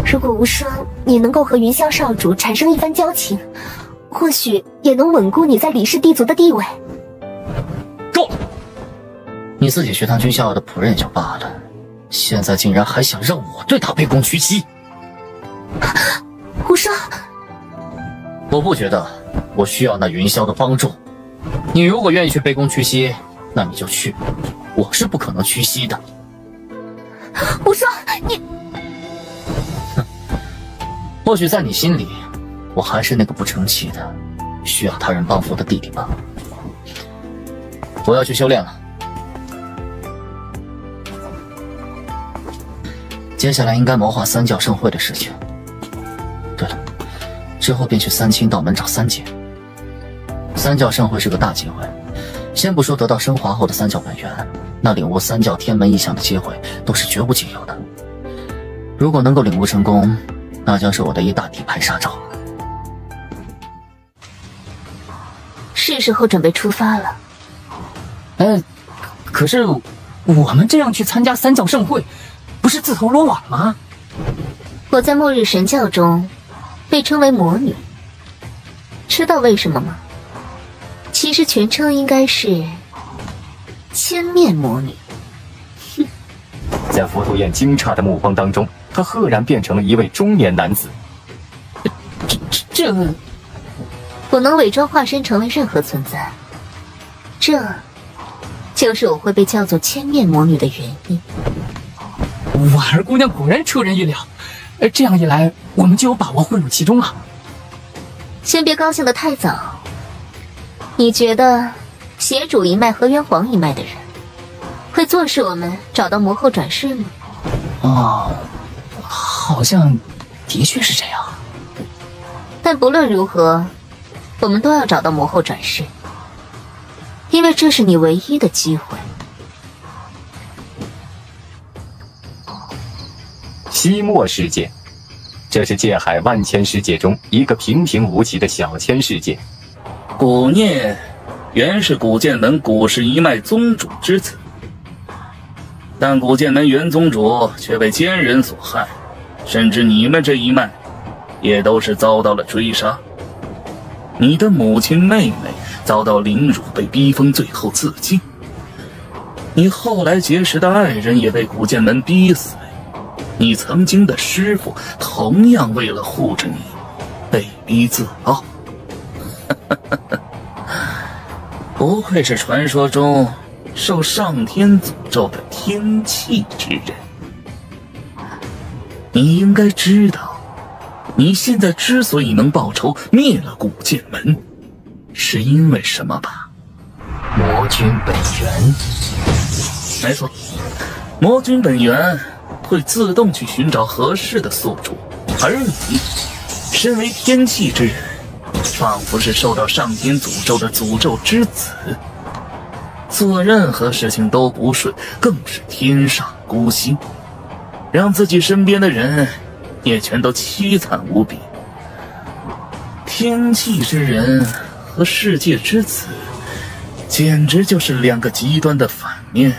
如果无双你能够和云霄少主产生一番交情，或许也能稳固你在李氏地族的地位。够了！你自己去当君逍遥的仆人也就罢了，现在竟然还想让我对他卑躬屈膝。无双，我不觉得我需要那云霄的帮助。你如果愿意去卑躬屈膝，那你就去，我是不可能屈膝的。无双，你或许在你心里，我还是那个不成器的、需要他人帮扶的弟弟吧。我要去修炼了，接下来应该谋划三教盛会的事情。对了，之后便去三清道门找三姐。三教盛会是个大机会，先不说得到升华后的三教本源，那领悟三教天门意象的机会都是绝无仅有的。如果能够领悟成功，那将是我的一大底牌杀招。是时候准备出发了。可是我们这样去参加三教盛会，不是自投罗网吗？我在末日神教中被称为魔女，知道为什么吗？其实全称应该是千面魔女。在佛图彦惊诧的目光当中，他赫然变成了一位中年男子。这我能伪装化身成为任何存在，这就是我会被叫做千面魔女的原因。婉儿姑娘果然出人意料，这样一来，我们就有把握混入其中了。先别高兴得太早。你觉得邪主一脉和元皇一脉的人会坐视我们找到魔后转世吗？好像的确是这样。但不论如何，我们都要找到魔后转世。因为这是你唯一的机会。西漠世界，这是界海万千世界中一个平平无奇的小千世界。古聂原是古剑门古氏一脉宗主之子，但古剑门原宗主却被奸人所害，甚至你们这一脉也都是遭到了追杀。你的母亲妹妹遭到凌辱，被逼疯，最后自尽。你后来结识的爱人也被古剑门逼死。你曾经的师父同样为了护着你，被逼自爆。不愧是传说中受上天诅咒的天气之人。你应该知道，你现在之所以能报仇，灭了古剑门，是因为什么吧？魔君本源。没错，魔君本源会自动去寻找合适的宿主，而你身为天气之人，仿佛是受到上天诅咒的诅咒之子，做任何事情都不顺，更是天上孤星，让自己身边的人也全都凄惨无比。天气之人和世界之子简直就是两个极端的反面，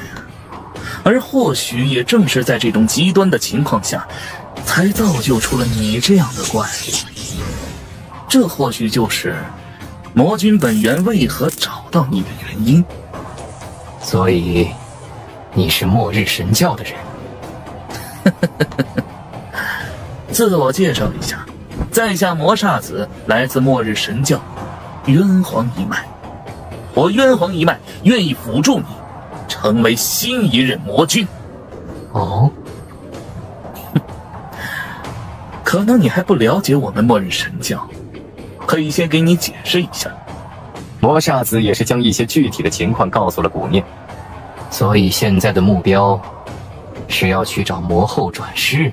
而或许也正是在这种极端的情况下，才造就出了你这样的怪物。这或许就是魔君本源为何找到你的原因。所以，你是末日神教的人。自我介绍一下，在下魔煞子，来自末日神教渊皇一脉。我渊皇一脉愿意辅助你成为新一任魔君。哦，可能你还不了解我们末日神教，可以先给你解释一下。魔煞子也是将一些具体的情况告诉了古聂。所以现在的目标是要去找魔后转世。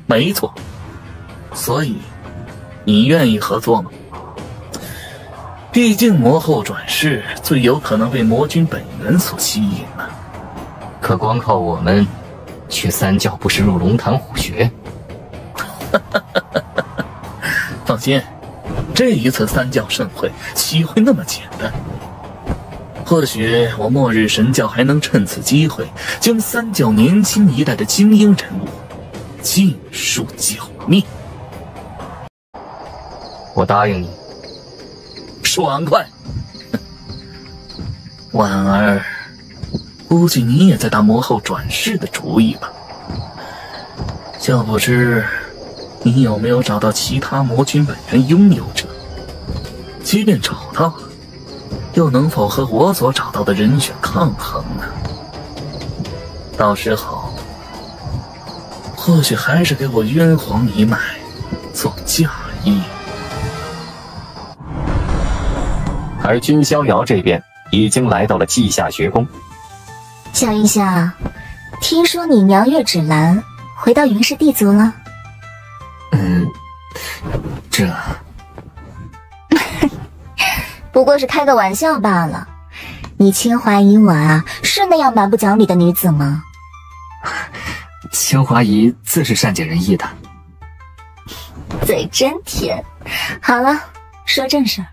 没错。所以你愿意合作吗？毕竟魔后转世最有可能被魔君本源所吸引了。可光靠我们去三教，不是入龙潭虎穴。放心，这一次三教盛会岂会那么简单？或许我末日神教还能趁此机会，将三教年轻一代的精英人物尽数剿灭。我答应你。爽快。婉儿，估计你也在打魔后转世的主意吧？就不知你有没有找到其他魔君本源拥有者？即便找到了，又能否和我所找到的人选抗衡呢？到时候，或许还是给我渊皇一脉做嫁衣。而君逍遥这边已经来到了稷下学宫。小医香，听说你娘月芷兰回到云氏地族了？这不过是开个玩笑罢了。你清华姨我啊，是那样蛮不讲理的女子吗？清华姨自是善解人意的。嘴真甜。好了，说正事儿。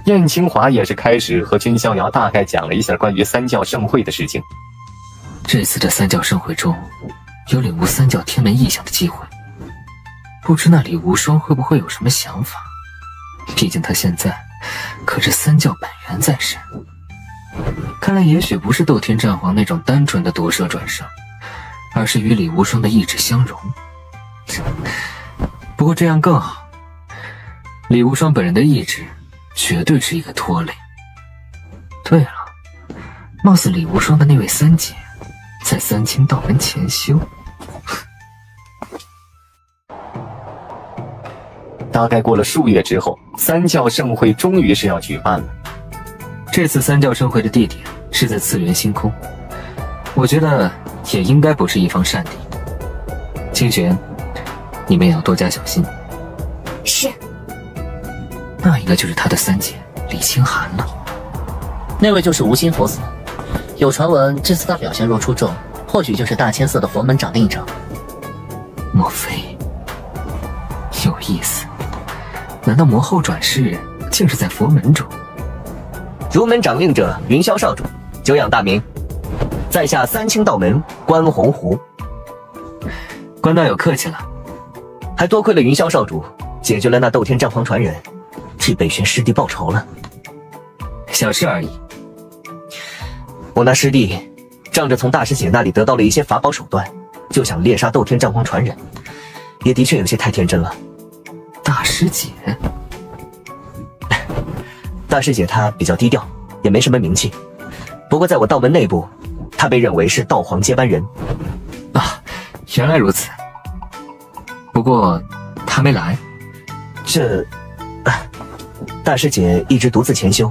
燕清华也是开始和君逍遥大概讲了一下关于三教盛会的事情。这次的三教盛会中，有领悟三教天门异象的机会，不知那李无双会不会有什么想法？毕竟他现在可是三教本源在身。看来也许不是斗天战皇那种单纯的夺舍转生，而是与李无双的意志相融。不过这样更好，李无双本人的意志绝对是一个拖累。对了，貌似李无双的那位三姐在三清道门潜修。大概过了数月之后，三教盛会终于是要举办了。这次三教盛会的地点是在次元星空，我觉得也应该不是一方善地。清玄，你们也要多加小心。是。那应该就是他的三姐李清寒了。那位就是无心佛寺。有传闻，这次他表现若出众，或许就是大千寺的佛门掌令者。莫非有意思？难道魔后转世竟是在佛门中？如门掌令者云霄少主，久仰大名，在下三清道门关洪湖。关道友客气了，还多亏了云霄少主解决了那斗天战皇传人，替北玄师弟报仇了。小事而已。我那师弟仗着从大师姐那里得到了一些法宝手段，就想猎杀斗天战皇传人，也的确有些太天真了。大师姐，大师姐她比较低调，也没什么名气。不过在我道门内部，她被认为是道皇接班人。啊，原来如此。不过她没来。大师姐一直独自潜修，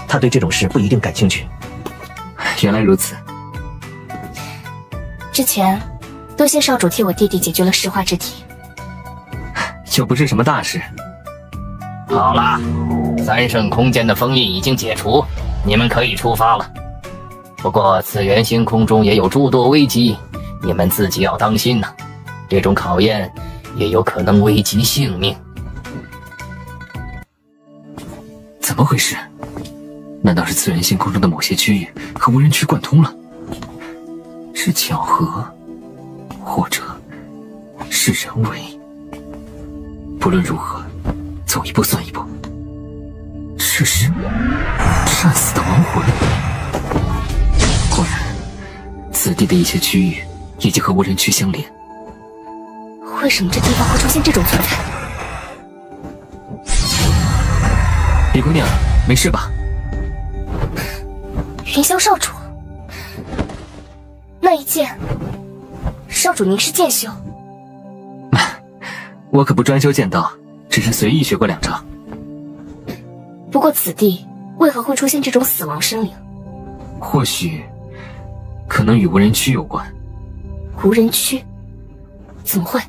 她对这种事不一定感兴趣。原来如此。之前多谢少主替我弟弟解决了石化之体，又不是什么大事。好了，三圣空间的封印已经解除，你们可以出发了。不过次元星空中也有诸多危机，你们自己要当心呐。这种考验也有可能危及性命。怎么回事？难道是次元星空中的某些区域和无人区贯通了？是巧合，或者是人为？不论如何，走一步算一步。这是战死的亡魂。果然，此地的一些区域已经和无人区相连。为什么这地方会出现这种存在？李姑娘，没事吧？云霄少主，那一剑，少主您是剑修？我可不专修剑道，只是随意学过2招。不过此地为何会出现这种死亡生灵？或许，可能与无人区有关。无人区？怎么会？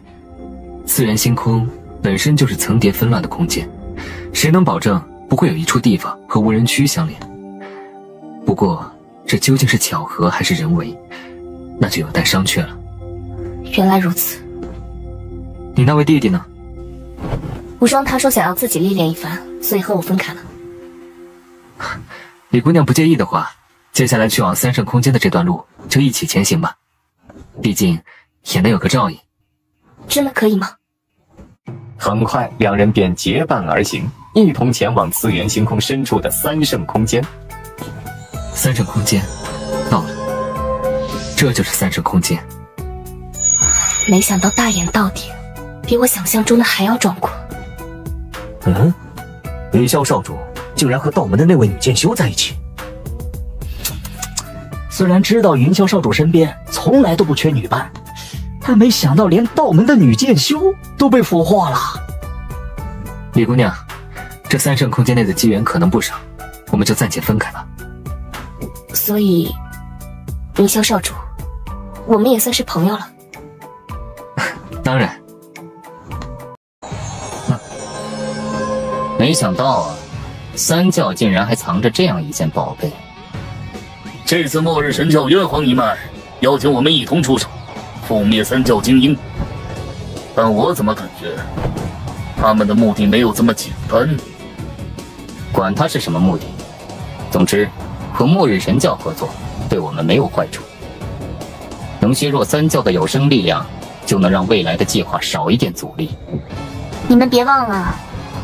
次元星空本身就是层叠纷乱的空间，谁能保证不会有一处地方和无人区相连？不过，这究竟是巧合还是人为，那就有待商榷了。原来如此。你那位弟弟呢？无双他说想要自己历练一番，所以和我分开了。李姑娘不介意的话，接下来去往三圣空间的这段路就一起前行吧，毕竟也能有个照应。真的可以吗？很快，两人便结伴而行，一同前往次元星空深处的三圣空间。三圣空间，到了，这就是三圣空间。没想到大眼到底，比我想象中的还要壮阔。云霄少主竟然和道门的那位女剑修在一起。虽然知道云霄少主身边从来都不缺女伴，但没想到连道门的女剑修都被俘获了。李姑娘，这三圣空间内的机缘可能不少，我们就暂且分开吧。所以，云霄少主，我们也算是朋友了。当然。没想到啊，三教竟然还藏着这样一件宝贝。这次末日神教元皇一脉邀请我们一同出手，覆灭三教精英。但我怎么感觉，他们的目的没有这么简单？管他是什么目的，总之，和末日神教合作，对我们没有坏处。能削弱三教的有生力量，就能让未来的计划少一点阻力。你们别忘了，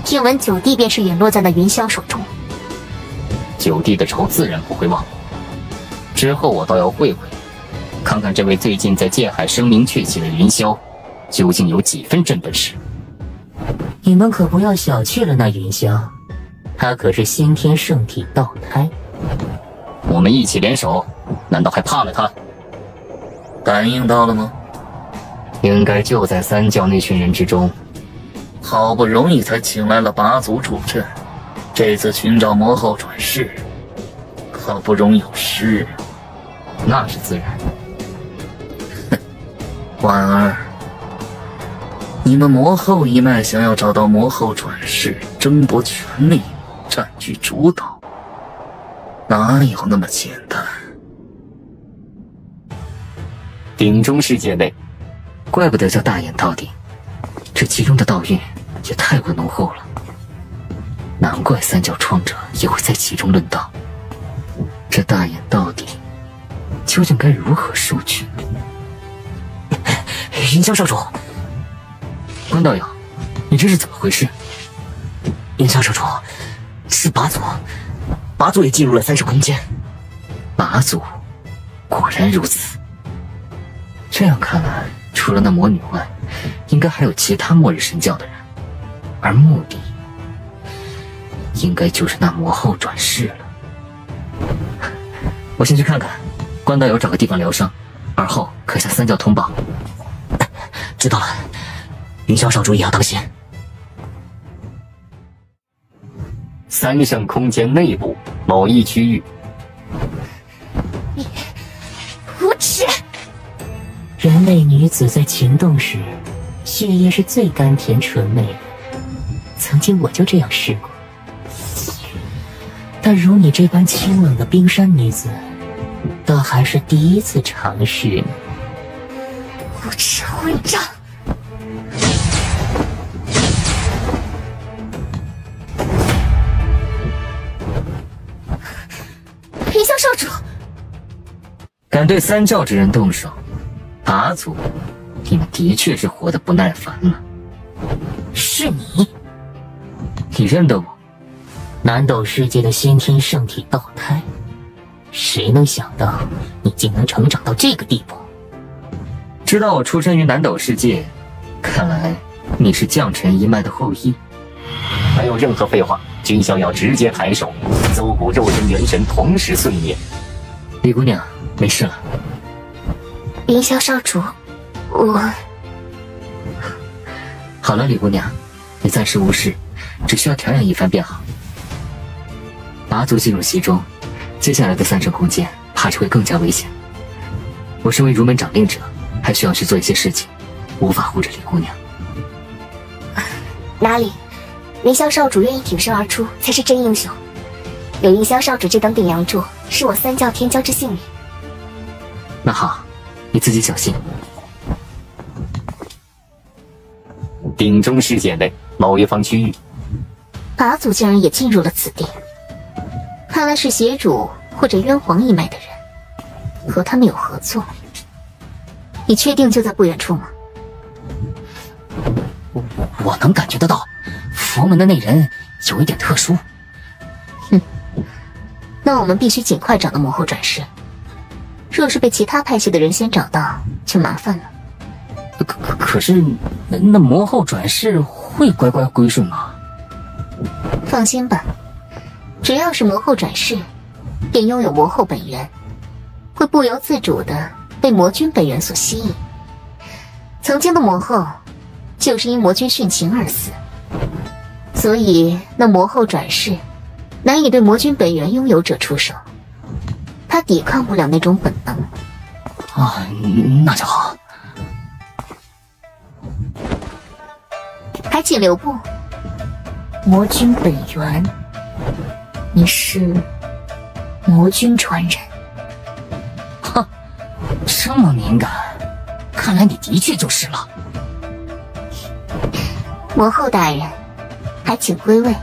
听闻九弟便是陨落在那云霄手中。九弟的仇自然不会忘，之后我倒要会会，看看这位最近在界海声名鹊起的云霄，究竟有几分真本事。你们可不要小觑了那云霄，他可是先天圣体道胎。我们一起联手，难道还怕了他？感应到了吗？应该就在三教那群人之中。好不容易才请来了八族助阵，这次寻找魔后转世，可不容有失。那是自然。哼，婉儿，你们魔后一脉想要找到魔后转世，争夺权力，占据主导，哪有那么简单？鼎中世界内，怪不得叫大眼道鼎，这其中的道韵也太过浓厚了。难怪三教创者也会在其中论道。这大眼道鼎究竟该如何收取？云霄少主，关道友，你这是怎么回事？云霄少主，是八族也进入了三世空间。八族，果然如此。这样看来，除了那魔女外，应该还有其他末日神教的人，而目的应该就是那魔后转世了。我先去看看，关道友找个地方疗伤，而后可向三教通报。知道了，云霄少主也要当心。三圣空间内部某一区域，无耻！人类女子在情动时，血液是最甘甜纯美的。曾经我就这样试过，但如你这般清冷的冰山女子，倒还是第一次尝试呢。无耻混账！云霄少主，敢对三教之人动手，八族，你们的确是活得不耐烦了。是你？你认得我？南斗世界的先天圣体道胎，谁能想到你竟能成长到这个地步？知道我出身于南斗世界，看来你是将臣一脉的后裔。没有任何废话，君逍遥直接抬手，邹骨肉身元神同时碎灭。李姑娘，没事了。云霄少主，我……好了，李姑娘，你暂时无事，只需要调养一番便好。八族进入其中，接下来的三圣空间怕是会更加危险。我身为儒门掌令者，还需要去做一些事情，无法护着李姑娘。哪里？云霄少主愿意挺身而出，才是真英雄。有云霄少主这等顶梁柱，是我三教天骄之幸运。那好，你自己小心。鼎中世界内某一方区域，八族竟然也进入了此地，看来是邪主或者渊皇一脉的人，和他们有合作。你确定就在不远处吗？我能感觉得到，佛门的那人有一点特殊。哼，那我们必须尽快找到魔后转世。若是被其他派系的人先找到，就麻烦了。可是，那魔后转世会乖乖归顺吗？放心吧，只要是魔后转世，便拥有魔后本源，会不由自主地被魔君本源所吸引。曾经的魔后就是因魔君殉情而死，所以那魔后转世难以对魔君本源拥有者出手，他抵抗不了那种本能。啊，那就好。还请留步。魔君本源，你是魔君传人？哼，这么敏感，看来你的确就是了。魔后大人，还请归位。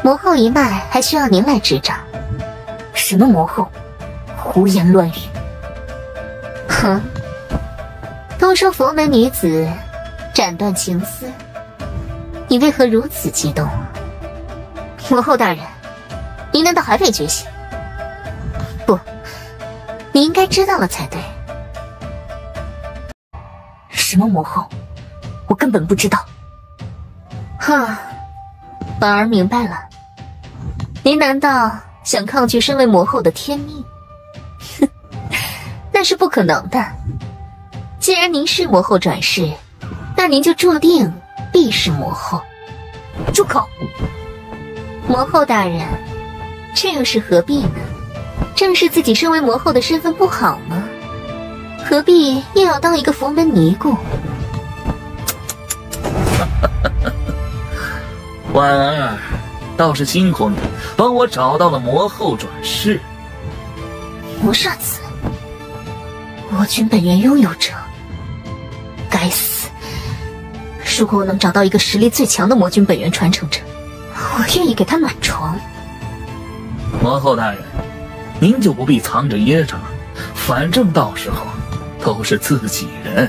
魔后一脉还需要您来执掌。什么魔后？胡言乱语！哼，都说佛门女子斩断情丝，你为何如此激动？魔后大人，您难道还未觉醒？不，你应该知道了才对。什么魔后？我根本不知道。哈，反而明白了。您难道想抗拒身为魔后的天命？哼，那是不可能的。既然您是魔后转世，那您就注定必是魔后。住口！魔后大人，这又是何必呢？正是自己身为魔后的身份不好吗？何必又要当一个佛门尼姑？婉儿，倒是辛苦你，帮我找到了魔后转世。魔煞子，魔君本源拥有者。该死！如果我能找到一个实力最强的魔君本源传承者，我愿意给他暖床。魔后大人，您就不必藏着掖着了，反正到时候都是自己人。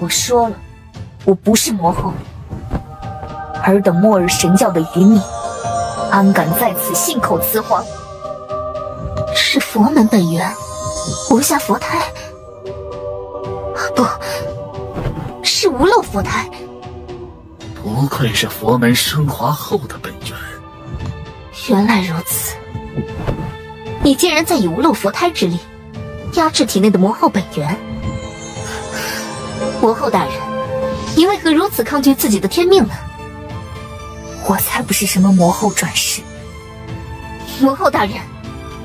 我说了，我不是魔后。尔等末日神教的余孽，安敢在此信口雌黄？是佛门本源，无下佛胎。不，是无漏佛胎。不愧是佛门升华后的本源。原来如此，你竟然在以无漏佛胎之力压制体内的魔后本源。魔后大人，你为何如此抗拒自己的天命呢？我才不是什么魔后转世。魔后大人，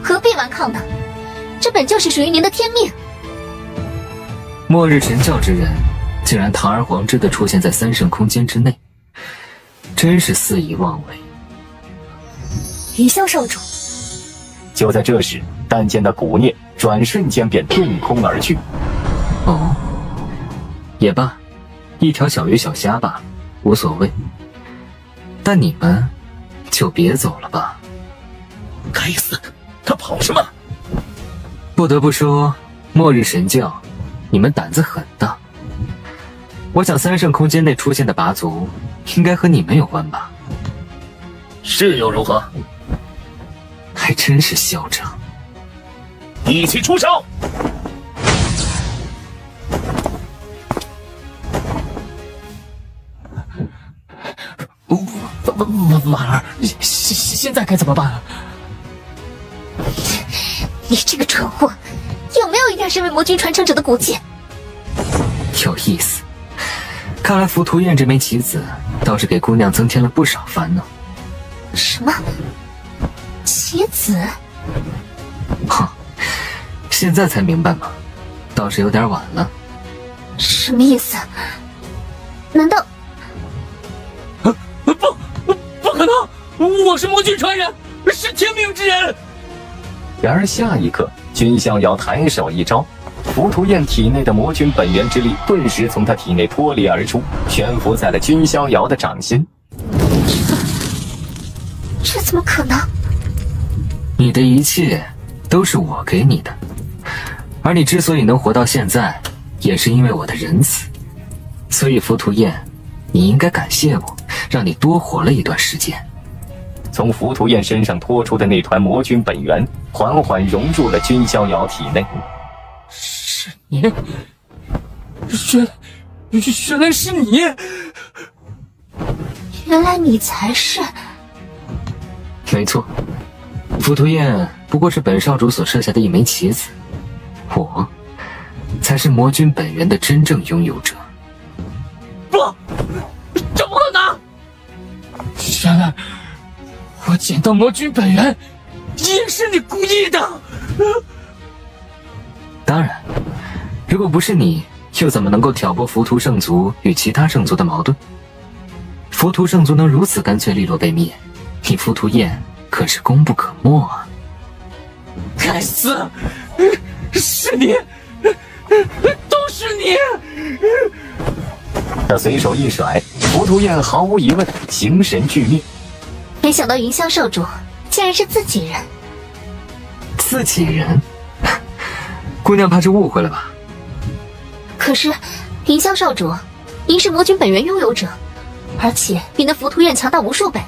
何必顽抗呢？这本就是属于您的天命。末日神教之人，竟然堂而皇之地出现在三圣空间之内，真是肆意妄为。云霄少主。就在这时，但见那古孽转瞬间便遁空而去。哦，也罢，一条小鱼小虾罢了，无所谓。但你们就别走了吧。该死，他跑什么？不得不说，末日神教，你们胆子很大。我想三圣空间内出现的拔族，应该和你们有关吧？是又如何？还真是嚣张！一起出手！婉儿，现在该怎么办啊？你这个蠢货，有没有一点身为魔君传承者的骨气？有意思，看来浮屠宴这枚棋子倒是给姑娘增添了不少烦恼。什么？棋子？哼，现在才明白吗？倒是有点晚了。什么意思？难道？不可能！我是魔君传人，是天命之人。然而下一刻，君逍遥抬手一招，浮屠宴体内的魔君本源之力顿时从他体内脱离而出，悬浮在了君逍遥的掌心。这怎么可能？你的一切都是我给你的，而你之所以能活到现在，也是因为我的仁慈。所以浮屠宴，你应该感谢我，让你多活了一段时间。从浮屠宴身上拖出的那团魔君本源，缓缓融入了君逍遥体内。是你？原来是你！原来你才是……没错，浮屠宴不过是本少主所设下的一枚棋子，我才是魔君本源的真正拥有者。不，这不可能！原来我捡到魔君本源，也是你故意的。当然，如果不是你，又怎么能够挑拨浮屠圣族与其他圣族的矛盾？浮屠圣族能如此干脆利落被灭，你浮屠宴可是功不可没啊！该死，是你，都是你！他随手一甩，浮屠宴毫无疑问形神俱灭。没想到云霄少主竟然是自己人。自己人？姑娘怕是误会了吧？可是，云霄少主，您是魔君本源拥有者，而且比那浮屠宴强大无数倍，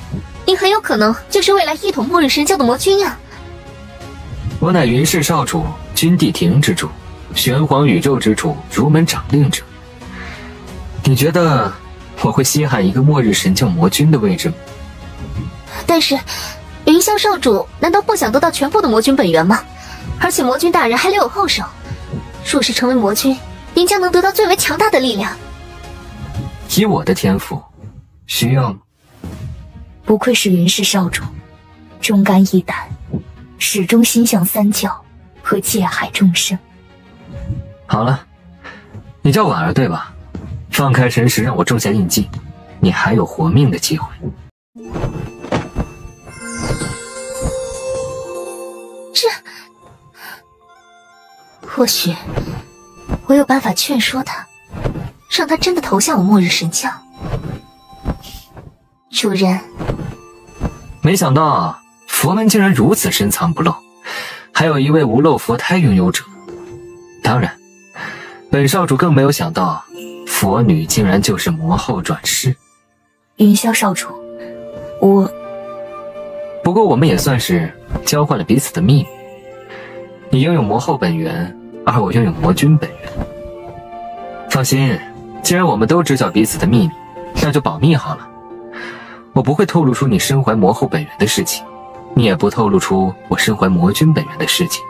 您很有可能就是未来一统末日神教的魔君啊！我乃云氏少主，君地庭之主，玄黄宇宙之主，如门掌令者。你觉得我会稀罕一个末日神教魔君的位置吗？但是，云霄少主难道不想得到全部的魔君本源吗？而且魔君大人还留有后手，若是成为魔君，您将能得到最为强大的力量。以我的天赋，需要吗？不愧是云氏少主，忠肝义胆，始终心向三教和界海众生。好了，你叫婉儿对吧？放开神识，让我种下印记，你还有活命的机会。或许我有办法劝说他，让他真的投向我末日神教。主人，没想到佛门竟然如此深藏不露，还有一位无漏佛胎拥有者。当然，本少主更没有想到，佛女竟然就是魔后转世。云霄少主，不过我们也算是交换了彼此的秘密。你拥有魔后本源，而我拥有魔君本源。放心，既然我们都知晓彼此的秘密，那就保密好了。我不会透露出你身怀魔后本源的事情，你也不透露出我身怀魔君本源的事情。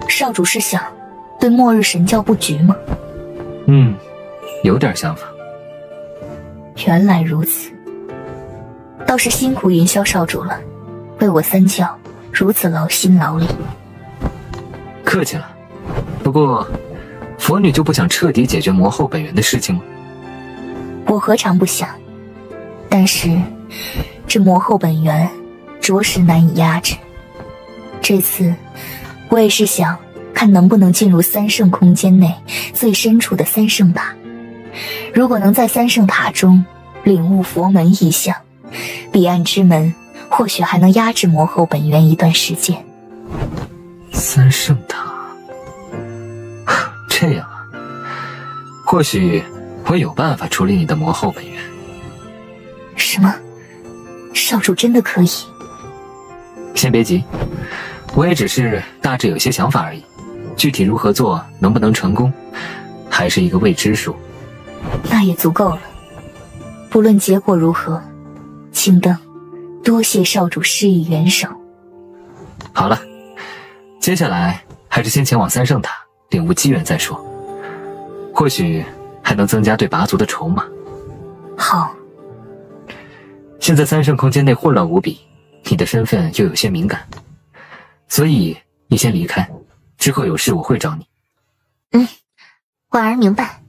少主是想对末日神教布局吗？有点想法。原来如此，倒是辛苦云霄少主了，为我三教如此劳心劳力。客气了。不过，佛女就不想彻底解决魔后本源的事情吗？我何尝不想，但是这魔后本源着实难以压制。这次我也是想看能不能进入三圣空间内最深处的三圣塔。如果能在三圣塔中领悟佛门意象，彼岸之门或许还能压制魔后本源一段时间。三圣塔，这样啊，或许我有办法处理你的魔后本源。什么？少主真的可以？先别急，我也只是大致有些想法而已，具体如何做，能不能成功，还是一个未知数。那也足够了。不论结果如何，青灯多谢少主施以援手。好了，接下来还是先前往三圣塔领悟机缘再说，或许还能增加对拔族的筹码。好。现在三圣空间内混乱无比，你的身份又有些敏感，所以你先离开，之后有事我会找你。婉儿明白。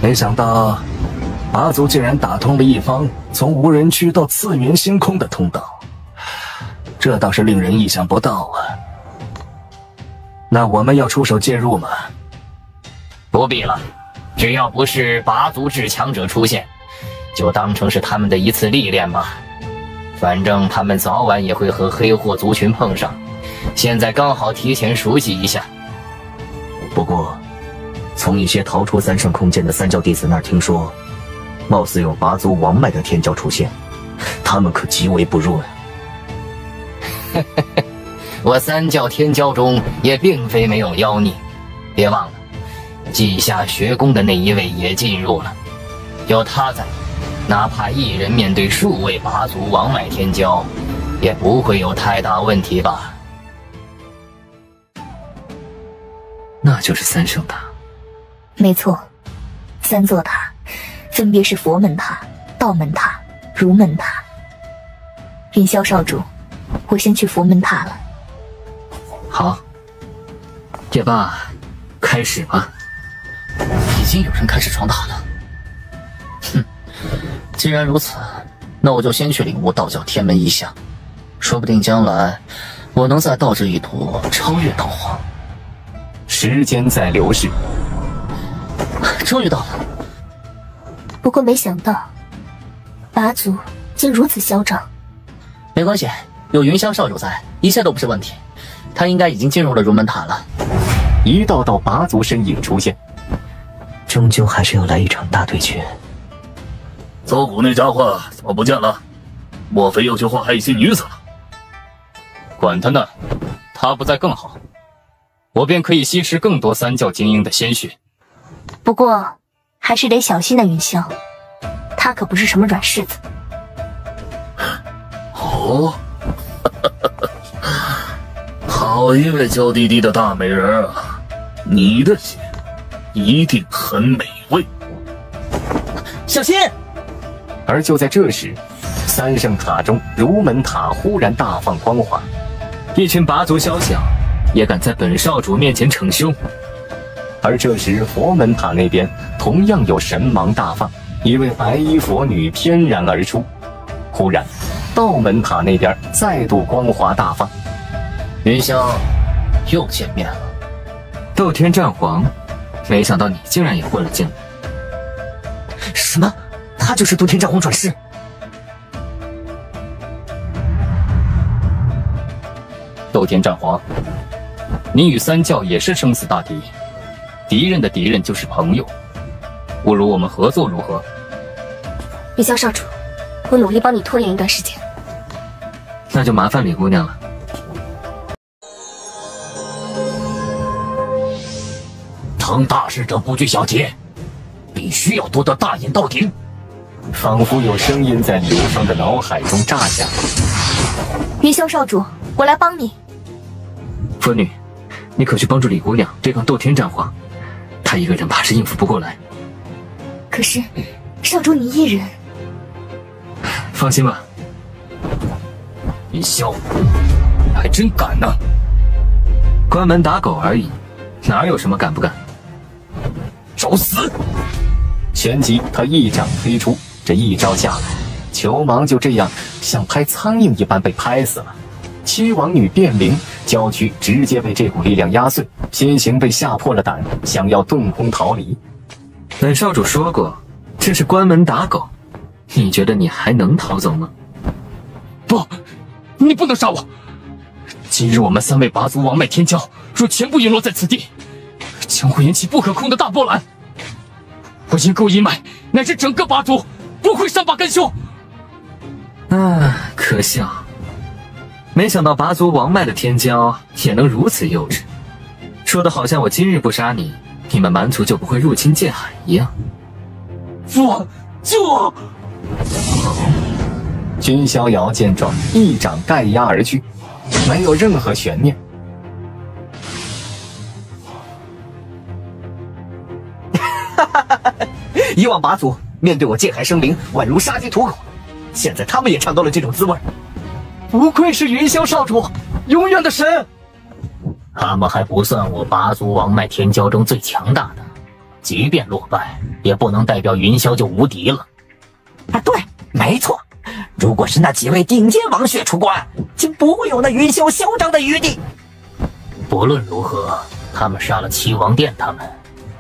没想到拔族竟然打通了一方从无人区到次元星空的通道，这倒是令人意想不到啊。那我们要出手介入吗？不必了，只要不是拔族至强者出现，就当成是他们的一次历练吧。反正他们早晚也会和黑货族群碰上，现在刚好提前熟悉一下。不过从一些逃出三圣空间的三教弟子那儿听说，貌似有拔族王脉的天骄出现，他们可极为不弱呀。我三教天骄中也并非没有妖孽，别忘了，稷下学宫的那一位也进入了，有他在，哪怕一人面对数位拔族王脉天骄，也不会有太大问题吧？那就是三圣塔。没错，三座塔分别是佛门塔、道门塔、儒门塔。云霄少主，我先去佛门塔了。好，也罢，开始吧。已经有人开始闯塔了。既然如此，那我就先去领悟道教天门意象，说不定将来我能在道这一途超越道皇。时间在流逝，终于到了。不过没想到，拔族竟如此嚣张。没关系，有云霄少主在，一切都不是问题。他应该已经进入了儒门塔了。一道道拔族身影出现，终究还是要来一场大对决。邹谷那家伙怎么不见了？莫非又去祸害一些女子了？管他呢，他不在更好，我便可以吸食更多三教精英的鲜血。不过还是得小心的，云霄，他可不是什么软柿子。哦，好一位娇滴滴的大美人啊！你的血一定很美味。小心！而就在这时，三圣塔中儒门塔忽然大放光华，一群拔族小小也敢在本少主面前逞凶。而这时佛门塔那边同样有神芒大放，一位白衣佛女翩然而出，忽然，道门塔那边再度光华大放。云霄，又见面了。斗天战皇，没想到你竟然也混了进来。什么？他就是斗天战皇转世？斗天战皇，你与三教也是生死大敌，敌人的敌人就是朋友，不如我们合作如何？云霄少主，我努力帮你拖延一段时间。那就麻烦李姑娘了。成大事者不拘小节，必须要夺得大隐到顶。仿佛有声音在刘芳的脑海中炸响。云霄少主，我来帮你。佛女，你可去帮助李姑娘对抗斗天战皇，她一个人怕是应付不过来。可是，少主你一人。放心吧。云霄，你还真敢呢！关门打狗而已，哪有什么敢不敢？找死！旋即他一掌推出，这一招下来，球芒就这样像拍苍蝇一般被拍死了。七王女变灵，娇躯直接被这股力量压碎，心形被吓破了胆，想要遁空逃离。本少主说过，这是关门打狗，你觉得你还能逃走吗？不，你不能杀我！今日我们3位拔族王脉天骄若全部陨落在此地，将会引起不可控的大波澜。我阴沟一脉乃至整个拔族不会善罢甘休。可笑，没想到拔族王脉的天骄也能如此幼稚，说的好像我今日不杀你，你们蛮族就不会入侵界海一样。父，救我！君逍遥见状，一掌盖压而去，没有任何悬念。以往拔族面对我剑海生灵，宛如杀鸡屠狗，现在他们也尝到了这种滋味。不愧是云霄少主，永远的神。他们还不算我拔族王脉天骄中最强大的，即便落败，也不能代表云霄就无敌了。对，没错。如果是那几位顶尖王血出关，就不会有那云霄嚣张的余地。不论如何，他们杀了七王殿他们，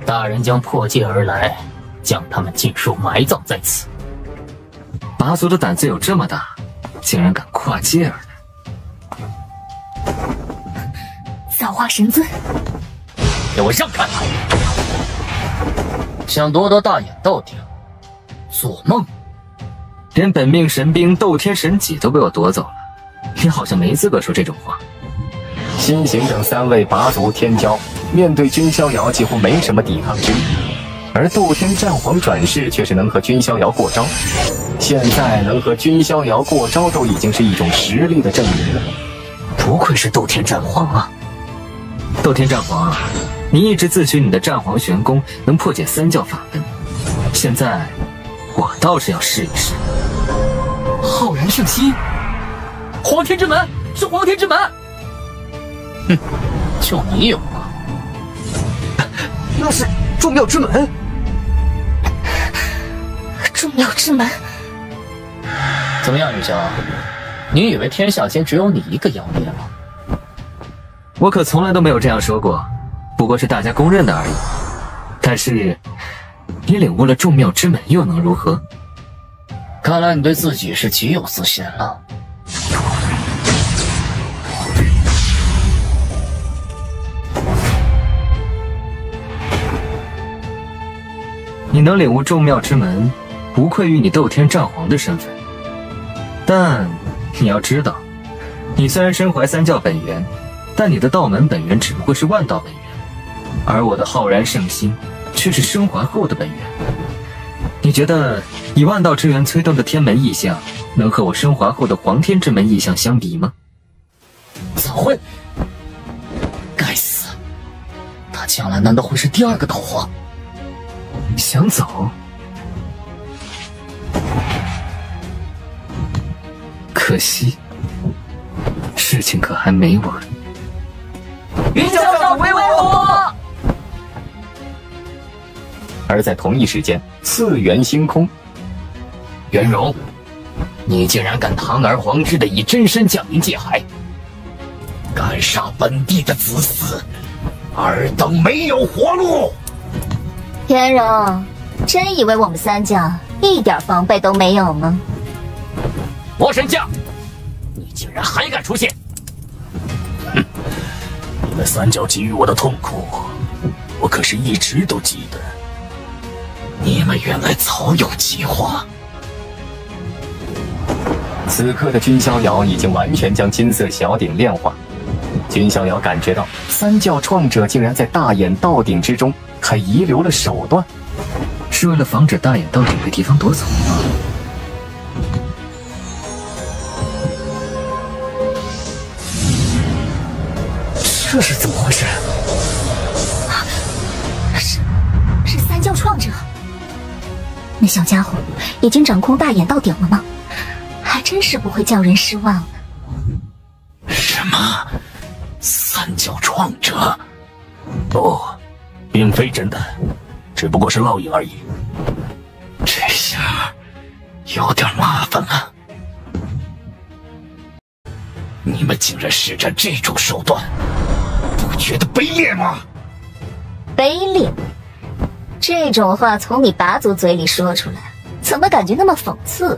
大人将破界而来，将他们尽数埋葬在此。拔族的胆子有这么大，竟然敢跨界而来！造化神尊，给我让开！想夺得大隐斗顶，做梦！连本命神兵斗天神戟都被我夺走了，你好像没资格说这种话。心形等3位拔族天骄面对君逍遥几乎没什么抵抗之力，而斗天战皇转世却是能和君逍遥过招。现在能和君逍遥过招都已经是一种实力的证明了。不愧是斗天战皇啊！斗天战皇，你一直自诩你的战皇玄功能破解3教法门，现在我倒是要试一试。浩然圣心，皇天之门是皇天之门。哼，就你有吗？那是众妙之门。众妙之门。怎么样，云霄？你以为天下间只有你一个妖孽吗？我可从来都没有这样说过，不过是大家公认的而已。但是，你领悟了众妙之门又能如何？看来你对自己是极有自信了。你能领悟众妙之门，无愧于你斗天战皇的身份。但你要知道，你虽然身怀3教本源，但你的道门本源只不过是万道本源，而我的浩然圣心却是升华后的本源。你觉得以万道之源催动的天门异象，能和我升华后的黄天之门异象相比吗？怎会？该死！他将来难道会是第2个道皇？想走？可惜，事情可还没完。云霄少主为我！而在同一时间，次元星空，元荣，你竟然敢堂而皇之的以真身降临界海，敢杀本地的子嗣，尔等没有活路！天荣，真以为我们三教一点防备都没有吗？魔神将，你竟然还敢出现！哼！你们三教给予我的痛苦，我可是一直都记得。你们原来早有计划。此刻的君逍遥已经完全将金色小鼎炼化。君逍遥感觉到三教创者竟然在大眼道鼎之中还遗留了手段，是为了防止大眼道鼎被敌方夺走吗？这是怎么回事？是三教创者。那小家伙已经掌控大眼道鼎了吗？还真是不会叫人失望呢。什么？三教创者？不，并非真的，只不过是烙印而已。这下有点麻烦了。你们竟然施展这种手段，不觉得卑劣吗？卑劣？这种话从你拔族嘴里说出来，怎么感觉那么讽刺？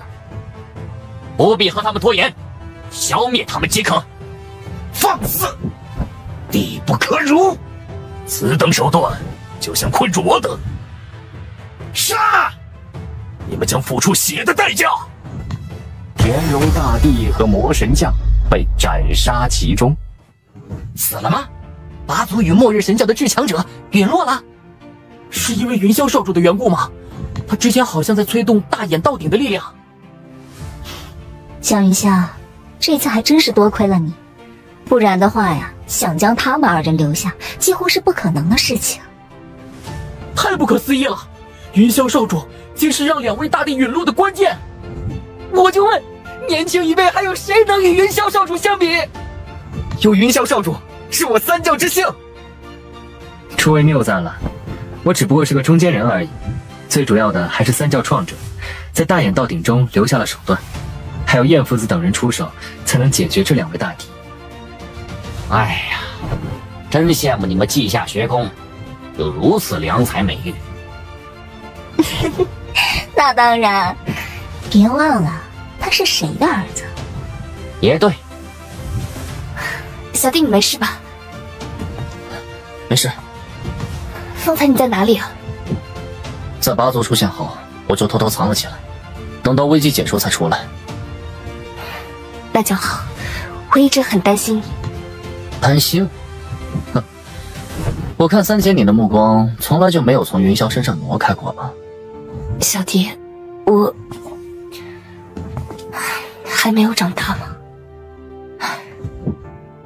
不必和他们拖延，消灭他们即可。放肆！地不可辱！此等手段，就想困住我等？杀！你们将付出血的代价！天龙大帝和魔神将被斩杀其中。死了吗？拔族与末日神教的至强者陨落了？是因为云霄少主的缘故吗？他之前好像在催动大眼道鼎的力量。江云霄，这次还真是多亏了你，不然的话呀，想将他们二人留下，几乎是不可能的事情。太不可思议了！云霄少主竟是让两位大帝陨落的关键。我就问，年轻一辈还有谁能与云霄少主相比？有云霄少主，是我三教之幸。诸位谬赞了，我只不过是个中间人而已。最主要的还是三教创者在大眼道鼎中留下了手段，还有燕夫子等人出手，才能解决这两位大敌。哎呀，真羡慕你们稷下学宫有如此良才美玉。那当然，别忘了他是谁的儿子。也对。小弟你没事吧？没事。方才你在哪里啊？在拔族出现后，我就偷偷藏了起来，等到危机解除才出来。那就好，我一直很担心你。担心？哼，我看三姐你的目光从来就没有从云霄身上挪开过吧？小弟，我还没有长大吗？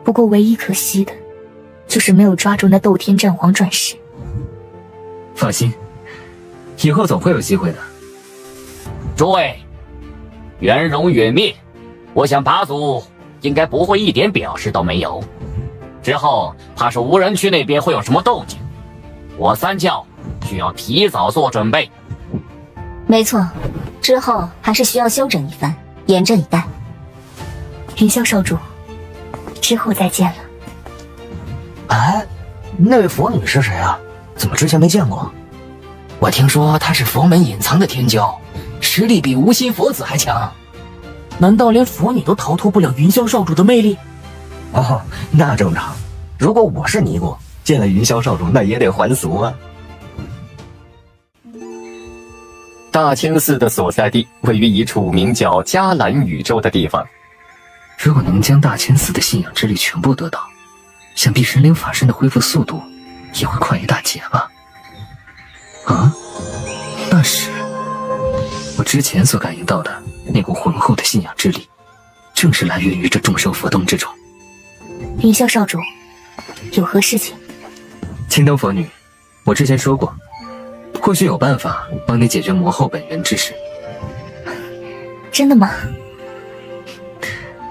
不过唯一可惜的，就是没有抓住那斗天战皇转世。放心，以后总会有机会的。诸位，元荣陨灭，我想拔族应该不会一点表示都没有。之后怕是无人区那边会有什么动静，我三教需要提早做准备。没错，之后还是需要休整一番，严阵以待。云霄少主，之后再见了。哎，那位佛女是谁啊？怎么之前没见过？我听说她是佛门隐藏的天骄，实力比无心佛子还强。难道连佛女都逃脱不了云霄少主的魅力？哦，那正常。如果我是尼姑，见了云霄少主，那也得还俗啊。大千寺的所在地位于一处名叫迦兰宇宙的地方。如果能将大千寺的信仰之力全部得到，想必神灵法身的恢复速度也会快一大截吧。啊，那是我之前所感应到的那股浑厚的信仰之力，正是来源于这众生佛洞之中。云霄少主，有何事情？青灯佛女，我之前说过，或许有办法帮你解决魔后本源之事。真的吗？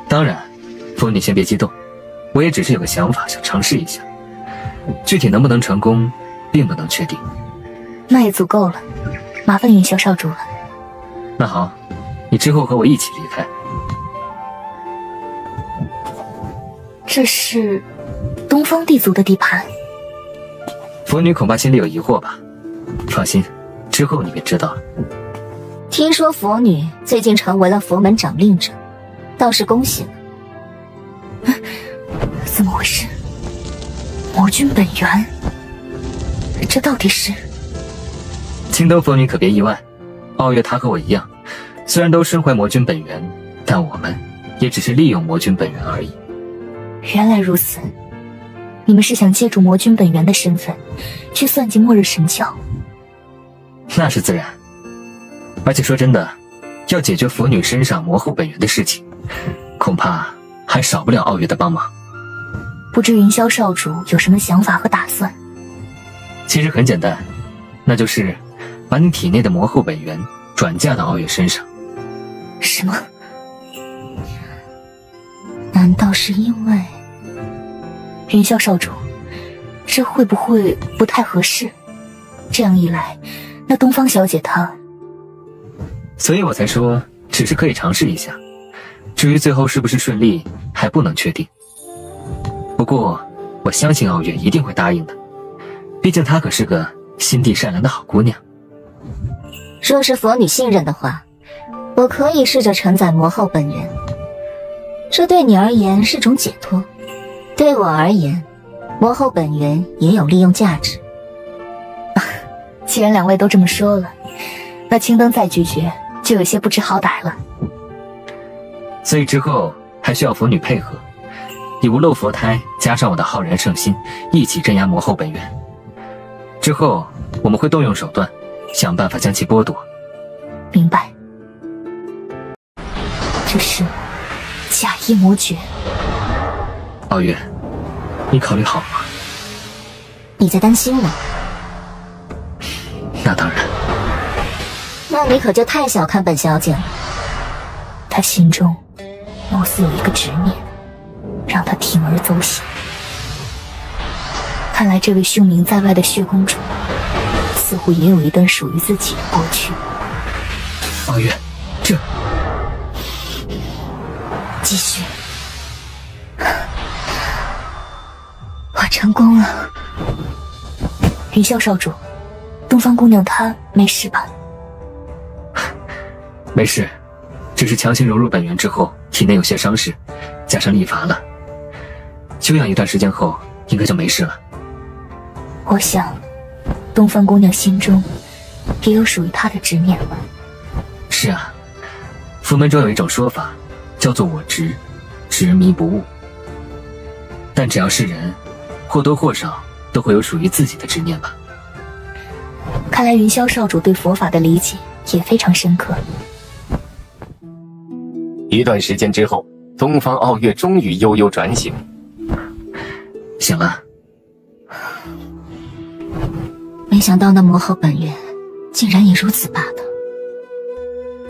当然，佛女先别激动，我也只是有个想法，想尝试一下，具体能不能成功，并不能确定。那也足够了，麻烦云霄少主了。那好，你你之后和我一起离开。这是东方地族的地盘。佛女恐怕心里有疑惑吧？放心，之后你便知道了。听说佛女最近成为了佛门掌令者，倒是恭喜了。怎么回事？魔君本源，这到底是？青灯佛女可别意外，傲月他和我一样，虽然都身怀魔君本源，但我们也只是利用魔君本源而已。原来如此，你们是想借助魔君本源的身份，去算计末日神教？那是自然。而且说真的，要解决佛女身上魔后本源的事情，恐怕还少不了傲月的帮忙。不知云霄少主有什么想法和打算？其实很简单，那就是把你体内的魔后本源转嫁到傲月身上。什么？难道是因为……云霄少主，这会不会不太合适？这样一来，那东方小姐她……所以我才说，只是可以尝试一下。至于最后是不是顺利，还不能确定。不过，我相信傲月一定会答应的，毕竟她可是个心地善良的好姑娘。若是佛女信任的话，我可以试着承载魔后本源，这对你而言是种解脱，对我而言，魔后本源也有利用价值。既然两位都这么说了，那青灯再拒绝，就有些不知好歹了。所以之后还需要佛女配合，以无漏佛胎加上我的浩然圣心，一起镇压魔后本源。之后我们会动用手段，想办法将其剥夺。明白。这是假意魔诀。傲月，你考虑好了吗？你在担心我？那当然。那你可就太小看本小姐了。她心中貌似有一个执念，让她铤而走险。看来这位凶名在外的血公主，似乎也有一段属于自己的过去。傲月，这……继续。我成功了。云霄少主，东方姑娘她没事吧？没事，只是强行融入本源之后，体内有些伤势，加上力乏了。休养一段时间后，应该就没事了。我想，东方姑娘心中也有属于她的执念吧。是啊，佛门中有一种说法，叫做我执，执迷不悟。但只要是人，或多或少都会有属于自己的执念吧。看来云霄少主对佛法的理解也非常深刻。一段时间之后，东方傲月终于悠悠转醒。醒了。没想到那魔后本源竟然也如此霸道。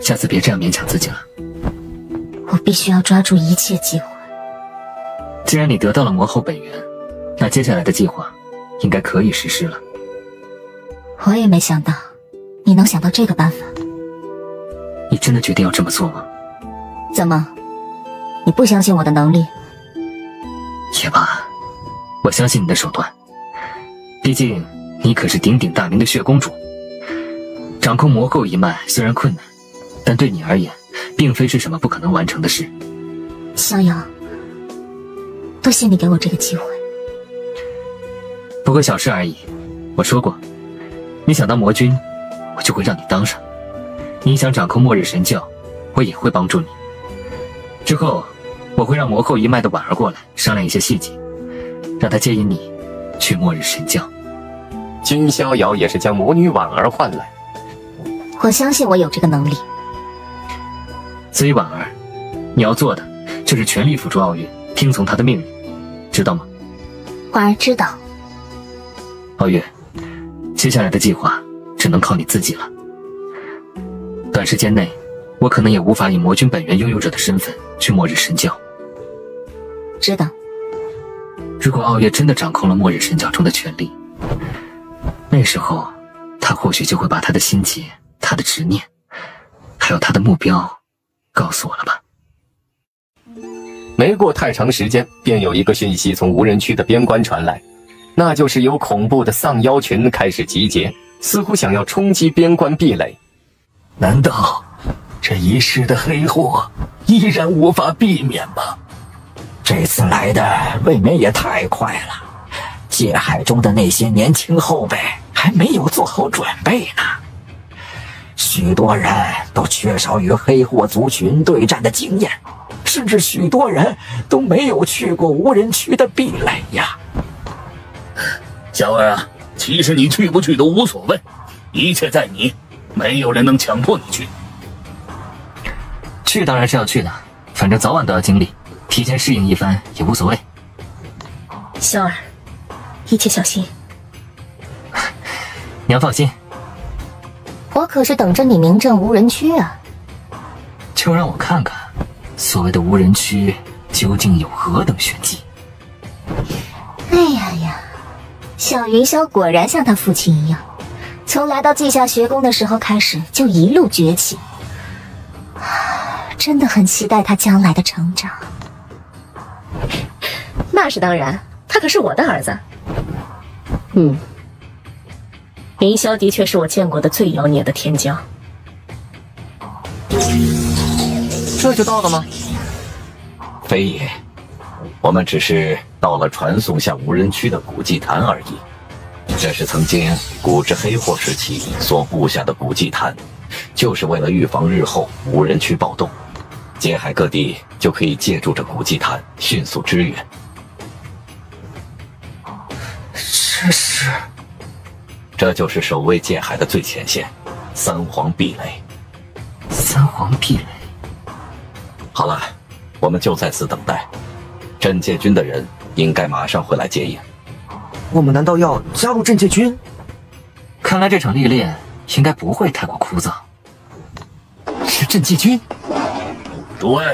下次别这样勉强自己了。我必须要抓住一切机会。既然你得到了魔后本源，那接下来的计划应该可以实施了。我也没想到你能想到这个办法。你真的决定要这么做吗？怎么，你不相信我的能力？也罢，我相信你的手段。毕竟你可是鼎鼎大名的血公主，掌控魔后一脉虽然困难，但对你而言并非是什么不可能完成的事。逍遥，多谢你给我这个机会。不过小事而已。我说过，你想当魔君，我就会让你当上；你想掌控末日神教，我也会帮助你。之后我会让魔后一脉的婉儿过来商量一些细节，让她接引你去末日神教。君逍遥也是将魔女婉儿唤来。我相信我有这个能力。所以婉儿，你要做的就是全力辅助傲月，听从她的命令，知道吗？婉儿知道。傲月，接下来的计划只能靠你自己了。短时间内，我可能也无法以魔君本源拥有者的身份去末日神教。知道。如果傲月真的掌控了末日神教中的权力，那时候他或许就会把他的心结、他的执念，还有他的目标告诉我了吧。没过太长时间，便有一个讯息从无人区的边关传来，那就是有恐怖的丧妖群开始集结，似乎想要冲击边关壁垒。难道这一世的黑祸依然无法避免吗？这次来的未免也太快了，界海中的那些年轻后辈还没有做好准备呢。许多人都缺少与黑祸族群对战的经验，甚至许多人都没有去过无人区的壁垒呀。小二啊，其实你去不去都无所谓，一切在你，没有人能强迫你去。去当然是要去的，反正早晚都要经历，提前适应一番也无所谓。小二，一切小心。娘放心，我可是等着你名震无人区啊！就让我看看，所谓的无人区究竟有何等玄机。哎呀呀，小云霄果然像他父亲一样，从来到稷下学宫的时候开始就一路崛起，真的很期待他将来的成长。那是当然，他可是我的儿子。云霄的确是我见过的最妖孽的天骄。这就到了吗？非也，我们只是到了传送下无人区的古祭坛而已。这是曾经古之黑祸时期所布下的古祭坛，就是为了预防日后无人区暴动，界海各地就可以借助这古祭坛迅速支援。这就是守卫界海的最前线，三皇壁垒。三皇壁垒。好了，我们就在此等待，镇界军的人应该马上会来接应。我们难道要加入镇界军？看来这场历练应该不会太过枯燥。是镇界军？诸位，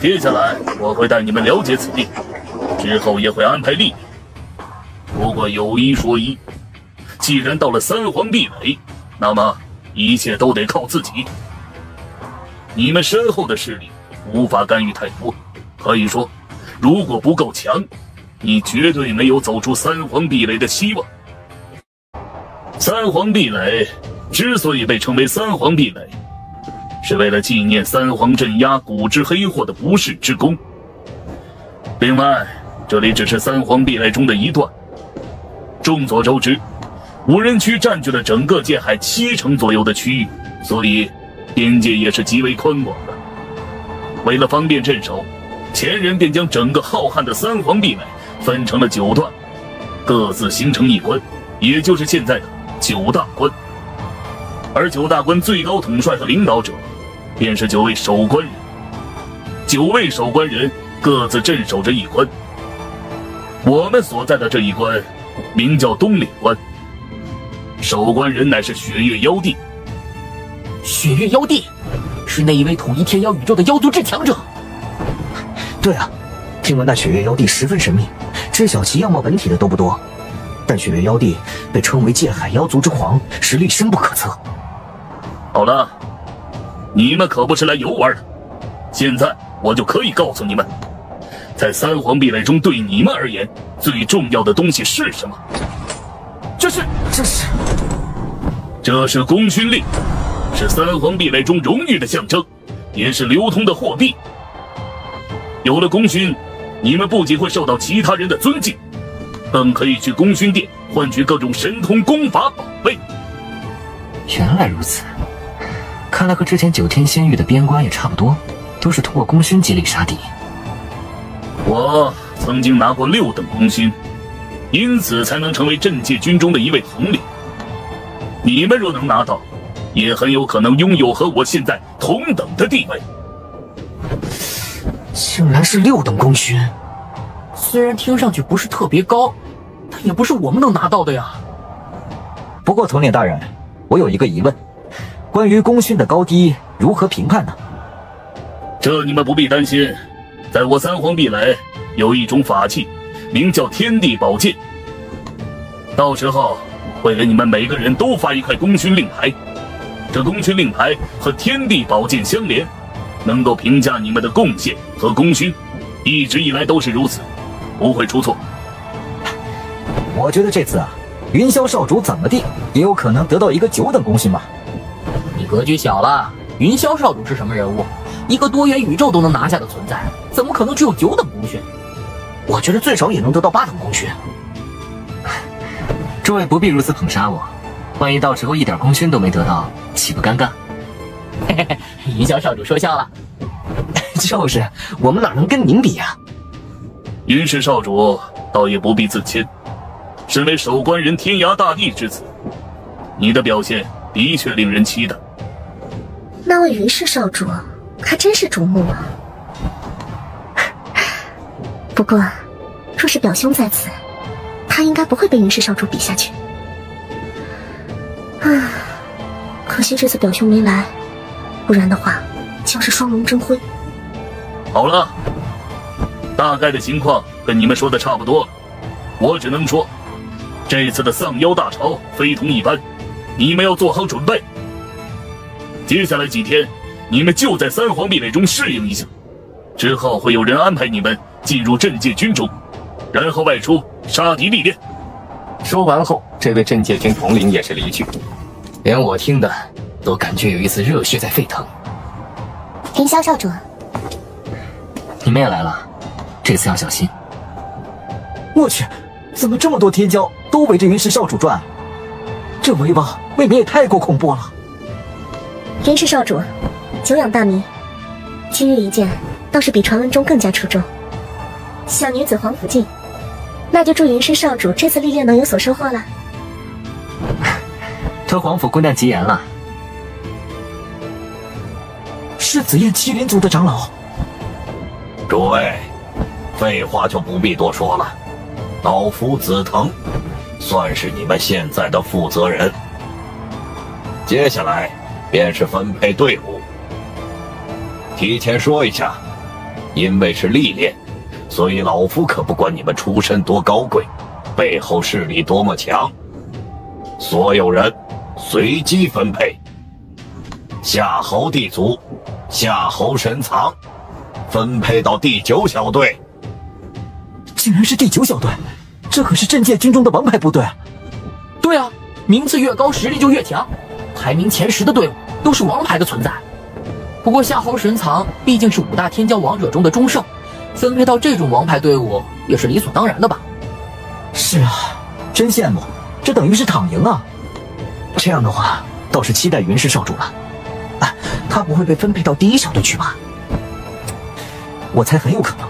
接下来我会带你们了解此地，之后也会安排历练。不过有一说一，既然到了三皇壁垒，那么一切都得靠自己。你们身后的势力无法干预太多，可以说，如果不够强，你绝对没有走出三皇壁垒的希望。三皇壁垒之所以被称为三皇壁垒，是为了纪念三皇镇压古之黑祸的不世之功。另外，这里只是三皇壁垒中的一段。众所周知，无人区占据了整个界海70%左右的区域，所以边界也是极为宽广的。为了方便镇守，前人便将整个浩瀚的三皇壁垒分成了9段，各自形成一关，也就是现在的9大关。而9大关最高统帅和领导者，便是9位守关人。9位守关人各自镇守着一关。我们所在的这一关名叫东岭关，守关人乃是雪月妖帝。雪月妖帝是那一位统一天妖宇宙的妖族至强者。对啊，听闻那雪月妖帝十分神秘，知晓其样貌本体的都不多，但雪月妖帝被称为界海妖族之皇，实力深不可测。好了，你们可不是来游玩的，现在我就可以告诉你们，在三皇壁垒中对你们而言最重要的东西是什么。这是功勋令，是三皇壁垒中荣誉的象征，也是流通的货币。有了功勋，你们不仅会受到其他人的尊敬，更可以去功勋殿换取各种神通功法宝贝。原来如此，看来和之前9天仙域的边关也差不多，都是通过功勋激励杀敌。我曾经拿过6等功勋，因此才能成为镇界军中的一位统领。你们若能拿到，也很有可能拥有和我现在同等的地位。竟然是6等功勋，虽然听上去不是特别高，但也不是我们能拿到的呀。不过统领大人，我有一个疑问，关于功勋的高低如何评判呢？这你们不必担心，在我三皇壁垒有一种法器，名叫天地宝剑。到时候会给你们每个人都发一块功勋令牌，这功勋令牌和天地宝剑相连，能够评价你们的贡献和功勋，一直以来都是如此，不会出错。我觉得这次啊，云霄少主怎么地也有可能得到一个9等功勋吧。你格局小了，云霄少主是什么人物？一个多元宇宙都能拿下的存在，怎么可能只有9等功勋？我觉得最少也能得到8等功勋。诸位不必如此捧杀我，万一到时候一点功勋都没得到，岂不尴尬？嘿嘿嘿，云霄少主说笑了。就是，我们哪能跟您比呀？云氏少主倒也不必自谦，身为守关人天涯大地之子，你的表现的确令人期待。那位云氏少主还真是瞩目啊。不过，若是表兄在此，他应该不会被云氏少主比下去。可惜这次表兄没来，不然的话，将是双龙争辉。好了，大概的情况跟你们说的差不多了，我只能说，这次的丧妖大潮非同一般，你们要做好准备。接下来几天，你们就在3皇壁垒中适应一下，之后会有人安排你们进入镇界军中，然后外出杀敌历练。说完后，这位镇界军统领也是离去，连我听的都感觉有一丝热血在沸腾。云霄少主，你们也来了，这次要小心。我去，怎么这么多天骄都围着云氏少主转？这威望未免也太过恐怖了。云氏少主，久仰大名，今日一见，倒是比传闻中更加出众。小女子皇甫静，那就祝云氏少主这次历练能有所收获了。托皇甫姑娘吉言了。是紫焰麒麟族的长老。诸位，废话就不必多说了。老夫紫藤，算是你们现在的负责人。接下来便是分配队伍。提前说一下，因为是历练，所以老夫可不管你们出身多高贵，背后势力多么强。所有人随机分配。夏侯地族，夏侯神藏，分配到第9小队。竟然是第9小队，这可是镇界军中的王牌部队。对啊，名次越高，实力就越强，排名前10的队伍都是王牌的存在。不过夏侯神藏毕竟是5大天骄王者中的中圣，分配到这种王牌队伍也是理所当然的吧？是啊，真羡慕，这等于是躺赢啊！这样的话，倒是期待云氏少主了。他不会被分配到第1小队去吧？我猜很有可能。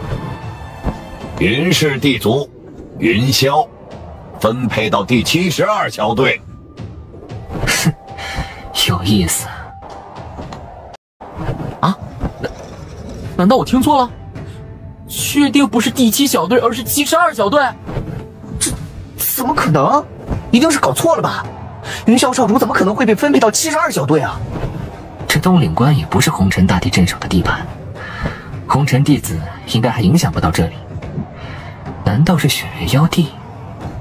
云氏地族，云霄，分配到第72小队。哼，有意思。啊？难道我听错了？确定不是第7小队，而是72小队？这怎么可能？一定是搞错了吧？云霄少主怎么可能会被分配到72小队啊？这东岭关也不是红尘大帝镇守的地盘，红尘弟子应该还影响不到这里。难道是雪月妖帝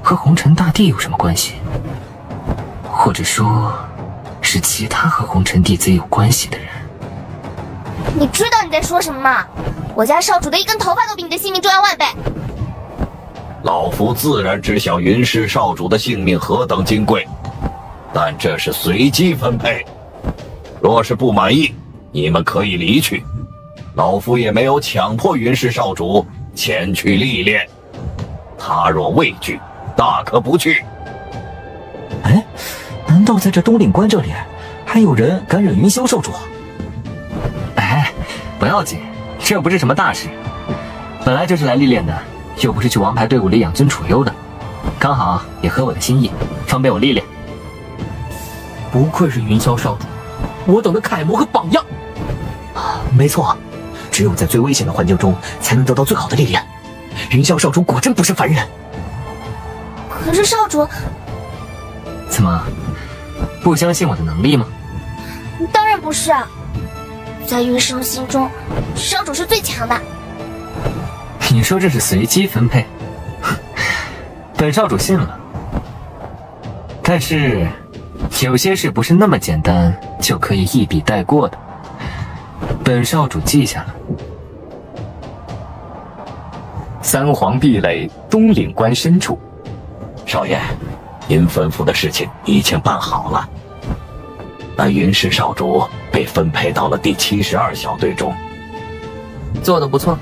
和红尘大帝有什么关系？或者说，是其他和红尘弟子有关系的人？你知道你在说什么吗？我家少主的一根头发都比你的性命重要万倍。老夫自然知晓云氏少主的性命何等金贵，但这是随机分配。若是不满意，你们可以离去，老夫也没有强迫云氏少主前去历练。他若畏惧，大可不去。哎，难道在这东岭关这里，还有人敢惹云霄少主？哎，不要紧，这不是什么大事。本来就是来历练的，又不是去王牌队伍里养尊处优的，刚好也合我的心意，方便我历练。不愧是云霄少主，我等的楷模和榜样。没错，只有在最危险的环境中，才能得到最好的历练。云霄少主果真不是凡人。可是少主，怎么不相信我的能力吗？当然不是啊，在云生心中，少主是最强的。你说这是随机分配，本少主信了。但是有些事不是那么简单就可以一笔带过的。本本少主记下了。三皇壁垒东岭关深处，少爷，您吩咐的事情已经办好了。那云氏少主被分配到了第72小队中，做得不错。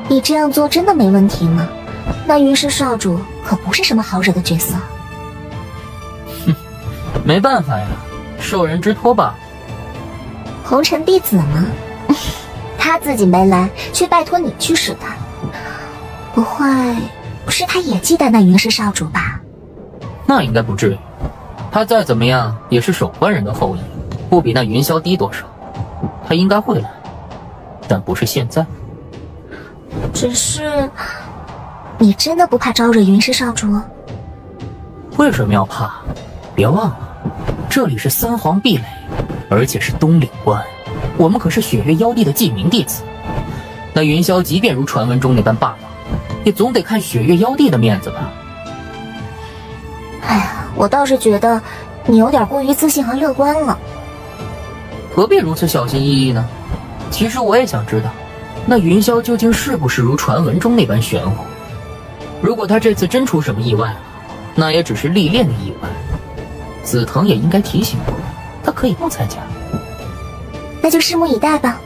你这样做真的没问题吗？那云氏少主可不是什么好惹的角色。哼，没办法呀，受人之托吧。红尘弟子吗？他自己没来，却拜托你去使他，不会是他也忌惮那云氏少主吧？那应该不至于，他再怎么样也是守关人的后裔，不比那云霄低多少。他应该会来，但不是现在。只是，你真的不怕招惹云氏少主？为什么要怕？别忘了，这里是三皇壁垒，而且是东岭关，我们可是雪月妖帝的记名弟子。那云霄即便如传闻中那般霸道，也总得看雪月妖帝的面子吧。哎呀，我倒是觉得你有点过于自信和乐观了。何必如此小心翼翼呢？其实我也想知道，那云霄究竟是不是如传闻中那般玄乎？如果他这次真出什么意外了，那也只是历练的意外。紫藤也应该提醒过，他可以不参加。那就拭目以待吧。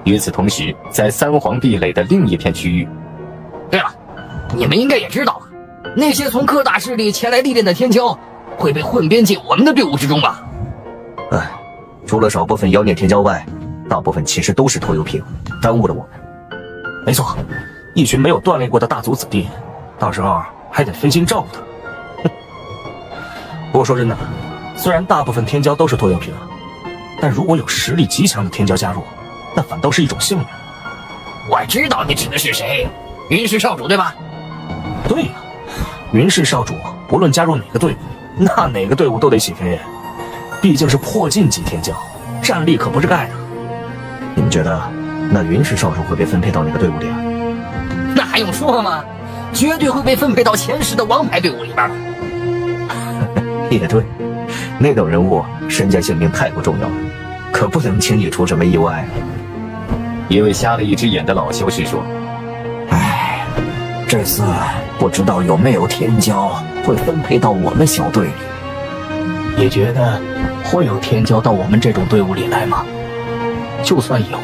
与此同时，在三皇壁垒的另一片区域，对了，你们应该也知道，那些从各大势力前来历练的天骄，会被混编进我们的队伍之中吧？除了少部分妖孽天骄外，大部分其实都是拖油瓶，耽误了我们。没错，一群没有锻炼过的大族子弟，到时候还得分心照顾他。不过说真的，虽然大部分天骄都是拖油瓶，但如果有实力极强的天骄加入，那反倒是一种幸运。我知道你指的是谁，云氏少主对吧？对呀，云氏少主不论加入哪个队伍，那哪个队伍都得起飞。毕竟是破禁级天骄，战力可不是盖的。你们觉得那云氏少主会被分配到哪个队伍里啊？那还用说吗？绝对会被分配到前10的王牌队伍里边。也对，那等人物身家性命太过重要了，可不能轻易出什么意外。一位瞎了一只眼的老修士说：“唉，这次不知道有没有天骄会分配到我们小队里。你觉得会有天骄到我们这种队伍里来吗？就算有，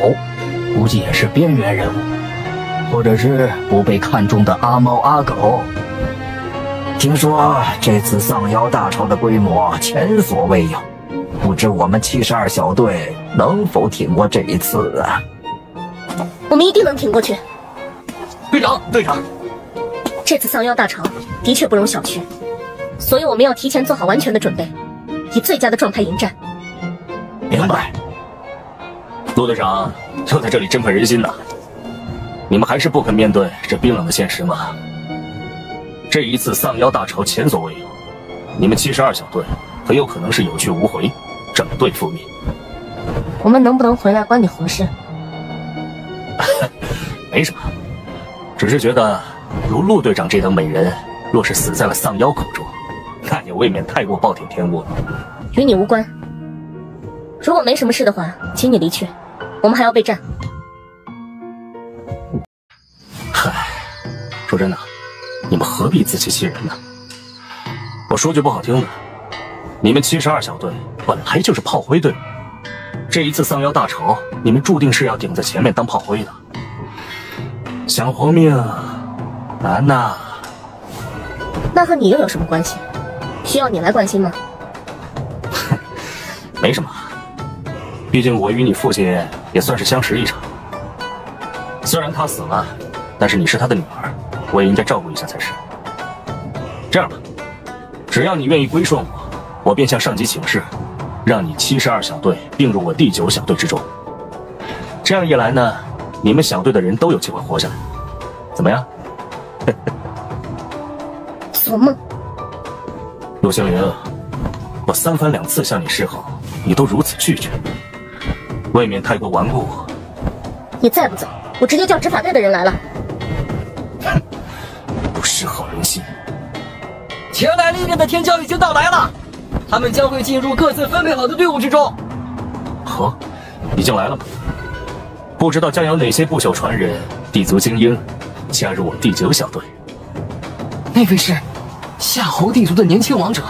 估计也是边缘人物，或者是不被看中的阿猫阿狗。听说这次丧妖大潮的规模前所未有，不知我们72小队能否挺过这一次啊？”我们一定能挺过去。队长，这次丧妖大潮的确不容小觑，所以我们要提前做好完全的准备，以最佳的状态迎战。明白。陆队长又在这里振奋人心呢。你们还是不肯面对这冰冷的现实吗？这一次丧妖大潮前所未有，你们72小队很有可能是有去无回，整队覆灭。我们能不能回来关你何事？没什么，只是觉得如陆队长这等美人，若是死在了丧妖口中，那也未免太过暴殄天物了。与你无关。如果没什么事的话，请你离去，我们还要备战。嗨，说真的，你们何必自欺欺人呢？我说句不好听的，你们72小队本来就是炮灰队伍，这一次丧妖大潮，你们注定是要顶在前面当炮灰的。想活命难呐。那和你又有什么关系？需要你来关心吗？没什么，毕竟我与你父亲也算是相识一场。虽然他死了，但是你是他的女儿，我也应该照顾一下才是。这样吧，只要你愿意归顺我，我便向上级请示，让你72小队并入我第9小队之中。这样一来呢，你们小队的人都有机会活下来，怎么样？做梦！陆星灵，我3番2次向你示好，你都如此拒绝，未免太过顽固。你再不走，我直接叫执法队的人来了。哼，不识好人心。前来历练的天骄已经到来了，他们将会进入各自分配好的队伍之中。哦，已经来了吗？不知道将有哪些不朽传人、地族精英加入我第9小队。那位是夏侯地族的年轻王者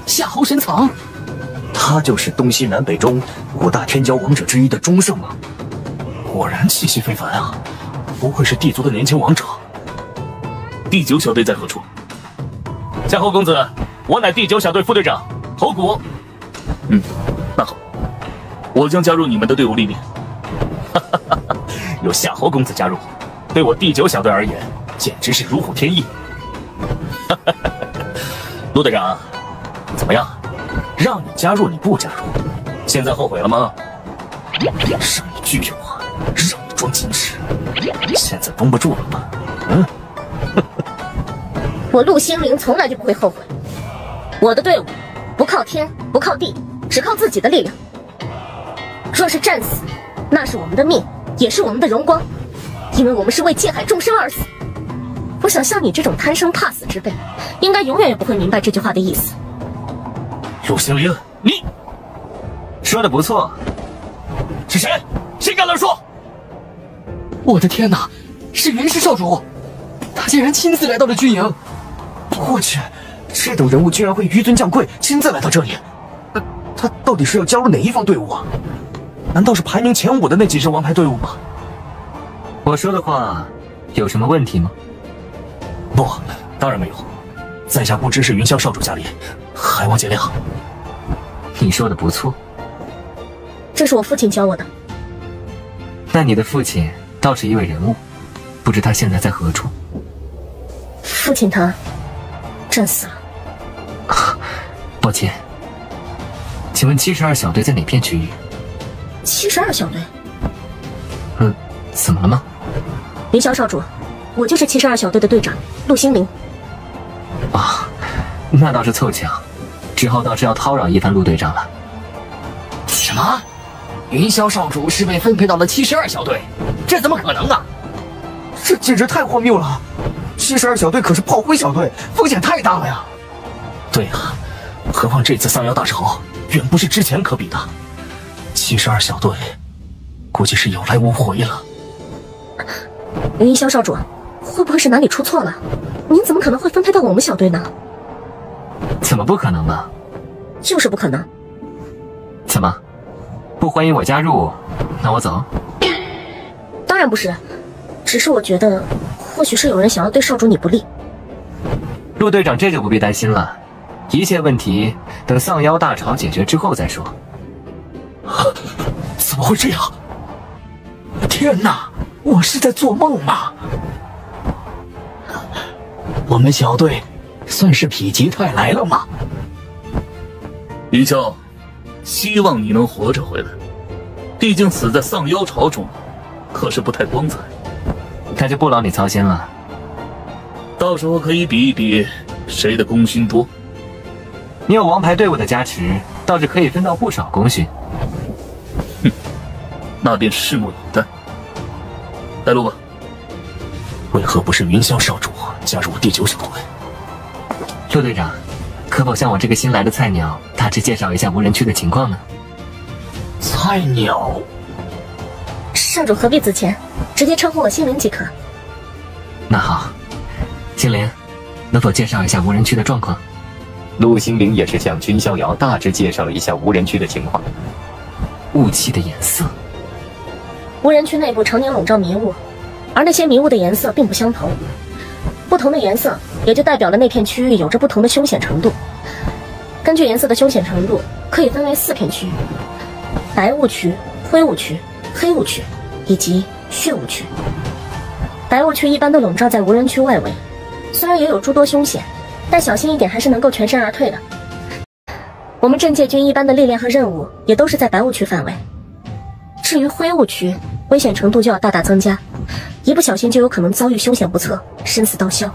夏侯神藏，他就是东西南北中5大天骄王者之一的钟圣吗？果然气息非凡啊！不愧是地族的年轻王者。第9小队在何处？夏侯公子，我乃第9小队副队长侯谷。那好，我将加入你们的队伍里面。有夏侯公子加入，对我第9小队而言，简直是如虎添翼。陆队长，怎么样？让你加入你不加入，现在后悔了吗？让你拒绝我，让你装矜持，现在绷不住了吧？我陆星灵从来就不会后悔。我的队伍不靠天，不靠地，只靠自己的力量。若是战死，那是我们的命，也是我们的荣光，因为我们是为界海众生而死。我想像你这种贪生怕死之辈，应该永远也不会明白这句话的意思。陆星灵，你说的不错。是谁？谁敢乱说？我的天哪，是云氏少主，他竟然亲自来到了军营。我去，这等人物居然会纡尊降贵，亲自来到这里。他到底是要加入哪一方队伍啊？难道是排名前5的那几支王牌队伍吗？我说的话有什么问题吗？不，当然没有。在下不知是云霄少主驾临，还望见谅。你说的不错。这是我父亲教我的。那你的父亲倒是一位人物，不知他现在在何处？父亲他战死了。抱歉，请问72小队在哪片区域？72小队？怎么了吗？云霄少主，我就是72小队的队长陆星灵。啊，那倒是凑巧，之后倒是要叨扰一番陆队长了。什么？云霄少主是被分配到了72小队？这怎么可能啊？这简直太荒谬了！72小队可是炮灰小队，风险太大了呀！对啊，何况这次丧妖大潮远不是之前可比的。72小队估计是有来无回了。云霄少主，会不会是哪里出错了？您怎么可能会分配到我们小队呢？怎么不可能呢？就是不可能。怎么，不欢迎我加入，那我走？当然不是，只是我觉得或许是有人想要对少主你不利。陆队长这就不必担心了，一切问题等丧妖大潮解决之后再说。怎么会这样？天哪，我是在做梦吗？我们小队算是否极泰来了吗？云霄，希望你能活着回来，毕竟死在丧妖潮中，可是不太光彩。那就不劳你操心了，到时候可以比一比谁的功勋多。你有王牌队伍的加持，倒是可以分到不少功勋。哼，那便拭目以待。带路吧。为何不是云霄少主加入第9小队？陆队长，可否向我这个新来的菜鸟大致介绍一下无人区的情况呢？菜鸟？少主何必自谦，直接称呼我星灵即可。那好，星灵，能否介绍一下无人区的状况？陆星灵也是向君逍遥大致介绍了一下无人区的情况。雾气的颜色，无人区内部常年笼罩迷雾，而那些迷雾的颜色并不相同，不同的颜色也就代表了那片区域有着不同的凶险程度。根据颜色的凶险程度，可以分为4片区域：白雾区、灰雾区、黑雾区以及血雾区。白雾区一般都笼罩在无人区外围，虽然也有诸多凶险，但小心一点还是能够全身而退的。我们镇界军一般的历练和任务也都是在白雾区范围。至于灰雾区，危险程度就要大大增加，一不小心就有可能遭遇凶险不测，生死道消。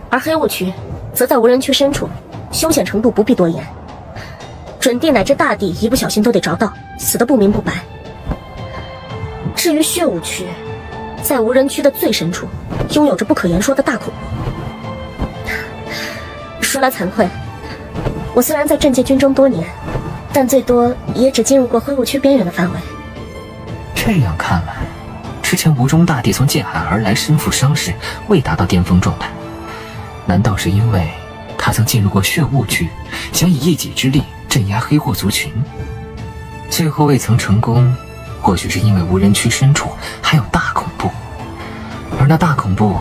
而黑雾区则在无人区深处，凶险程度不必多言，准地乃至大地一不小心都得着道，死得不明不白。至于血雾区，在无人区的最深处，拥有着不可言说的大恐怖。说来惭愧，我虽然在镇界军中多年，但最多也只进入过灰雾区边缘的范围。这样看来，之前吴中大帝从界海而来，身负伤势，未达到巅峰状态。难道是因为他曾进入过血雾区，想以一己之力镇压黑货族群？最后未曾成功，或许是因为无人区深处还有大恐怖，而那大恐怖，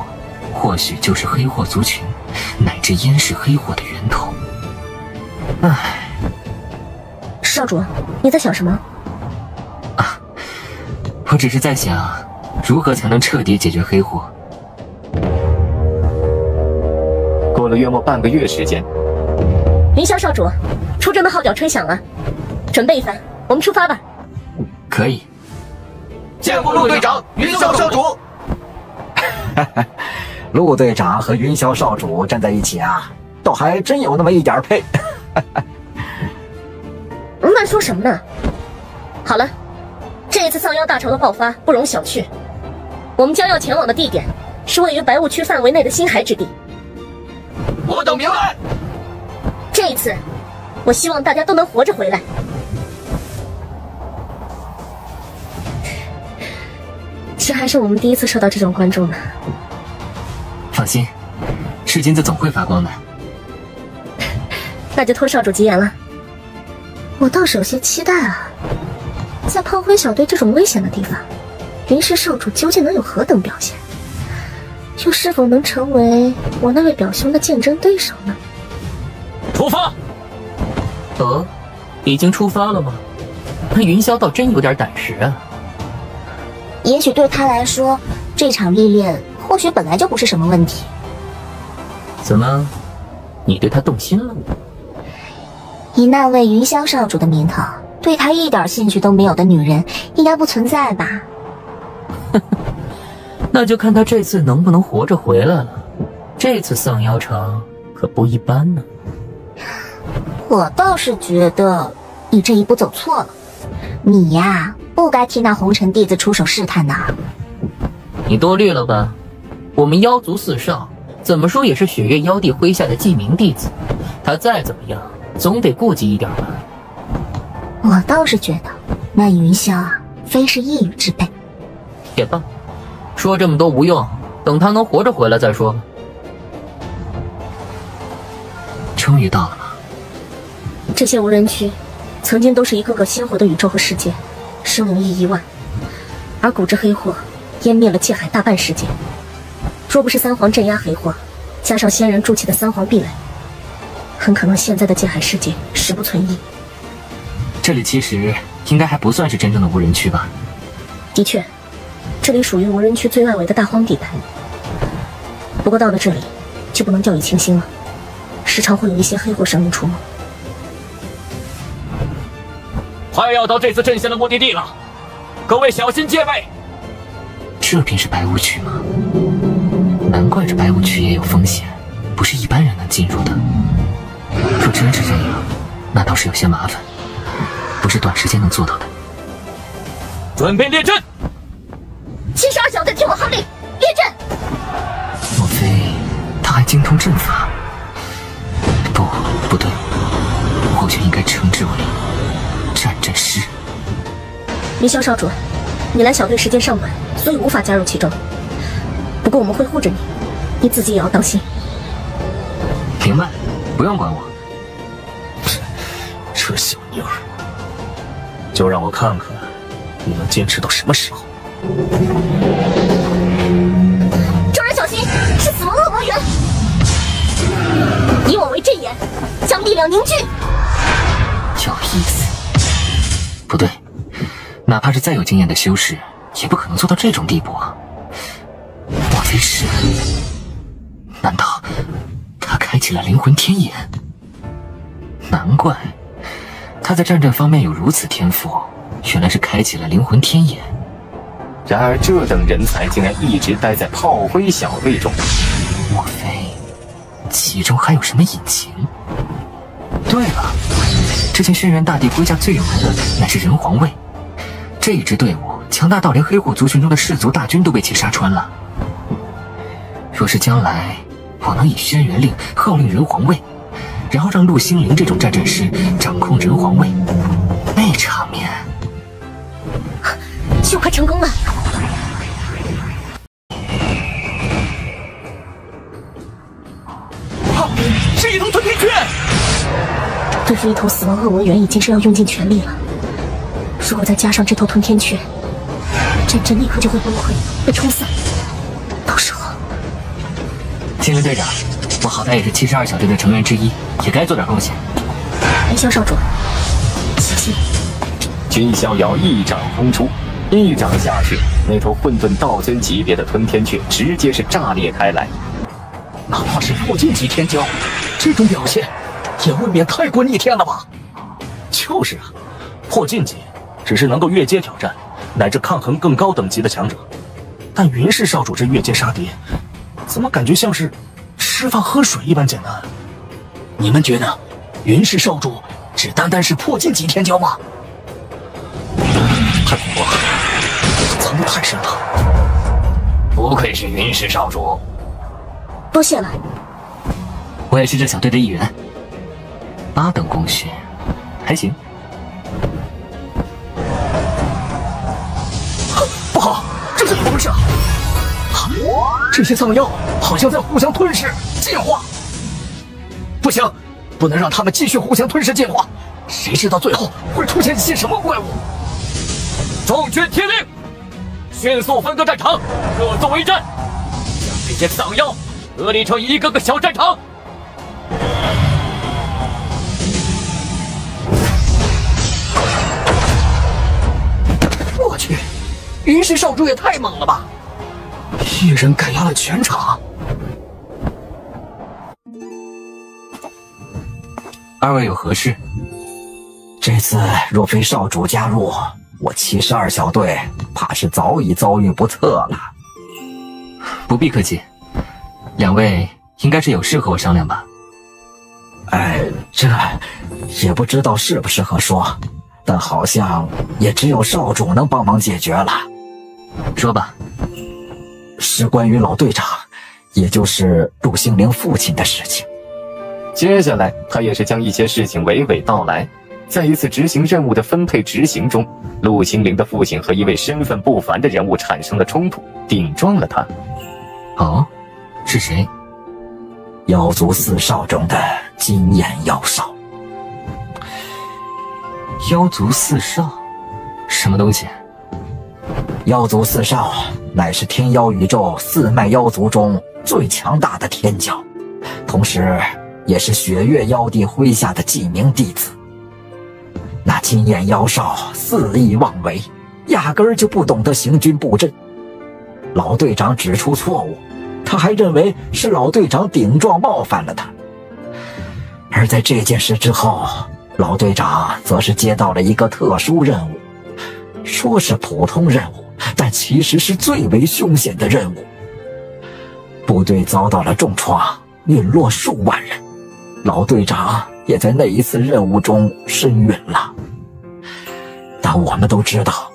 或许就是黑货族群，乃至淹噬黑货的源头。唉，少主，你在想什么？我只是在想，如何才能彻底解决黑货。过了约莫半个月时间，云霄少主，出征的号角吹响了，准备一番，我们出发吧。可以。见过陆队长，云霄少主。陆队长和云霄少主站在一起啊，倒还真有那么一点配。乱说什么呢？好了，这一次丧妖大潮的爆发不容小觑，我们将要前往的地点是位于白雾区范围内的星海之地。我等明白。这一次，我希望大家都能活着回来。这还是我们第一次受到这种关注呢。放心，是金子总会发光的。那就托少主吉言了。我倒是有些期待啊，在炮灰小队这种危险的地方，云氏少主究竟能有何等表现？又是否能成为我那位表兄的竞争对手呢？出发！已经出发了吗？那云霄倒真有点胆识啊。也许对他来说，这场历练或许本来就不是什么问题。怎么，你对他动心了？以那位云霄少主的名头，对他一点兴趣都没有的女人，应该不存在吧？那就看他这次能不能活着回来了。这次丧妖城可不一般呢。我倒是觉得你这一步走错了，你呀，不该替那红尘弟子出手试探的。你多虑了吧？我们妖族四少，怎么说也是雪月妖帝麾下的记名弟子，他再怎么样，总得顾及一点吧。我倒是觉得那云霄啊，非是一羽之辈。也罢，说这么多无用，等他能活着回来再说吧。终于到了吗？这些无人区，曾经都是一个个鲜活的宇宙和世界，生灵亿万，而古之黑祸湮灭了界海大半世界。若不是三皇镇压黑祸，加上仙人筑起的三皇壁垒，很可能现在的界海世界实不存一。这里其实应该还不算是真正的无人区吧？的确，这里属于无人区最外围的大荒地带。不过到了这里，就不能掉以轻心了，时常会有一些黑祸生灵出没。快要到这次阵线的目的地了，各位小心戒备。这便是白雾区吗？难怪这白雾区也有风险，不是一般人能进入的。若真是这样，那倒是有些麻烦，不是短时间能做到的。准备列阵72小队听我号令，列阵。莫非他还精通阵法？不对，或许应该称之为战阵师。云霄少主，你来小队时间尚短，所以无法加入其中。不过我们会护着你，你自己也要当心。明白，不用管我。这小妞儿，就让我看看你能坚持到什么时候。众人小心，是死亡恶魔猿！以我为阵眼，将力量凝聚。有意思。不对，哪怕是再有经验的修士，也不可能做到这种地步啊。莫非是？难道他开启了灵魂天眼？难怪他在战阵方面有如此天赋，原来是开启了灵魂天眼。然而这等人才竟然一直待在炮灰小队中，莫非其中还有什么隐情？对了，之前轩辕大帝麾下最有名的乃是人皇卫，这一支队伍强大到连黑户族群中的氏族大军都被其杀穿了。若是将来我能以轩辕令号令人皇卫，然后让陆星灵这种战阵师掌控人皇位，那场面就快成功了！是一头吞天雀！对付一头死亡恶魔猿已经是要用尽全力了，如果再加上这头吞天雀，战阵立刻就会崩溃，被冲散。到时候，星灵队长，我好歹也是72小队的成员之一，也该做点贡献。白香少主，谢谢。君逍遥一掌轰出，一掌下去，那头混沌道尊级别的吞天雀直接是炸裂开来。哪怕是破禁级天骄，这种表现也未免太过逆天了吧？就是啊，破禁级只是能够越阶挑战，乃至抗衡更高等级的强者，但云氏少主这越阶杀敌，怎么感觉像是吃饭喝水一般简单？你们觉得云氏少主只单单是破禁级天骄吗？太恐怖了，藏得太深了。不愧是云氏少主。多谢了。我也是这小队的一员，8等功勋，还行。不好，这是怎么回事啊？这些藏药好像在互相吞噬、进化。不行，不能让他们继续互相吞噬、进化。谁知道最后会出现一些什么怪物？众军听令，迅速分割战场，各自为战，将这些藏药隔离成一个个小战场。我去，云氏少主也太猛了吧！一人赶压了全场。二位有何事？这次若非少主加入，我72小队怕是早已遭遇不测了。不必客气，两位应该是有事和我商量吧？这也不知道适不适合说，但好像也只有少主能帮忙解决了。说吧。是关于老队长，也就是陆星灵父亲的事情。接下来他也是将一些事情娓娓道来。在一次执行任务的分配执行中，陆星灵的父亲和一位身份不凡的人物产生了冲突，顶撞了他。哦，是谁？妖族4少中的金眼妖少。妖族4少？什么东西？妖族4少乃是天妖宇宙4脉妖族中最强大的天骄，同时也是雪月妖帝麾下的记名弟子。那金眼妖少肆意妄为，压根儿就不懂得行军布阵。老队长指出错误，他还认为是老队长顶撞冒犯了他。而在这件事之后，老队长则是接到了一个特殊任务，说是普通任务，但其实是最为凶险的任务。部队遭到了重创，陨落数万人，老队长也在那一次任务中身陨了。但我们都知道，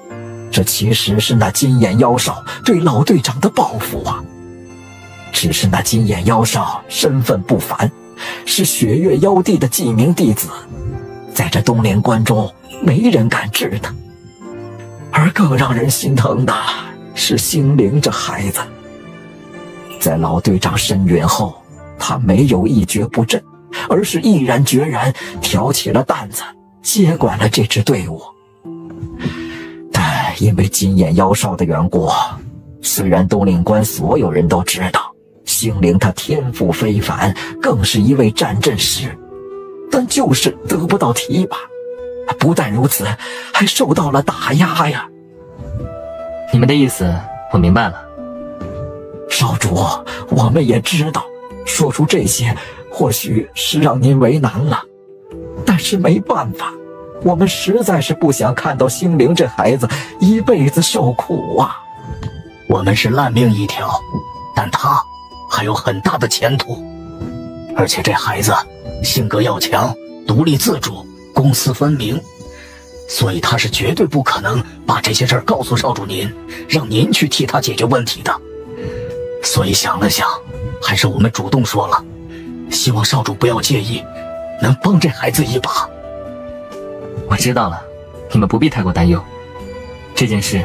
这其实是那金眼妖少对老队长的报复啊！只是那金眼妖少身份不凡，是雪月妖帝的记名弟子，在这东陵关中没人敢治他。而更让人心疼的是星灵这孩子，在老队长身陨后，他没有一蹶不振，而是毅然决然挑起了担子，接管了这支队伍。但因为金眼妖少的缘故，虽然东岭关所有人都知道星灵他天赋非凡，更是一位战阵师，但就是得不到提拔。不但如此，还受到了打压呀。你们的意思我明白了。少主，我们也知道说出这些或许是让您为难了，但是没办法，我们实在是不想看到星灵这孩子一辈子受苦啊。我们是烂命一条，但他还有很大的前途，而且这孩子性格要强，独立自主，公私分明，所以他是绝对不可能把这些事儿告诉少主您，让您去替他解决问题的。所以想了想，还是我们主动说了，希望少主不要介意，能帮这孩子一把。我知道了，你们不必太过担忧。这件事，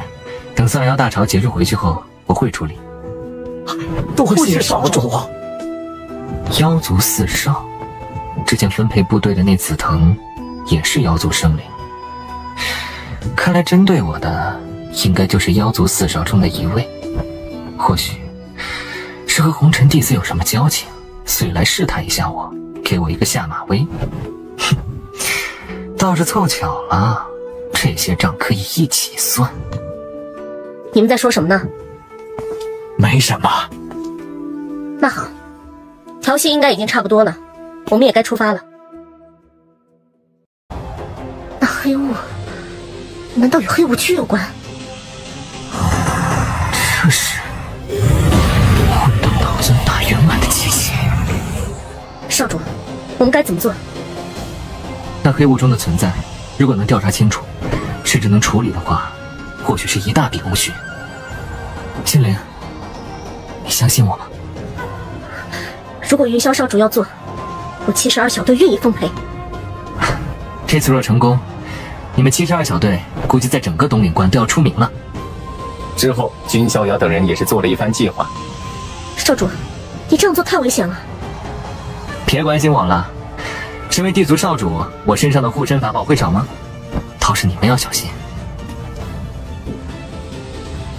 等丧妖大潮结束回去后，我会处理。多谢少主。妖族四少，之前分配部队的那紫藤，也是妖族生灵。看来针对我的，应该就是妖族四少中的一位。或许是和红尘弟子有什么交情，所以来试探一下我，给我一个下马威。哼，倒是凑巧了，这些账可以一起算。你们在说什么呢？没什么。那好，调戏应该已经差不多了，我们也该出发了。那黑雾，难道与黑雾区有关？这是混沌道尊大圆满的气息。少主，我们该怎么做？那黑雾中的存在，如果能调查清楚，甚至能处理的话，或许是一大笔工序。心灵，你相信我吗？如果云霄少主要做，我72小队愿意奉陪。这次若成功，你们72小队估计在整个东岭关都要出名了。之后，君逍遥等人也是做了一番计划。少主，你这样做太危险了。别关心我了，身为地族少主，我身上的护身法宝会少吗？倒是你们要小心。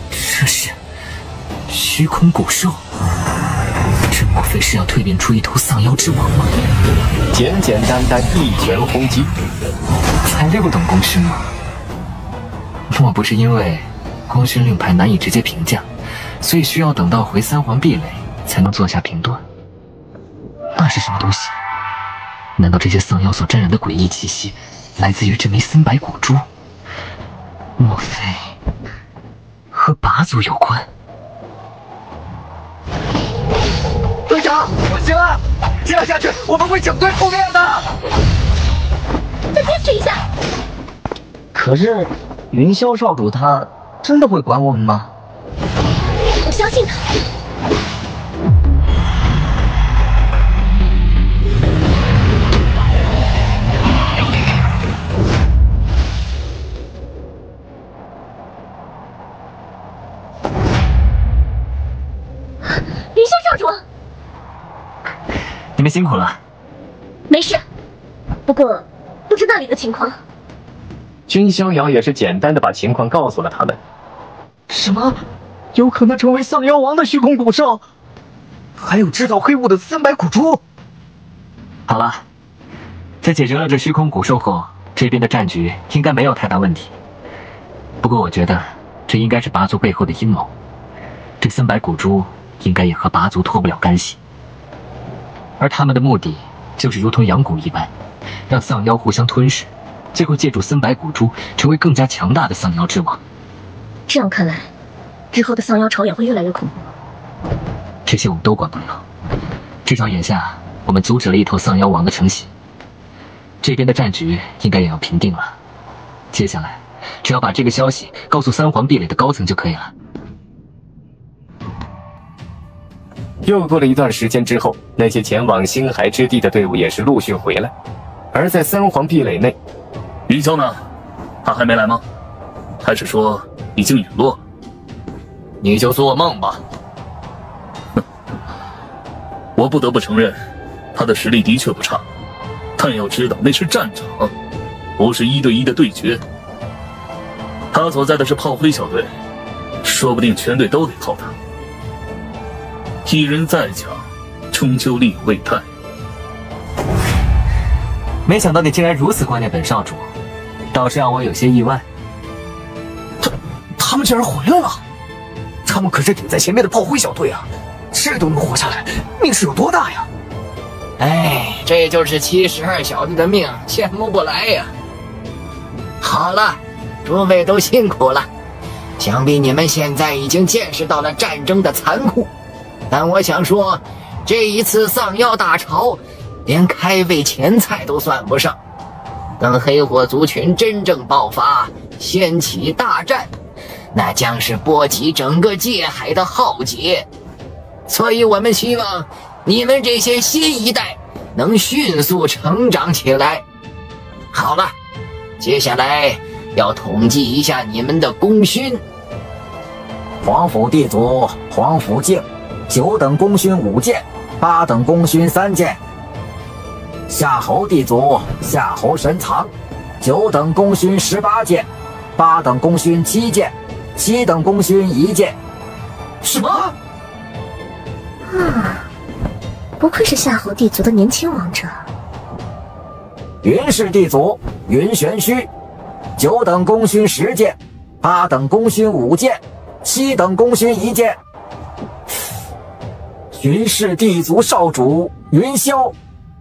这是虚空古兽，这莫非是要蜕变出一头丧妖之王吗？简简单单一拳轰击，才6等功勋吗？莫不是因为功勋令牌难以直接评价，所以需要等到回三皇壁垒才能做下评断？那是什么东西？难道这些丧妖所沾染的诡异气息来自于这枚森白骨珠？莫非和拔族有关？队长，不行啊！这样下去我们会整队覆灭的。再坚持一下。可是云霄少主他真的会管我们吗？我相信他。云霄少主，你们辛苦了。没事，不过不知那里的情况。君逍遥也是简单的把情况告诉了他们。什么？有可能成为丧妖王的虚空古兽，还有制造黑雾的森白骨珠。好了，在解决了这虚空古兽后，这边的战局应该没有太大问题。不过我觉得这应该是拔族背后的阴谋，这森白骨珠应该也和拔族脱不了干系，而他们的目的就是如同养蛊一般，让丧妖互相吞噬，最后借助森白骨珠成为更加强大的丧妖之王。这样看来，日后的丧妖潮也会越来越恐怖。这些我们都管不了，至少眼下我们阻止了一头丧妖王的成型，这边的战局应该也要平定了。接下来只要把这个消息告诉三皇壁垒的高层就可以了。又过了一段时间之后，那些前往星海之地的队伍也是陆续回来。而在三皇壁垒内，云霄呢？他还没来吗？还是说已经陨落了？你就做梦吧。我不得不承认，他的实力的确不差，但要知道那是战场，不是1对1的对决。他所在的是炮灰小队，说不定全队都得靠他。一人再强，终究力有未逮。没想到你竟然如此挂念本少主，倒是让我有些意外。他们竟然回来了！他们可是顶在前面的炮灰小队啊，这都能活下来，命是有多大呀？哎，这就是72小队的命，羡慕不来呀。好了，诸位都辛苦了，想必你们现在已经见识到了战争的残酷。但我想说，这一次丧妖大潮，连开胃前菜都算不上。等黑火族群真正爆发，掀起大战，那将是波及整个界海的浩劫。所以我们希望你们这些新一代能迅速成长起来。好了，接下来要统计一下你们的功勋。皇甫地族皇甫敬，9等功勋5件，8等功勋3件。夏侯地族夏侯神藏，9等功勋18件，8等功勋7件，7等功勋1件。什么？不愧是夏侯地族的年轻王者。云氏地族云玄虚，9等功勋10件，8等功勋5件，7等功勋1件。云氏地族少主云霄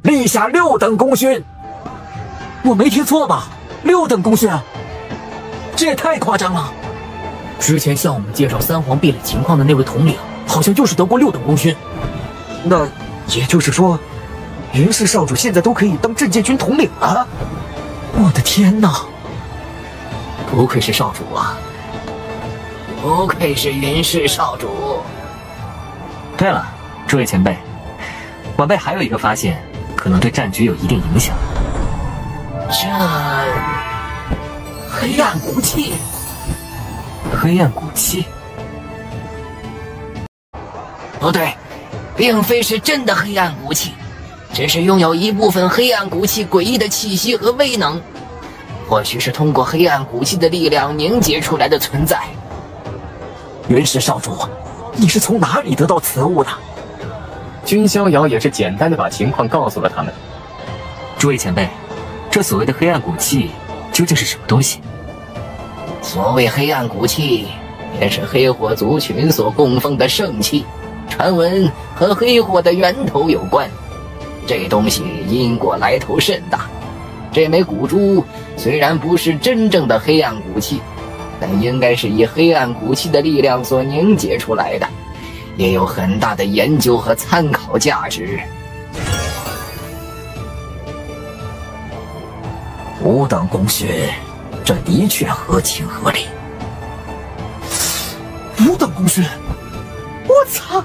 立下6等功勋。我没听错吧？6等功勋，这也太夸张了。之前向我们介绍三皇壁垒情况的那位统领，好像就是得过6等功勋。那也就是说，云氏少主现在都可以当镇界军统领了。我的天哪！不愧是少主啊！不愧是云氏少主。对了，诸位前辈，晚辈还有一个发现，可能对战局有一定影响。这黑暗骨气，黑暗骨气？不对，并非是真的黑暗骨气，只是拥有一部分黑暗骨气诡异的气息和威能，或许是通过黑暗骨气的力量凝结出来的存在。云氏少主，你是从哪里得到此物的？君逍遥也是简单的把情况告诉了他们。诸位前辈，这所谓的黑暗骨气究竟是什么东西？所谓黑暗骨气，也是黑火族群所供奉的圣器，传闻和黑火的源头有关。这东西因果来头甚大。这枚骨珠虽然不是真正的黑暗骨气，但应该是以黑暗骨气的力量所凝结出来的，也有很大的研究和参考价值。5等功勋，这的确合情合理。5等功勋，我操，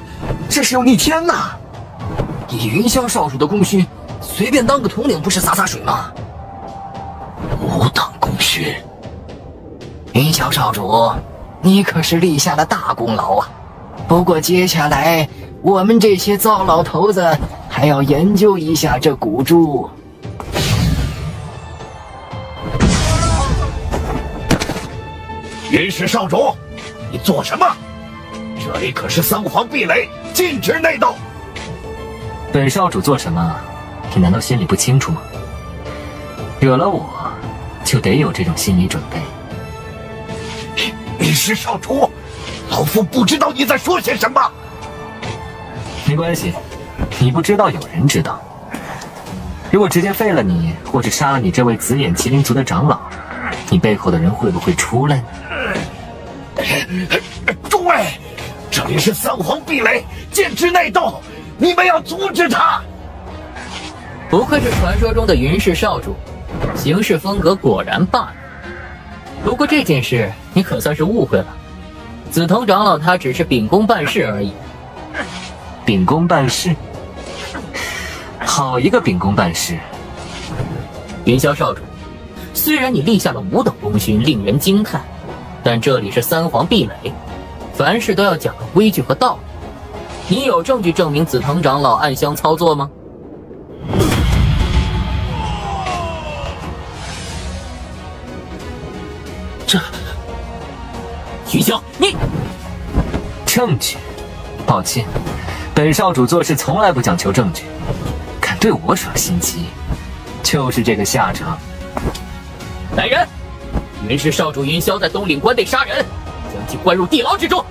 这是要逆天呐！以云霄少主的功勋，随便当个统领不是洒洒水吗？5等功勋，云霄少主，你可是立下了大功劳啊！不过接下来我们这些糟老头子还要研究一下这骨珠。云氏少主，你做什么？这里可是三皇壁垒，禁止内斗。本少主做什么，你难道心里不清楚吗？惹了我，就得有这种心理准备。云氏少主，老夫不知道你在说些什么。没关系，你不知道有人知道。如果直接废了你，或者杀了你这位紫眼麒麟族的长老，你背后的人会不会出来呢？诸位，这里是三皇壁垒，禁止内斗，你们要阻止他。不愧是传说中的云氏少主，行事风格果然霸道。不过这件事你可算是误会了，紫藤长老他只是秉公办事而已。秉公办事？好一个秉公办事！云霄少主，虽然你立下了5等功勋，令人惊叹，但这里是三皇壁垒，凡事都要讲个规矩和道理。你有证据证明紫藤长老暗箱操作吗？这，云霄，你证据？抱歉，本少主做事从来不讲求证据，敢对我耍心机，就是这个下场。来人！云氏少主云霄在东岭关内杀人，将其关入地牢之中。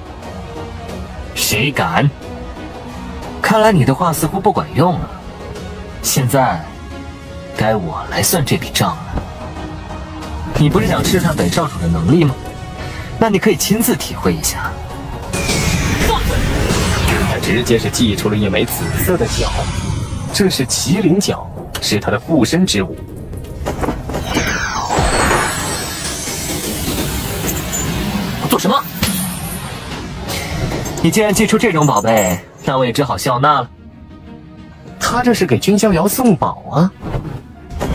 谁敢？看来你的话似乎不管用了。现在，该我来算这笔账了。你不是想试探本少主的能力吗？那你可以亲自体会一下。他直接是祭出了一枚紫色的角，这是麒麟角，是他的附身之物。做什么？你既然祭出这种宝贝，那我也只好笑纳了。他这是给君逍遥送宝啊！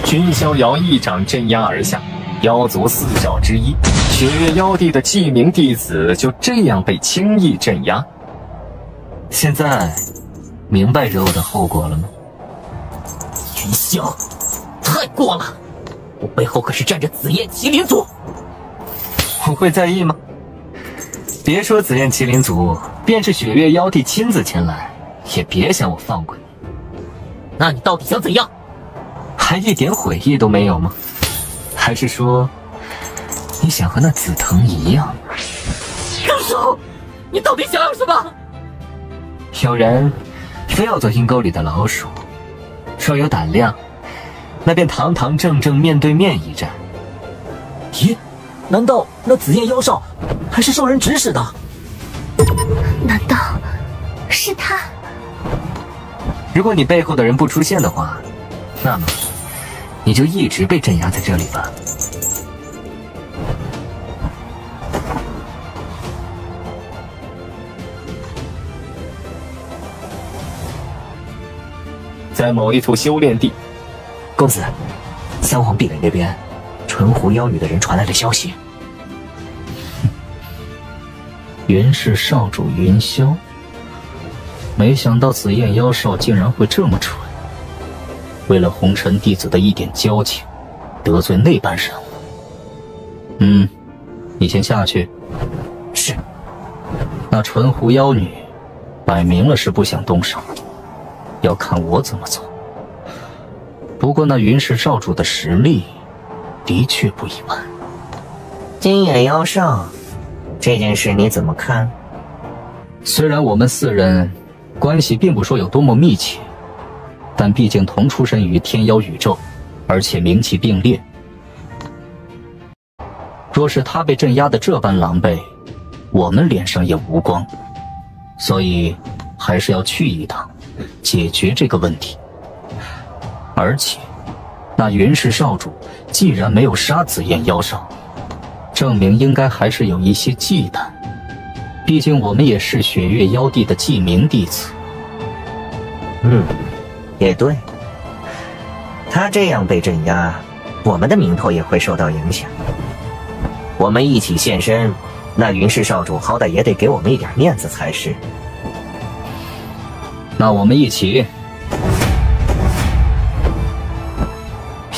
君逍遥一掌镇压而下，妖族4小之一雪月妖帝的记名弟子就这样被轻易镇压。现在明白惹我的后果了吗？云霄，太过了！我背后可是站着紫焰麒麟族。我会在意吗？别说紫焰麒麟族，便是雪月妖帝亲自前来，也别想我放过你。那你到底想怎样？还一点悔意都没有吗？还是说，你想和那紫藤一样？住手！你到底想要什么？有人非要做阴沟里的老鼠，若有胆量，那便堂堂正正面对面一战。咦，难道那紫焰妖少还是受人指使的？难道是他？如果你背后的人不出现的话，那么你就一直被镇压在这里吧。在某一处修炼地，公子，三皇壁垒那边，纯狐妖女的人传来了消息。云氏少主云霄，没想到紫焰妖少竟然会这么蠢，为了红尘弟子的一点交情，得罪那般人物。你先下去。是。那纯狐妖女，摆明了是不想动手，要看我怎么做。不过那云氏少主的实力，的确不一般。金眼妖少，这件事你怎么看？虽然我们4人关系并不说有多么密切，但毕竟同出身于天妖宇宙，而且名气并列。若是他被镇压的这般狼狈，我们脸上也无光，所以还是要去一趟，解决这个问题。而且，那云氏少主既然没有杀紫焰妖少，证明应该还是有一些忌惮。毕竟我们也是雪月妖帝的记名弟子。也对。他这样被镇压，我们的名头也会受到影响。我们一起现身，那云氏少主好歹也得给我们一点面子才是。那我们一起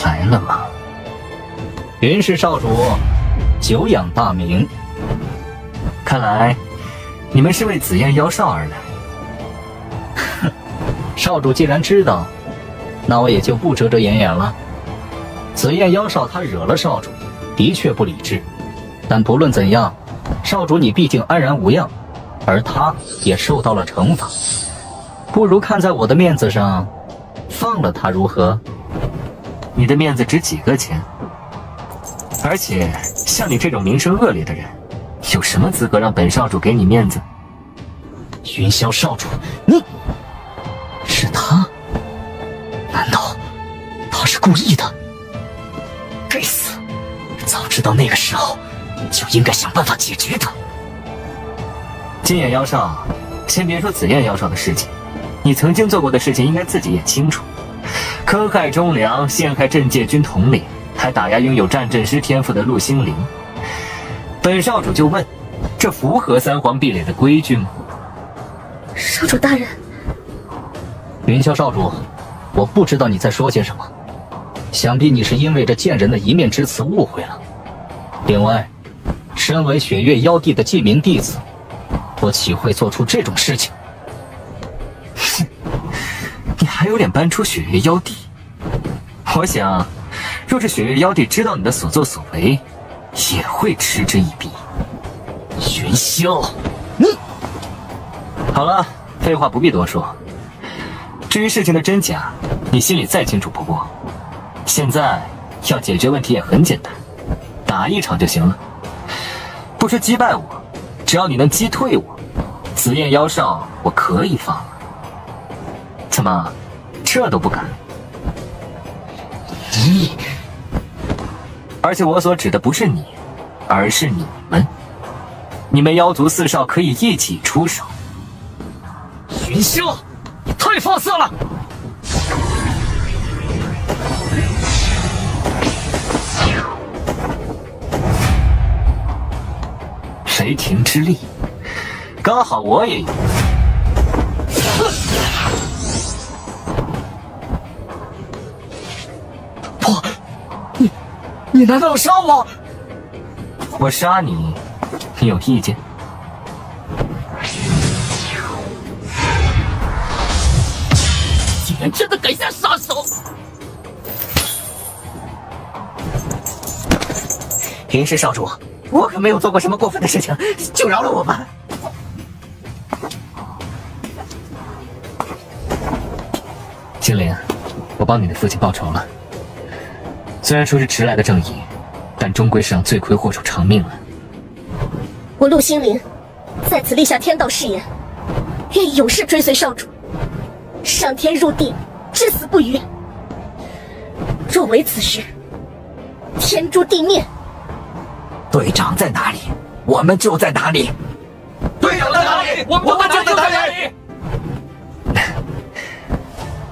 来了吗？云氏少主久仰大名，看来你们是为紫焰妖少而来。少主既然知道，那我也就不遮遮掩掩了。紫焰妖少他惹了少主，的确不理智，但不论怎样，少主你毕竟安然无恙，而他也受到了惩罚，不如看在我的面子上，放了他如何？你的面子值几个钱？而且像你这种名声恶劣的人，有什么资格让本少主给你面子？云霄少主，你是他？难道他是故意的？该死！早知道那个时候，就应该想办法解决他。金眼妖少，先别说紫焰妖少的事情，你曾经做过的事情应该自己也清楚。坑害忠良，陷害镇界军统领，还打压拥有战阵师天赋的陆星灵。本少主就问，这符合三皇壁垒的规矩吗？少主大人，云霄少主，我不知道你在说些什么，想必你是因为这贱人的一面之词误会了。另外，身为雪月妖帝的记名弟子，我岂会做出这种事情？你还有脸搬出雪月妖帝？我想，若是雪月妖帝知道你的所作所为，也会嗤之以鼻。云霄，好了，废话不必多说。至于事情的真假，你心里再清楚不过。现在要解决问题也很简单，打一场就行了。不说击败我，只要你能击退我，紫焰妖少我可以放了。怎么，这都不敢？你，而且我所指的不是你，而是你们。你们妖族4少可以一起出手。云霄，你太放肆了！雷霆之力，刚好我也有。不，你难道要杀我？我杀你，你有意见？竟然真的敢下杀手！云氏少主，我可没有做过什么过分的事情，就饶了我吧。精灵，我帮你的父亲报仇了。虽然说是迟来的正义，但终归是让罪魁祸首偿命了。我陆心灵在此立下天道誓言，愿意永世追随少主，上天入地，至死不渝。若违此事，天诛地灭。队长在哪里，我们就在哪里。队长在哪里，我们就在哪里。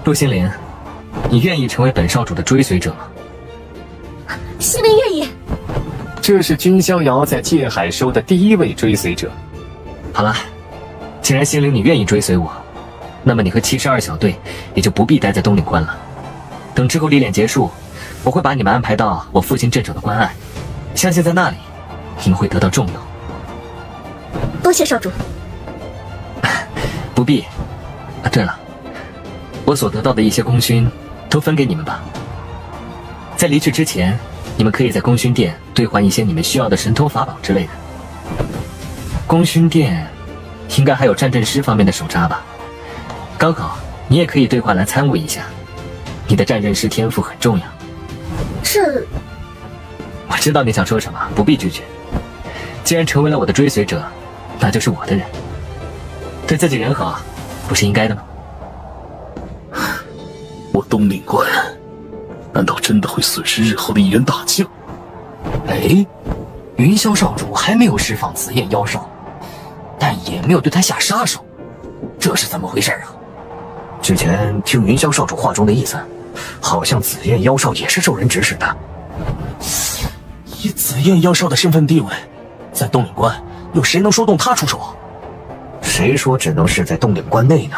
陆心灵，你愿意成为本少主的追随者吗？心灵愿意。这是君逍遥在界海收的第一位追随者。好了，既然心灵你愿意追随我，那么你和72小队也就不必待在东岭关了。等之后历练结束，我会把你们安排到我父亲镇守的关隘，相信在那里你们会得到重用。多谢少主。不必。啊，对了，我所得到的一些功勋都分给你们吧。在离去之前，你们可以在功勋殿兑换一些你们需要的神通法宝之类的。功勋殿应该还有战阵师方面的手札吧？刚好你也可以兑换来参悟一下。你的战阵师天赋很重要。这……我知道你想说什么，不必拒绝。既然成为了我的追随者，那就是我的人。对自己人好，不是应该的吗？我东岭关难道真的会损失日后的一员大将？哎，云霄少主还没有释放紫焰妖兽，但也没有对他下杀手，这是怎么回事啊？之前听云霄少主话中的意思，好像紫焰妖兽也是受人指使的。以紫焰妖兽的身份地位，在东岭关有谁能说动他出手？谁说只能是在东岭关内呢？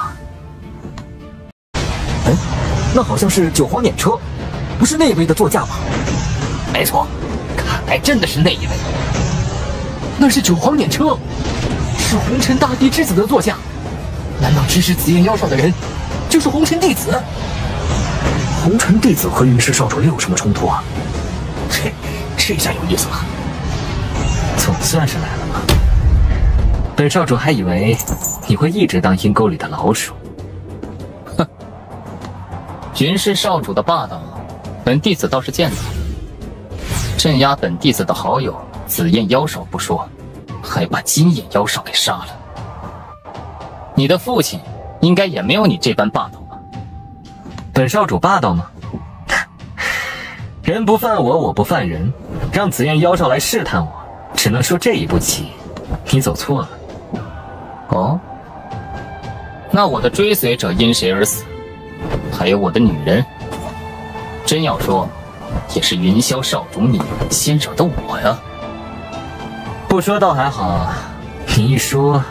哎，那好像是九皇辇车，不是那一位的座驾吗？没错，看来真的是那一位。那是九皇辇车，是红尘大帝之子的座驾。难道指使紫焰妖兽的人就是红尘弟子？红尘弟子和云氏少主又有什么冲突啊？这下有意思了。总算是来了吗？本少主还以为你会一直当阴沟里的老鼠。哼，云氏少主的霸道，本弟子倒是见到。镇压本弟子的好友紫焰妖兽不说，还把金眼妖兽给杀了。你的父亲应该也没有你这般霸道吧？本少主霸道吗？人不犯我，我不犯人，让紫焰妖兽来试探我，只能说这一步棋你走错了。哦，那我的追随者因谁而死？还有我的女人，真要说，也是云霄少主你先惹的我呀。不说倒还好，你一说，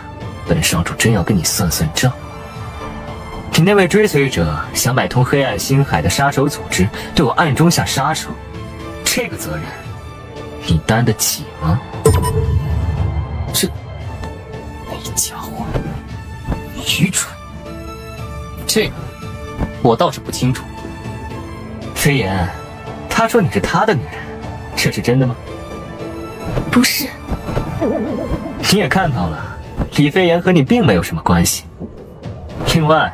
本少主真要跟你算算账。你那位追随者想买通黑暗星海的杀手组织，对我暗中下杀手，这个责任你担得起吗？这家伙愚蠢，这个我倒是不清楚。飞檐，他说你是他的女人，这是真的吗？不是。你也看到了，李飞檐和你并没有什么关系。另外，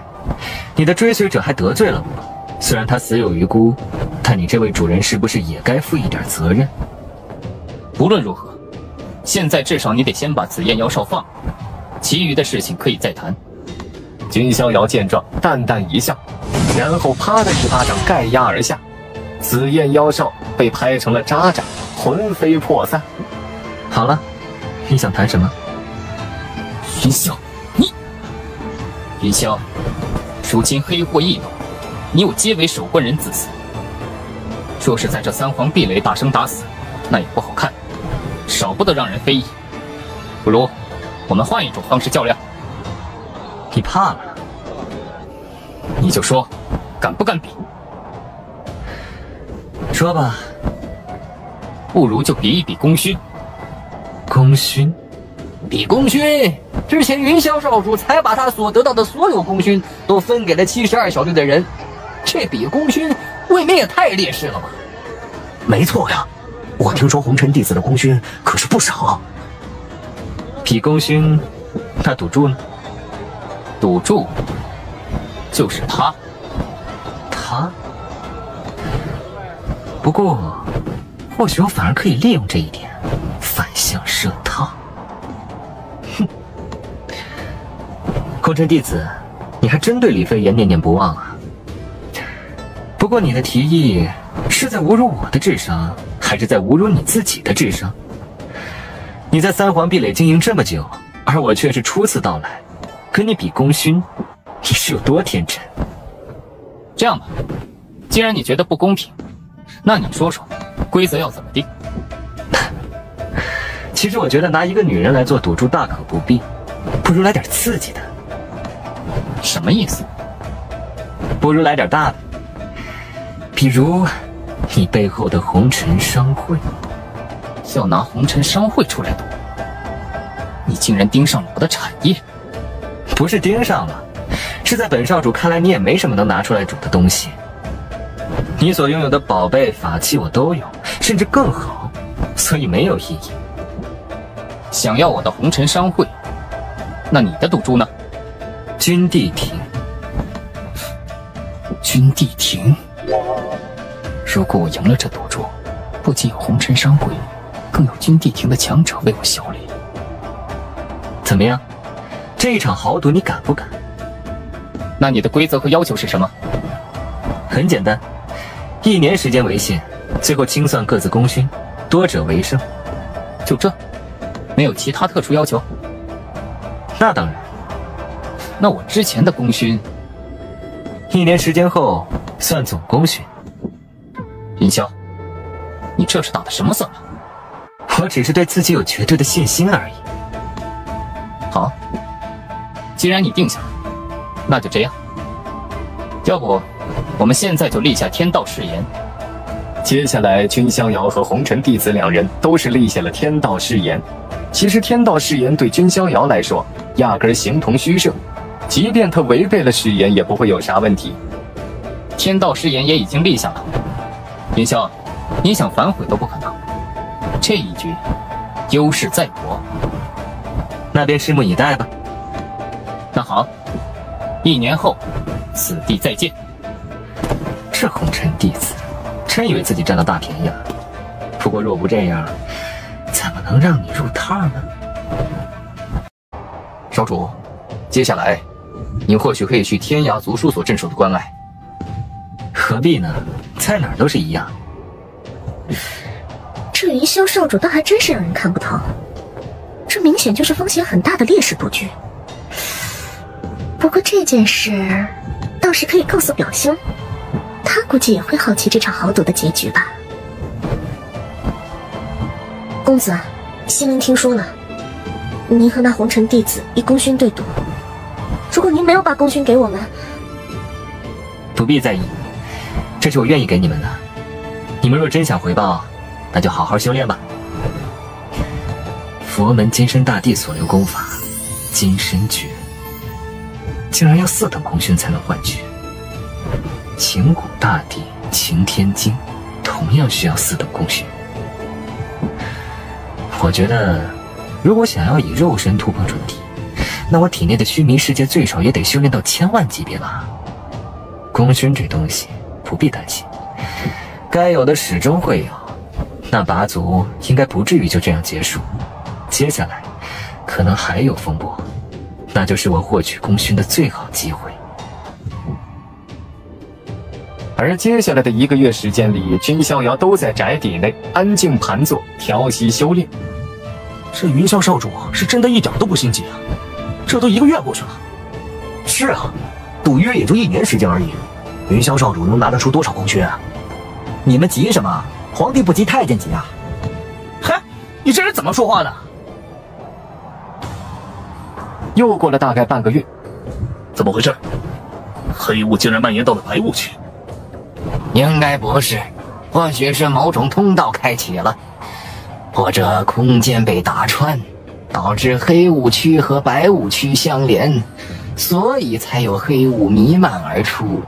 你的追随者还得罪了我，虽然他死有余辜，但你这位主人是不是也该负一点责任？无论如何，现在至少你得先把紫焰妖兽放了，其余的事情可以再谈。君逍遥见状，淡淡一笑，然后啪的一巴掌盖压而下，紫焰妖兽被拍成了渣渣，魂飞魄散。好了，你想谈什么？云霄，你云霄，如今黑祸易动，你我皆为守关人自私。若是在这三皇壁垒大声打死，那也不好看，少不得让人非议。不如我们换一种方式较量。你怕了？你就说，敢不敢比？说吧。不如就比一比功勋。功勋？比功勋？之前云霄少主才把他所得到的所有功勋都分给了72小队的人，这比功勋未免也太劣势了吧？没错呀，我听说红尘弟子的功勋可是不少。比功勋，那赌注呢？赌注就是他。他？不过，或许我反而可以利用这一点，反向射他。哼！红尘弟子，你还真对李飞岩念念不忘啊。不过你的提议是在侮辱我的智商，还是在侮辱你自己的智商？你在三皇壁垒经营这么久，而我却是初次到来，跟你比功勋，你是有多天真？这样吧，既然你觉得不公平，那你说说，规则要怎么定？其实我觉得拿一个女人来做赌注大可不必，不如来点刺激的。什么意思？不如来点大的，比如你背后的红尘商会。要拿红尘商会出来赌？你竟然盯上了我的产业？不是盯上了，是在本少主看来你也没什么能拿出来赌的东西。你所拥有的宝贝法器我都有，甚至更好，所以没有意义。想要我的红尘商会，那你的赌注呢？君地庭。君地庭？如果我赢了这赌注，不仅有红尘商会，更有君地庭的强者为我效力。怎么样？这一场豪赌你敢不敢？那你的规则和要求是什么？很简单，1年时间为限，最后清算各自功勋，多者为胜。就这？没有其他特殊要求？那当然。那我之前的功勋，1年时间后算总功勋。云霄，你这是打的什么算盘？我只是对自己有绝对的信心而已。好，既然你定下，那就这样。要不，我们现在就立下天道誓言。接下来，君逍遥和红尘弟子两人都是立下了天道誓言。其实，天道誓言对君逍遥来说，压根形同虚设，即便他违背了誓言，也不会有啥问题。天道誓言也已经立下了，云霄，你想反悔都不可能。这一局，优势在我。那便拭目以待吧。那好，1年后，此地再见。这红尘弟子，真以为自己占到大便宜了。不过若不这样，怎么能让你入套呢？少主，接下来，您或许可以去天涯族书所镇守的关隘。何必呢？在哪儿都是一样。这云霄少主倒还真是让人看不透，这明显就是风险很大的劣势布局。不过这件事倒是可以告诉表兄，他估计也会好奇这场豪赌的结局吧。公子，新闻听说了，您和那红尘弟子以功勋对赌，如果您没有把功勋给我们，不必在意，这是我愿意给你们的。你们若真想回报，那就好好修炼吧。佛门金身大帝所留功法金身诀，竟然要4等功勋才能换取。晴谷大帝擎天经同样需要4等功勋。我觉得，如果想要以肉身突破准提，那我体内的虚弥世界最少也得修炼到1000万级别吧。功勋这东西不必担心，该有的始终会有。那拔族应该不至于就这样结束，接下来可能还有风波，那就是我获取功勋的最好机会。而接下来的1个月时间里，君逍遥都在宅邸内安静盘坐，调息修炼。这云霄少主是真的一点都不心急啊！这都1个月过去了。是啊，赌约也就1年时间而已，云霄少主能拿得出多少功勋啊？你们急什么？皇帝不急太监急啊！嗨，你这人怎么说话的？又过了大概半个月，怎么回事？黑雾竟然蔓延到了白雾区？应该不是，或许是某种通道开启了，或者空间被打穿，导致黑雾区和白雾区相连，所以才有黑雾弥漫而出。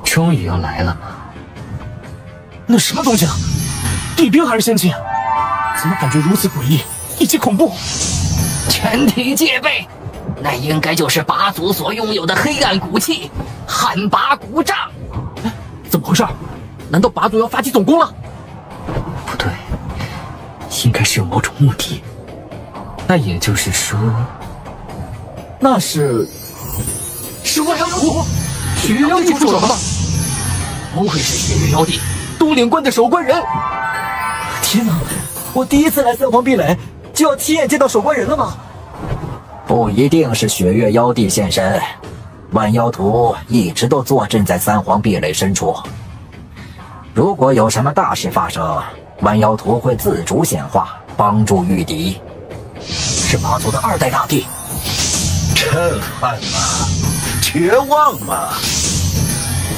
终于要来了吗？那什么东西啊？地兵还是仙境？怎么感觉如此诡异以及恐怖？全体戒备，那应该就是八族所拥有的黑暗古器——汉拔古杖。怎么回事？难道八族要发起总攻了？不对，应该是有某种目的。那也就是说，那是万妖图，血月妖帝出手了吗？不会是血月妖帝，东岭关的守关人！天哪，我第一次来三皇壁垒，就要亲眼见到守关人了吗？不一定是血月妖帝现身，万妖图一直都坐镇在三皇壁垒深处。如果有什么大事发生，万妖图会自主显化，帮助御敌。是八族的2代大帝，震撼吗？绝望吗？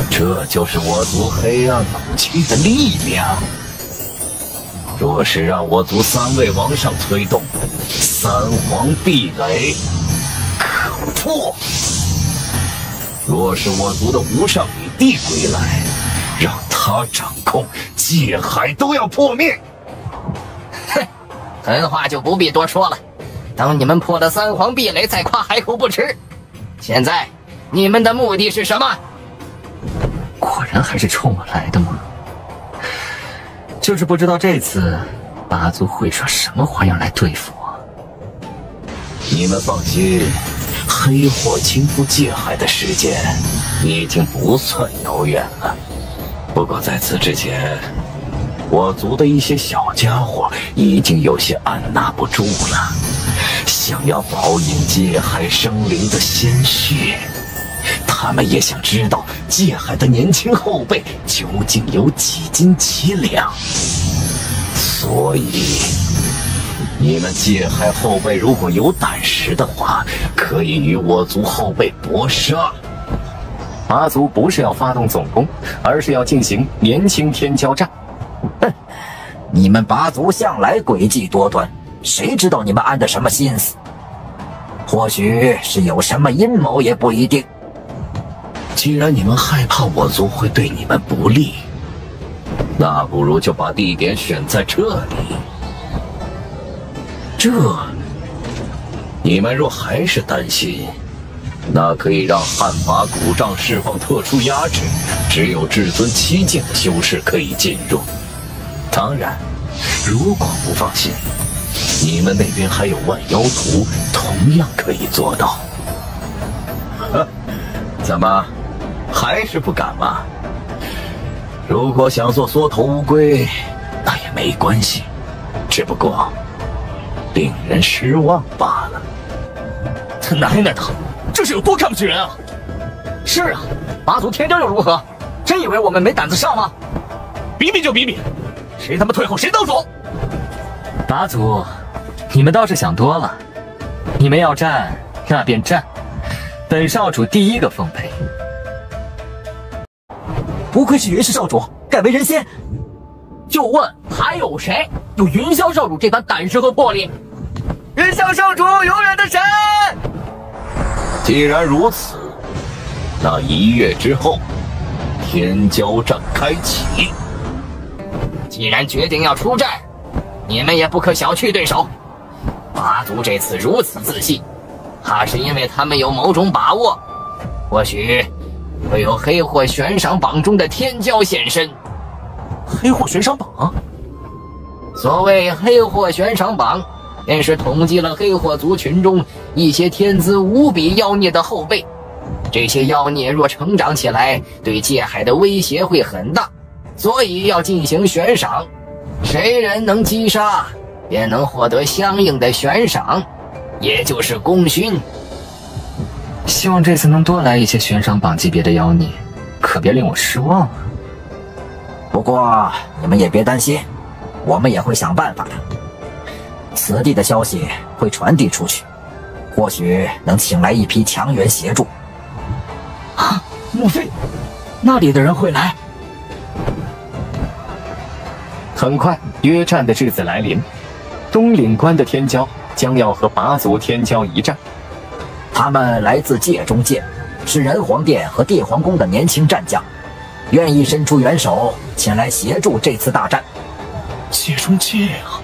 这就是我族黑暗武器的力量。若是让我族3位往上推动，三皇壁垒可破。若是我族的无上女帝归来，让他掌控界海都要破灭。哼，狠话就不必多说了，等你们破了三皇壁垒再夸海口不迟。现在你们的目的是什么？果然还是冲我来的吗？就是不知道这次八族会耍什么花样来对付我。你们放心，黑火侵覆界海的时间已经不算遥远了。不过在此之前，我族的一些小家伙已经有些按捺不住了，想要饱饮界海生灵的鲜血。他们也想知道界海的年轻后辈究竟有几斤几两，所以你们界海后辈如果有胆识的话，可以与我族后辈搏杀。八族不是要发动总攻，而是要进行年轻天骄战。哼，你们八族向来诡计多端，谁知道你们安的什么心思？或许是有什么阴谋也不一定。既然你们害怕我族会对你们不利，那不如就把地点选在这里。你们若还是担心，那可以让汉拔古杖释放特殊压制，只有至尊7剑的修士可以进入。当然，如果不放心，你们那边还有万妖图，同样可以做到。怎么，还是不敢吗？如果想做缩头乌龟，那也没关系，只不过令人失望罢了。他奶奶的，这是有多看不起人啊！是啊，八族天骄又如何？真以为我们没胆子上吗？比比就比比，谁他妈退后谁当主！八族，你们倒是想多了。你们要战，那便战。本少主第一个奉陪。不愧是云氏少主，敢为人先。就问还有谁有云霄少主这般胆识和魄力？云霄少主永远的神！既然如此，那1月之后，天骄战开启。既然决定要出战，你们也不可小觑对手。八族这次如此自信，怕是因为他们有某种把握，或许会有黑货悬赏榜中的天骄现身。黑货悬赏榜？所谓黑货悬赏榜，便是统计了黑货族群中一些天资无比妖孽的后辈。这些妖孽若成长起来，对界海的威胁会很大，所以要进行悬赏。谁人能击杀，便能获得相应的悬赏，也就是功勋。希望这次能多来一些悬赏榜级别的妖孽，可别令我失望啊！不过你们也别担心，我们也会想办法的。此地的消息会传递出去，或许能请来一批强援协助。啊，莫非那里的人会来？很快，约战的日子来临，东岭关的天骄将要和拔族天骄一战。他们来自界中界，是人皇殿和地皇宫的年轻战将，愿意伸出援手前来协助这次大战。界中界啊！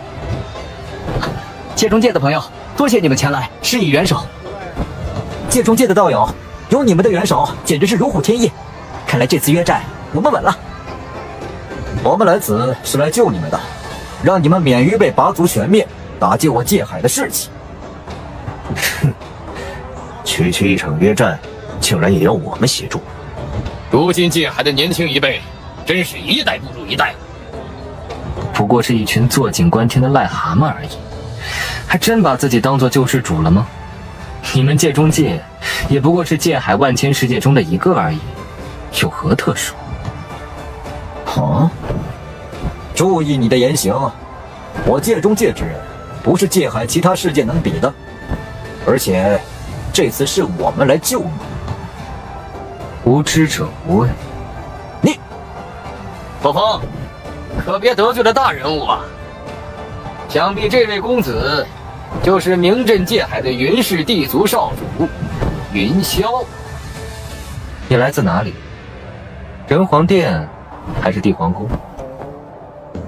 界中界的朋友，多谢你们前来施以援手。界中界的道友，有你们的援手，简直是如虎添翼。看来这次约战我们稳了。我们来此是来救你们的，让你们免于被拔族全灭，打击我界海的士气。哼，区一场约战，竟然也要我们协助。如今界海的年轻一辈，真是一代不如一代。不过是一群坐井观天的癞蛤蟆而已，还真把自己当做救世主了吗？你们界中界也不过是界海万千世界中的一个而已，有何特殊？啊！注意你的言行，我界中界之人，不是界海其他世界能比的。而且，这次是我们来救你。无知者无畏。你，佛峰，可别得罪了大人物啊！想必这位公子，就是名震界海的云氏地族少主云霄。你来自哪里？人皇殿还是地皇宫？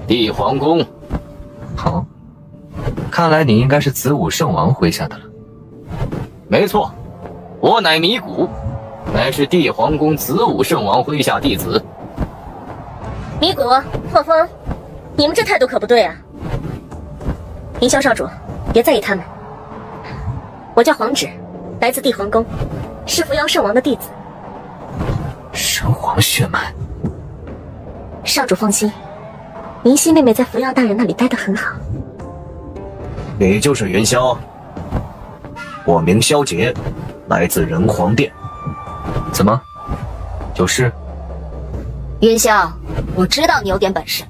地皇宫。好，看来你应该是子午圣王麾下的了。没错，我乃米谷，乃是地皇宫子午圣王麾下弟子。米谷、霍风，你们这态度可不对啊！云霄少主，别在意他们。我叫黄芷，来自地皇宫，是扶摇圣王的弟子。神皇血脉。少主放心，云溪妹妹在扶摇大人那里待得很好。你就是云霄？我名萧杰，来自人皇殿。怎么？有事？云霄，我知道你有点本事，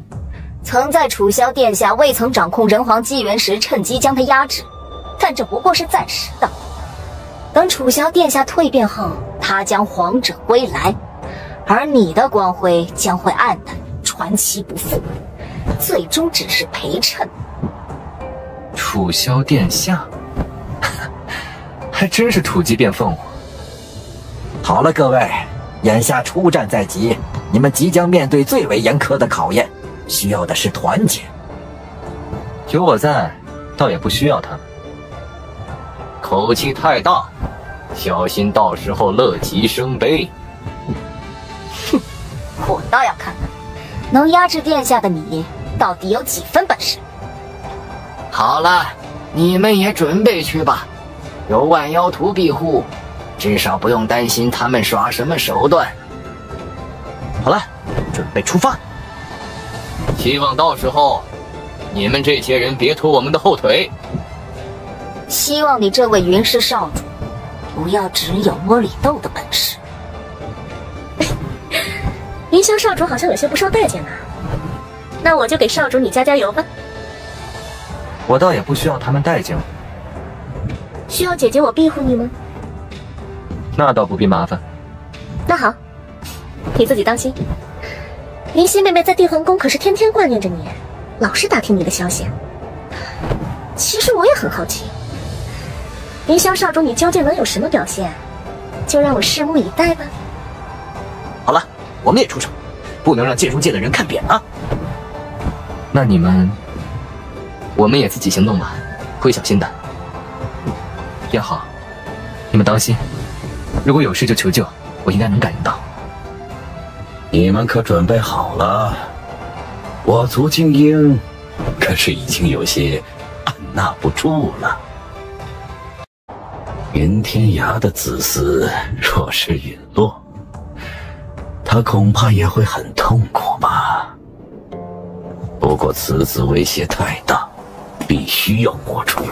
曾在楚萧殿下未曾掌控人皇机缘时，趁机将他压制，但这不过是暂时的。等楚萧殿下蜕变后，他将皇者归来，而你的光辉将会黯淡，传奇不复，最终只是陪衬。楚萧殿下，还真是土鸡变凤凰。好了，各位，眼下出战在即，你们即将面对最为严苛的考验，需要的是团结。有我在，倒也不需要他们。口气太大，小心到时候乐极生悲。哼，我倒要看看，能压制殿下的你到底有几分本事。好了，你们也准备去吧，有万妖图庇护，至少不用担心他们耍什么手段。好了，准备出发。希望到时候你们这些人别拖我们的后腿。希望你这位云氏少主不要只有窝里斗的本事。云霄少主好像有些不受待见呢，那我就给少主你加油吧。我倒也不需要他们待见我。需要姐姐我庇护你吗？那倒不必麻烦。那好，你自己当心。云溪妹妹在地皇宫可是天天挂念着你，老是打听你的消息。其实我也很好奇，云霄少主你究竟能有什么表现？就让我拭目以待吧。好了，我们也出手，不能让界中界的人看扁啊！那你们，我们也自己行动吧，会小心的。也好，你们当心，如果有事就求救，我应该能感应到。你们可准备好了？我族精英可是已经有些按捺不住了。云天涯的子嗣若是陨落，他恐怕也会很痛苦吧。不过此子威胁太大，必须要抹除。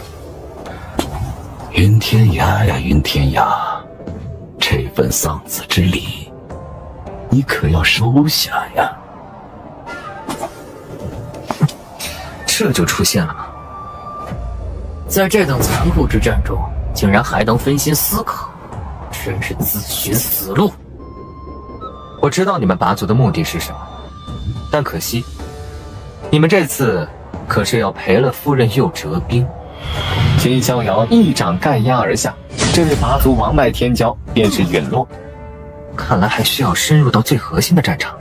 云天涯呀，云天涯，这份丧子之礼，你可要收下呀！这就出现了吗？在这等残酷之战中，竟然还能分心思考，真是自寻死路。我知道你们拔族的目的是什么，但可惜，你们这次可是要赔了夫人又折兵。金逍遥一掌盖压而下，这位拔族王脉天骄便是陨落。看来还需要深入到最核心的战场，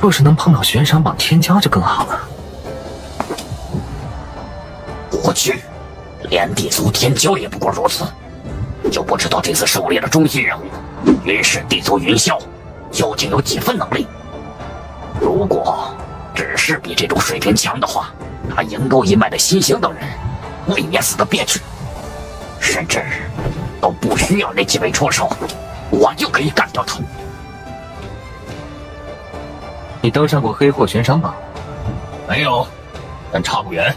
若是能碰到悬赏榜天骄就更好了。我去，连地族天骄也不过如此，就不知道这次狩猎的中心人物云氏地族云霄究竟有几分能力。如果只是比这种水平强的话，他营沟一脉的新行等人未免死得憋屈，甚至都不需要那几位出手，我就可以干掉他。你登上过黑货悬赏榜？没有，但差不远。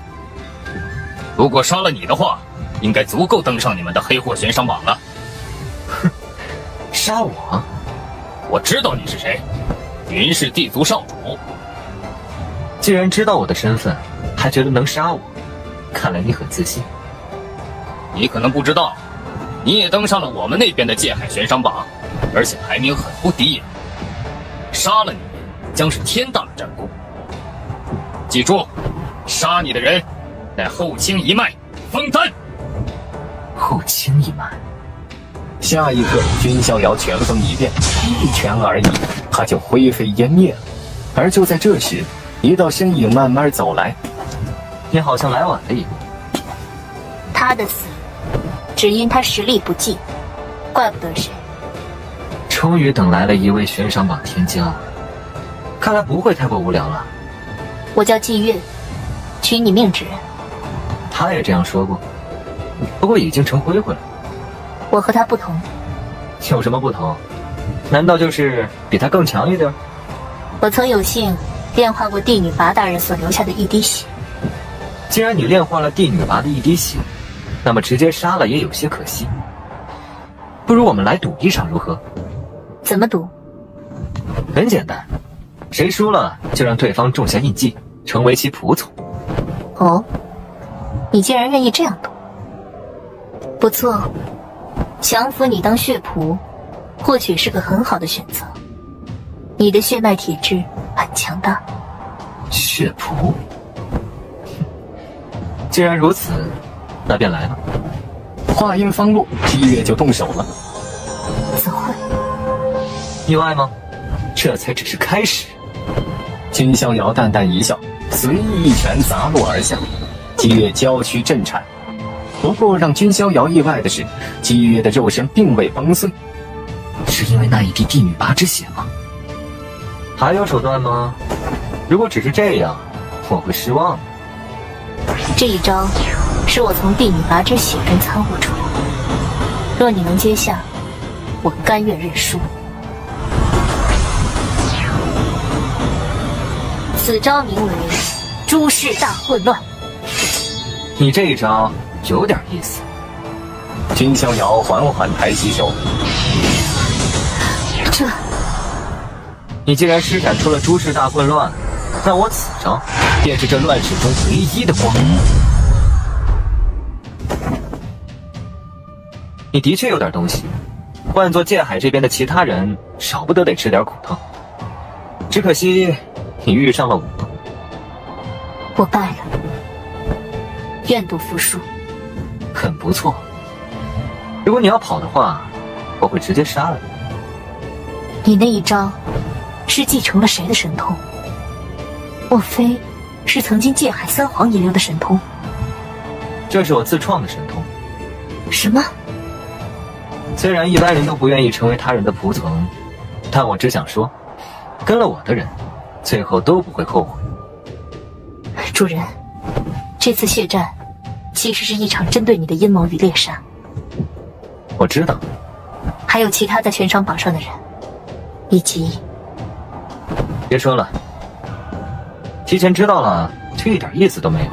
如果杀了你的话，应该足够登上你们的黑货悬赏榜了。哼，杀我？我知道你是谁，云氏地族少主。既然知道我的身份，还觉得能杀我，看来你很自信。你可能不知道，你也登上了我们那边的界海悬赏榜，而且排名很不低呀。杀了你，将是天大的战功。记住，杀你的人乃后清一脉封丹。后清一脉。下一刻，君逍遥拳风一变，一拳而已，他就灰飞烟灭了。而就在这时，一道身影慢慢走来。你好像来晚了一步。他的死，只因他实力不济，怪不得谁。终于等来了一位悬赏榜天骄，看来不会太过无聊了。我叫季月，取你命之人。他也这样说过，不过已经成灰灰了。我和他不同。有什么不同？难道就是比他更强一点？我曾有幸炼化过帝女拔大人所留下的一滴血。既然你炼化了帝女拔的一滴血，那么直接杀了也有些可惜。不如我们来赌一场如何？怎么赌？很简单，谁输了就让对方种下印记，成为其仆从。哦，你竟然愿意这样赌？不错，降服你当血仆，或许是个很好的选择。你的血脉体质很强大。血仆？既然如此，那便来吧。话音方落，姬月就动手了。怎会？意外吗？这才只是开始。君逍遥淡淡一笑，随意一拳砸落而下，姬月娇躯震颤。不过让君逍遥意外的是，姬月的肉身并未崩碎。是因为那一滴帝女拔之血吗？还有手段吗？如果只是这样，我会失望的。这一招是我从帝女拔之血中参悟出来的，若你能接下，我甘愿认输。此招名为诸事大混乱。你这一招有点意思。君逍遥缓缓抬起手。这……你既然施展出了诸事大混乱，那我此招便是这乱世中唯一的光。你的确有点东西，换做界海这边的其他人，少不得得吃点苦头。只可惜，你遇上了我。我败了，愿赌服输。很不错。如果你要跑的话，我会直接杀了你。你那一招是继承了谁的神通？莫非是曾经界海三皇遗留的神通？这是我自创的神通。什么？虽然一般人都不愿意成为他人的仆从，但我只想说，跟了我的人，最后都不会后悔。主人，这次血战其实是一场针对你的阴谋与猎杀。我知道。还有其他在悬赏榜上的人，以及……别说了，提前知道了，却一点意思都没有。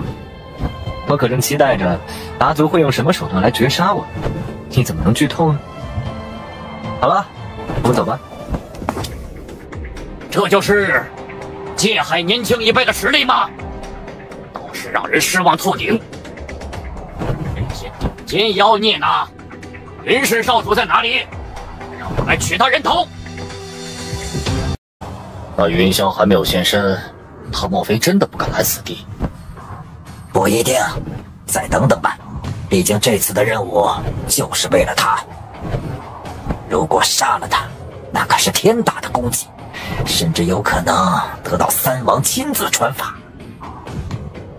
我可正期待着拔族会用什么手段来绝杀我，你怎么能剧透呢？好了，我们走吧。这就是界海年轻一辈的实力吗？倒是让人失望透顶。金妖孽呢？云氏少主在哪里？让我来取他人头。那云霄还没有现身，他莫非真的不敢来此地？不一定，再等等吧。毕竟这次的任务就是为了他。如果杀了他，那可是天大的功绩，甚至有可能得到三王亲自传法。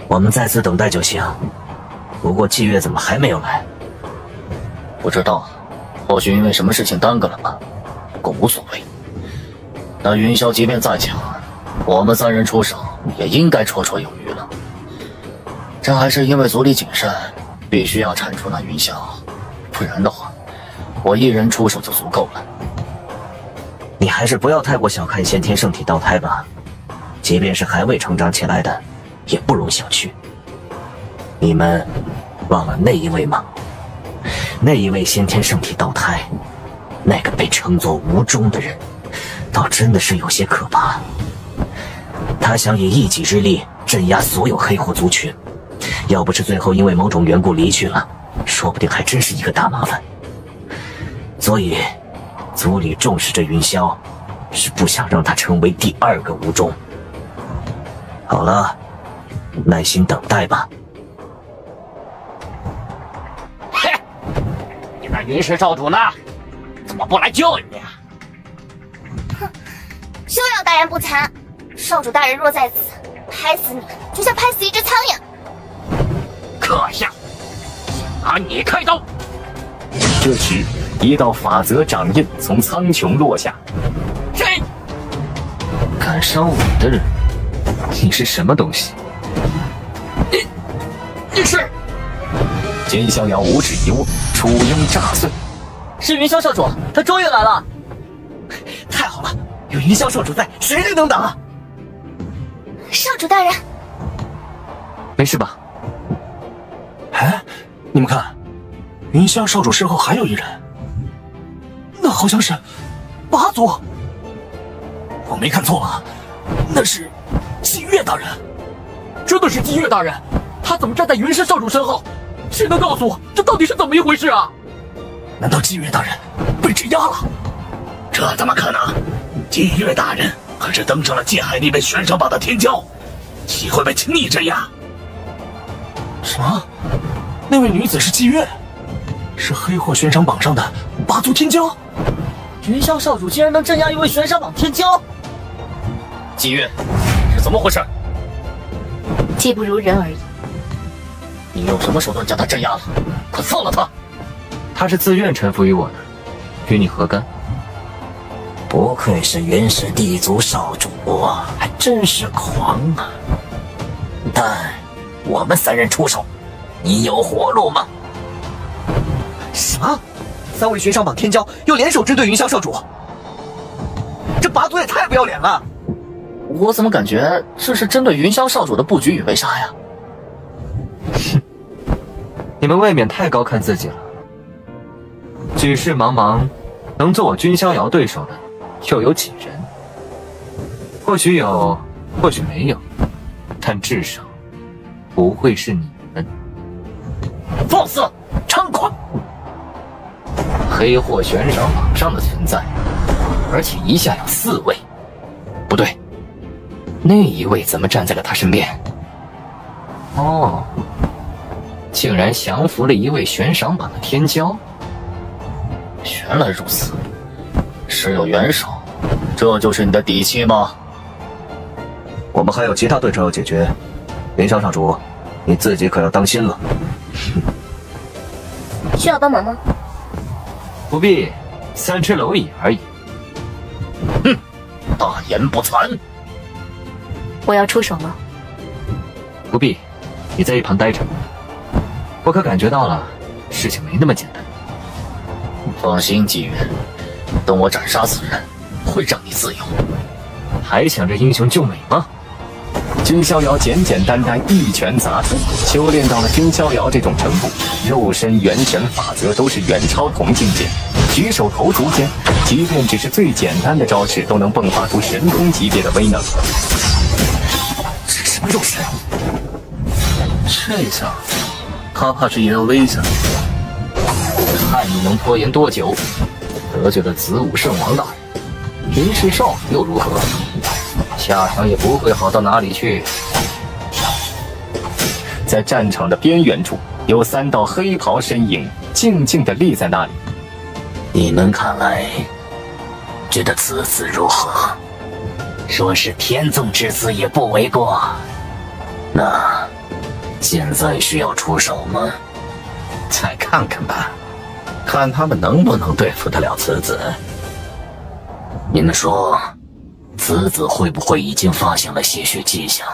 我们在此等待就行。不过季月怎么还没有来？不知道，或许因为什么事情耽搁了吧。不过无所谓。那云霄即便再强，我们三人出手也应该绰绰有余了。这还是因为族里谨慎，必须要铲除那云霄，不然的话，我一人出手就足够了。你还是不要太过小看先天圣体道胎吧，即便是还未成长起来的，也不容小觑。你们忘了那一位吗？那一位先天圣体道胎，那个被称作无中的人，倒真的是有些可怕。他想以一己之力镇压所有黑火族群，要不是最后因为某种缘故离去了，说不定还真是一个大麻烦。所以族里重视着云霄，是不想让他成为第二个无中。好了，耐心等待吧。嘿，你那云氏少主呢？怎么不来救人家？哼，休要大言不惭！少主大人若在此，拍死你就像拍死一只苍蝇。阁下，拿你开刀！这时，一道法则掌印从苍穹落下。谁敢伤我的人？你是什么东西？你是？金逍遥五指一握，楚鹰炸碎。是云霄少主，他终于来了！太好了，有云霄少主在，谁来能挡啊？少主大人，没事吧？哎，你们看，云霄少主身后还有一人，那好像是八族。我没看错吧？那是季月大人。真的是季月大人？他怎么站在云氏少主身后？谁能告诉我这到底是怎么一回事啊？难道季月大人被镇压了？这怎么可能？季月大人可是登上了界海那位悬赏榜的天骄，岂会被轻易镇压？什么？那位女子是季月，是黑货悬赏榜上的八族天骄。云霄少主竟然能镇压一位悬赏榜天骄！季月，是怎么回事？技不如人而已。你用什么手段将他镇压了？快放了他！他是自愿臣服于我的，与你何干？不愧是云氏地族少主，还真是狂啊！但我们三人出手，你有活路吗？什么？三位悬赏榜天骄又联手针对云霄少主，这八族也太不要脸了！我怎么感觉这是针对云霄少主的布局与围杀呀？哼，你们未免太高看自己了。举世茫茫，能做我君逍遥对手的又有几人？或许有，或许没有，但至少不会是你们。放肆，猖狂！黑货悬赏榜上的存在，而且一下有4位。不对，那一位怎么站在了他身边？哦，竟然降服了一位悬赏榜的天骄。原来如此，实有元首，这就是你的底气吗？我们还有其他对手要解决，云霄少主，你自己可要当心了。需要帮忙吗？不必，3只蝼蚁而已。哼，大言不惭！我要出手了。不必，你在一旁待着。我可感觉到了，事情没那么简单。放心，纪元，等我斩杀此人，会让你自由。还想着英雄救美吗？君逍遥简简单单一拳砸出，修炼到了君逍遥这种程度，肉身、元神、法则都是远超同境界。举手投足间，即便只是最简单的招式，都能迸发出神通级别的威能。什么肉身？这下他怕是也要危险了。看你能拖延多久。得罪了子午圣王大人，云氏少主又如何？下场也不会好到哪里去。在战场的边缘处，有3道黑袍身影静静地立在那里。你们看来觉得此子如何？说是天纵之子也不为过。那现在需要出手吗？再看看吧，看他们能不能对付得了此子。你们说，此子会不会已经发现了些许迹象？